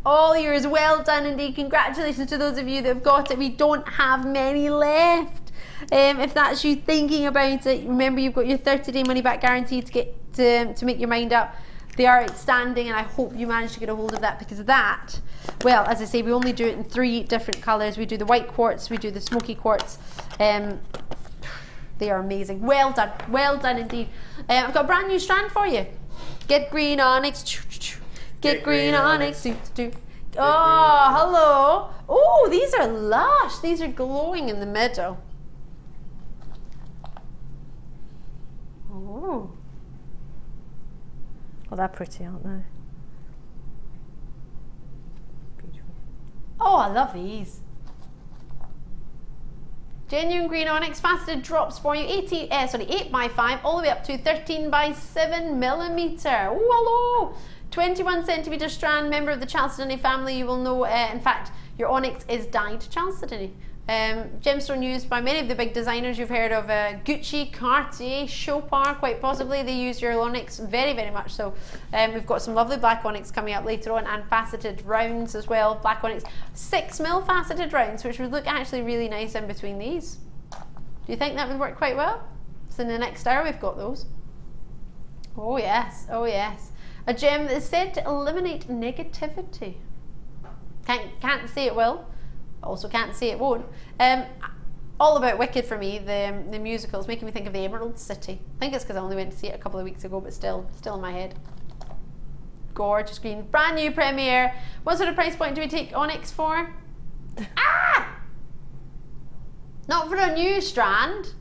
All yours, well done indeed. Congratulations to those of you that have got it. We don't have many left. If that's you thinking about it, remember you've got your 30-day money back guarantee to get to make your mind up. They are outstanding, and I hope you manage to get a hold of that, because that, well, as I say, we only do it in 3 different colours. We do the white quartz, we do the smoky quartz. They are amazing. Well done indeed. I've got a brand new strand for you. Get green onyx. Get green onyx. Oh, hello. Oh, these are lush. These are glowing in the middle. Oh. Oh, they're pretty, aren't they? Beautiful. Oh, I love these. Genuine green onyx faceted drops for you. 8 by 5 all the way up to 13 by 7 millimeter. Oh, hello. 21 centimeter strand, member of the Chalcedony family. You will know, in fact, your onyx is dyed Chalcedony. Gemstone used by many of the big designers you've heard of, Gucci, Cartier, Chopard, quite possibly. They use your onyx very, very much so. We've got some lovely black onyx coming up later on, and faceted rounds as well. Black onyx, 6mm faceted rounds, which would look actually really nice in between these. Do you think that would work quite well? So in the next hour we've got those. Oh yes, oh yes. A gem that is said to eliminate negativity. Can't say it will. Also can't say it won't. All About Wicked for me, the musical, is making me think of the Emerald City. I think it's because I only went to see it a couple of weeks ago, but still in my head. Gorgeous green, brand new premiere. What sort of price point do we take onyx for? Ah! Not for a new strand.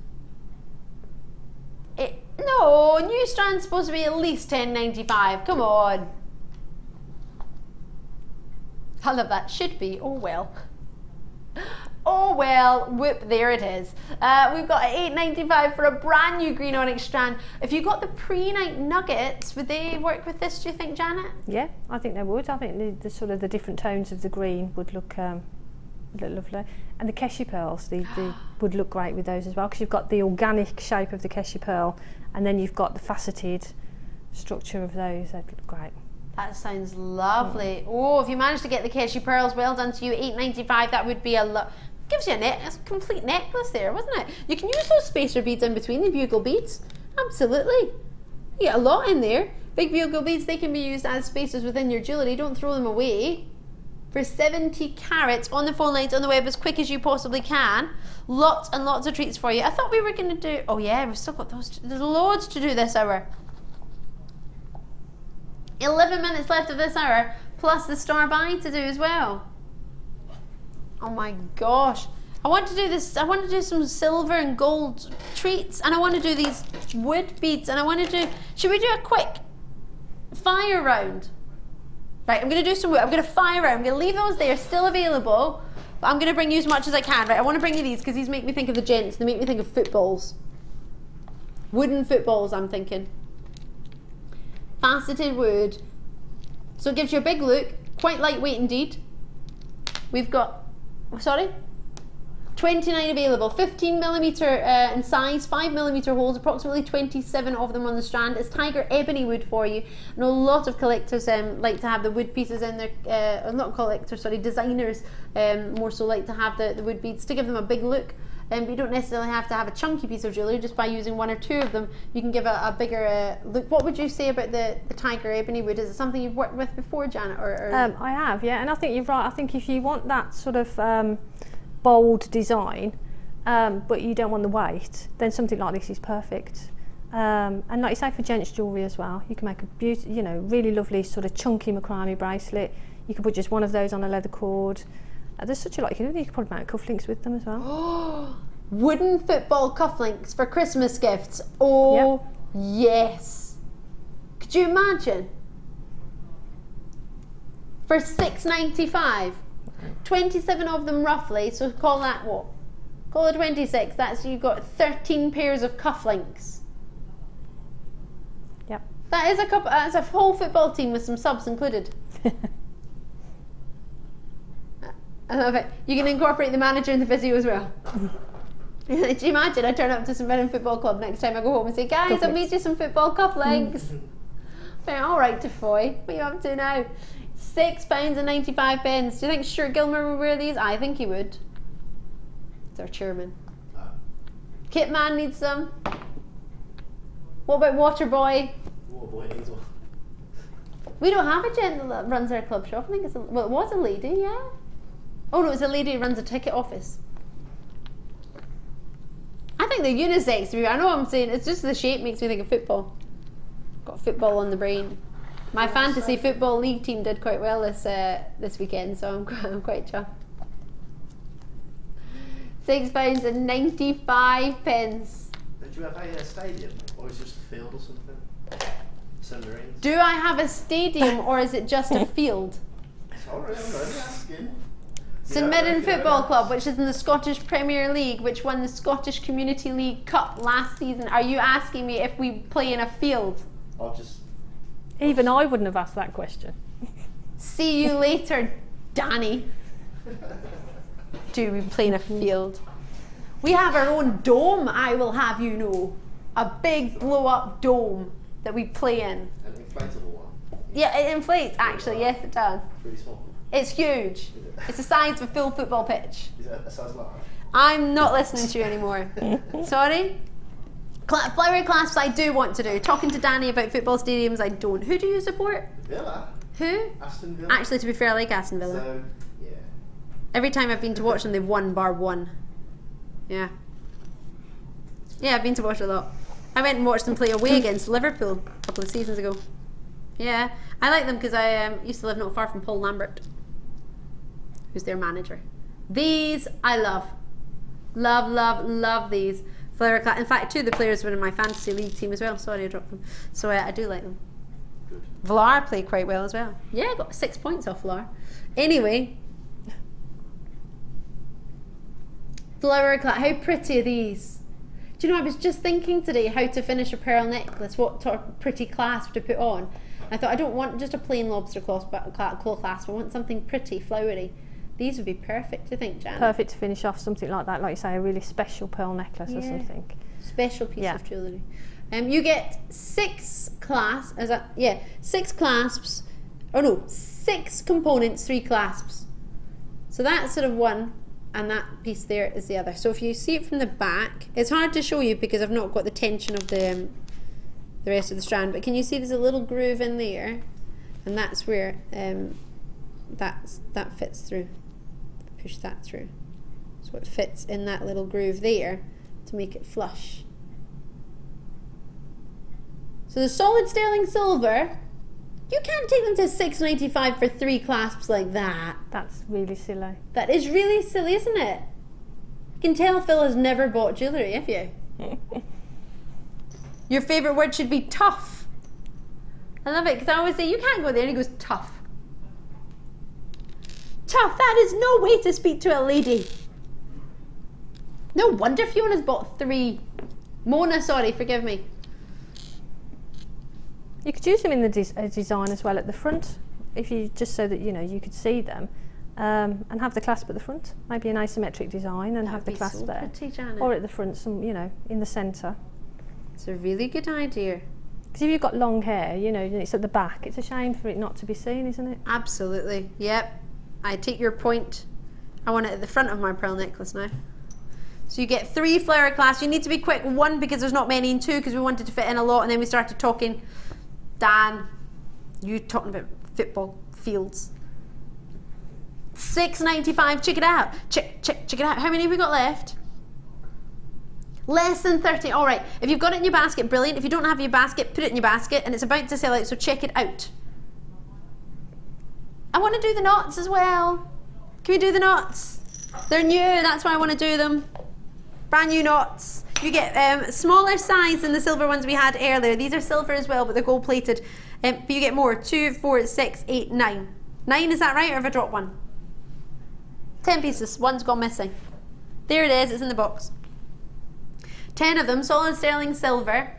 No, new strand's supposed to be at least $10.95. Come on. I love that. Should be. Oh well. Oh well, whoop, there it is. We've got $8.95 for a brand new green onyx strand. If you got the Prehnite nuggets, would they work with this, do you think, Janet? Yeah, I think they would. I think the sort of the different tones of the green would look lovely. And the Keshi pearls, they would look great with those as well, because you've got the organic shape of the Keshi pearl, and then you've got the faceted structure of those. They'd look great. That sounds lovely. Oh, if you managed to get the Keshi pearls, well done to you. $8.95. That would be a gives you a complete necklace there, wasn't it? You can use those spacer beads in between the bugle beads. Absolutely. You get a lot in there. Big bugle beads, they can be used as spacers within your jewellery. Don't throw them away. For 70 carats on the phone lines on the web as quick as you possibly can. Lots and lots of treats for you. I thought we were going to do... Oh yeah, we've still got those. There's loads to do this hour. 11 minutes left of this hour, plus the star buy to do as well. Oh my gosh. I want to do this, I want to do some silver and gold treats, and I want to do these wood beads, and I want to do, should we do a quick fire round? Right, I'm going to do some wood, I'm going to fire round, I'm going to leave those there, still available, but I'm going to bring you as much as I can. Right, I want to bring you these, because these make me think of the gents, they make me think of footballs. Wooden footballs, I'm thinking. Faceted wood, so it gives you a big look, quite lightweight indeed. We've got, sorry, 29 available, 15mm in size, 5mm holes, approximately 27 of them on the strand. It's tiger ebony wood for you. I know a lot of collectors like to have the wood pieces in their, not collectors, sorry, designers more so like to have the wood beads to give them a big look. But you don't necessarily have to have a chunky piece of jewellery. Just by using one or two of them, you can give a bigger look. What would you say about the tiger ebony wood? Is it something you've worked with before, Janet? I have, yeah, and I think you're right. I think if you want that sort of bold design, but you don't want the weight, then something like this is perfect. And like you say, for gents jewellery as well, you can make a beautiful, you know, really lovely sort of chunky macrame bracelet. You could put just one of those on a leather cord. There's such a lot you can do. You could probably make cufflinks with them as well. Oh, wooden football cufflinks for Christmas gifts. Oh, yep. Yes. Could you imagine? For $6.95, 27 of them roughly. So call that what? Call it 26. That's, you've got 13 pairs of cufflinks. Yep. That is that's a whole football team with some subs included. I love it. You can incorporate the manager in the video as well. Do you imagine I turn up to some men in football club next time I go home and say, guys, I've made you some football cufflinks. All right, Defoy, what are you up to now? £6.95. Do you think Stuart Gilmer would wear these? I think he would. It's our chairman. Kit Man needs some. What about Waterboy? Waterboy needs one. We don't have a gent that runs our club shop. I think it's well, it was a lady, yeah. Oh no, it's a lady who runs a ticket office. I think they're unisex to me. I know what I'm saying. It's just the shape makes me think of football. Got football on the brain. My fantasy football league team did quite well this weekend, so I'm quite chuffed. £6.95. Did you have a stadium, or is it just a field or something? Submarines. Do I have a stadium, or is it just a field? Sorry, I'm only asking. St Mirren Football Club, which is in the Scottish Premier League, which won the Scottish Community League Cup last season. Are you asking me if we play in a field? I'll just... Even I wouldn't have asked that question. See you later, Danny. Do we play in a field? We have our own dome, I will have you know. A big blow-up dome that we play in. An inflatable one? Yeah, it inflates actually, yes it does. Pretty small. It's huge. It's the size of a full football pitch. Is it a size large? I'm not listening to you anymore. Sorry? Flower clasps I do want to do. Talking to Danny about football stadiums, I don't. Who do you support? Villa. Who? Aston Villa. Actually, to be fair, I like Aston Villa. So, yeah. Every time I've been to watch them, they've won bar one. Yeah. Yeah, I've been to watch a lot. I went and watched them play away against Liverpool a couple of seasons ago. Yeah. I like them because I used to live not far from Paul Lambert, who's their manager. These I love. Love, love, love these. In fact, two of the players were in my fantasy league team as well. Sorry, I dropped them. So I do like them. Good. Vlar played quite well as well. Yeah, I got 6 points off Vlar. Anyway. Flower clasp. How pretty are these? Do you know, I was just thinking today how to finish a pearl necklace, what sort of pretty clasp to put on. I thought I don't want just a plain lobster claw clasp, I want something pretty, flowery. These would be perfect, I think, Janet. Perfect to finish off something like that, like you say, a really special pearl necklace or something. Special piece of jewellery. You get 6 clasps, 6 clasps, oh no, 6 components, 3 clasps. So that's sort of one, and that piece there is the other. So if you see it from the back, it's hard to show you because I've not got the tension of the rest of the strand, but can you see there's a little groove in there, and that's where that fits through. Push that through, so it fits in that little groove there to make it flush. So the solid sterling silver, you can't take them to $6.95 for 3 clasps like that. That's really silly. That is really silly, isn't it? You can tell Phil has never bought jewellery, have you? Your favourite word should be tough. I love it because I always say you can't go there, and he goes tough. Tough, that is no way to speak to a lady. No wonder Fiona's bought 3. Mona, sorry, forgive me. You could use them in the design as well at the front, if you just so that you know you could see them, and have the clasp at the front. Maybe an asymmetric design and have the clasp so there, pretty, Janet. or at the front, some in the centre. It's a really good idea. Because if you've got long hair, it's at the back. It's a shame for it not to be seen, isn't it? Absolutely. Yep. I take your point. I want it at the front of my pearl necklace now. So you get 3 flower clasps. You need to be quick. 1 because there's not many, and 2 because we wanted to fit in a lot, and then we started talking. Dan, you talking about football fields. $6.95. Check it out. Check it out. How many have we got left? Less than 30. All right. If you've got it in your basket, brilliant. If you don't have your basket, put it in your basket, and it's about to sell out. So check it out. I want to do the knots as well. Can we do the knots? They're new, that's why I want to do them. Brand new knots. You get smaller size than the silver ones we had earlier. These are silver as well, but they're gold plated. But you get more. 2, 4, 6, 8, 9. 9, is that right, or have I dropped one? 10 pieces, one's gone missing. There it is, it's in the box. 10 of them, solid sterling silver.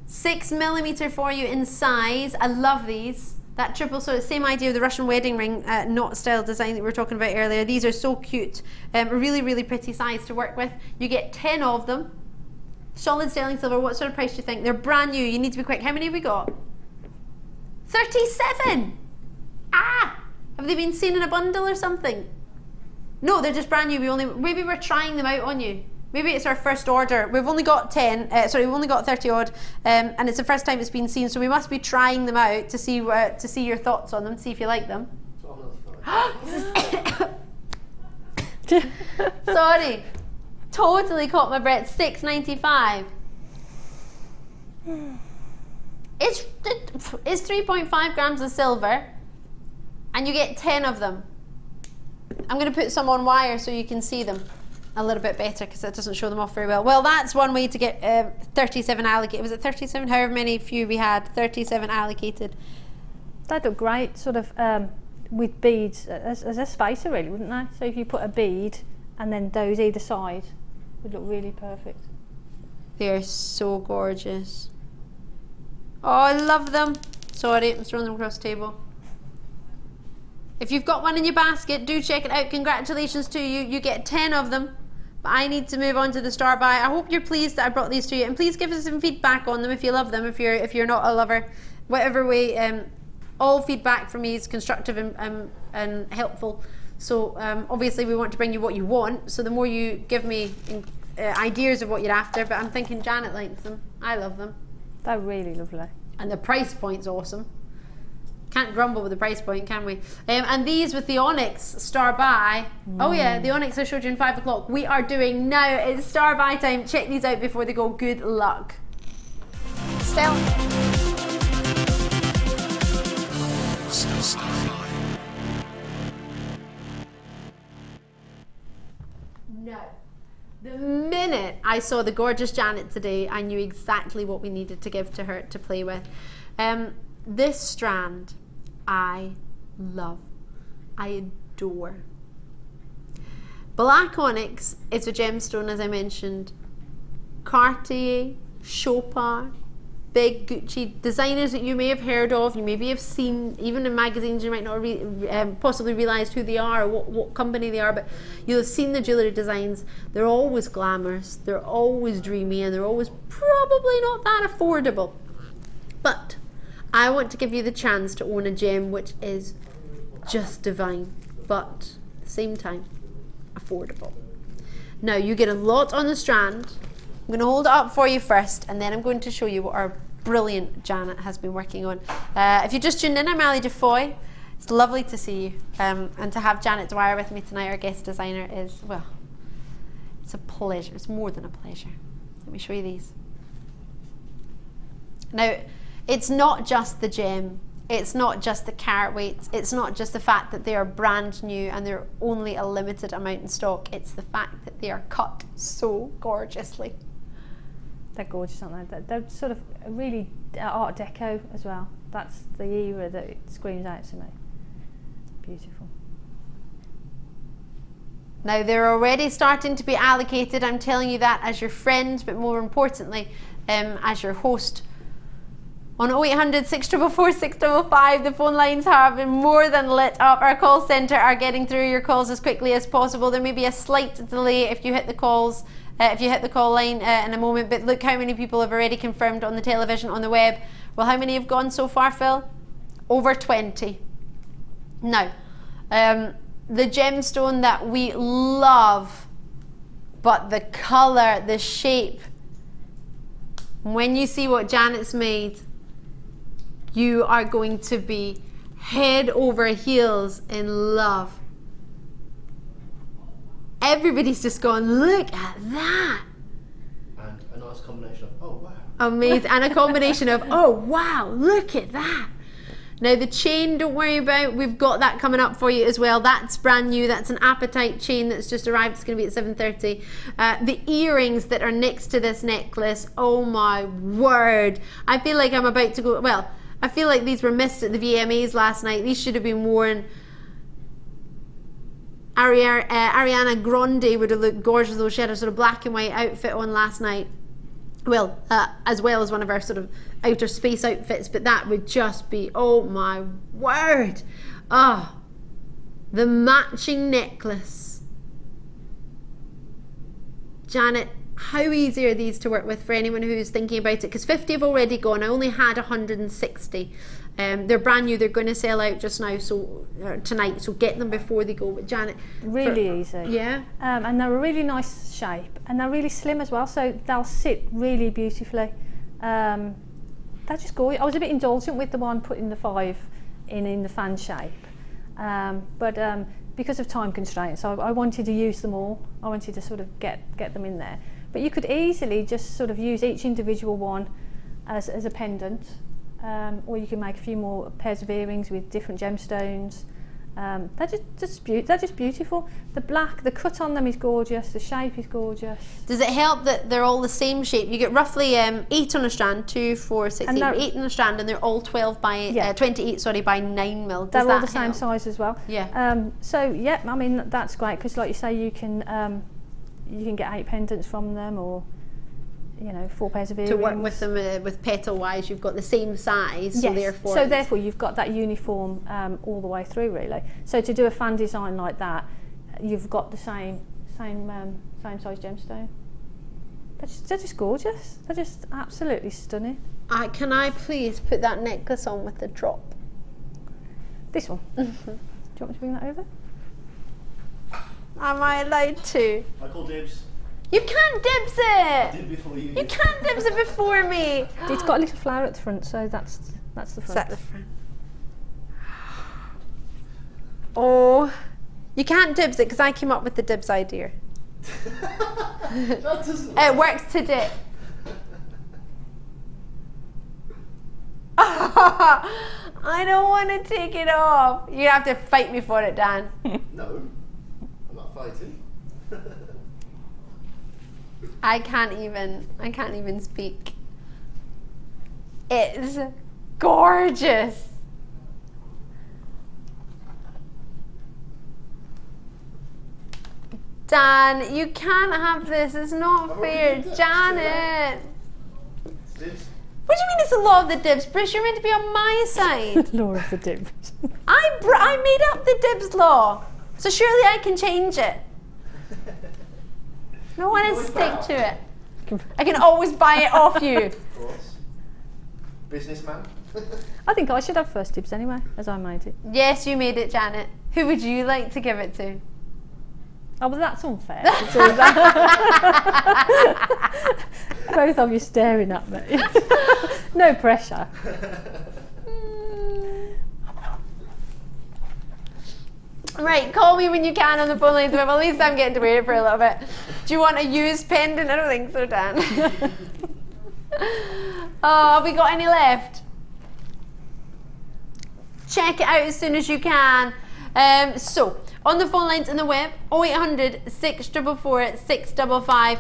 6mm for you in size. I love these. That triple, so same idea of the Russian wedding ring knot style design that we were talking about earlier. These are so cute. Really, really pretty size to work with. You get 10 of them. Solid sterling silver, what sort of price do you think? They're brand new, you need to be quick. How many have we got? 37! Ah! Have they been seen in a bundle or something? No, they're just brand new. Maybe we're trying them out on you. Maybe it's our first order. We've only got we've only got 30 odd, and it's the first time it's been seen, so we must be trying them out to see your thoughts on them, see if you like them. Sorry, totally caught my breath. $6.95. It's 3.5 grams of silver, and you get 10 of them. I'm going to put some on wire so you can see them a little bit better, because it doesn't show them off very well. Well, that's one way to get 37 allocated. Was it 37? However many few we had, 37 allocated. They'd look great, sort of with beads as a spacer, really, wouldn't they? So if you put a bead and then those either side, would look really perfect. They're so gorgeous. Oh, I love them. Sorry, I'm throwing them across the table. If you've got one in your basket, do check it out. Congratulations to you. You get 10 of them. But I need to move on to the star buy. I hope you're pleased that I brought these to you, and please give us some feedback on them if you love them. If you're not a lover, whatever way. All feedback from me is constructive and helpful. So obviously we want to bring you what you want. So the more you give me ideas of what you're after, but I'm thinking Janet likes them. I love them. They're really lovely. And the price point's awesome. Can't grumble with the price point, can we? And these with the Onyx star buy. Oh yeah, the Onyx I showed you in 5 o'clock. We are doing now. It's star buy time. Check these out before they go. Good luck. Stella. No. The minute I saw the gorgeous Janet today, I knew exactly what we needed to give to her to play with. This strand, I love. I adore. Black Onyx is a gemstone, as I mentioned. Cartier, Chopard, big Gucci designers that you may have heard of, you maybe have seen, even in magazines you might not possibly realise who they are or what company they are, but you'll have seen the jewellery designs. They're always glamorous, they're always dreamy, and they're always probably not that affordable. But I want to give you the chance to own a gem which is just divine, but at the same time affordable. Now you get a lot on the strand. I'm going to hold it up for you first, and then I'm going to show you what our brilliant Janet has been working on. If you just tuned in, I'm Ali Defoy. It's lovely to see you, and to have Janet Dwyer with me tonight, our guest designer, is, well, it's a pleasure. It's more than a pleasure. Let me show you these. Now, it's not just the gem. It's not just the carat weight. It's not just the fact that they are brand new and they're only a limited amount in stock. It's the fact that they are cut so gorgeously. They're gorgeous, aren't they? They're sort of really Art Deco as well. That's the era that it screams out to me. Beautiful. Now they're already starting to be allocated. I'm telling you that as your friend, but more importantly, as your host. On 0800 644 655, the phone lines have been more than lit up. Our call centre are getting through your calls as quickly as possible. There may be a slight delay if you hit the calls, if you hit the call line in a moment, but look how many people have already confirmed on the television, on the web. Well, how many have gone so far, Phil? Over 20. Now, the gemstone that we love, but the colour, the shape, when you see what Janet's made, you are going to be head over heels in love. Everybody's just gone, look at that. And a nice combination of, oh wow. Amazing. And a combination of, oh wow, look at that. Now the chain, don't worry about, we've got that coming up for you as well. That's brand new. That's an apatite chain that's just arrived. It's going to be at 7:30. The earrings that are next to this necklace, oh my word. I feel like I'm about to go, well, I feel like these were missed at the VMAs last night. These should have been worn. Ariana Grande would have looked gorgeous, though she had a sort of black and white outfit on last night. Well, as well as one of our sort of outer space outfits, but that would just be, oh my word. Ah, the matching necklace. Janet, how easy are these to work with for anyone who's thinking about it? Because 50 have already gone. I only had 160. They're brand new. They're going to sell out just now, so tonight. So get them before they go. But Janet, really easy. Yeah. And they're a really nice shape, and they're really slim as well. So they'll sit really beautifully. They're just gorgeous. I was a bit indulgent with the one putting the 5 in the fan shape, but because of time constraints, I wanted to use them all. I wanted to sort of get them in there. But you could easily just sort of use each individual one as a pendant, or you can make a few more pairs of earrings with different gemstones. They're just beautiful. The black, the cut on them is gorgeous. The shape is gorgeous. Does it help that they're all the same shape? You get roughly 8 on a strand, 2, 4, 6, 8, 8 on a strand, and they're all 12 by 28. Sorry, by 9 mil. They're all the same size as well. Yeah. So yeah, I mean that's great because, like you say, you can get 8 pendants from them, or 4 pairs of earrings. To work with them with petal wise, you've got the same size. Yes. So therefore you've got that uniform all the way through, really. So to do a fan design like that, you've got the same size gemstone. They're just gorgeous. They're just absolutely stunning. Can I please put that necklace on with the drop? This one. Do you want me to bring that over? Am I allowed to? I call dibs. You can't dibs it! Did before you. You can't dibs it before me! It's got a little flower at the front, so that's the front. Is that the front? Oh, you can't dibs it because I came up with the dibs idea. That doesn't It works to dip. I don't want to take it off. You have to fight me for it, Dan. No, I'm not fighting. I can't even speak. It's gorgeous. Dan, you can't have this. It's not fair. Janet. Dibs. What do you mean it's the law of the dibs? Bruce, you're meant to be on my side. Law of the dibs. I made up the dibs law. So surely I can change it. No one is stick to it. I can always buy it off you. Of course. Businessman. I think I should have first dibs anyway, as I made it. Yes, you made it, Janet. Who would you like to give it to? Oh, well, that's unfair. It's all that. Both of you staring at me. No pressure. Right, call me when you can on the phone lines. At least I'm getting to wear it for a little bit. Do you want a used pendant? I don't think so, Dan. Oh, have we got any left? Check it out as soon as you can. So, on the phone lines and the web, 0800 644 655.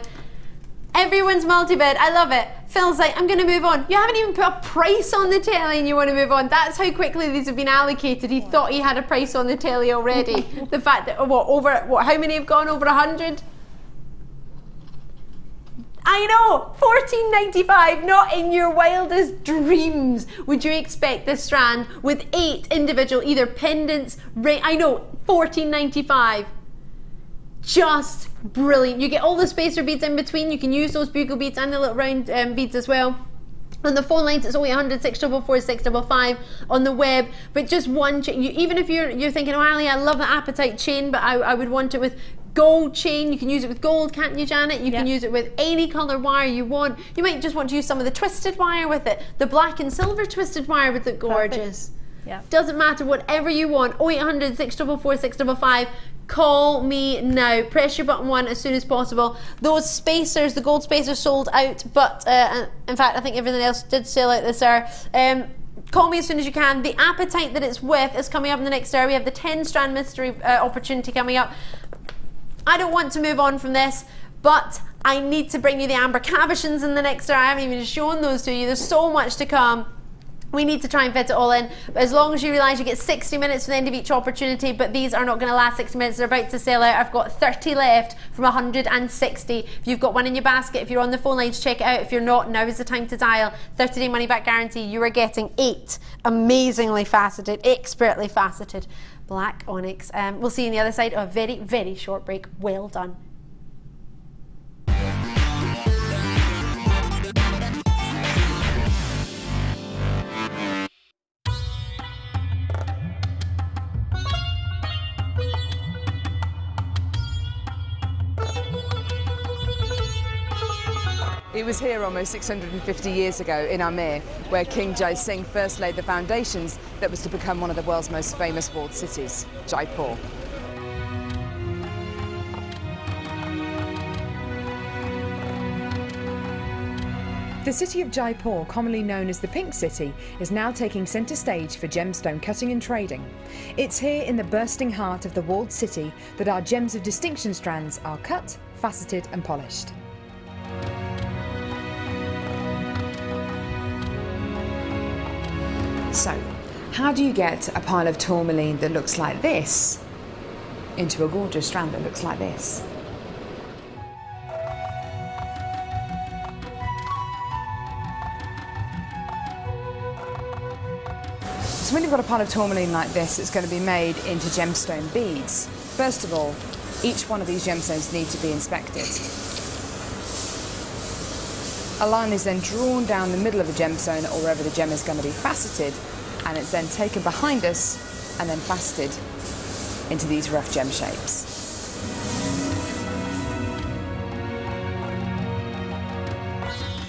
Everyone's multi-bid. I love it. Phil's like, I'm going to move on. You haven't even put a price on the telly and you want to move on. That's how quickly these have been allocated. He thought he had a price on the telly already. The fact that, how many have gone over 100? I know, $14.95, not in your wildest dreams would you expect this strand with 8 individual either pendants, I know, $14.95. Just brilliant. You get all the spacer beads in between. You can use those bugle beads and the little round beads as well. On the phone lines, it's 0800 644 655 on the web. But just one chain. Even if you're thinking, oh, Ali, I love the apatite chain, but I would want it with gold chain. You can use it with gold, can't you, Janet? You can use it with any colour wire you want. You might just want to use some of the twisted wire with it. The black and silver twisted wire would look gorgeous. Yeah. Doesn't matter, whatever you want. 0800 644 655. Call me now. Press your button 1 as soon as possible. Those spacers, the gold spacers, sold out, but in fact I think everything else did sell out this hour. Call me as soon as you can. The apatite that it's with is coming up in the next hour. We have the 10 strand mystery opportunity coming up. I don't want to move on from this, but I need to bring you the Amber Cabochons in the next hour. I haven't even shown those to you. There's so much to come. We need to try and fit it all in. But as long as you realise you get 60 minutes for the end of each opportunity, but these are not going to last 60 minutes. They're about to sell out. I've got 30 left from 160. If you've got one in your basket, if you're on the phone lines, check it out. If you're not, now is the time to dial. 30-day money-back guarantee. You are getting 8 amazingly faceted, expertly faceted black onyx. We'll see you on the other side of a very, very short break. Well done. It was here almost 650 years ago in Amber, where King Jai Singh first laid the foundations that was to become one of the world's most famous walled cities, Jaipur. The city of Jaipur, commonly known as the Pink City, is now taking centre stage for gemstone cutting and trading. It's here in the bursting heart of the walled city that our gems of distinction strands are cut, faceted and polished. So, how do you get a pile of tourmaline that looks like this into a gorgeous strand that looks like this? So when you've got a pile of tourmaline like this, it's going to be made into gemstone beads. First of all, each one of these gemstones need to be inspected. A line is then drawn down the middle of the gemstone or wherever the gem is going to be faceted, and it's then taken behind us and then faceted into these rough gem shapes.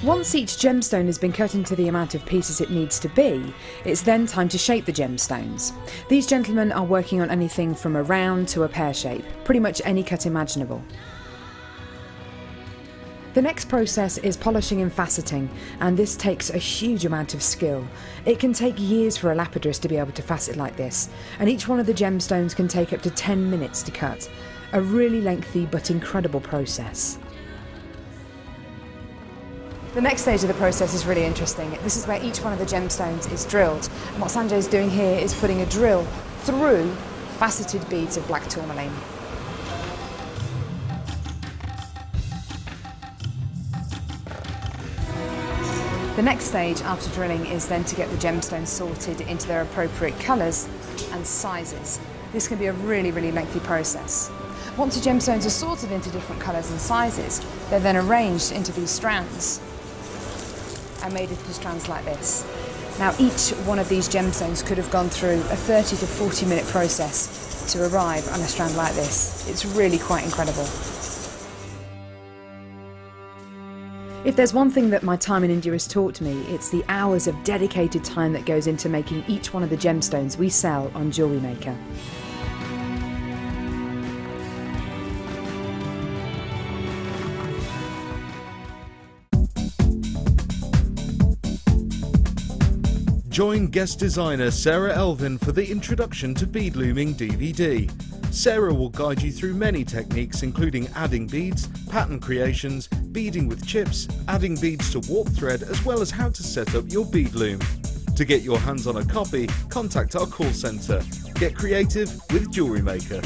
Once each gemstone has been cut into the amount of pieces it needs to be, it's then time to shape the gemstones. These gentlemen are working on anything from a round to a pear shape, pretty much any cut imaginable. The next process is polishing and faceting, and this takes a huge amount of skill. It can take years for a lapidurist to be able to facet like this, and each one of the gemstones can take up to 10 minutes to cut. A really lengthy but incredible process. The next stage of the process is really interesting. This is where each one of the gemstones is drilled. And what Sanjay is doing here is putting a drill through faceted beads of black tourmaline. The next stage after drilling is then to get the gemstones sorted into their appropriate colours and sizes. This can be a really, really lengthy process. Once the gemstones are sorted into different colours and sizes, they're then arranged into these strands and made into strands like this. Now each one of these gemstones could have gone through a 30 to 40 minute process to arrive on a strand like this. It's really quite incredible. If there's one thing that my time in India has taught me, it's the hours of dedicated time that goes into making each one of the gemstones we sell on JewelleryMaker. Join guest designer Sarah Elvin for the Introduction to Bead Looming DVD. Sarah will guide you through many techniques including adding beads, pattern creations, beading with chips, adding beads to warp thread, as well as how to set up your bead loom. To get your hands on a copy, contact our call centre. Get creative with JewelleryMaker.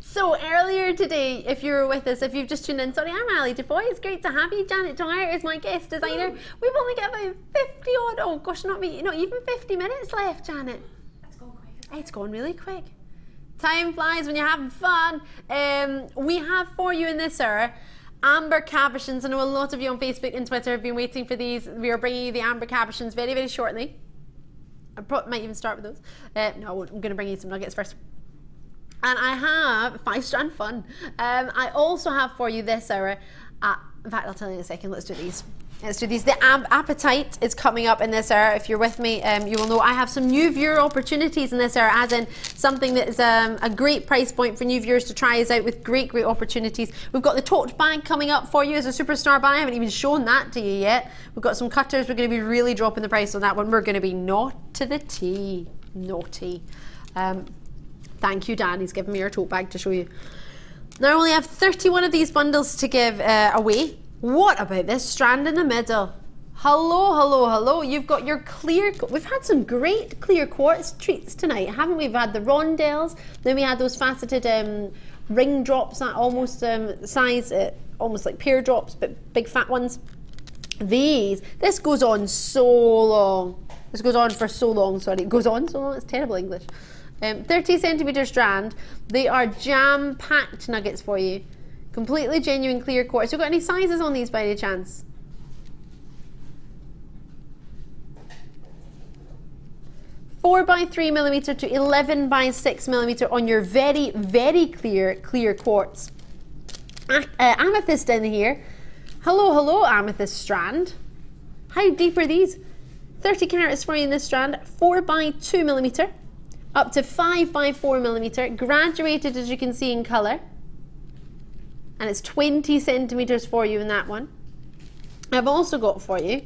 So earlier today, if you were with us, if you've just tuned in, sorry, I'm Ali Defoy. It's great to have you. Janet Dwyer is my guest designer. We've only got about 50 odd, oh gosh, not even 50 minutes left, Janet. It's gone quick. It's gone really quick. Time flies when you're having fun. We have for you in this hour Amber Cabochons. I know a lot of you on Facebook and Twitter have been waiting for these. We are bringing you the Amber Cabochons very, very shortly. I might even start with those. No, I'm going to bring you some nuggets first. And I have 5-strand fun. I also have for you this hour, in fact, I'll tell you in a second, let's do these. Let's do these. The Appetite is coming up in this hour. If you're with me, you will know I have some new viewer opportunities in this hour, as in something that is a great price point for new viewers to try us out with great opportunities. We've got the tote bag coming up for you as a superstar buy. I haven't even shown that to you yet. We've got some cutters. We're going to be really dropping the price on that one. We're going to be not to the T. Naughty. Thank you, Dan. He's given me your tote bag to show you. Now I only have 31 of these bundles to give away. What about this strand in the middle? Hello, hello, hello. You've got your clear... We've had some great clear quartz treats tonight, haven't we? We've had the Rondelles. Then we had those faceted ring drops, that almost size, almost like pear drops, but big fat ones. This goes on so long. This goes on for so long, sorry. It goes on so long, it's terrible English. 30 centimetre strand. They are jam-packed nuggets for you. Completely genuine clear quartz. You got any sizes on these by any chance? Four by 3mm to 11 by 6mm on your very, very clear quartz. Amethyst in here. Hello, hello, amethyst strand. How deep are these? 30 carats for you in this strand, 4 by 2 millimeter, up to 5 by 4 millimeter, graduated as you can see in color, and it's 20 centimeters for you in that one. I've also got for you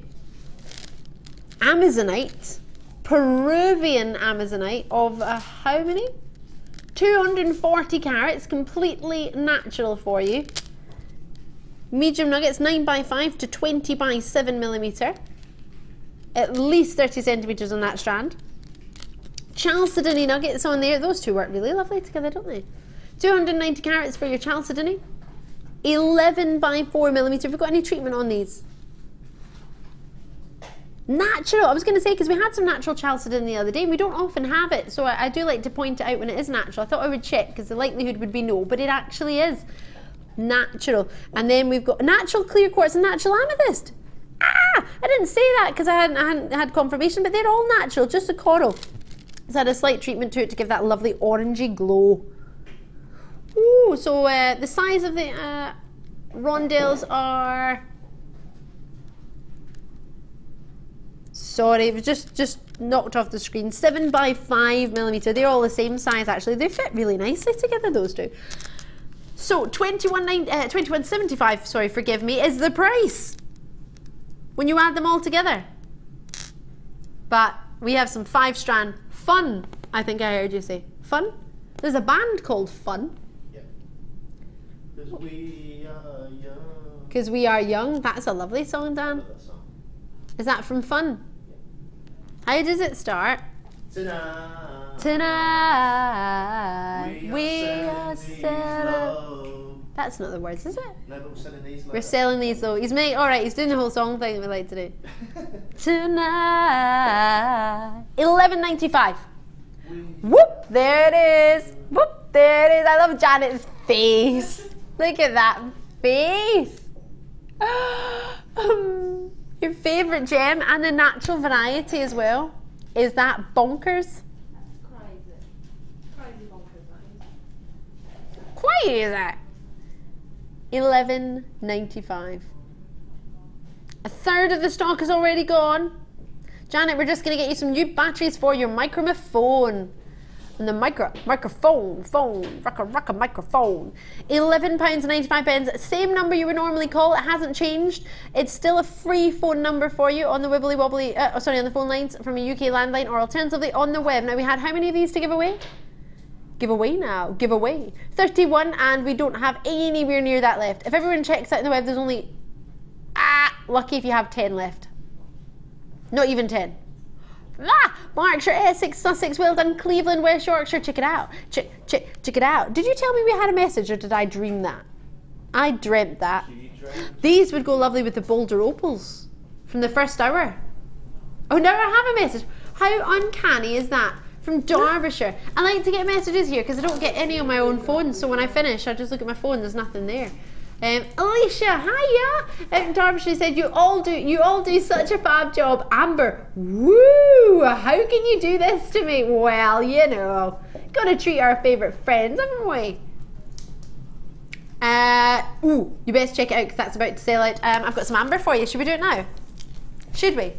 Amazonite, Peruvian Amazonite of how many? 240 carats, completely natural for you. Medium nuggets, 9 by 5 to 20 by 7 millimeter. At least 30 centimeters on that strand. Chalcedony nuggets on there. Those two work really lovely together, don't they? 290 carats for your chalcedony. 11 by 4 millimeter. Have you got any treatment on these? Natural. I was going to say, because we had some natural chalcedony the other day. We don't often have it, so I do like to point it out when it is natural. I thought I would check, because the likelihood would be no, but it actually is natural. And then we've got natural clear quartz and natural amethyst. Ah, I didn't say that because I hadn't had confirmation, but they're all natural, just a coral. It's had a slight treatment to it to give that lovely orangey glow. Ooh, so the size of the rondelles are... Sorry, it was just knocked off the screen. 7 by 5 millimeter. They're all the same size actually. They fit really nicely together, those two. So 21.75, sorry, forgive me, is the price when you add them all together. But we have some 5-strand fun, I think I heard you say. Fun? There's a band called Fun. Yeah. Because we are young. Because we are young. That's a lovely song, Dan. That song. Is that from Fun? Yeah. How does it start? Tonight. Tonight we are selling. That's not the words, is it? No, but we're selling these. We're selling these though. He's making, all right. He's doing the whole song thing that we like to do. Tonight, $11.95. Whoop! There it is. Whoop! There it is. I love Janet's face. Look at that face. Your favourite gem and the natural variety as well. Is that bonkers? Crazy bonkers, that is. Crazy, is it? $11.95. A third of the stock is already gone. Janet, we're just going to get you some new batteries for your microphone. And the microphone. £11.95. Same number you would normally call. It hasn't changed. It's still a free phone number for you on the on the phone lines from a UK landline, or alternatively on the web. Now we had how many of these to give away? Give away now. Give away. 31, and we don't have anywhere near that left. If everyone checks out on the web, there's only lucky if you have 10 left. Not even 10. Berkshire, Essex, Sussex, well done, Cleveland, West Yorkshire, check it out. Check it out. Did you tell me we had a message, or did I dream that? I dreamt that. These would go lovely with the Boulder Opals from the first hour. Oh, now I have a message. How uncanny is that? From Derbyshire. I like to get messages here because I don't get any on my own phone, so when I finish I just look at my phone, there's nothing there. Alicia, hiya! Derbyshire said you all do such a fab job. Amber, woo! How can you do this to me? Well, you know, gotta treat our favourite friends, haven't we? Ooh, you best check it out because that's about to sell out. I've got some amber for you. Should we do it now? Should we?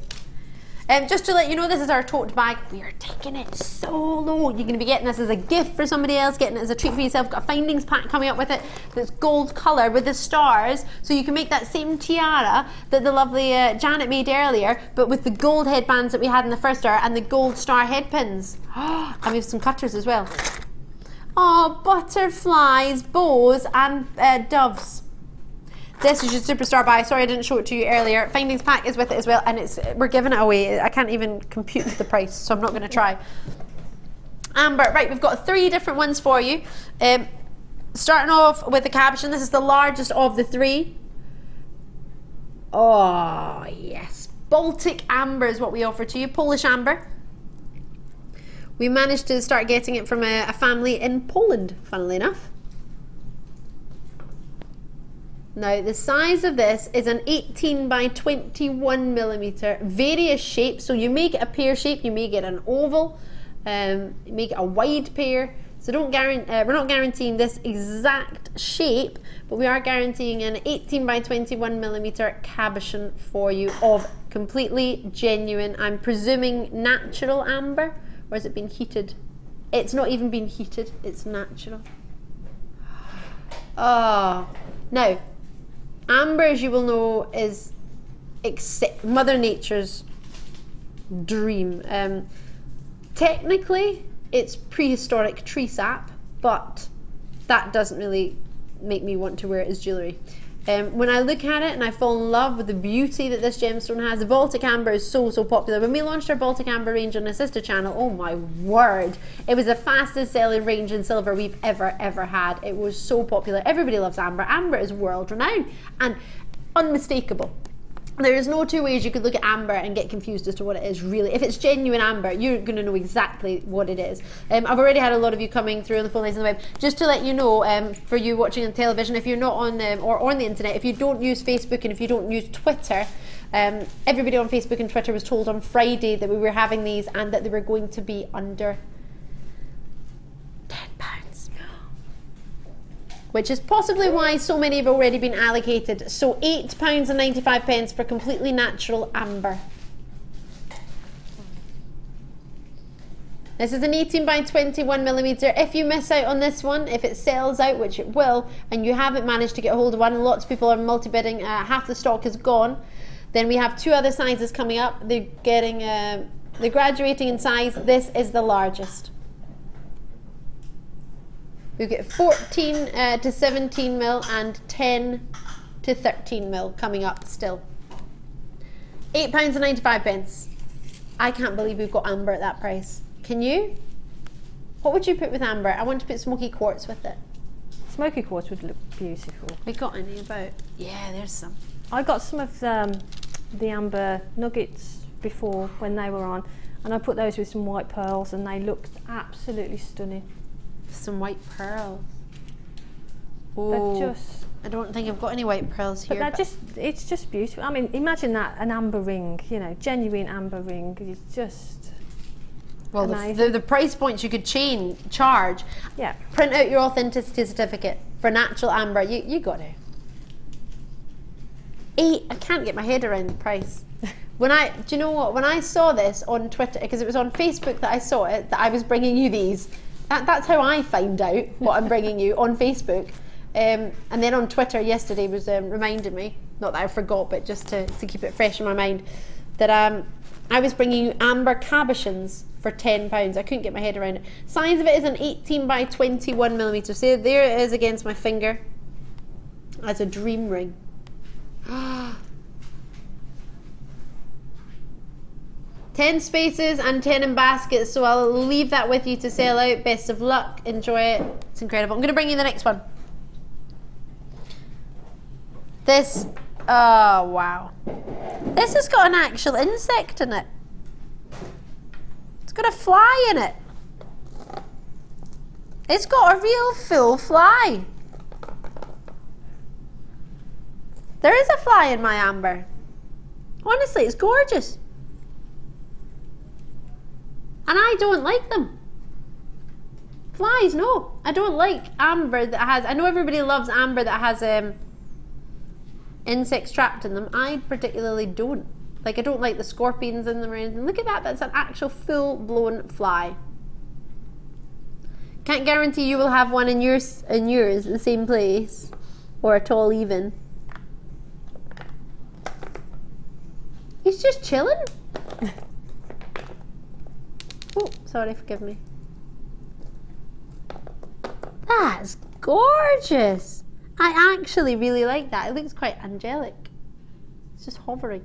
Just to let you know, this is our tote bag. We are taking it solo. You're going to be getting this as a gift for somebody else, getting it as a treat for yourself. Got a findings pack coming up with it that's gold colour with the stars, so you can make that same tiara that the lovely Janet made earlier, but with the gold headbands that we had in the first hour and the gold star head pins. And we have some cutters as well. Oh, butterflies, bows and doves. This is your superstar buy. Sorry I didn't show it to you earlier. Findings pack is with it as well, and we're giving it away. I can't even compute the price, so I'm not going to try. Amber, right, we've got 3 different ones for you. Starting off with the cabochon. This is the largest of the 3. Oh, yes. Baltic amber is what we offer to you. Polish amber. We managed to start getting it from a family in Poland, funnily enough. Now the size of this is an 18 by 21 millimeter, various shapes. So you may get a pear shape, you may get an oval, you may get a wide pear. So don't we're not guaranteeing this exact shape, but we are guaranteeing an 18 by 21 millimeter cabochon for you of completely genuine, I'm presuming natural amber, or has it been heated? It's not even been heated, it's natural. Oh, now, amber, as you will know, is Mother Nature's dream. Technically, it's prehistoric tree sap, but that doesn't really make me want to wear it as jewellery. When I look at it and I fall in love with the beauty that this gemstone has, the Baltic Amber is so popular. When we launched our Baltic Amber range on a sister channel, oh my word, it was the fastest selling range in silver we've ever had. It was so popular. Everybody loves amber. Amber is world renowned and unmistakable. There is no two ways you could look at amber and get confused as to what it is really. If it's genuine amber, you're going to know exactly what it is. I've already had a lot of you coming through on the phone lines and the web. Just to let you know, for you watching on television, if you're not on or on the internet, if you don't use Facebook and if you don't use Twitter, everybody on Facebook and Twitter was told on Friday that we were having these and that they were going to be under £10. Which is possibly why so many have already been allocated. So £8.95 for completely natural amber. This is an 18 by 21 millimeter. If you miss out on this one, if it sells out, which it will, and you haven't managed to get a hold of one, lots of people are multi-bidding, half the stock is gone, then we have two other sizes coming up. They're graduating in size. This is the largest. We've got 14 to 17 mil and 10 to 13 mil coming up still. £8.95. I can't believe we've got amber at that price. Can you? What would you put with amber? I want to put smoky quartz with it. Smoky quartz would look beautiful. We got any about? Yeah, there's some. I got some of the amber nuggets before when they were on, and I put those with some white pearls and they looked absolutely stunning. Some white pearls. Oh, just, I don't think I've got any white pearls here. But it's just beautiful. I mean, imagine that, an amber ring, you know, genuine amber ring. It's just amazing. The price points you could charge. Yeah. Print out your authenticity certificate for natural amber. You got to. I can't get my head around the price. Do you know what? When I saw this on Twitter, because it was on Facebook that I saw it, that I was bringing you these. That's how I find out what I'm bringing you, on Facebook. And then on Twitter yesterday was reminding me, not that I forgot, but just to keep it fresh in my mind, that I was bringing you Amber Cabochons for £10. I couldn't get my head around it. Size of it is an 18 by 21 millimeter. So there it is against my finger. That's a dream ring. 10 spaces and 10 in baskets, so I'll leave that with you to sell out. Best of luck, enjoy it, it's incredible. I'm going to bring you the next one. This, oh wow. This has got an actual insect in it. It's got a fly in it. It's got a real full fly. There is a fly in my amber. Honestly, it's gorgeous. And I don't like them. Flies, no. I don't like amber that has, I know everybody loves amber that has insects trapped in them. I particularly don't. Like, I don't like the scorpions in them or anything. Look at that, that's an actual full-blown fly. Can't guarantee you will have one in yours the same place, or at all even. He's just chilling. Oh, sorry, forgive me. That's gorgeous. I actually really like that. It looks quite angelic. It's just hovering.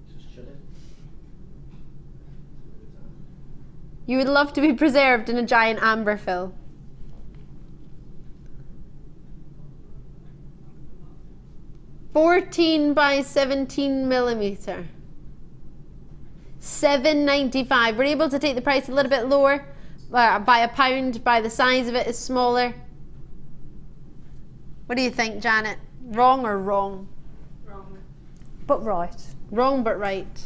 Just chilling. You would love to be preserved in a giant amber fill. $14 by 17 millimeter. $7.95. We're able to take the price a little bit lower by £1 by the size of it is smaller. What do you think, Janet? Wrong or wrong? Wrong. But right. Wrong but right.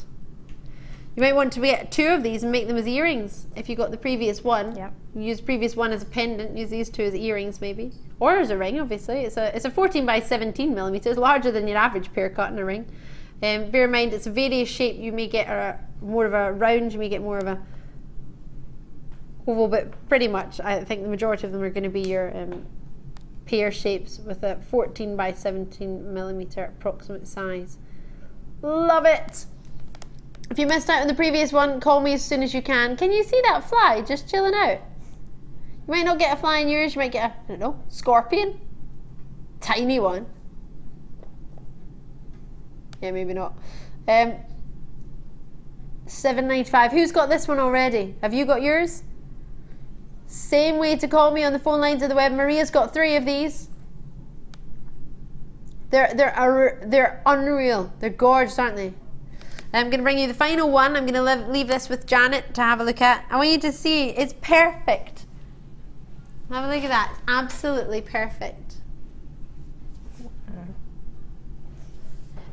You might want to get 2 of these and make them as earrings if you got the previous one. Yep. Use previous one as a pendant, use these 2 as earrings maybe. Or as a ring, obviously. It's a 14 by 17 millimeters, larger than your average pear cut in a ring. Bear in mind, it's a various shape. You may get more of a round, you may get more of a oval, but pretty much I think the majority of them are going to be your pear shapes with a 14 by 17 millimeter approximate size. Love it! If you missed out on the previous one, call me as soon as you can. Can you see that fly just chilling out? You might not get a fly in yours, you might get a, I don't know, scorpion. Tiny one. Yeah, maybe not. $7.95. Who's got this one already? Have you got yours? Same way to call me on the phone lines of the web. Maria's got 3 of these. They're unreal. They're gorgeous, aren't they? I'm going to bring you the final one. I'm going to leave this with Janet to have a look at. I want you to see, it's perfect. Have a look at that. It's absolutely perfect.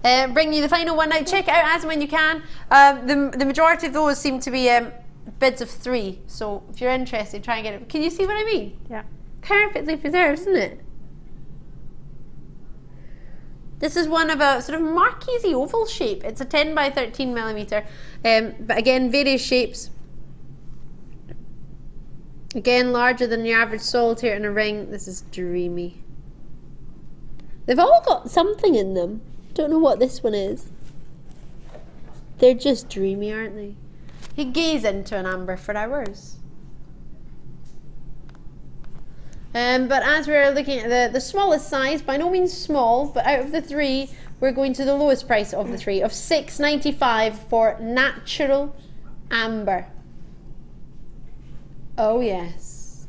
Bring you the final one now. Check it out as and when you can. The majority of those seem to be bids of 3. So if you're interested, try and get it. Can you see what I mean? Yeah. Perfectly preserved, isn't it? This is one of a sort of marquisey oval shape. It's a 10 by 13 millimeter. But again, various shapes. Again, larger than your average solitaire in a ring. This is dreamy. They've all got something in them. Don't know what this one is. They're just dreamy, aren't they? You gaze into an amber for hours. But as we're looking at the smallest size, by no means small, but out of the 3, we're going to the lowest price of the 3, of $6.95 for natural amber. Oh yes.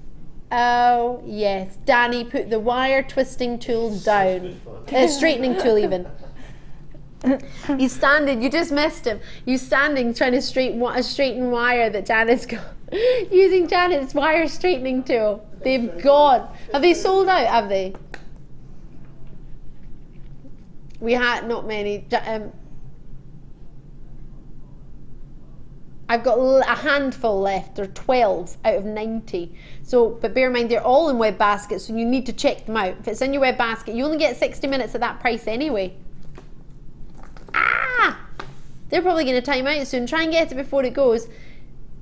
Oh yes. Danny put the wire twisting tool down. Straightening tool even. He's standing, you just missed him. He's standing trying to straighten wire that Janet's got. Using Janet's wire straightening tool. They've gone. Have they sold out, have they? We had not many. I've got a handful left. There are 12 out of 90. So, but bear in mind, they're all in web baskets, so you need to check them out. If it's in your web basket, you only get 60 minutes at that price anyway. Ah! They're probably going to time out soon. Try and get it before it goes.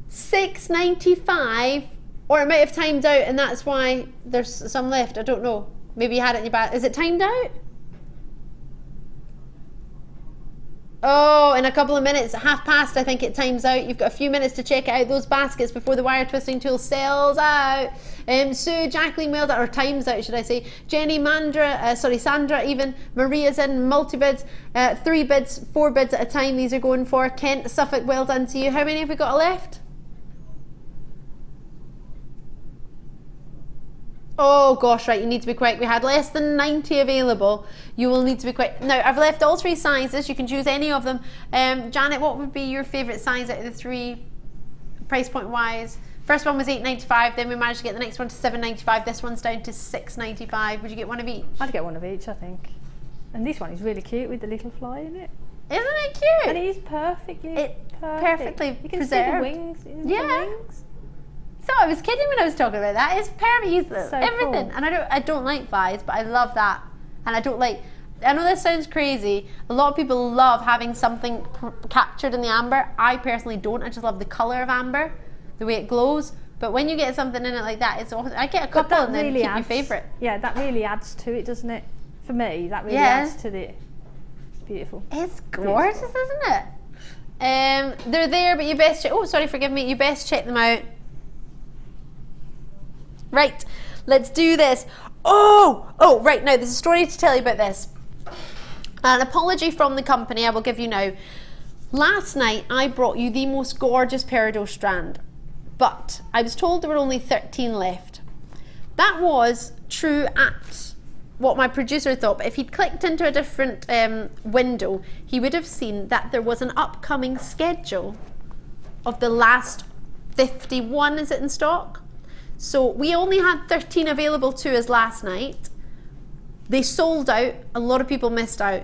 $6.95, or it might have timed out and that's why there's some left. I don't know. Maybe you had it in your bag. Is it timed out? Oh, in a couple of minutes, 1/2 I think it times out. You've got a few minutes to check out those baskets before the wire twisting tool sells out. Sue, Jacqueline Wilder, or times out should I say. Jenny, Sandra even. Maria's in, multi-bids, 3 bids, 4 bids at a time these are going for. Kent, Suffolk, well done to you. How many have we got left? Oh gosh, right, you need to be quick. We had less than 90 available. You will need to be quick. Now, I've left all 3 sizes. You can choose any of them. Janet, what would be your favourite size out of the 3, price point wise? First one was $8.95, then we managed to get the next one to $7.95. This one's down to $6.95. Would you get one of each? I'd get one of each, I think. And this one is really cute with the little fly in it. Isn't it cute? And it is perfectly perfectly You can preserved. see the wings. Yeah. The wings. So I was kidding when I was talking about that. It's perfect. So everything. cool. And I don't like flies, but I love that. And I don't like. I know this sounds crazy. A lot of people love having something captured in the amber. I personally don't. I just love the colour of amber, the way it glows. But when you get something in it like that, it's awesome. I get a couple and then keep your favourite. Yeah, that really adds to it, doesn't it? For me, that really adds to the. It's beautiful. It's gorgeous, isn't it? They're there, but you best check. Oh, sorry, forgive me. You best check them out. Right, let's do this. Oh, right, now there's a story to tell you about this. An apology from the company I will give you now. Last night I brought you the most gorgeous peridot strand, but I was told there were only 13 left. That was true at what my producer thought, but if he'd clicked into a different window, he would have seen that there was an upcoming schedule of the last 51, is it in stock? So we only had 13 available to us last night. They sold out, a lot of people missed out.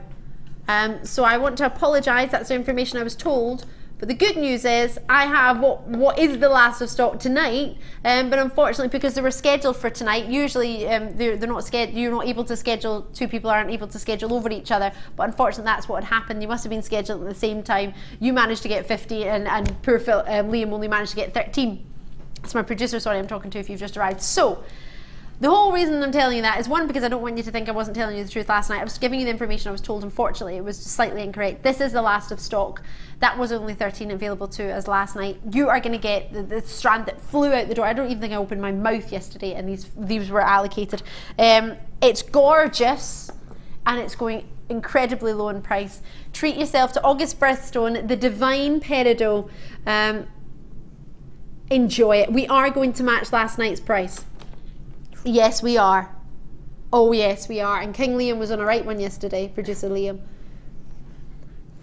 So I want to apologise, that's the information I was told, But the good news is I have what is the last of stock tonight, but unfortunately because they were scheduled for tonight, usually they're not scheduled, you're not able to schedule, two people aren't able to schedule over each other, but unfortunately that's what had happened. You must have been scheduled at the same time. You managed to get 50 and poor Phil, Liam only managed to get 13. That's my producer, sorry, I'm talking to if you've just arrived. So the whole reason I'm telling you that is, one, because I don't want you to think I wasn't telling you the truth last night. I was giving you the information I was told. Unfortunately, it was slightly incorrect. This is the last of stock. That was only 13 available to us last night. You are going to get the strand that flew out the door. I don't even think I opened my mouth yesterday, and these were allocated. It's gorgeous, and it's going incredibly low in price. Treat yourself to August birthstone, the Divine Peridot. Enjoy it. We are going to match last night's price. Yes, we are. Oh, yes, we are. And King Liam was on a right one yesterday, producer Liam.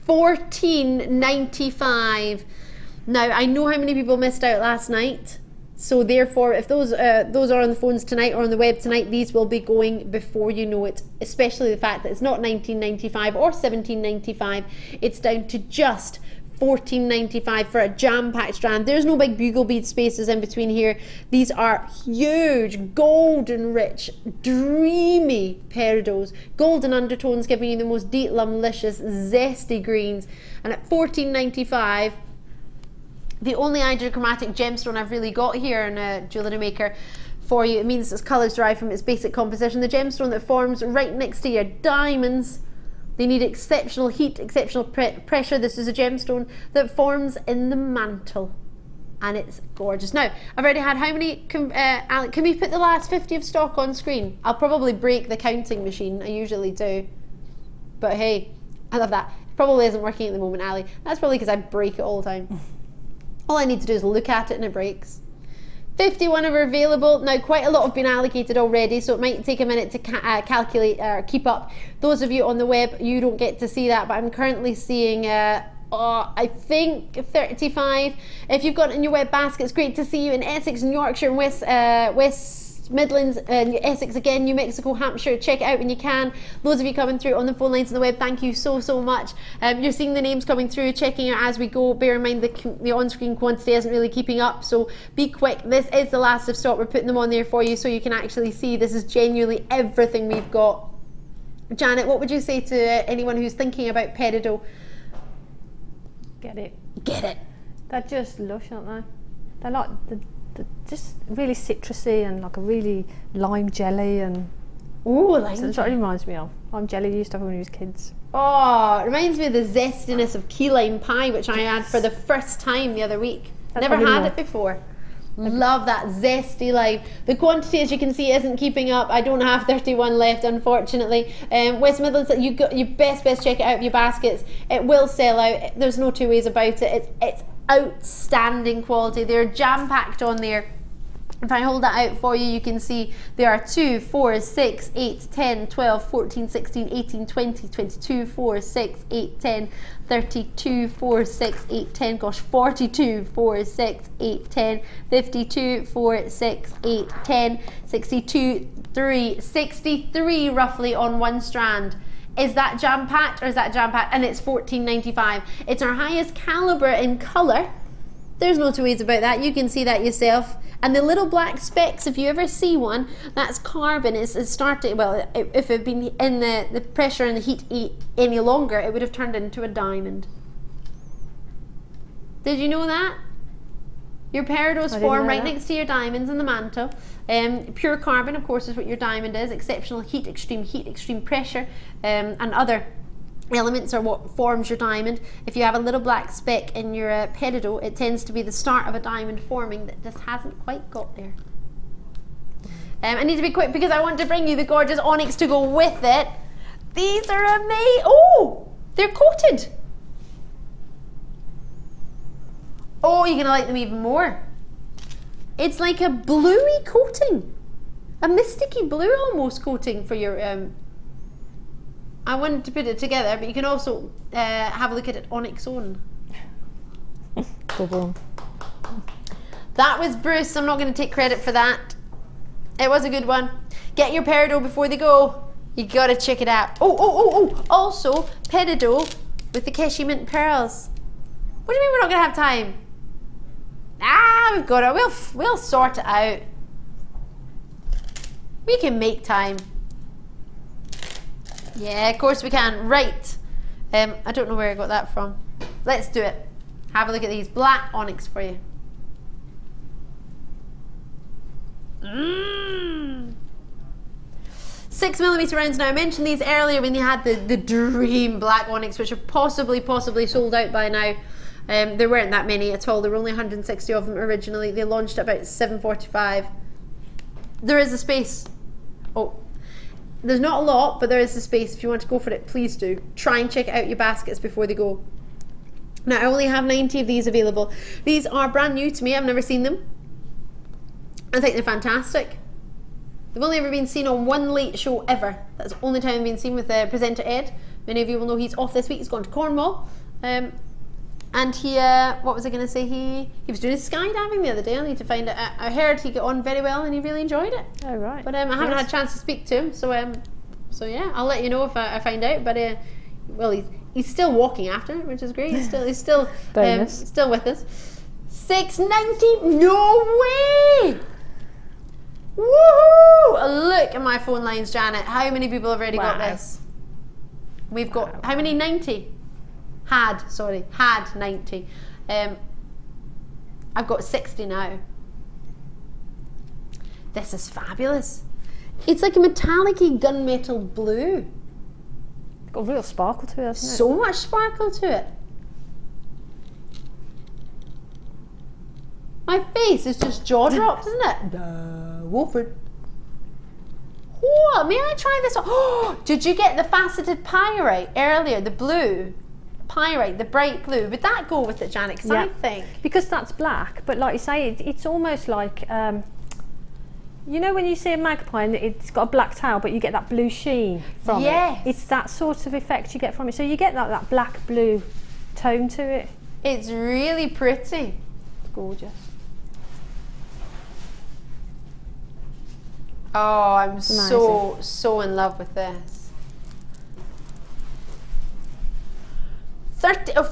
$14.95. Now, I know how many people missed out last night. So therefore, if those are on the phones tonight or on the web tonight, these will be going before you know it. Especially the fact that it's not $19.95 or $17.95. It's down to just $14.95 for a jam-packed strand. There's no big bugle bead spaces in between here. These are huge, golden rich, dreamy peridots. Golden undertones giving you the most deep, lumlicious, zesty greens. And at $14.95, the only hydrochromatic gemstone I've really got here in JewelleryMaker for you. It means its colours derived from its basic composition. The gemstone that forms right next to your diamonds. They need exceptional heat, exceptional pressure. This is a gemstone that forms in the mantle, and it's gorgeous. Now, I've already had how many, Alec, can we put the last 50 of stock on screen? I'll probably break the counting machine, I usually do. But hey, I love that. It probably isn't working at the moment, Ali. That's probably because I break it all the time. All I need to do is look at it and it breaks. 51 are available. Now, quite a lot have been allocated already, so it might take a minute to calculate or keep up. Those of you on the web, you don't get to see that, but I'm currently seeing, I think 35. If you've got it in your web basket, it's great to see you in Essex and Yorkshire and West Midlands and Essex again, New Mexico, Hampshire. Check it out when you can. Those of you coming through on the phone lines on the web, thank you so much. You're seeing the names coming through, checking it as we go. Bear in mind the on-screen quantity isn't really keeping up, so be quick. This is the last of stock. We're putting them on there for you so you can actually see this is genuinely everything we've got. Janet, what would you say to anyone who's thinking about peridot? Get it. Get it. They're just lush, aren't they? They're like just really citrusy and like a really lime jelly and ooh, lime. That's what it reminds me of. Lime jelly you used to have when we was kids. Oh, it reminds me of the zestiness of key lime pie, which I had for the first time the other week. Never had it before. Love that zesty lime. The quantity, as you can see, isn't keeping up. I don't have 31 left, unfortunately. West Midlands, you best check it out of your baskets. It will sell out. There's no two ways about it. It's outstanding quality. They're jam-packed on there. If I hold that out for you, you can see there are 2, 4, 6, 8, 10, 12, 14, 16, 18, 20, 22, 4, 6, 8, 10, 32, 4, 6, 8, 10, gosh, 42, 4, 6, 8, 10, 52, 4, 6, 8, 10, 62, 3, 63 roughly on one strand. Is that jam-packed or is that jam-packed? And it's $14.95. It's our highest caliber in colour. There's no two ways about that. You can see that yourself. And the little black specks, if you ever see one, that's carbon. It's started, well, if it had been in the pressure and the heat any longer, it would have turned into a diamond. Did you know that? Your peridots form right next to your diamonds in the mantle. Pure carbon, of course, is what your diamond is. Exceptional heat, extreme pressure, and other elements are what forms your diamond. If you have a little black speck in your peridot, it tends to be the start of a diamond forming that just hasn't quite got there. I need to be quick because I want to bring you the gorgeous onyx to go with it. These are amazing. Oh, they're coated. Oh, you're gonna like them even more. It's like a bluey coating, a mysticky blue almost coating for your I wanted to put it together, but you can also have a look at it on its own. That was Bruce. I'm not going to take credit for that. It was a good one. Get your peridot before they go. You got to check it out. Oh. Also, peridot with the Keshi mint pearls. What do you mean we're not going to have time? Ah, we've got it. We'll sort it out. We can make time. Yeah, of course we can. Right. I don't know where I got that from. Let's do it. Have a look at these black onyx for you. 6mm rounds. Now I mentioned these earlier when you had the dream black onyx, which are possibly sold out by now. There weren't that many at all. There were only 160 of them originally. They launched at about 7:45. There is a space. Oh, there's not a lot, but there is a space. If you want to go for it, please do. Try and check out your baskets before they go. Now I only have 90 of these available. These are brand new to me. I've never seen them. I think they're fantastic. They've only ever been seen on one late show ever. That's the only time I've been seen with presenter Ed. Many of you will know he's off this week. He's gone to Cornwall. And he, what was I going to say? He was doing skydiving the other day. I need to find it. I heard he got on very well and he really enjoyed it. Oh, right. But I haven't had a chance to speak to him. So yeah, I'll let you know if I find out. But well, he's still walking after it, which is great. He's still still with us. 690? No way! Woohoo! Look at my phone lines, Janet. How many people have already got this? We've got how many? 90. Had 90. I've got 60 now. This is fabulous. It's like a metallic-y gunmetal blue. It's got real sparkle to it, hasn't it? So much sparkle to it. My face is just jaw dropped, isn't it? Wolford. What? May I try this on? Oh, did you get the faceted pyrite earlier? The blue pyrite, the bright blue. Would that go with it, Janet? Because I think because that's black, but like you say, it's almost like you know when you see a magpie and it's got a black tail, but you get that blue sheen from it. It's that sort of effect you get from it. So you get that black blue tone to it. It's really pretty. It's gorgeous. Oh, I'm so in love with this.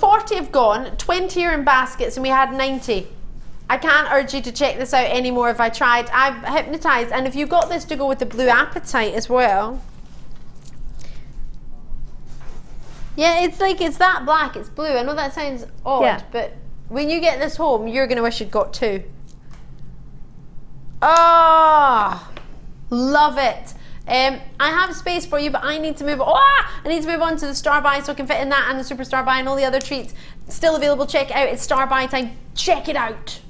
40 have gone, 20 are in baskets, and we had 90. I can't urge you to check this out anymore if I tried. I'm hypnotized. And if you got this to go with the blue apatite as well. Yeah, it's like it's that black, it's blue. I know that sounds odd, but when you get this home, you're going to wish you'd got two. Oh, love it. I have space for you, but I need to move. I need to move on to the Star Buy so I can fit in that and the Super Star Buy and all the other treats still available. Check it out. It's Star Buy time. Check it out.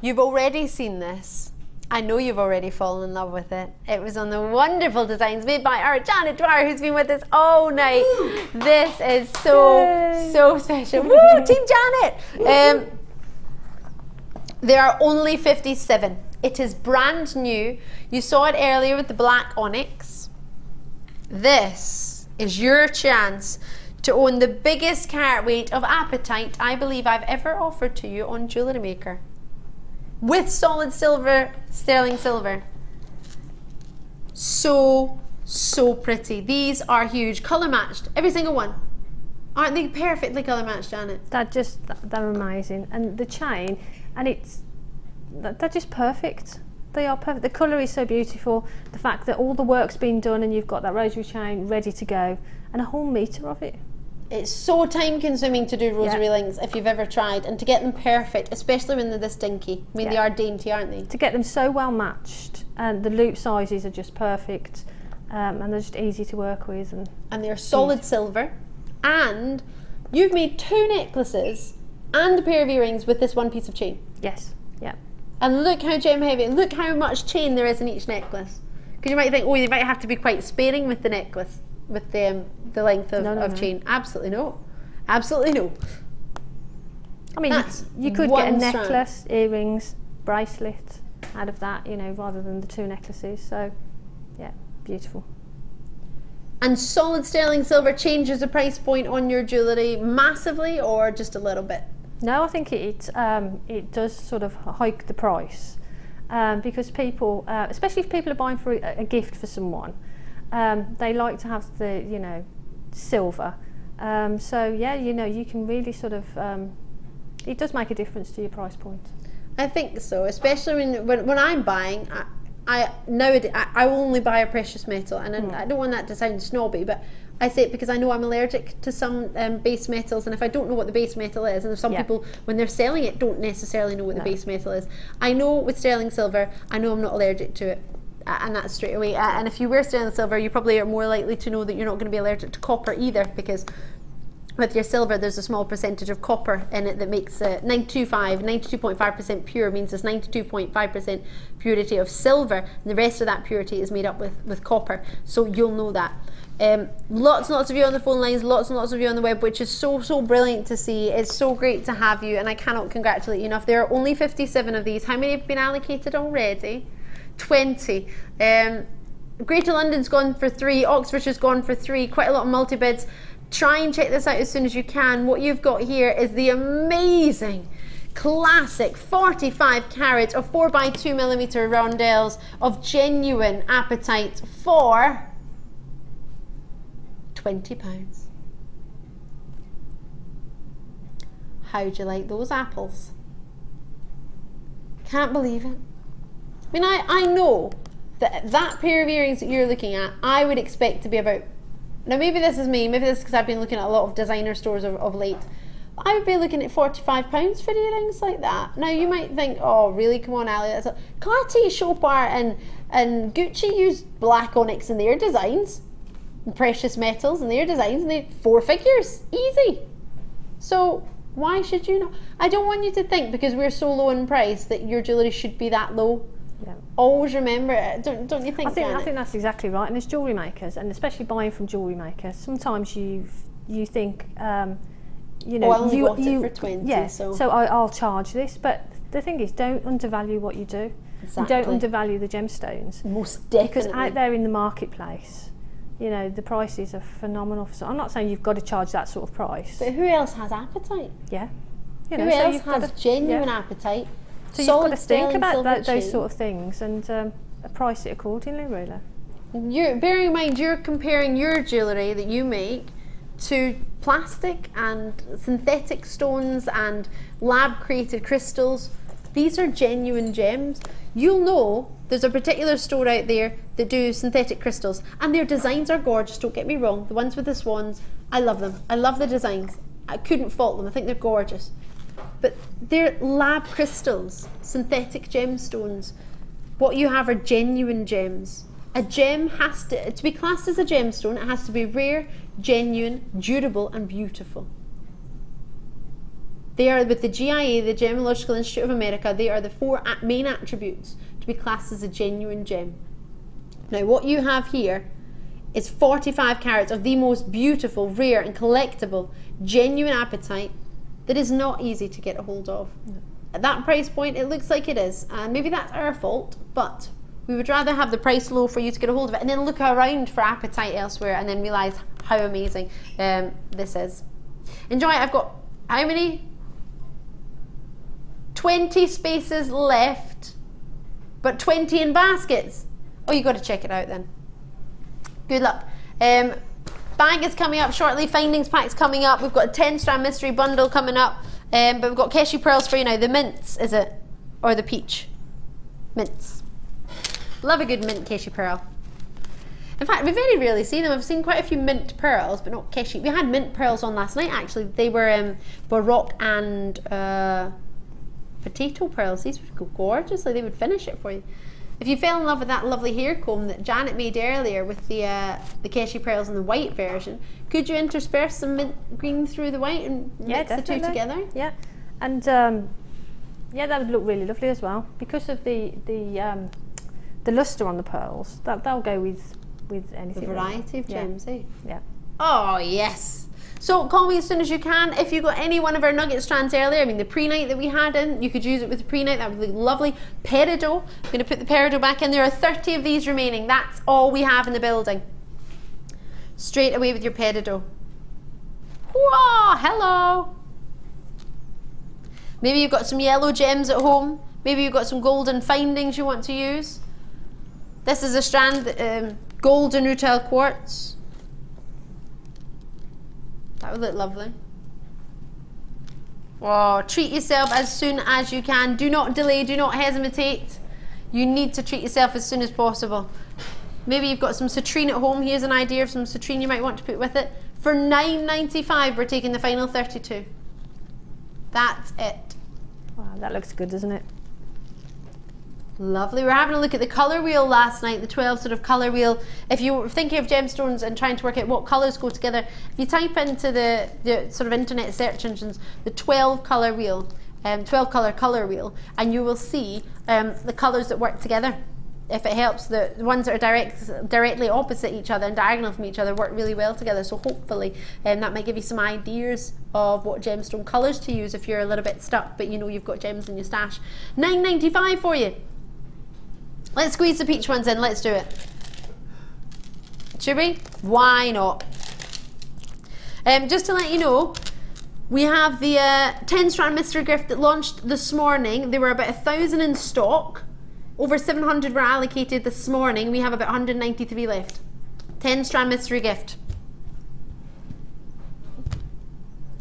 You've already seen this. I know you've already fallen in love with it. It was on the wonderful designs made by our Janet Dwyer, who's been with us all night. This is so special. Woo, Team Janet! There are only 57. It is brand new. You saw it earlier with the black onyx. This is your chance to own the biggest carat weight of apatite I believe I've ever offered to you on JewelleryMaker. With solid silver, sterling silver. So pretty. These are huge. Colour matched. Every single one. Aren't they perfectly colour matched, Janet? They're amazing. And the chain, and they're just perfect. They are perfect. The colour is so beautiful. The fact that all the work's been done and you've got that rosary chain ready to go. And a whole metre of it. It's so time consuming to do rosary links if you've ever tried, and to get them perfect, especially when they're this dinky. I mean, they are dainty, aren't they? To get them so well matched, and the loop sizes are just perfect, and they're just easy to work with. And they're solid silver, and you've made 2 necklaces and a pair of earrings with this one piece of chain. Yes, yeah. And look how gem heavy, look how much chain there is in each necklace. Because you might think, oh, you might have to be quite sparing with the necklace. With the length of chain. Absolutely no. Absolutely no. I mean, you could get a necklace, earrings, bracelet out of that, you know, rather than the 2 necklaces. So, yeah, beautiful. And solid sterling silver changes the price point on your jewellery massively, or just a little bit? No, I think it does sort of hike the price because people, especially if people are buying for a gift for someone, they like to have the, you know, silver. So yeah, you know, you can really sort of, it does make a difference to your price point. I think so, especially when I'm buying. I nowadays I will only buy a precious metal, and I don't want that to sound snobby, but I say it because I know I'm allergic to some base metals, and if I don't know what the base metal is, and if some people when they're selling it don't necessarily know what the base metal is, I know with sterling silver, I know I'm not allergic to it, and that's straight away. And if you wear sterling silver, you probably are more likely to know that you're not going to be allergic to copper either, because with your silver, there's a small percentage of copper in it that makes 92.5% pure, means there's 92.5% purity of silver, and the rest of that purity is made up with copper. So you'll know that. Lots and lots of you on the phone lines, lots and lots of you on the web, which is so brilliant to see. It's so great to have you, and I cannot congratulate you enough. There are only 57 of these. How many have been allocated already? 20. Greater London's gone for 3, Oxfordshire's gone for 3, quite a lot of multi-bids. Try and check this out as soon as you can. What you've got here is the amazing classic 45 carat of 4x2mm rondelles of genuine apatite for £20. How'd you like those apples? Can't believe it. I mean, I know that pair of earrings that you're looking at, I would expect to be about, now maybe this is me, maybe this is because I've been looking at a lot of designer stores of late, but I would be looking at £45 for earrings like that. Now you might think, oh really, come on Ali, that's Cartier, Chopard and Gucci use black onyx in their designs, and precious metals in their designs, and they 4 figures, easy. So why should you not? I don't want you to think because we're so low in price that your jewellery should be that low. Yeah. Always remember it, don't you think? I think that's exactly right. And as jewellery makers, and especially buying from jewellery makers, sometimes you think, you know, I only got it for 20. Yeah. So I'll charge this, but the thing is, don't undervalue what you do. Exactly. Don't undervalue the gemstones. Most definitely. Because out there in the marketplace, you know, the prices are phenomenal. So I'm not saying you've got to charge that sort of price. But who else has apatite? Yeah. You know, who else has genuine apatite? So you've got to think about those sort of things and price it accordingly, really. Bearing in mind, you're comparing your jewellery that you make to plastic and synthetic stones and lab created crystals. These are genuine gems. You'll know there's a particular store out there that do synthetic crystals, and their designs are gorgeous, don't get me wrong. The ones with the swans, I love them. I love the designs. I couldn't fault them. I think they're gorgeous. But they're lab crystals, synthetic gemstones. What you have are genuine gems. A gem has to be classed as a gemstone, it has to be rare, genuine, durable and beautiful. They are, with the GIA, the Gemological Institute of America, they are the 4 main attributes to be classed as a genuine gem. Now what you have here is 45 carats of the most beautiful, rare and collectible, genuine apatite that is not easy to get a hold of. No. At that price point, it looks like it is, and maybe that's our fault, but we would rather have the price low for you to get a hold of it and then look around for apatite elsewhere and then realise how amazing this is. Enjoy it. I've got how many? 20 spaces left, but 20 in baskets. Oh, you got to check it out then. Good luck. Bag is coming up shortly, findings pack's coming up, we've got a 10 strand mystery bundle coming up, but we've got Keshi pearls for you now. The mints, is it? Or the peach? Mints. Love a good mint Keshi pearl. In fact, we very rarely see them. I've seen quite a few mint pearls, but not Keshi. We had mint pearls on last night actually. They were Baroque and potato pearls. These would go gorgeously, they would finish it for you. If you fell in love with that lovely hair comb that Janet made earlier with the Keshi pearls in the white version, could you intersperse some mint green through the white and mix the two together? Yeah, and yeah, that would look really lovely as well because of the luster on the pearls. That'll go with anything. The variety of gems, eh? Yeah. Oh yes. So call me as soon as you can. If you got any one of our nugget strands earlier, I mean the Prehnite that we had in, you could use it with the Prehnite, that would look lovely. Peridot, I'm going to put the peridot back in. There are 30 of these remaining. That's all we have in the building. straight away with your peridot. Whoa, hello. Maybe you've got some yellow gems at home. Maybe you've got some golden findings you want to use. This is a strand, golden rutile quartz. That would look lovely. Oh, treat yourself as soon as you can. Do not delay, do not hesitate. You need to treat yourself as soon as possible. Maybe you've got some citrine at home. Here's an idea of some citrine you might want to put with it. For $9.95, we're taking the final 32. That's it. Wow, that looks good, doesn't it? Lovely. We're having a look at the colour wheel last night, the 12 sort of colour wheel. If you were thinking of gemstones and trying to work out what colours go together, if you type into the sort of internet search engines, the 12 colour wheel, 12 colour wheel, and you will see the colours that work together. If it helps, the ones that are directly opposite each other and diagonal from each other work really well together. So hopefully that might give you some ideas of what gemstone colours to use if you're a little bit stuck, but you know you've got gems in your stash. $9.95 for you. Let's squeeze the peach ones in. Let's do it. Should we? Why not? Just to let you know, we have the 10 strand mystery gift that launched this morning. There were about 1,000 in stock. Over 700 were allocated this morning. We have about 193 left. 10 strand mystery gift.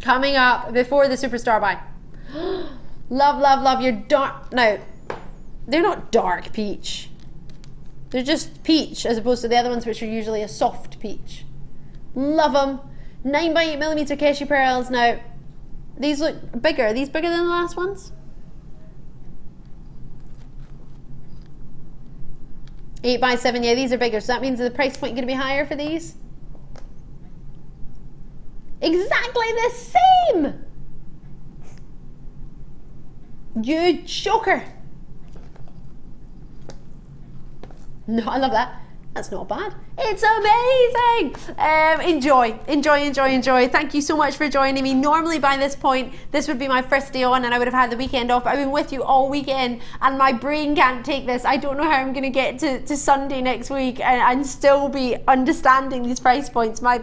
Coming up before the superstar buy. Love, love, love your dark. Now, they're not dark peach. They're just peach as opposed to the other ones which are usually a soft peach. Love them. 9x8mm Keshi pearls. Now, these look bigger. Are these bigger than the last ones? 8x7, yeah, these are bigger, so that means the price point going to be higher for these. Exactly the same! You joker! No, I love that. That's not bad. It's amazing! Enjoy, enjoy, enjoy, enjoy. Thank you so much for joining me. Normally by this point, this would be my first day on and I would have had the weekend off. I've been with you all weekend and my brain can't take this. I don't know how I'm going to get to Sunday next week and still be understanding these price points. I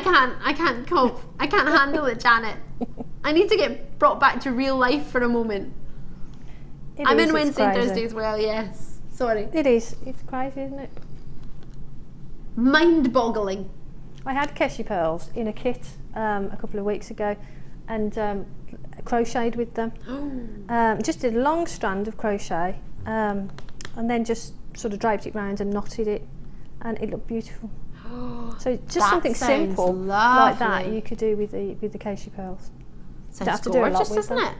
can't cope. I can't handle it, Janet. I need to get brought back to real life for a moment. I'm in Wednesday and Thursday as well, yes. Sorry. It is. It's crazy, isn't it? Mind-boggling. I had Keshi pearls in a kit a couple of weeks ago and crocheted with them. Just did a long strand of crochet and then just sort of draped it round and knotted it and it looked beautiful. So just something simple like that you could do with the Keshi pearls. Sounds gorgeous, doesn't it?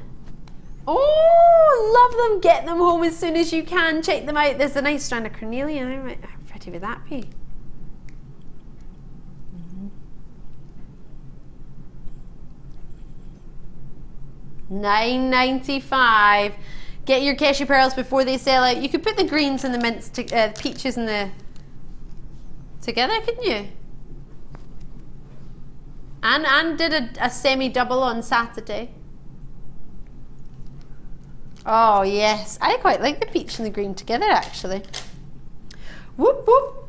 Oh, love them. Get them home as soon as you can. Check them out. There's a nice strand of carnelian. I'm ready with that be. $9.95. Get your Keshi pearls before they sell out. You could put the greens and the mints, peaches and the together, couldn't you? And did a semi-double on Saturday. Oh yes, I quite like the peach and the green together actually. Whoop whoop.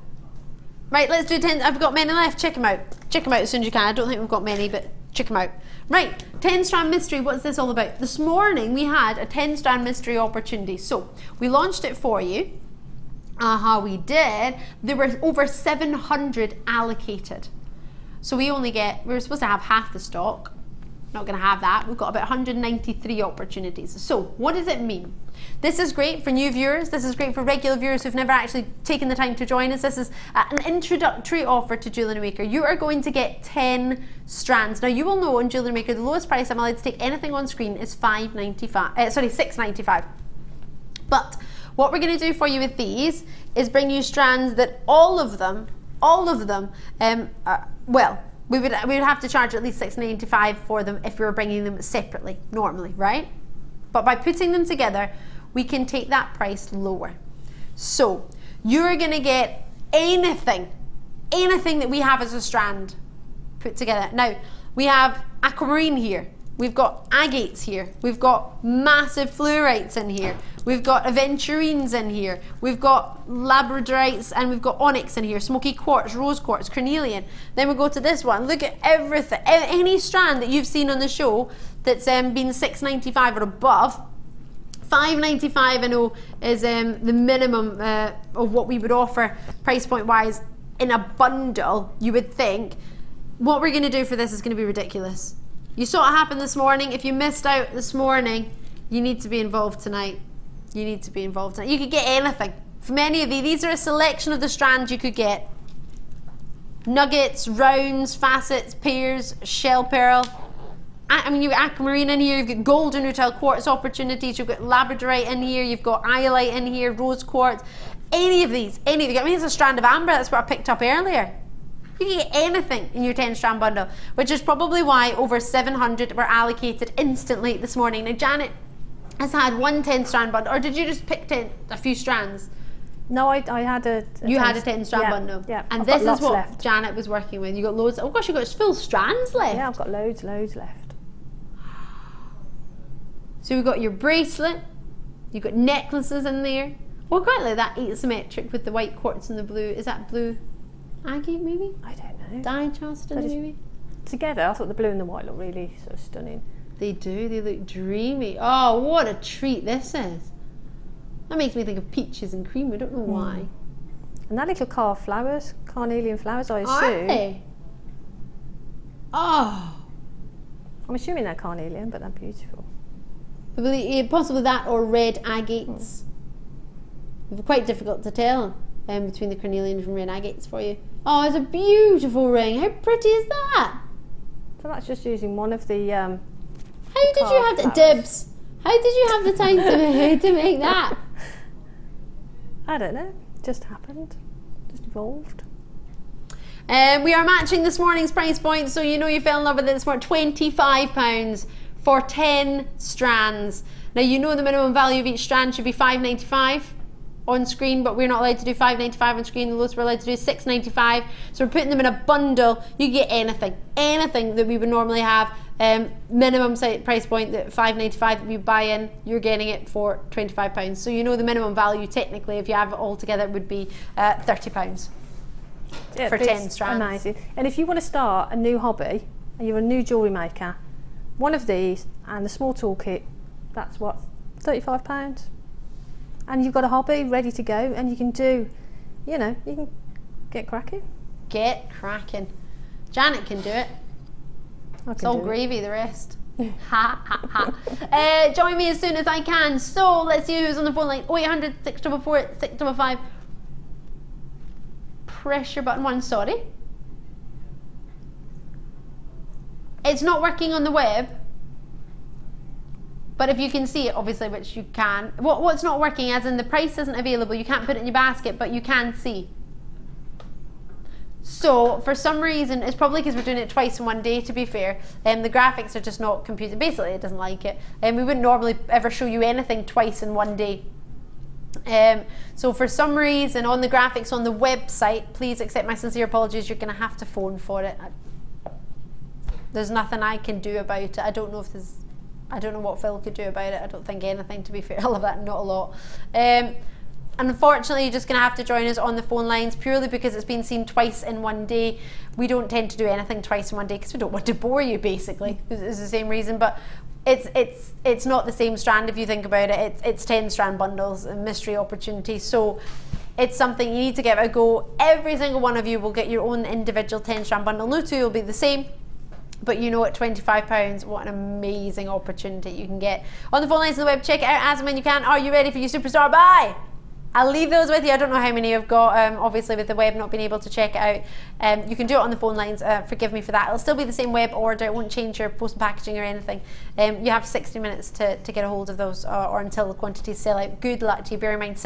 Right, let's do 10. I've got many left. Check them out. Check them out as soon as you can. I don't think we've got many, but check them out. Right, 10 strand mystery. What's this all about? This morning we had a 10 strand mystery opportunity. So we launched it for you. We did. There were over 700 allocated. So we were supposed to have half the stock. Not going to have that. We've got about 193 opportunities. So what does it mean? This is great for new viewers. This is great for regular viewers who've never actually taken the time to join us. This is an introductory offer to JewelleryMaker. You are going to get 10 strands. Now you will know on JewelleryMaker the lowest price I'm allowed to take anything on screen is $6.95. But what we're going to do for you with these is bring you strands that all of them, we would have to charge at least $6.95 for them if we were bringing them separately, normally, right? But by putting them together, we can take that price lower. So you're going to get anything that we have as a strand put together. Now, we have aquamarine here. We've got agates here. We've got massive fluorites in here. We've got aventurines in here. We've got labradorites, and we've got onyx in here. Smoky quartz, rose quartz, carnelian. Then we go to this one. Look at everything. Any strand that you've seen on the show that's been $6.95 or above. $5.95 I know is the minimum of what we would offer price point wise in a bundle, you would think. What we're going to do for this is going to be ridiculous. You saw it happen this morning. If you missed out this morning, you need to be involved tonight. You need to be involved tonight. You could get anything from any of these. These are a selection of the strands you could get. Nuggets, rounds, facets, pairs, shell pearl. I mean, you've got aquamarine in here, you've got golden rutile quartz opportunities, you've got labradorite in here, you've got iolite in here, rose quartz, any of these, I mean, it's a strand of amber, that's what I picked up earlier. You can get anything in your 10 strand bundle, which is probably why over 700 were allocated instantly this morning. Now, Janet has had one 10 strand bundle, or did you just pick a few strands? No, I had a you had a 10 strand bundle. Yeah, and I've this got is what left. Janet was working with. You got loads. Oh gosh, you got full strands left. Yeah, I've got loads left. So we've got your bracelet, you've got necklaces in there. Well, quite like that asymmetric with the white quartz and the blue. Is that blue agate maybe? I don't know. Diachaston maybe? Together, I thought the blue and the white look really sort of stunning. They do, they look dreamy. Oh, what a treat this is. That makes me think of peaches and cream, I don't know why. And that little carved flowers, carnelian flowers, I assume. Are they? Oh. I'm assuming they're carnelian, but they're beautiful. Possibly that or red agates. It's quite difficult to tell between the carnelian and red agates for you. Oh, it's a beautiful ring. How pretty is that? So that's just using one of the How did you have the dibs? How did you have the time to make that? I don't know. Just happened. Just evolved. We are matching this morning's price point, so you know you fell in love with it. It's for £25 for 10 strands. Now you know the minimum value of each strand should be $5.95 on screen, but we're not allowed to do $5.95 on screen. The lowest we're allowed to do is $6.95. So we're putting them in a bundle. You get anything that we would normally have. Minimum price point that $5.95 that we buy in, you're getting it for £25. So you know the minimum value technically, if you have it all together, would be £30 for 10 strands. Amazing. And if you want to start a new hobby and you're a new jewellery maker, one of these and the small toolkit, that's what, £35? And you've got a hobby ready to go, and you can do, you know, you can get cracking. Get cracking. Janet can do it. It's all gravy, the rest. Ha ha ha. Join me as soon as I can. So let's see who's on the phone line. 0800 644 655. Pressure button 1, sorry. It's not working on the web. But if you can see it, obviously, which you can. What's not working, as in the price isn't available, you can't put it in your basket, but you can see. So, for some reason, it's probably because we're doing it twice in one day, to be fair. The graphics are just not computed. Basically, it doesn't like it. We wouldn't normally ever show you anything twice in one day. So for some reason, on the graphics on the website, please accept my sincere apologies, you're going to have to phone for it. There's nothing I can do about it. I don't know if there's... I don't know what Phil could do about it. I don't think anything, to be fair. I love that, not a lot. Unfortunately, you're just going to have to join us on the phone lines, purely because it's been seen twice in one day. We don't tend to do anything twice in one day because we don't want to bore you, basically. It's the same reason, but it's not the same strand if you think about it. It's 10 strand bundles, a mystery opportunity. So it's something you need to give a go. Every single one of you will get your own individual 10 strand bundle. No two will be the same. But you know, at £25, what an amazing opportunity you can get. On the phone lines of the web, check it out as and when you can. Are you ready for your superstar? Bye! I'll leave those with you. I don't know how many you've got, obviously with the web not being able to check it out. You can do it on the phone lines, forgive me for that. It'll still be the same web order, it won't change your post and packaging or anything. You have 60 minutes to get a hold of those, or until the quantities sell out. Good luck to you. Bear in mind,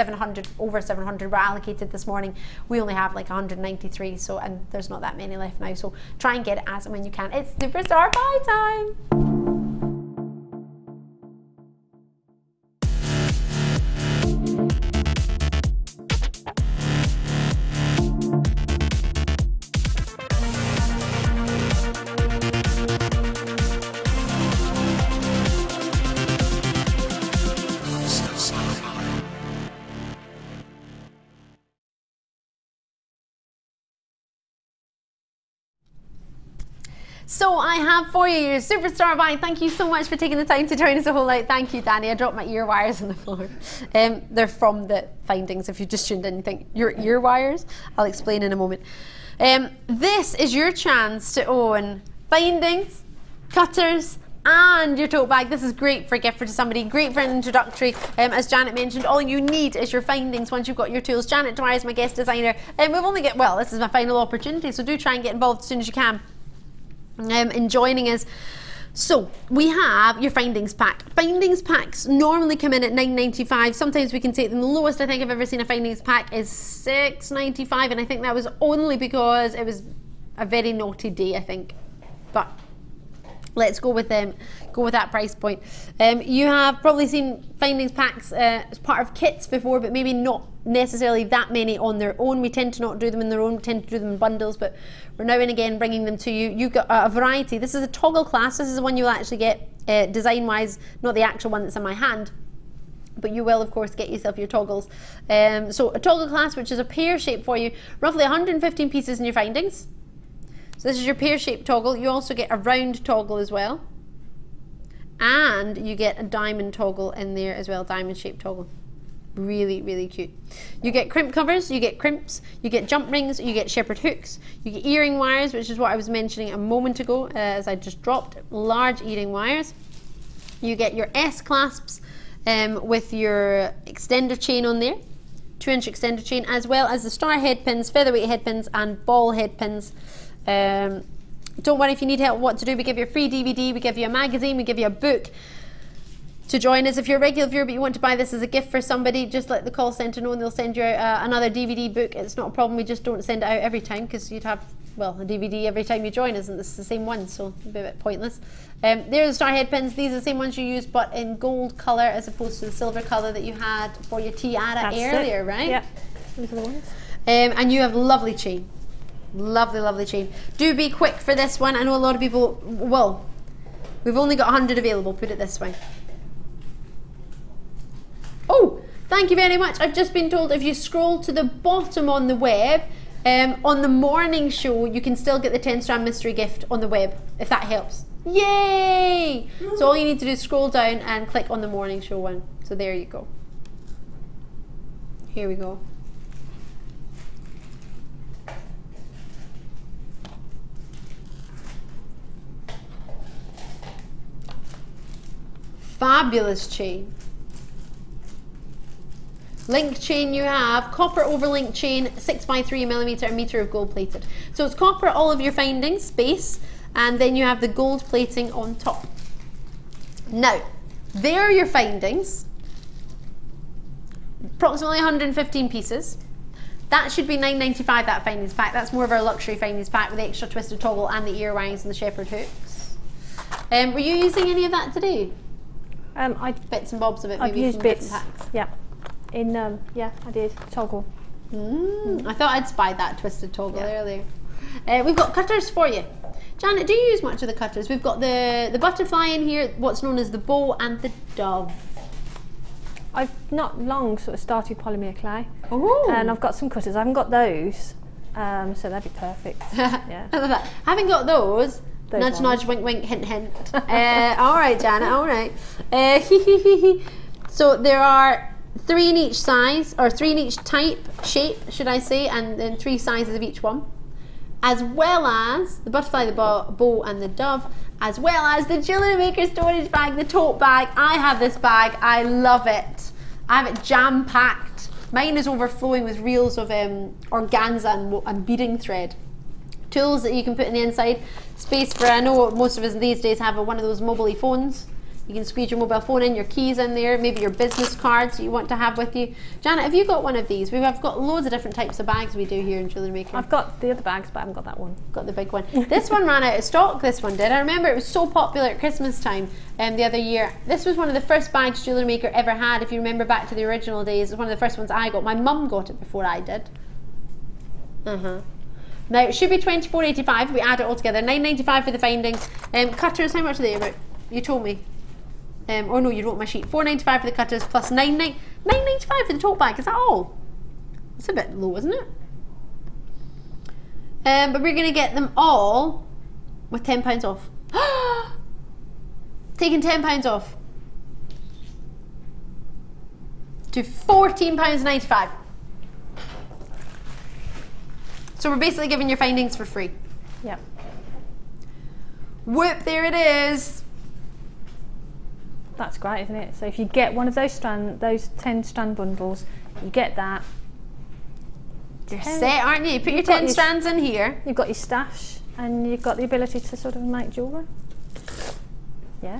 over 700 were allocated this morning. We only have like 193, so, and there's not that many left now, so try and get it as and when you can. It's superstar buy time! So I have for you your superstar bag. Thank you so much for taking the time to join us a whole lot. Thank you, Danny. I dropped my ear wires on the floor. They're from the findings. If you just tuned in and think, your ear wires? I'll explain in a moment. This is your chance to own findings, cutters, and your tote bag. This is great for a gift for somebody, great for an introductory. As Janet mentioned, all you need is your findings once you've got your tools. Janet Dwyer is my guest designer, and we've only got, well, this is my final opportunity, so do try and get involved as soon as you can in joining us. So we have your findings pack. Findings packs normally come in at $9.95. Sometimes we can take them. The lowest I think I've ever seen a findings pack is $6.95, and I think that was only because it was a very naughty day, I think. But let's go with that price point. You have probably seen findings packs as part of kits before, but maybe not necessarily that many on their own. We tend to not do them in their own, we tend to do them in bundles, but we're now and again bringing them to you. You've got a variety. This is a toggle class. This is the one you'll actually get design wise, not the actual one that's in my hand, but you will of course get yourself your toggles. So a toggle class, which is a pear shape for you, roughly 115 pieces in your findings. So this is your pear-shaped toggle. You also get a round toggle as well. And you get a diamond toggle in there as well, diamond-shaped toggle. Really, really cute. You get crimp covers, you get crimps, you get jump rings, you get shepherd hooks, you get earring wires, which is what I was mentioning a moment ago as I just dropped, large earring wires. You get your S-clasps with your extender chain on there, 2-inch extender chain, as well as the star head pins, featherweight head pins, and ball head pins. Don't worry if you need help what to do. We give you a free DVD, we give you a magazine, we give you a book to join us. If you're a regular viewer but you want to buy this as a gift for somebody, just let the call centre know and they'll send you another DVD book. It's not a problem, we just don't send it out every time because you'd have, well, a DVD every time you join us and it's the same one, so it'd be a bit pointless. There's the star head pins. These are the same ones you use but in gold colour as opposed to the silver colour that you had for your tiara earlier, right? Yeah, these are the ones. And you have lovely chain. Lovely, lovely chain. Do be quick for this one. I know a lot of people, well, we've only got 100 available, put it this way. Oh, thank you very much. I've just been told if you scroll to the bottom on the web, on the morning show, you can still get the 10 strand mystery gift on the web, if that helps. Yay! So all you need to do is scroll down and click on the morning show one. So there you go. Here we go. Fabulous chain. Link chain you have, copper overlink chain, 6x3mm, a metre of gold plated. So it's copper, all of your findings, base, and then you have the gold plating on top. Now, there are your findings. Approximately 115 pieces. That should be $9.95, that findings pack. That's more of our luxury findings pack with the extra twisted toggle and the earrings and the shepherd hooks. Were you using any of that today? Bits and bobs of it, maybe. I've used bits. Packs. Yeah. Yeah, I did toggle. I thought I'd spied that twisted toggle earlier. We've got cutters for you. Janet, do you use much of the cutters? We've got the butterfly in here, what's known as the bow, and the dove. I've not long sort of started polymer clay. Ooh. And I've got some cutters. I haven't got those, so that'd be perfect. Yeah. I love that. Having got those nudge, nudge, wink, wink, hint, hint. All right, Janet, all right. So there are 3 in each size, or 3 in each type, shape, should I say, and then 3 sizes of each one. As well as the butterfly, the bow, and the dove, as well as the JewelleryMaker storage bag, the tote bag. I have this bag, I love it. I have it jam-packed. Mine is overflowing with reels of organza and beading thread. Tools that you can put in the inside, space for, I know most of us these days have one of those mobile phones. You can squeeze your mobile phone in, your keys in there, maybe your business cards that you want to have with you. Janet, have you got one of these? We've got loads of different types of bags we do here in JewelleryMaker. I've got the other bags, but I haven't got that one. Got the big one. This one ran out of stock, this one did. I remember it was so popular at Christmas time the other year. This was one of the first bags JewelleryMaker ever had. If you remember back to the original days, it was one of the first ones I got. My mum got it before I did. Now, it should be $24.85. We add it all together. $9.95 for the findings. Cutters, how much are they about? You told me. Or no, you wrote my sheet. $4.95 for the cutters plus $9.95 for the tote bag. Is that all? It's a bit low, isn't it? But we're going to get them all with £10 off. Taking £10 off to £14.95. So we're basically giving your findings for free. Yep. Whoop, there it is. That's great, isn't it? So if you get one of those 10 strand bundles, you get that. You're set, aren't you? Put your 10 strands in here. You've got your stash and you've got the ability to sort of make jewellery. Yeah.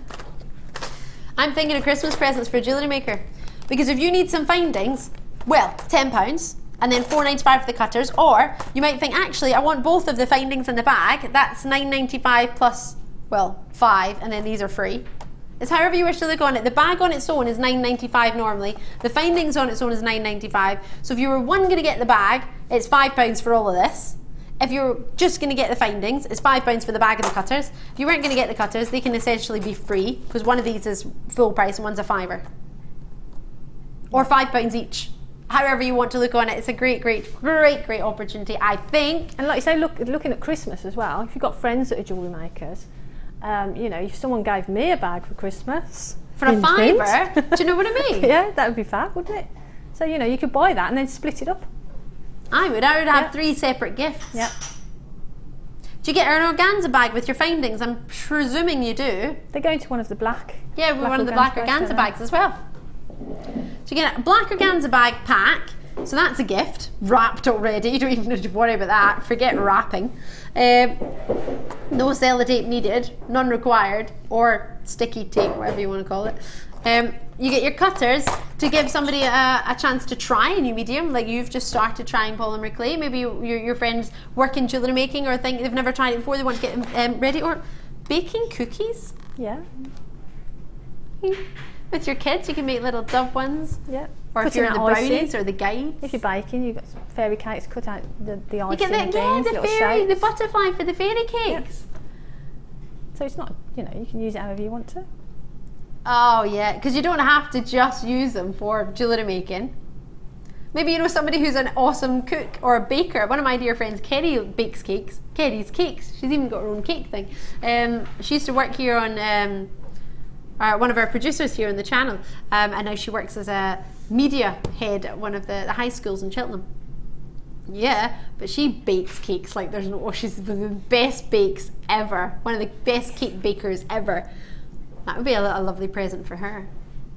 I'm thinking of Christmas presents for JewelleryMaker, because if you need some findings, well, £10 and then £4.95 for the cutters, or you might think, actually, I want both of the findings in the bag. That's £9.95 plus, well, 5, and then these are free. It's however you wish to look on it. The bag on its own is £9.95 normally. The findings on its own is £9.95. So if you were going to get the bag, it's £5 for all of this. If you're just going to get the findings, it's £5 for the bag and the cutters. If you weren't going to get the cutters, they can essentially be free, because one of these is full price and one's a £5. Or £5 each. However you want to look on it. It's a great opportunity, I think. And like you say, looking at Christmas as well, if you've got friends that are jewellery makers, you know, if someone gave me a bag for Christmas for a £5, do you know what I mean? Yeah, that would be fab, wouldn't it? So, you know, you could buy that and then split it up. I would have 3 separate gifts. Yeah. Do you get an organza bag with your findings? I'm presuming you do. They go into one of the black. Yeah, one of the black organza bags as well. So you get a black organza bag pack. So that's a gift, wrapped already. You don't even need to worry about that. Forget wrapping. No sellotape needed, none required, or sticky tape, whatever you want to call it. You get your cutters to give somebody a chance to try a new medium, like you've just started trying polymer clay. Maybe your friends work in jewellery making, or think they've never tried it before, they want to get ready, or baking cookies. Yeah. With your kids, you can make little dove ones. Yeah. Or if you're in the brownies or the guides. If you're baking, you've got some fairy cakes, cut out the icing. You get the butterfly for the fairy cakes. Yeah. So it's not, you know, you can use it however you want to. Oh yeah, because you don't have to just use them for jewellery making. Maybe you know somebody who's an awesome cook or a baker. One of my dear friends, Kerry, bakes cakes. Kerry's Cakes. She's even got her own cake thing. She used to work here on one of our producers here on the channel, and now she works as a media head at one of the high schools in Cheltenham. Yeah, but she bakes cakes like there's no, she's one of the best bakes ever, one of the best cake bakers ever. That would be a lovely present for her.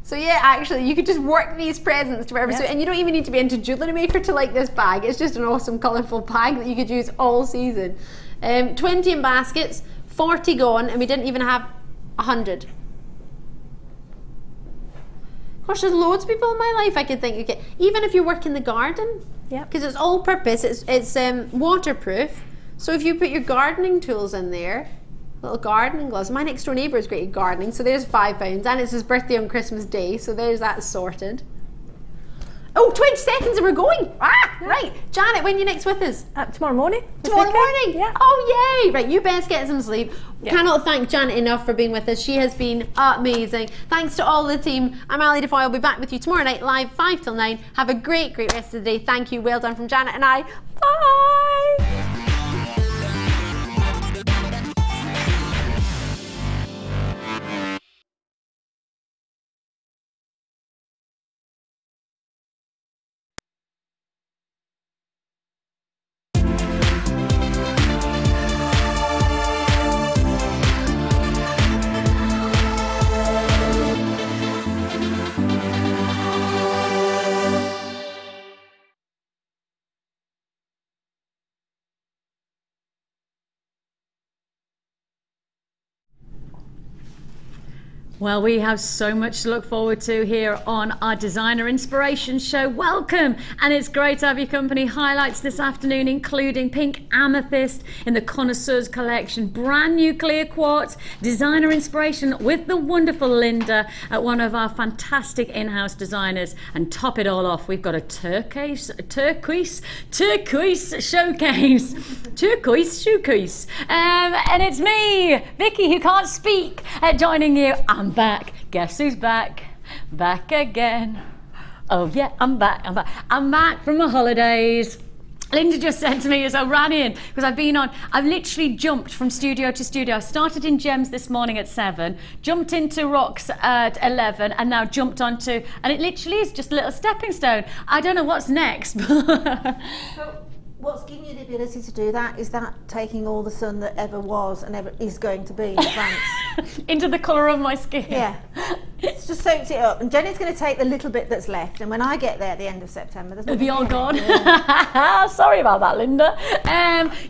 So yeah, actually, you could just work these presents to whatever suit, and you don't even need to be into JewelleryMaker to like this bag. It's just an awesome colourful bag that you could use all season. 20 in baskets, 40 gone, and we didn't even have 100. Gosh, there's loads of people in my life I could think, okay, even if you work in the garden, because it's all purpose, it's waterproof. So if you put your gardening tools in there, little gardening gloves. My next door neighbour is great at gardening, so there's £5, and it's his birthday on Christmas Day, so there's that sorted. Oh, 20 seconds and we're going. Right. Janet, when are you next with us? Tomorrow morning. Tomorrow morning? Yeah. Oh, yay. Right, you best get some sleep. Yeah. Cannot thank Janet enough for being with us. She has been amazing. Thanks to all the team. I'm Ali Defoy. I'll be back with you tomorrow night live 5 till 9. Have a great rest of the day. Thank you. Well done from Janet and I. Bye. Well, we have so much to look forward to here on our Designer Inspiration Show. Welcome, and it's great to have your company. Highlights this afternoon including pink amethyst in the Connoisseurs collection, brand new clear quartz, designer inspiration with the wonderful Linda at one of our fantastic in-house designers. And top it all off, we've got a turquoise showcase. Turquoise showcase. And it's me, Vicky, who can't speak, joining you. I'm back. Guess who's back? Back again. Oh yeah, I'm back. I'm back from my holidays. Linda just said to me as I ran in, because I've literally jumped from studio to studio. I started in Gems this morning at 7, jumped into Rocks at 11, and now jumped onto, and it literally is just a little stepping stone. I don't know what's next. What's giving you the ability to do that is that taking all the sun that ever was and ever is going to be in advance. Into the colour of my skin. Yeah. It's just soaked it up. And Jenny's going to take the little bit that's left. And when I get there at the end of September, there's It'll be all gone. Yeah. Sorry about that, Linda.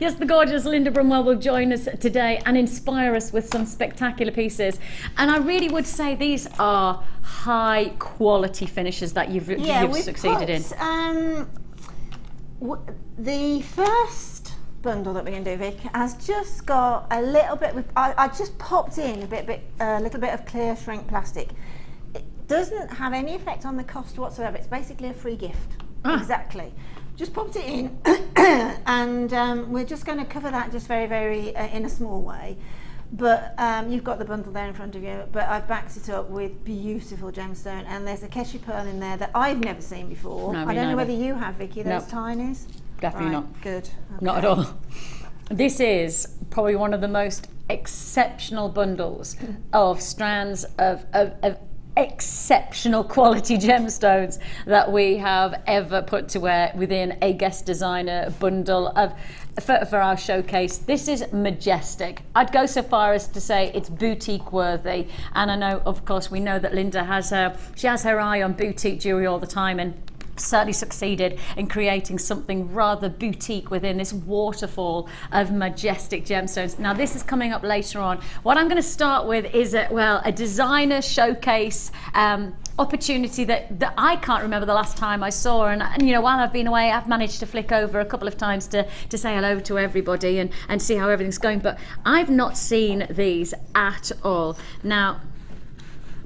Yes, the gorgeous Linda Brumwell will join us today and inspire us with some spectacular pieces. And I really would say these are high quality finishes that you've succeeded in. The first bundle that we're going to do, Vic, has just got a little bit. I just popped in a little bit of clear shrink plastic. It doesn't have any effect on the cost whatsoever. It's basically a free gift. Exactly. Just popped it in, and we're just going to cover that just very, very in a small way. But you've got the bundle there in front of you, but I've backed it up with beautiful gemstone, and there's a Keshi pearl in there that I've never seen before. No, I don't know whether you have, Vicky, those tinies. Definitely right, not. Good. Okay. Not at all. This is probably one of the most exceptional bundles of strands of exceptional quality gemstones that we have ever put to wear within a guest designer bundle for our showcase. This is majestic. I'd go so far as to say it's boutique worthy, and I know, of course, we know that Linda has her eye on boutique jewelry all the time, and certainly succeeded in creating something rather boutique within this waterfall of majestic gemstones. Now this is coming up later on. What I'm going to start with is a designer showcase opportunity that I can't remember the last time I saw, and you know, while I've been away I've managed to flick over a couple of times to say hello to everybody and see how everything's going, but I've not seen these at all. Now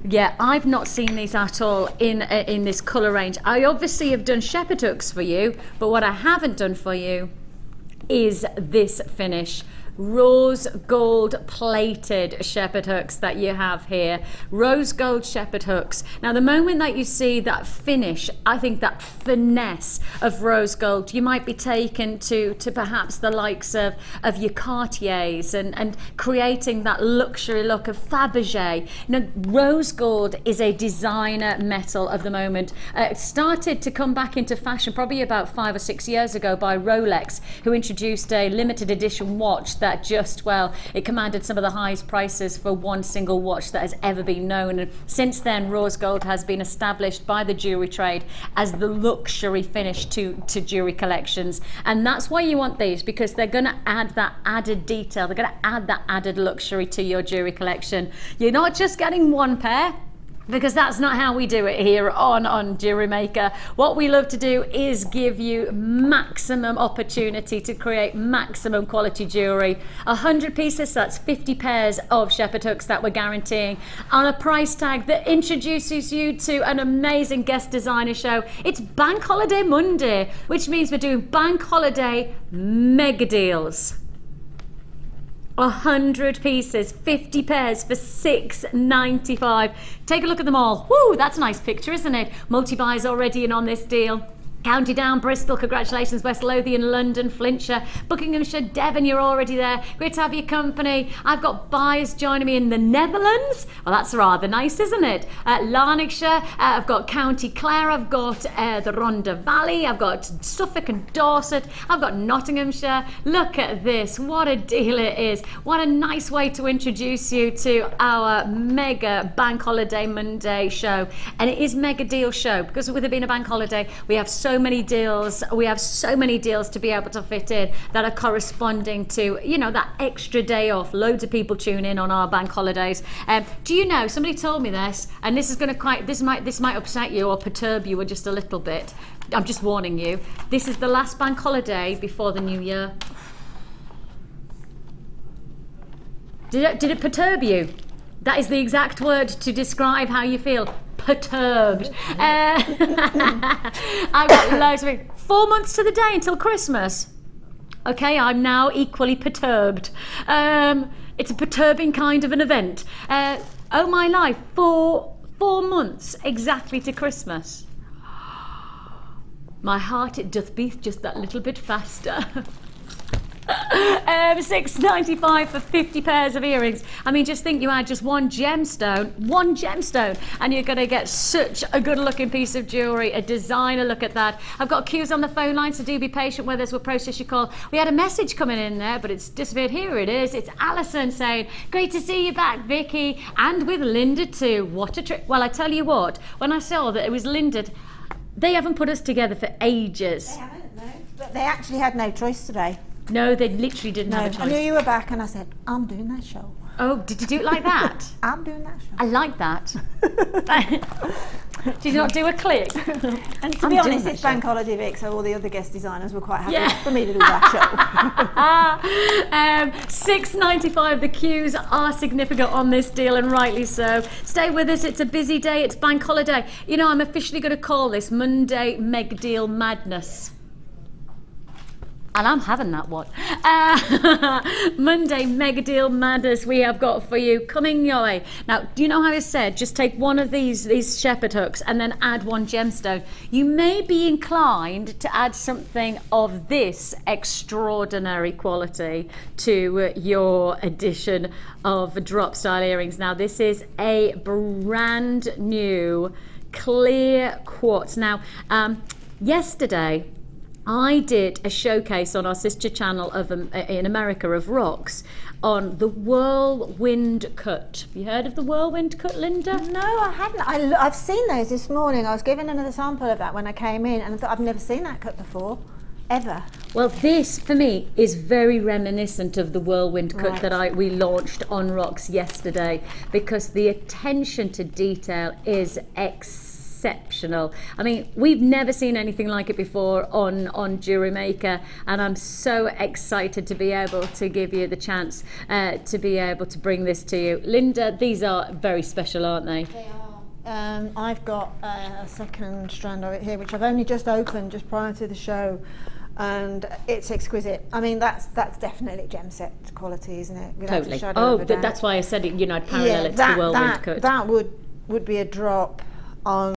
yeah, I've not seen these at all in this colour range. I obviously have done shepherd hooks for you, but what I haven't done for you is this finish. Rose gold plated shepherd hooks that you have here. Rose gold shepherd hooks. Now the moment that you see that finish, I think that finesse of rose gold, you might be taken to perhaps the likes of your Cartiers and creating that luxury look of Fabergé. Now rose gold is a designer metal of the moment. It started to come back into fashion probably about 5 or 6 years ago by Rolex, who introduced a limited edition watch that just, well, it commanded some of the highest prices for one single watch that has ever been known. And since then, rose gold has been established by the jewelry trade as the luxury finish to jewelry collections. And that's why you want these, because they're going to add that added detail. They're going to add that added luxury to your jewelry collection. You're not just getting one pair, because that's not how we do it here on JewelleryMaker. What we love to do is give you maximum opportunity to create maximum quality jewelry. 100 pieces, that's 50 pairs of shepherd hooks that we're guaranteeing on a price tag that introduces you to an amazing guest designer show. It's Bank Holiday Monday, which means we're doing Bank Holiday mega deals. 100 pieces, 50 pairs for $6.95. Take a look at them all. Woo, that's a nice picture, isn't it? Multi-buys already in on this deal. County Down, Bristol, congratulations, West Lothian, London, Flintshire, Buckinghamshire, Devon, you're already there. Great to have your company. I've got buyers joining me in the Netherlands. Well, that's rather nice, isn't it? Lanarkshire, I've got County Clare, I've got the Rhondda Valley, I've got Suffolk and Dorset, I've got Nottinghamshire. Look at this, what a deal it is. What a nice way to introduce you to our mega Bank Holiday Monday show. And it is mega deal show, because with it being a bank holiday, we have so many deals. We have so many deals to be able to fit in that are corresponding to, you know, that extra day off. Loads of people tune in on our bank holidays. Do you know, somebody told me this, and this is going to this might upset you or perturb you just a little bit. I'm just warning you. This is the last bank holiday before the new year. Did it perturb you? That is the exact word to describe how you feel. Perturbed. I've got loads of it. 4 months to the day until Christmas. Okay, I'm now equally perturbed. It's a perturbing kind of an event. Oh my life, 4 months exactly to Christmas. My heart, it doth beat just that little bit faster. $6.95 for 50 pairs of earrings. I mean, just think you add just one gemstone, and you're going to get such a good looking piece of jewellery, a designer look at that. I've got queues on the phone line, so do be patient with us. We'll process your call. We had a message coming in there, but it's disappeared. Here it is. It's Alison saying, great to see you back, Vicky, and with Linda too. What a trick. Well, I tell you what, when I saw that it was Linda, they haven't put us together for ages. They haven't, no. But they actually had no choice today. No, they literally didn't have a choice. I knew you were back and I said, I'm doing that show. Oh, did you do it like that? I'm doing that show. I like that. Did you not do a click? And to be honest, it's bank holiday, Vic, so all the other guest designers were quite happy for me to do that show. $6.95. The queues are significant on this deal, and rightly so. Stay with us. It's a busy day. It's bank holiday. You know, I'm officially going to call this Monday Meg Deal Madness. And I'm having that one. Monday Mega Deal Madness we have got for you coming your way. Now, do you know how I said just take one of these shepherd hooks and then add one gemstone? You may be inclined to add something of this extraordinary quality to your edition of drop style earrings. Now, this is a brand new clear quartz. Now, yesterday, I did a showcase on our sister channel of in America of rocks on the whirlwind cut. Have you heard of the whirlwind cut, Linda? No, I hadn't. I've seen those this morning. I was given another sample of that when I came in, and I thought I've never seen that cut before, ever. Well, this for me is very reminiscent of the whirlwind cut that we launched on rocks yesterday, because the attention to detail is exceptional. I mean, we've never seen anything like it before on JewelleryMaker, and I'm so excited to be able to give you the chance to be able to bring this to you. Linda, these are very special, aren't they? They are. I've got a second strand of it here, which I've only just opened just prior to the show, and it's exquisite. I mean, that's definitely gem set quality, isn't it? Without Totally. a shadow of a doubt. That's why I said it. You know, I'd parallel it to the whirlwind cut. That would be a drop on